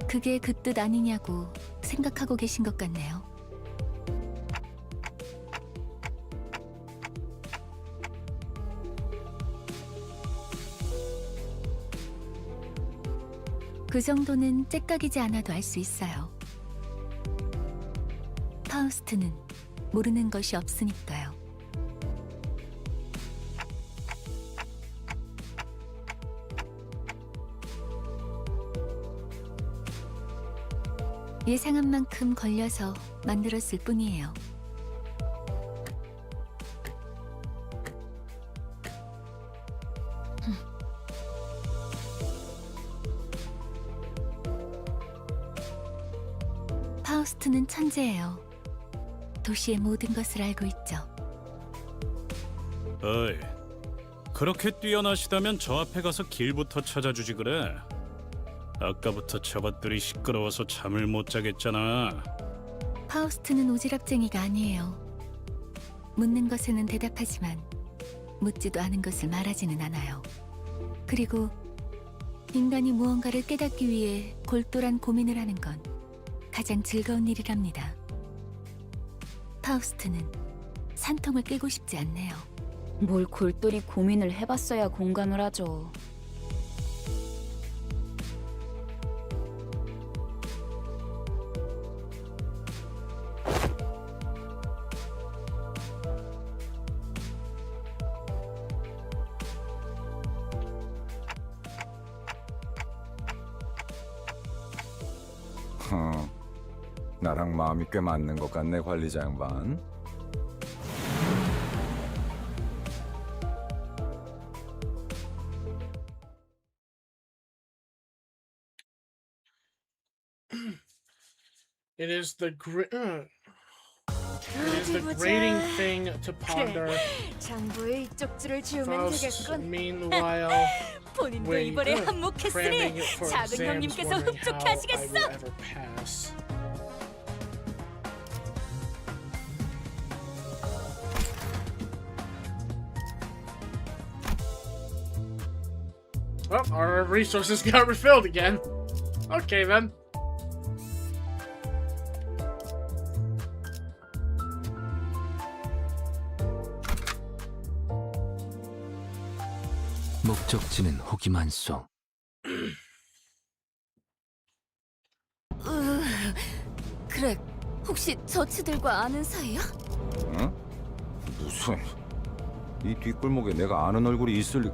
그게 그 뜻 아니냐고 생각하고 계신 것 같네요. 그 정도는 째깍이지 않아도 알 수 있어요. 파우스트는 모르는 것이 없으니까요. 예상한 만큼 걸려서 만들었을 뿐이에요. 파우스트는 천재예요. 도시의 모든 것을 알고 있죠. 어이, 그렇게 뛰어나시다면 저 앞에 가서 길부터 찾아주지 그래. 아까부터 저것들이 시끄러워서 잠을 못 자겠잖아. 파우스트는 오지랖쟁이가 아니에요. 묻는 것에는 대답하지만 묻지도 않은 것을 말하지는 않아요. 그리고 인간이 무언가를 깨닫기 위해 골똘한 고민을 하는 건 가장 즐거운 일이랍니다. 파우스트는 산통을 깨고 싶지 않네요. 뭘 골똘히 고민을 해봤어야 공감을 하죠. 나랑 마음이 꽤 맞는 것 같네, 관리자 양반. It is the grating thing to ponder. 장부에 이 쪽지를 지우면 Faust, 되겠군. meanwhile, 본인도 wait, 이번에 cramming 한몫했으니 it for 작은 exams, 형님께서 wondering 흡족해 how I 하시겠어. will ever pass. Well, our resources got refilled again. Okay then. 목적지는 호기만소. 그래, 혹시 저치들과 아는 사이야? 응? 무슨? 이 뒷골목에 내가 아는 얼굴이 있을 리...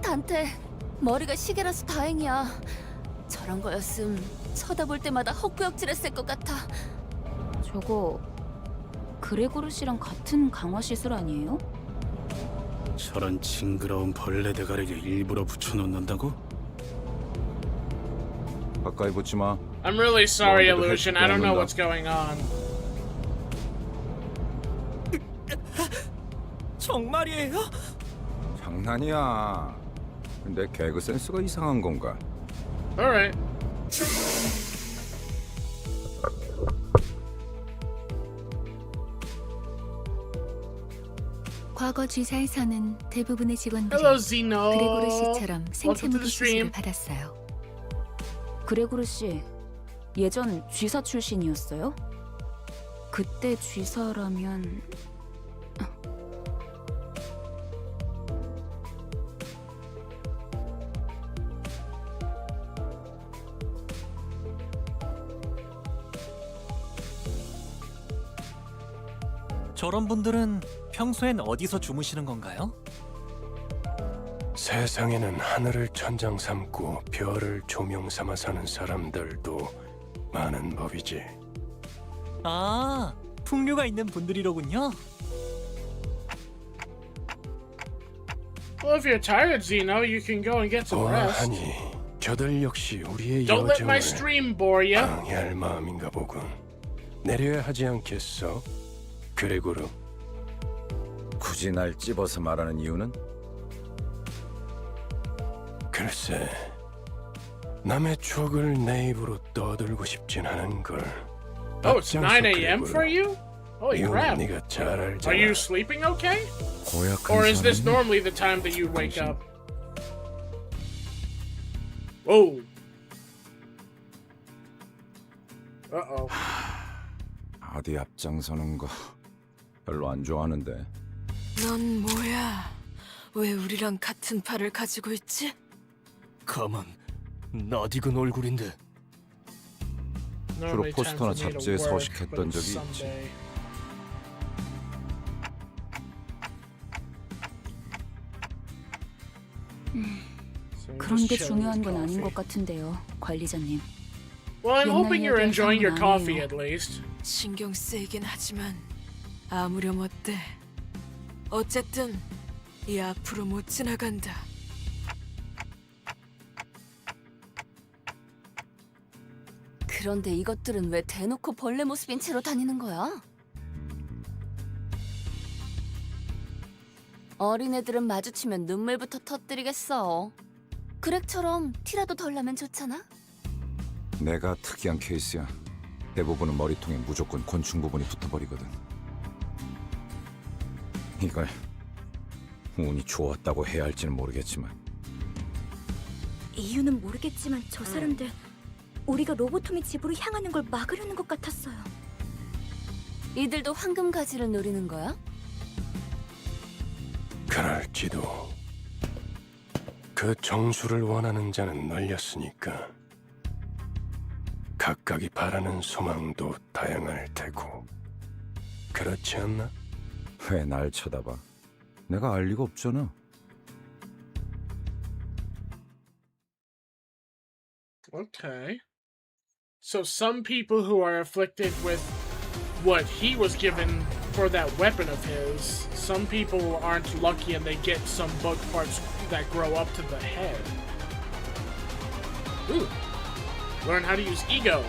단테, 머리가 시계라서 다행이야. 저런 거였음 쳐다볼 때마다 헛구역질했을 것 같아. 저거 그레고르 씨랑 같은 강화 시술 아니에요? 저런 징그러운 벌레 대가리를 일부러 붙여놓는다고? 가까이 붙지 마. I'm really sorry, 너한테도 Illusion. I don't know 해치지 what's going on. 정말이에요? 장난이야. 내 개그 센스가 이상한 건가? Alright. 과거 쥐사에서는 대부분의 직원들이 Hello, Zeno. 그레고르 씨처럼 Welcome to 생체무기 the stream. 수술을 받았어요. 그레고르 씨, 예전 쥐사 출신이었어요? 그때 쥐사라면 저런 분들은 평소엔 어디서 주무시는 건가요? 세상에는 하늘을 천장 삼고 별을 조명 삼아 사는 사람들도 많은 법이지. 아, 풍류가 있는 분들이로군요. Well, if you're tired, Zeno, you can go and get some rest. 보아하니 저들 역시 우리의 Don't let my 여정을 stream bore you. 방해할 마음인가 보군. 내려야 하지 않겠어? 그레고르. 굳이 날 찝어서 말하는 이유는? 글쎄, 남의 추억을 내 입으로 떠들고 싶진 않은 걸. Oh, it's 9 a.m. for you? Holy 이건 crap. 네가 잘 알잖아. Are you sleeping okay? 고약한 Or is this 사람이 normally the time that you wake up? Whoa. Uh-oh. 어디 앞장서는 거 별로 안 좋아하는데. 넌 뭐야? 왜 우리랑 같은 팔을 가지고 있지? 가만, 낯익은 얼굴인데. Normally time 포스터나 for me to 잡지에 work, 서식했던 but it's 적이 있지. Sunday. So I'm 그런 just 게 chilling 중요한 with 건 아닌 coffee. 것 같은데요, 관리자님. Well, I'm hoping you're 옛날 enjoying your 이야기를 coffee 하는 at least. 신경 쓰이긴 하지만 아무렴 어때? 어쨌든 이 앞으로 못 지나간다. 그런데 이것들은 왜 대놓고 벌레 모습인 채로 다니는 거야? 어린애들은 마주치면 눈물부터 터뜨리겠어. 그렉처럼 티라도 덜 나면 좋잖아? 내가 특이한 케이스야. 대부분은 머리통에 무조건 곤충 부분이 붙어버리거든. 이걸 운이 좋았다고 해야 할지는 모르겠지만 이유는 모르겠지만 저 사람들 우리가 로보톰의 집으로 향하는 걸 막으려는 것 같았어요. 이들도 황금 가지를 노리는 거야? 그럴지도. 그 정수를 원하는 자는 널렸으니까 각각이 바라는 소망도 다양할 테고. 그렇지 않나? 왜 날 쳐다봐? 내가 알 리가 없잖아. Okay. So some people who are afflicted with what he was given for that weapon of his, some people aren't lucky and they get some bug parts that grow up to the head. Ooh. Learn how to use ego.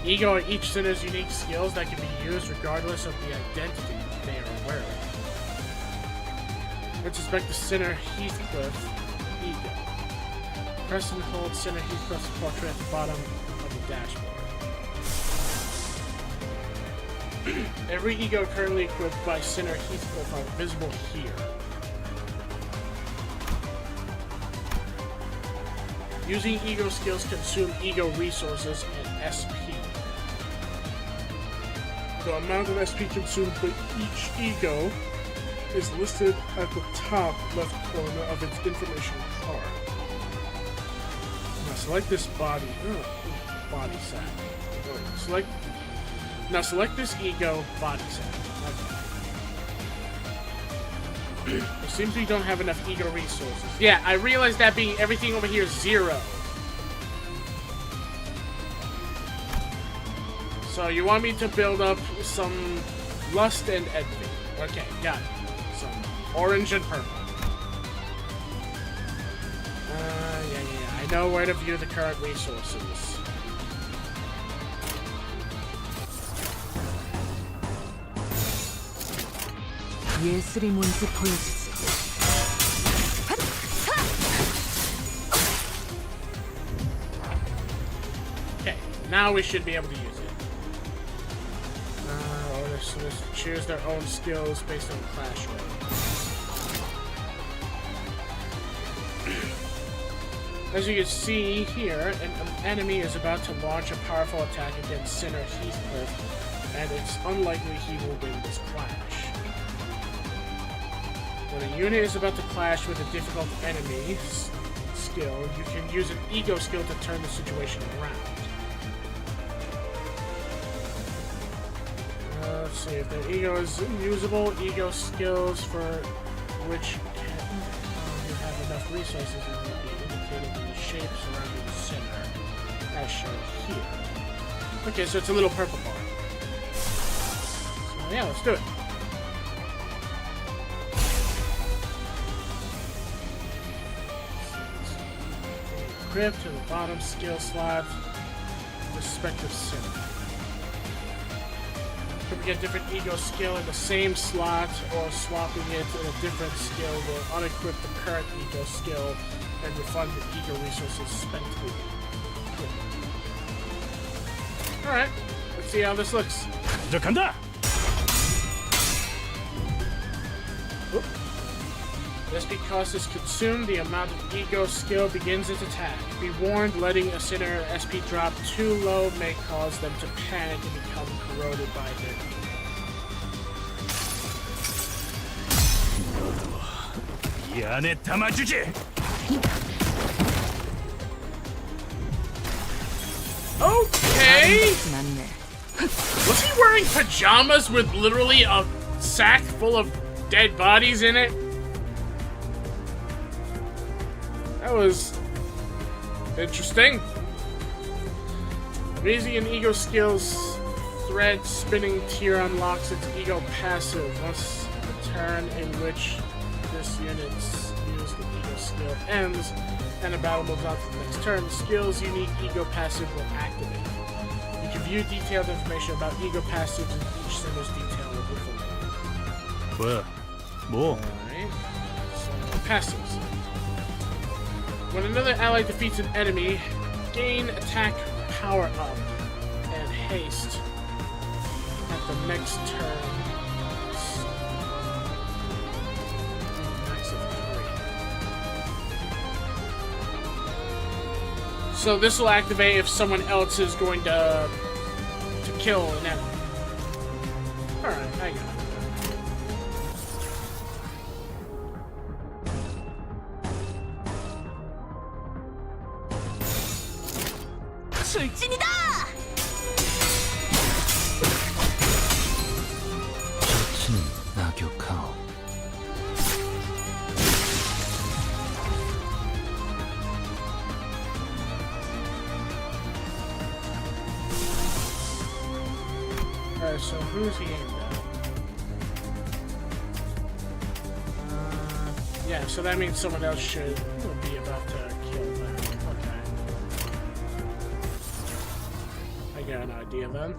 Ego are each sinner's unique skills that can be used regardless of the identity they are aware of. Let's suspect the sinner Heathcliff ego. Press and hold Sinner Heathcliff's portrait at the bottom of the dashboard. Every ego currently equipped by Sinner Heathcliff are visible here. Using ego skills consume ego resources and SP. The amount of SP consumed by each ego is listed at the top left corner of its information card. Now select this body set. Select this ego body set. Okay. It seems we don't have enough ego resources. Yeah, I realized that being everything over here is 0. So you want me to build up some lust and envy. Okay, got it. Some orange and purple. Yeah. I know where to view the current resources. 예술이 뭔지 보여주지. Okay, now we should be able to use it. Order listeners to choose their own skills based on clash rate. As you can see here, an enemy is about to launch a powerful attack against Sinner Heathcliff, and it's unlikely he will win this clash. When a unit is about to clash with a difficult enemy skill, you can use an ego skill to turn the situation around. Let's see if their ego is usable. Ego skills for which you have enough resources will be indicated in the shape surrounding the center, as shown here. Okay, so it's a little purple bar. So yeah, let's do it. Grip to the bottom skill slot, respective center. Equipping a different ego skill in the same slot or swapping it in a different skill will unequip the current ego skill and refund the ego resources spent to equip it. Alright, let's see how this looks. 간다. Just because it's consumed, the amount of ego skill begins its attack. Be warned, letting a Sinner SP drop too low may cause them to panic and become corroded by their 이 안에 담아주지. Okay! Was he wearing pajamas with literally a sack full of dead bodies in it? That was interesting. Raising an ego skills thread spinning tier unlocks its ego passive. Once the turn in which this unit's used the ego skill ends and a battle moves on to the next turn, the skill's unique ego passive will activate. You can view detailed information about ego passives in each Sinner's detail info. 뭐? Alright. So, passives. When another ally defeats an enemy, gain attack power up and haste at the next turn. Max of 3. So this will activate if someone else is going to kill an enemy. Alright, I got it. 출진이다! 저치는 낙욕하오. Alright, so who's he aimed at? Yeah, so that means someone else will be about to kill them. Okay. I got an idea then.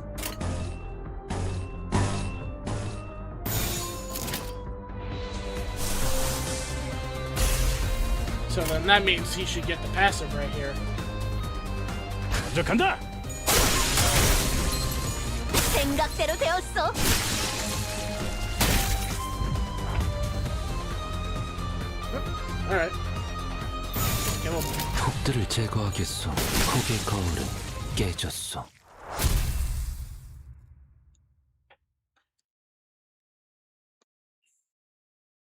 So then that means he should get the passive right here. 먼저 간다. 생각대로 되었어. Alright. Kill him. 폭들을 제거하겠소. 폭의 거울은 깨졌소.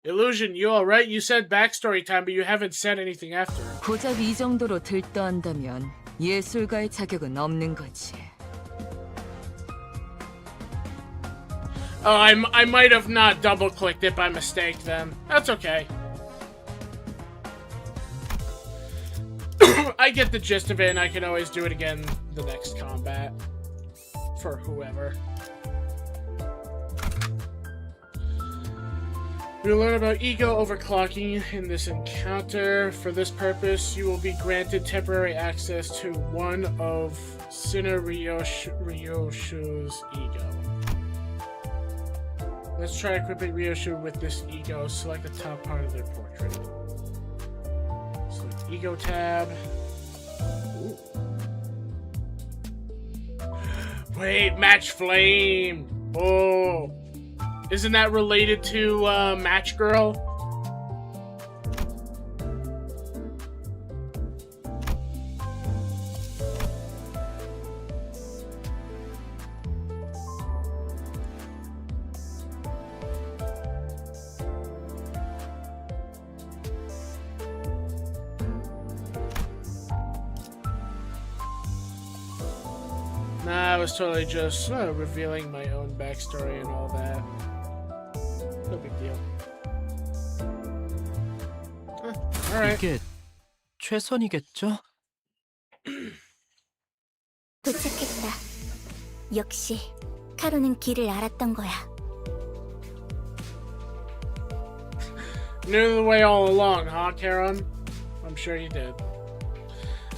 Illusion, you alright? You said backstory time, but you haven't said anything after. 고작 이 정도로 들떠한다면 예술가의 자격은 없는 거지. Oh, I might have not double-clicked it by mistake then. That's okay. I get the gist of it, and I can always do it again the next combat. For whoever. We'll learn about ego overclocking in this encounter. For this purpose, you will be granted temporary access to one of Sinner Ryoshu's ego. Let's try equipping Ryoshu with this ego. Select the top part of their portrait. Select ego tab. Ooh. Wait, match flame! Oh! Isn't that related to Match Girl? Nah, I was totally just revealing my own backstory and all that. No big deal. Alright. 이게 최선이겠죠? 도착했다. 역시 카로는 길을 알았던 거야. Knew the way all along, huh, Karen? I'm sure you did.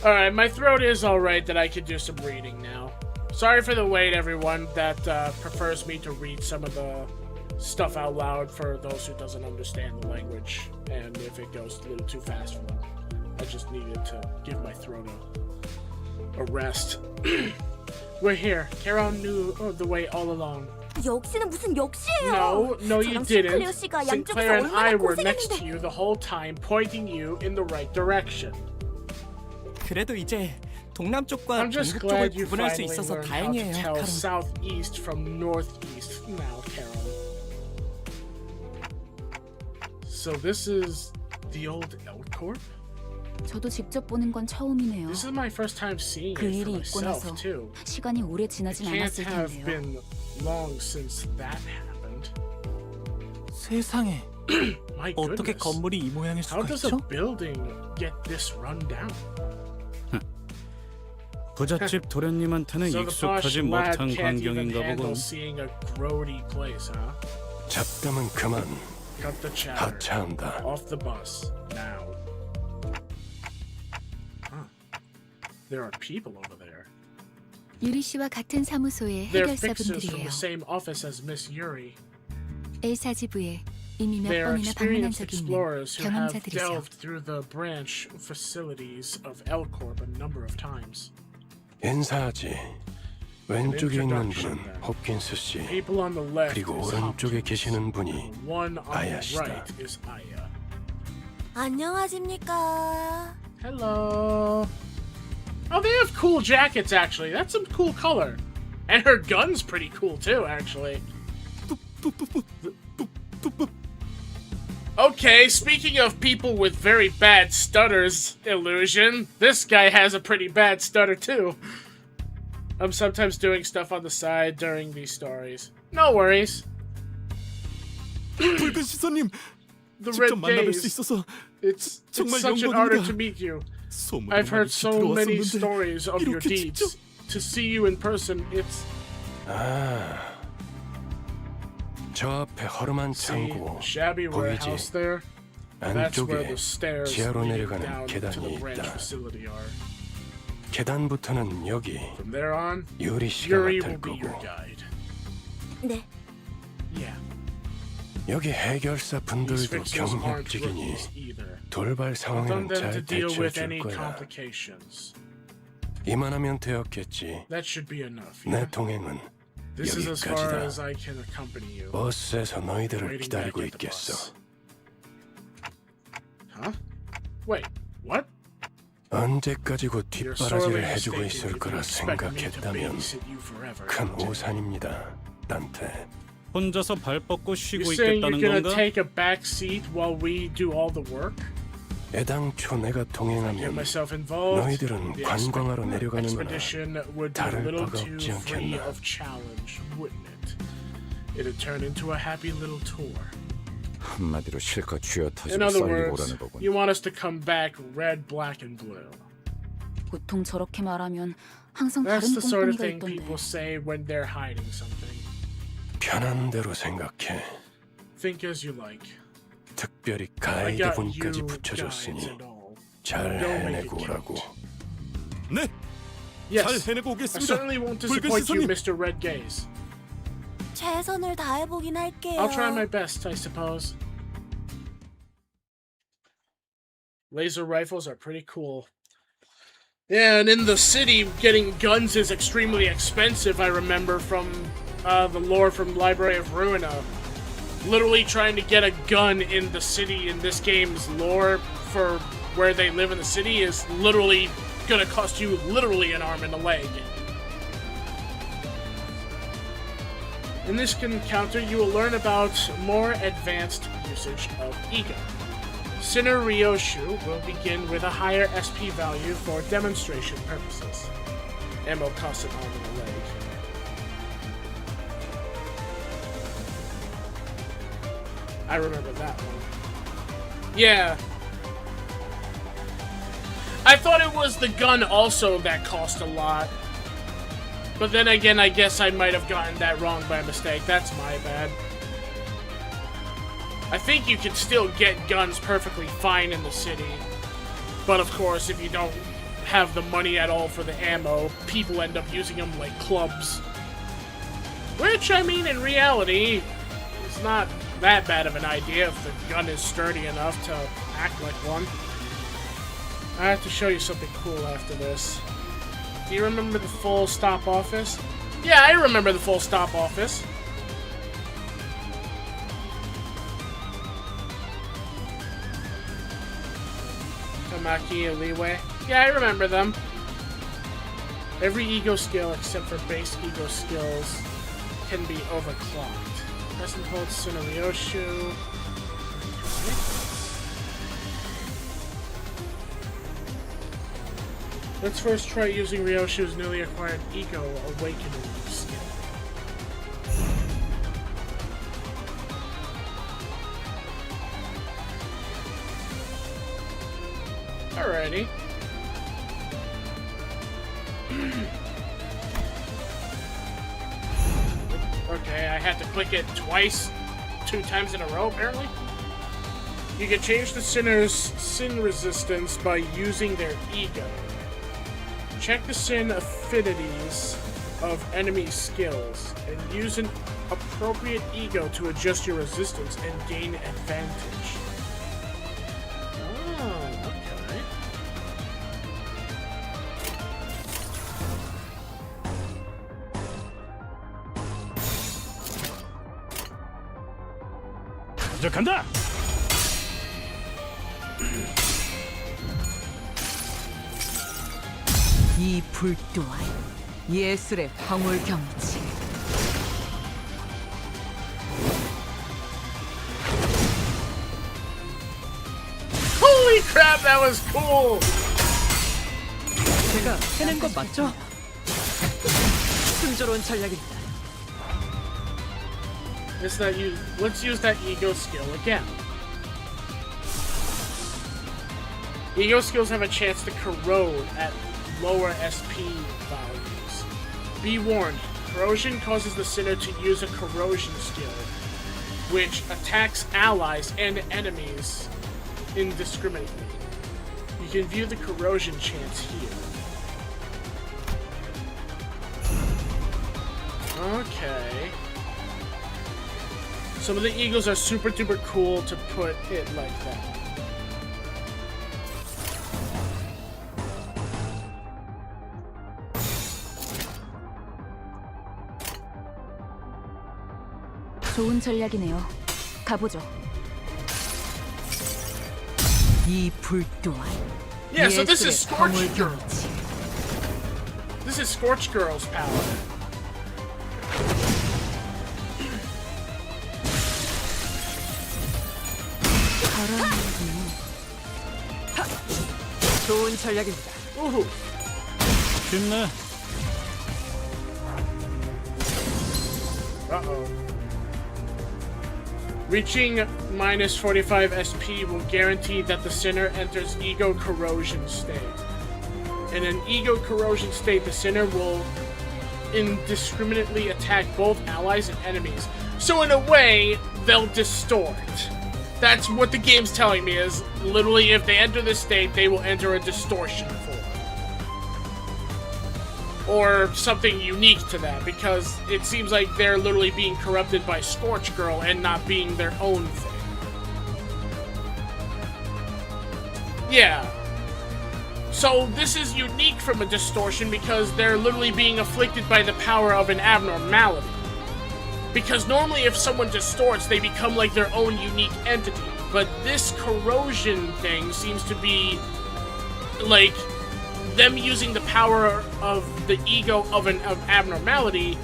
Alright, my throat is alright that I can do some reading now. Sorry for the wait, everyone that prefers me to read some of the stuff out loud for those who doesn't understand the language, and if it goes a little too fast for them. I just needed to give my throat a rest. We're here. Karen knew the way all along. 역시는 무슨 역시예요? No, you didn't. 씨가 Sinclair and I 얼마나 were next 고생했는데. to you the whole time, pointing you in the right direction. 그래도 이제 동남쪽과 I'm just 동북쪽을 glad you 구분할 수 finally 있어서 learned how to 다행이에요, tell 카론. southeast from northeast now, Carol. So this is the old Elcorp? 저도 직접 보는 건 처음이네요. This is my first time seeing 그 it for 일이 있고 나서 myself too. 시간이 오래 It 지나진 can't 않았을 have 텐데요. been long since that happened. 세상에 My 어떻게 goodness. 건물이 이 모양일 How 수가 does a 있죠? building get this run down? 부잣집 도련님한테는 So the posh 익숙하지 lad 못한 can't even 광경인가 handle 보군. seeing a grody place, huh? 잡담은 그만. Cut the chatter. 하차한다. Off the bus now. There are people over there. 유리 씨와 같은 사무소의 They're fixers from 해결사분들이에요. the same office as Miss Yuri. 엘사지부에 이미 몇 They are 번이나 방문한 experienced 적이 있는 explorers who have 경험자들이죠. delved through the branch facilities of Elcorp a number of times. 인사하지. 왼쪽에 있는 분은 홉킨스 씨. People on the left 그리고 is 오른쪽에 Hopkins. 계시는 분이 The one on the 아야시다. right is Aya. 안녕하십니까. Hello. Oh, they have cool jackets, actually. That's some cool color. And her gun's pretty cool, too, actually. Okay, speaking of people with very bad stutters, Illusion, this guy has a pretty bad stutter, too. I'm sometimes doing stuff on the side during these stories. No worries. 붉은 시선님, The 직접 red 만나뵐 수 gaze. 있어서 It's 정말 such an honor 영광입니다. to meet you. 소문이 I've heard 많이 so many 들어왔었는데 stories of your 이렇게 deeds. 직접 To see you in person, it's... 아, 저 앞에 허름한 See, 창고 the shabby 보이지? warehouse there? That's where 안쪽에 the stairs 지하로 leading 내려가는 down to 계단이 the branch 있다. facility are. 계단부터는 여기 From there on, 유리 씨가 Yuri will 맡을 be your 거고 guide. 네, Yeah, 여기 해결사 these 분들도 fixers aren't 경력직이니 rookies either. 돌발 Want 상황에는 them to 잘 deal 대처해 with 줄 any 거야. complications. 이만하면 되었겠지. That should be enough. 내 Yeah? 동행은 This is as far 여기까지다. as I can accompany you. 버스에서 너희들을 Waiting 기다리고 back at the 있겠어. bus. Huh? Wait, what? 언제까지 곧 You're sorely 뒷바라지를 해주고 mistaken 있을 if you 거라 expect me to 생각했다면 babysit you forever. 큰 오산입니다, 단테. 혼자서 발 뻗고 쉬고 You're saying you're 있겠다는 gonna 건가? take a back seat while we do all the work? 애당초 내가 Get 동행하면 myself involved. 너희들은 The 관광하러 내려가는 거나 expedition would be a 다를 little 바가 too 없지 free 않겠나. of challenge, wouldn't it? It'd turn into a happy little tour. 한마디로 실컷 쥐어 In 터지고 other 썰리고 words, 오라는 거군. you want us to come back red, black, and blue. 보통 저렇게 말하면 항상 That's 다른 the sort of 꿍꿍이가 thing 있던데. people say when they're hiding something. 편한 대로 생각해. Think as you like. 특별히 I got you 가이드분까지 guides 붙여줬으니 and all. 잘 Don't make 해내고 it 오라고. 네, Yes, 잘 해내고 I 오겠습니다. certainly won't 붉은 disappoint you, 시선님. Mr. Red Gaze. 최선을 다해보긴 할게요. I'll try my best, I suppose. Laser rifles are pretty cool. Yeah, and in the city, getting guns is extremely expensive, I remember from the lore from Library of Ruina. literally trying to get a gun in the city in this game's lore for where they live in the city is literally gonna cost you literally an arm and a leg. In this encounter, you will learn about more advanced usage of Ego. Sinner Ryoshu will begin with a higher SP value for demonstration purposes. Ammo costs an arm and a leg. I remember that one. Yeah. I thought it was the gun also that cost a lot. But then again, I guess I might have gotten that wrong by mistake. That's my bad. I think you can still get guns perfectly fine in the city. But of course, if you don't have the money at all for the ammo, people end up using them like clubs. Which, I mean, in reality, it's not that bad of an idea if the gun is sturdy enough to act like one. I have to show you something cool after this. Do you remember the full stop office? Yeah, I remember the full stop office. Tamaki and Leeway. Yeah, I remember them. Every ego skill except for base ego skills can be overclocked. Press and hold Tsunoryoshu. Let's first try using Ryoshu's newly acquired Ego Awakening skill. Alrighty. Okay, I had to click it twice, 2 times in a row, apparently. You can change the sinner's sin resistance by using their ego. Check the sin affinities of enemy skills, and use an appropriate ego to adjust your resistance and gain advantage. Oh, okay. 간다. 이 불 또한 예술의 황홀경이지. Holy crap, that was cool! 제가 해낸 건 맞죠? 순조로운 전략입니다. Let's use that ego skill again. Ego skills have a chance to corrode at lower SP values. Be warned, corrosion causes the sinner to use a corrosion skill, which attacks allies and enemies indiscriminately. You can view the corrosion chance here. Okay. Some of the eagles are super duper cool to put it like that. 좋은 전략이네요. 가보죠. 이 불 또한 Yeah, so this is 예술의 Scorch Girl. 황홀경이지. This is Scorch Girl's power. 좋은 전략입니다. Ooh. 쉽네. Uh-oh. Reaching minus 45 SP will guarantee that the sinner enters ego corrosion state. In an ego corrosion state, the sinner will indiscriminately attack both allies and enemies. So in a way, they'll distort. That's what the game's telling me, is literally if they enter this state, they will enter a distortion form. Or something unique to that, because it seems like they're literally being corrupted by Scorch Girl and not being their own thing. Yeah. So this is unique from a distortion because they're literally being afflicted by the power of an abnormality. Because normally if someone distorts, they become like their own unique entity. But this corrosion thing seems to be like them using the power of the ego of abnormality,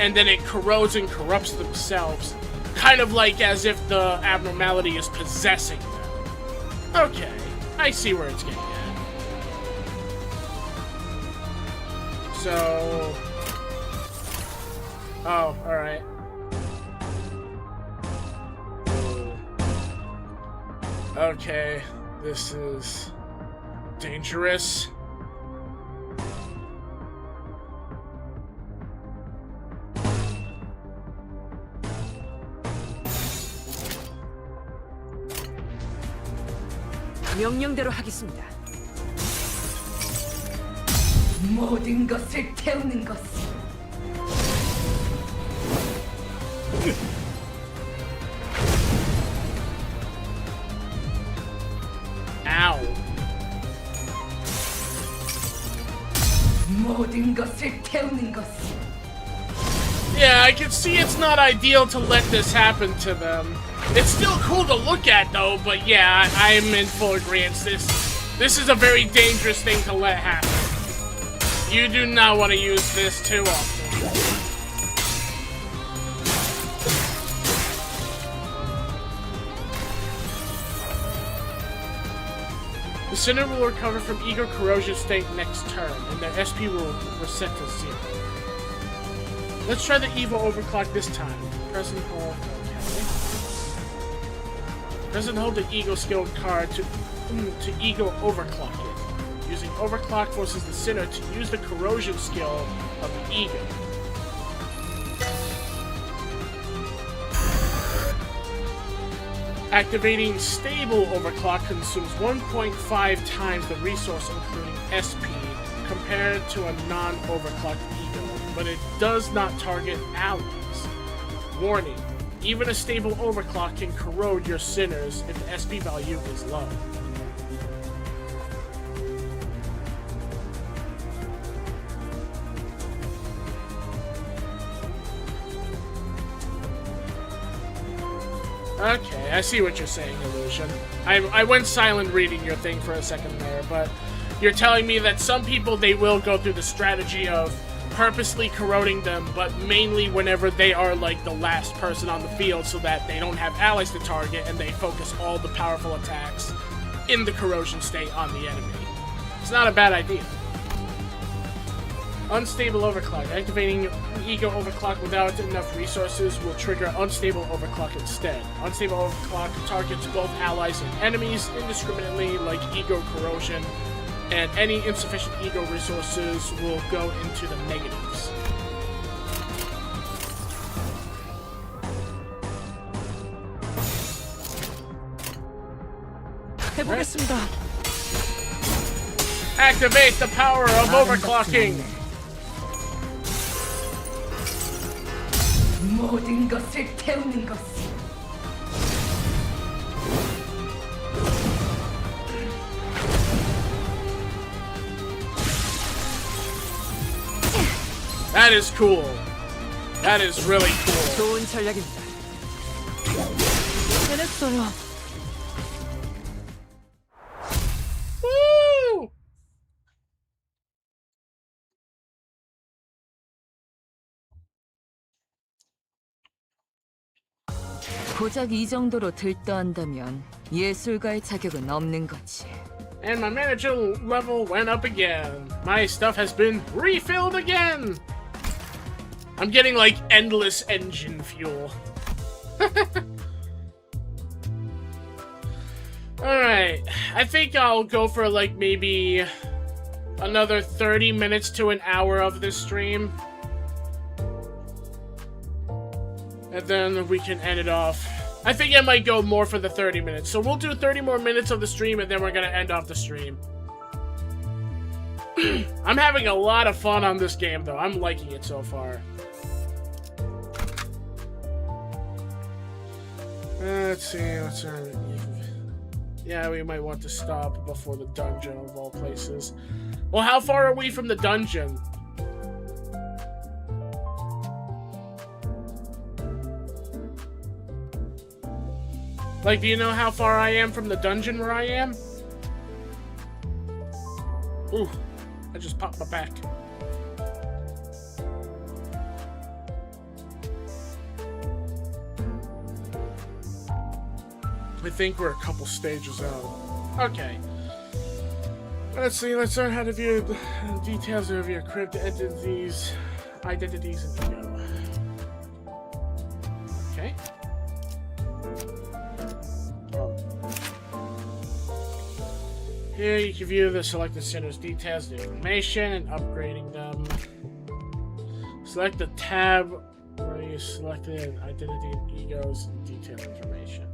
and then it corrodes and corrupts themselves. Kind of like as if the abnormality is possessing them. Okay, I see where it's getting at. So... oh, alright. Okay, this is dangerous. 명령대로 하겠습니다. 모든 것을 태우는 것. Ow. 모든 것을 태우는 것. Yeah, I can see it's not ideal to let this happen to them. It's still cool to look at, though, but yeah, I'm in full agreement. This is a very dangerous thing to let happen. You do not want to use this too often. The Sinner will recover from ego corrosion state next turn, and their SP will reset to 0. Let's try the Evo overclock this time. Press and hold. Okay. Press and hold the ego skill card to ego overclock it. Using overclock forces the Sinner to use the corrosion skill of the ego. Activating stable overclock consumes 1.5 times the resource, including SP, compared to a non-overclocked ego, but it does not target allies. Warning, even a stable overclock can corrode your Sinners if the SP value is low. Okay, I see what you're saying, Illusion. I went silent reading your thing for a second there, but you're telling me that some people, they will go through the strategy of purposely corroding them, but mainly whenever they are like the last person on the field so that they don't have allies to target and they focus all the powerful attacks in the corrosion state on the enemy. It's not a bad idea. Unstable overclock. Activating ego overclock without enough resources will trigger unstable overclock instead. Unstable overclock targets both allies and enemies indiscriminately, like ego corrosion, and any insufficient ego resources will go into the negatives. 해보겠습니다. Activate the power of overclocking! 모든 것을 태우는 것. That is cool. That is really cool. 좋은 전략입니다. 해냈어요. Woo! 고작 이 정도로 들떠한다면 예술가의 자격은 없는 거지. And my manager level went up again. My stuff has been refilled again. I'm getting like endless engine fuel. Alright, I think I'll go for like maybe another 30 minutes to an hour of this stream. And then we can end it off. I think I might go more for the 30 minutes. So we'll do 30 more minutes of the stream and then we're gonna end off the stream. I'm having a lot of fun on this game though. I'm liking it so far. Let's see, what's our... Yeah, we might want to stop before the dungeon of all places. Well, how far are we from the dungeon? Like, do you know how far I am from the dungeon where I am? Ooh, I just popped my back. I think we're a couple stages out. Okay. Let's see, let's learn how to view the details of your crypt identities and ego. Okay. Here you can view the selected center's details and information and upgrading them. Select the tab where you selected identity and egos and detail information.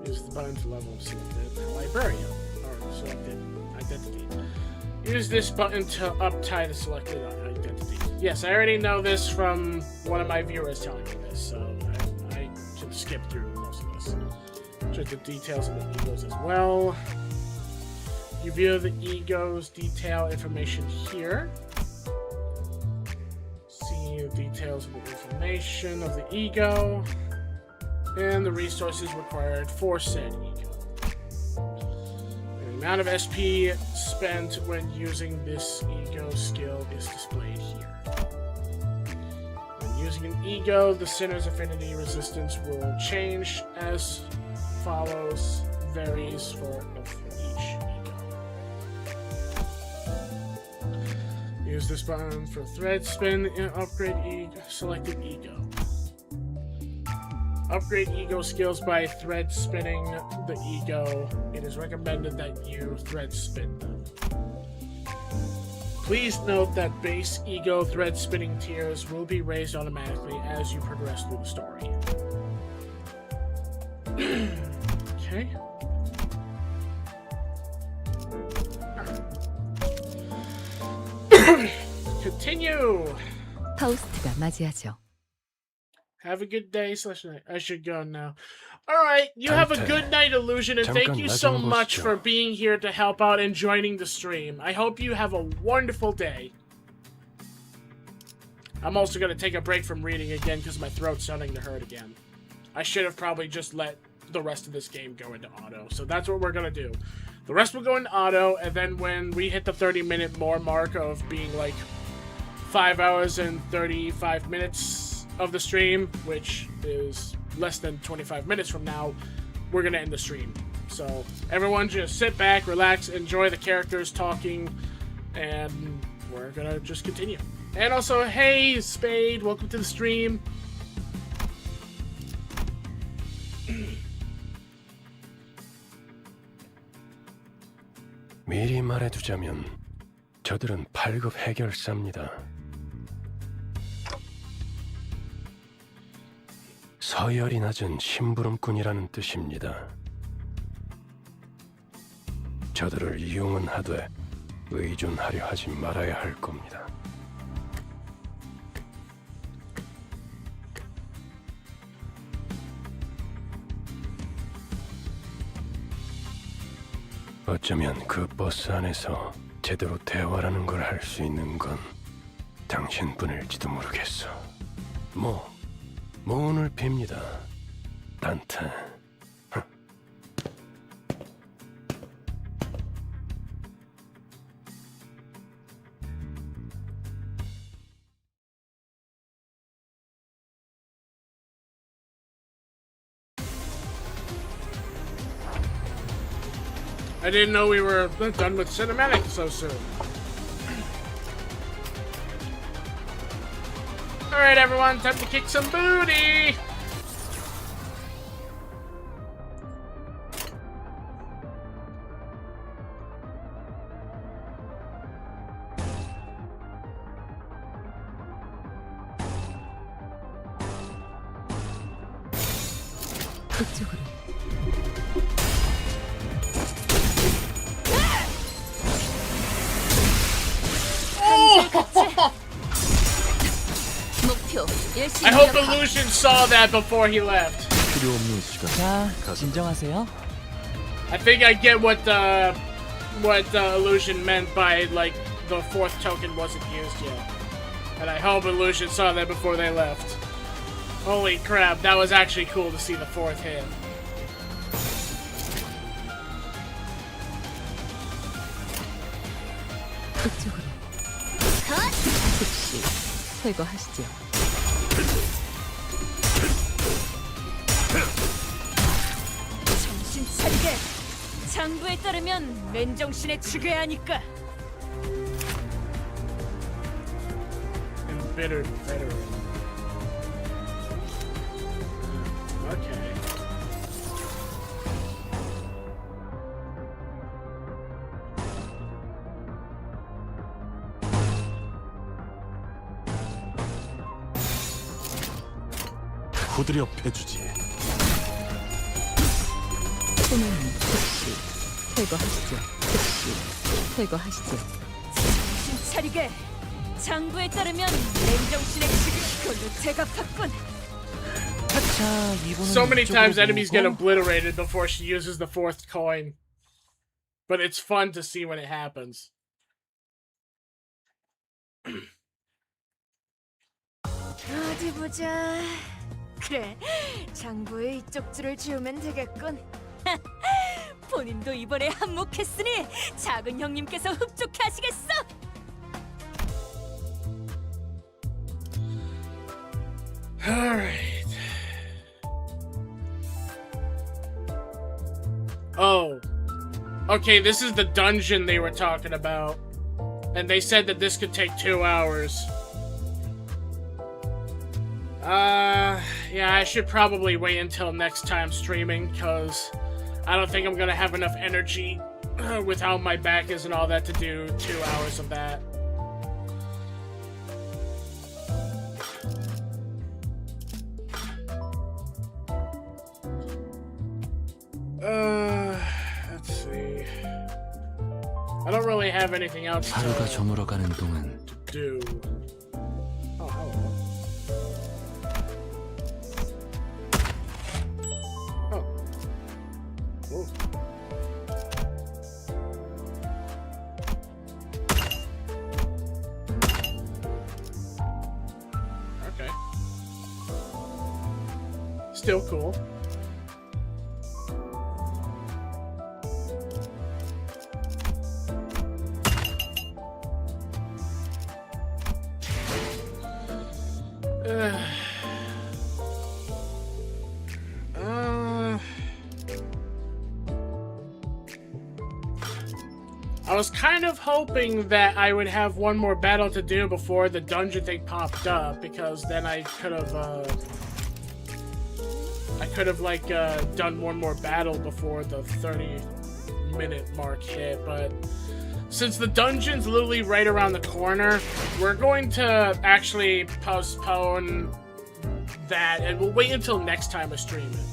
Use the button to level selected librarian or selected identity. Use this button to uptie the selected identity. Yes, I already know this from one of my viewers telling me this, so I should skip through most of this. Check the details of the egos as well. You view the egos detail information here. See the details of the information of the ego and the resources required for said ego. The amount of SP spent when using this ego skill is displayed here. When using an ego, the center's affinity resistance will change as follows, varies for each ego. Use this button for thread spin and upgrade selected ego. Upgrade ego skills by thread spinning the ego. It is recommended that you thread spin them. Please note that base ego thread spinning tiers will be raised automatically as you progress through the story. Okay. Continue. 파우스트가 맞이하죠. Have a good day / night. I should go now. Alright, you have a good night, Illusion, and thank you so much for being here to help out and joining the stream. I hope you have a wonderful day. I'm also going to take a break from reading again because my throat's starting to hurt again. I should have probably just let the rest of this game go into auto, so that's what we're going to do. The rest will go into auto, and then when we hit the 30-minute more mark of being like 5 hours and 35 minutes of the stream, which is less than 25 minutes from now, we're gonna end the stream. So everyone just sit back, relax, enjoy the characters talking, and we're gonna just continue. And also, hey Spade, welcome to the stream. 미리 말해두자면 저들은 8급 해결사입니다. 서열이 낮은 심부름꾼이라는 뜻입니다. 저들을 이용은 하되 의존하려 하지 말아야 할 겁니다. 어쩌면 그 버스 안에서 제대로 대화라는 걸 할 수 있는 건 당신뿐일지도 모르겠어. 모운을 빕니다. 단테. I didn't know we were done with cinematic so soon. Alright everyone, time to kick some booty! 그쪽으로. I hope Illusion saw that before he left. 필요 없는 시간. 자, 진정하세요. I think I get what Illusion meant by like the fourth token wasn't used yet, and I hope Illusion saw that before they left. Holy crap, that was actually cool to see the fourth hit. 그쪽으로. 즉시 제거하시죠. 정신 차리게. 장부에 따르면 맨정신에 죽여야 하니까. Embittered veteran. Okay. 후드려 패주지. 소매는 즉시 제거하시죠. 즉시 제거하시죠. 정신 차리게. 장부에 따르면 맨정신에 죽일 걸로 제각하군. So many times enemies get obliterated before she uses the fourth coin. But it's fun to see when it happens. 어디 보자. 그래, 장부에 이쪽 줄을 지우면 되겠군. 본인도 이번에 한몫했으니 작은 형님께서 흡족해 하시겠어. Alright. Oh. Okay, this is the dungeon they were talking about. And they said that this could take 2 hours. Yeah, I should probably wait until next time streaming, because I don't think I'm gonna have enough energy with how my back is and all that to do 2 hours of that. Let's see. I don't really have anything else 하루가 to 저물어가는 동안 do. Oh, hello. Oh. Ooh. Okay. Still cool. I was kind of hoping that I would have one more battle to do before the dungeon thing popped up, because then I could have done one more battle before the 30-minute mark hit, but since the dungeon's literally right around the corner, we're going to actually postpone that, and we'll wait until next time I stream it.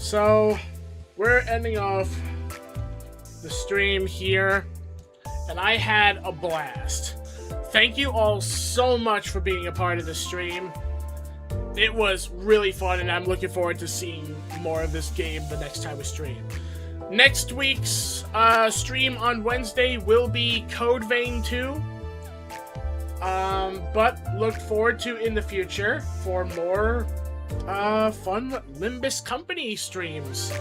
So, we're ending off the stream here, and I had a blast. Thank you all so much for being a part of the stream. It was really fun, and I'm looking forward to seeing more of this game the next time we stream. Next week's stream on Wednesday will be Code Vein 2. But look forward to in the future for more fun Limbus Company streams.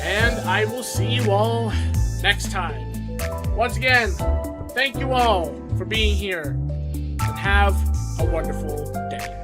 And I will see you all next time. Once again, thank you all for being here, and have a wonderful day.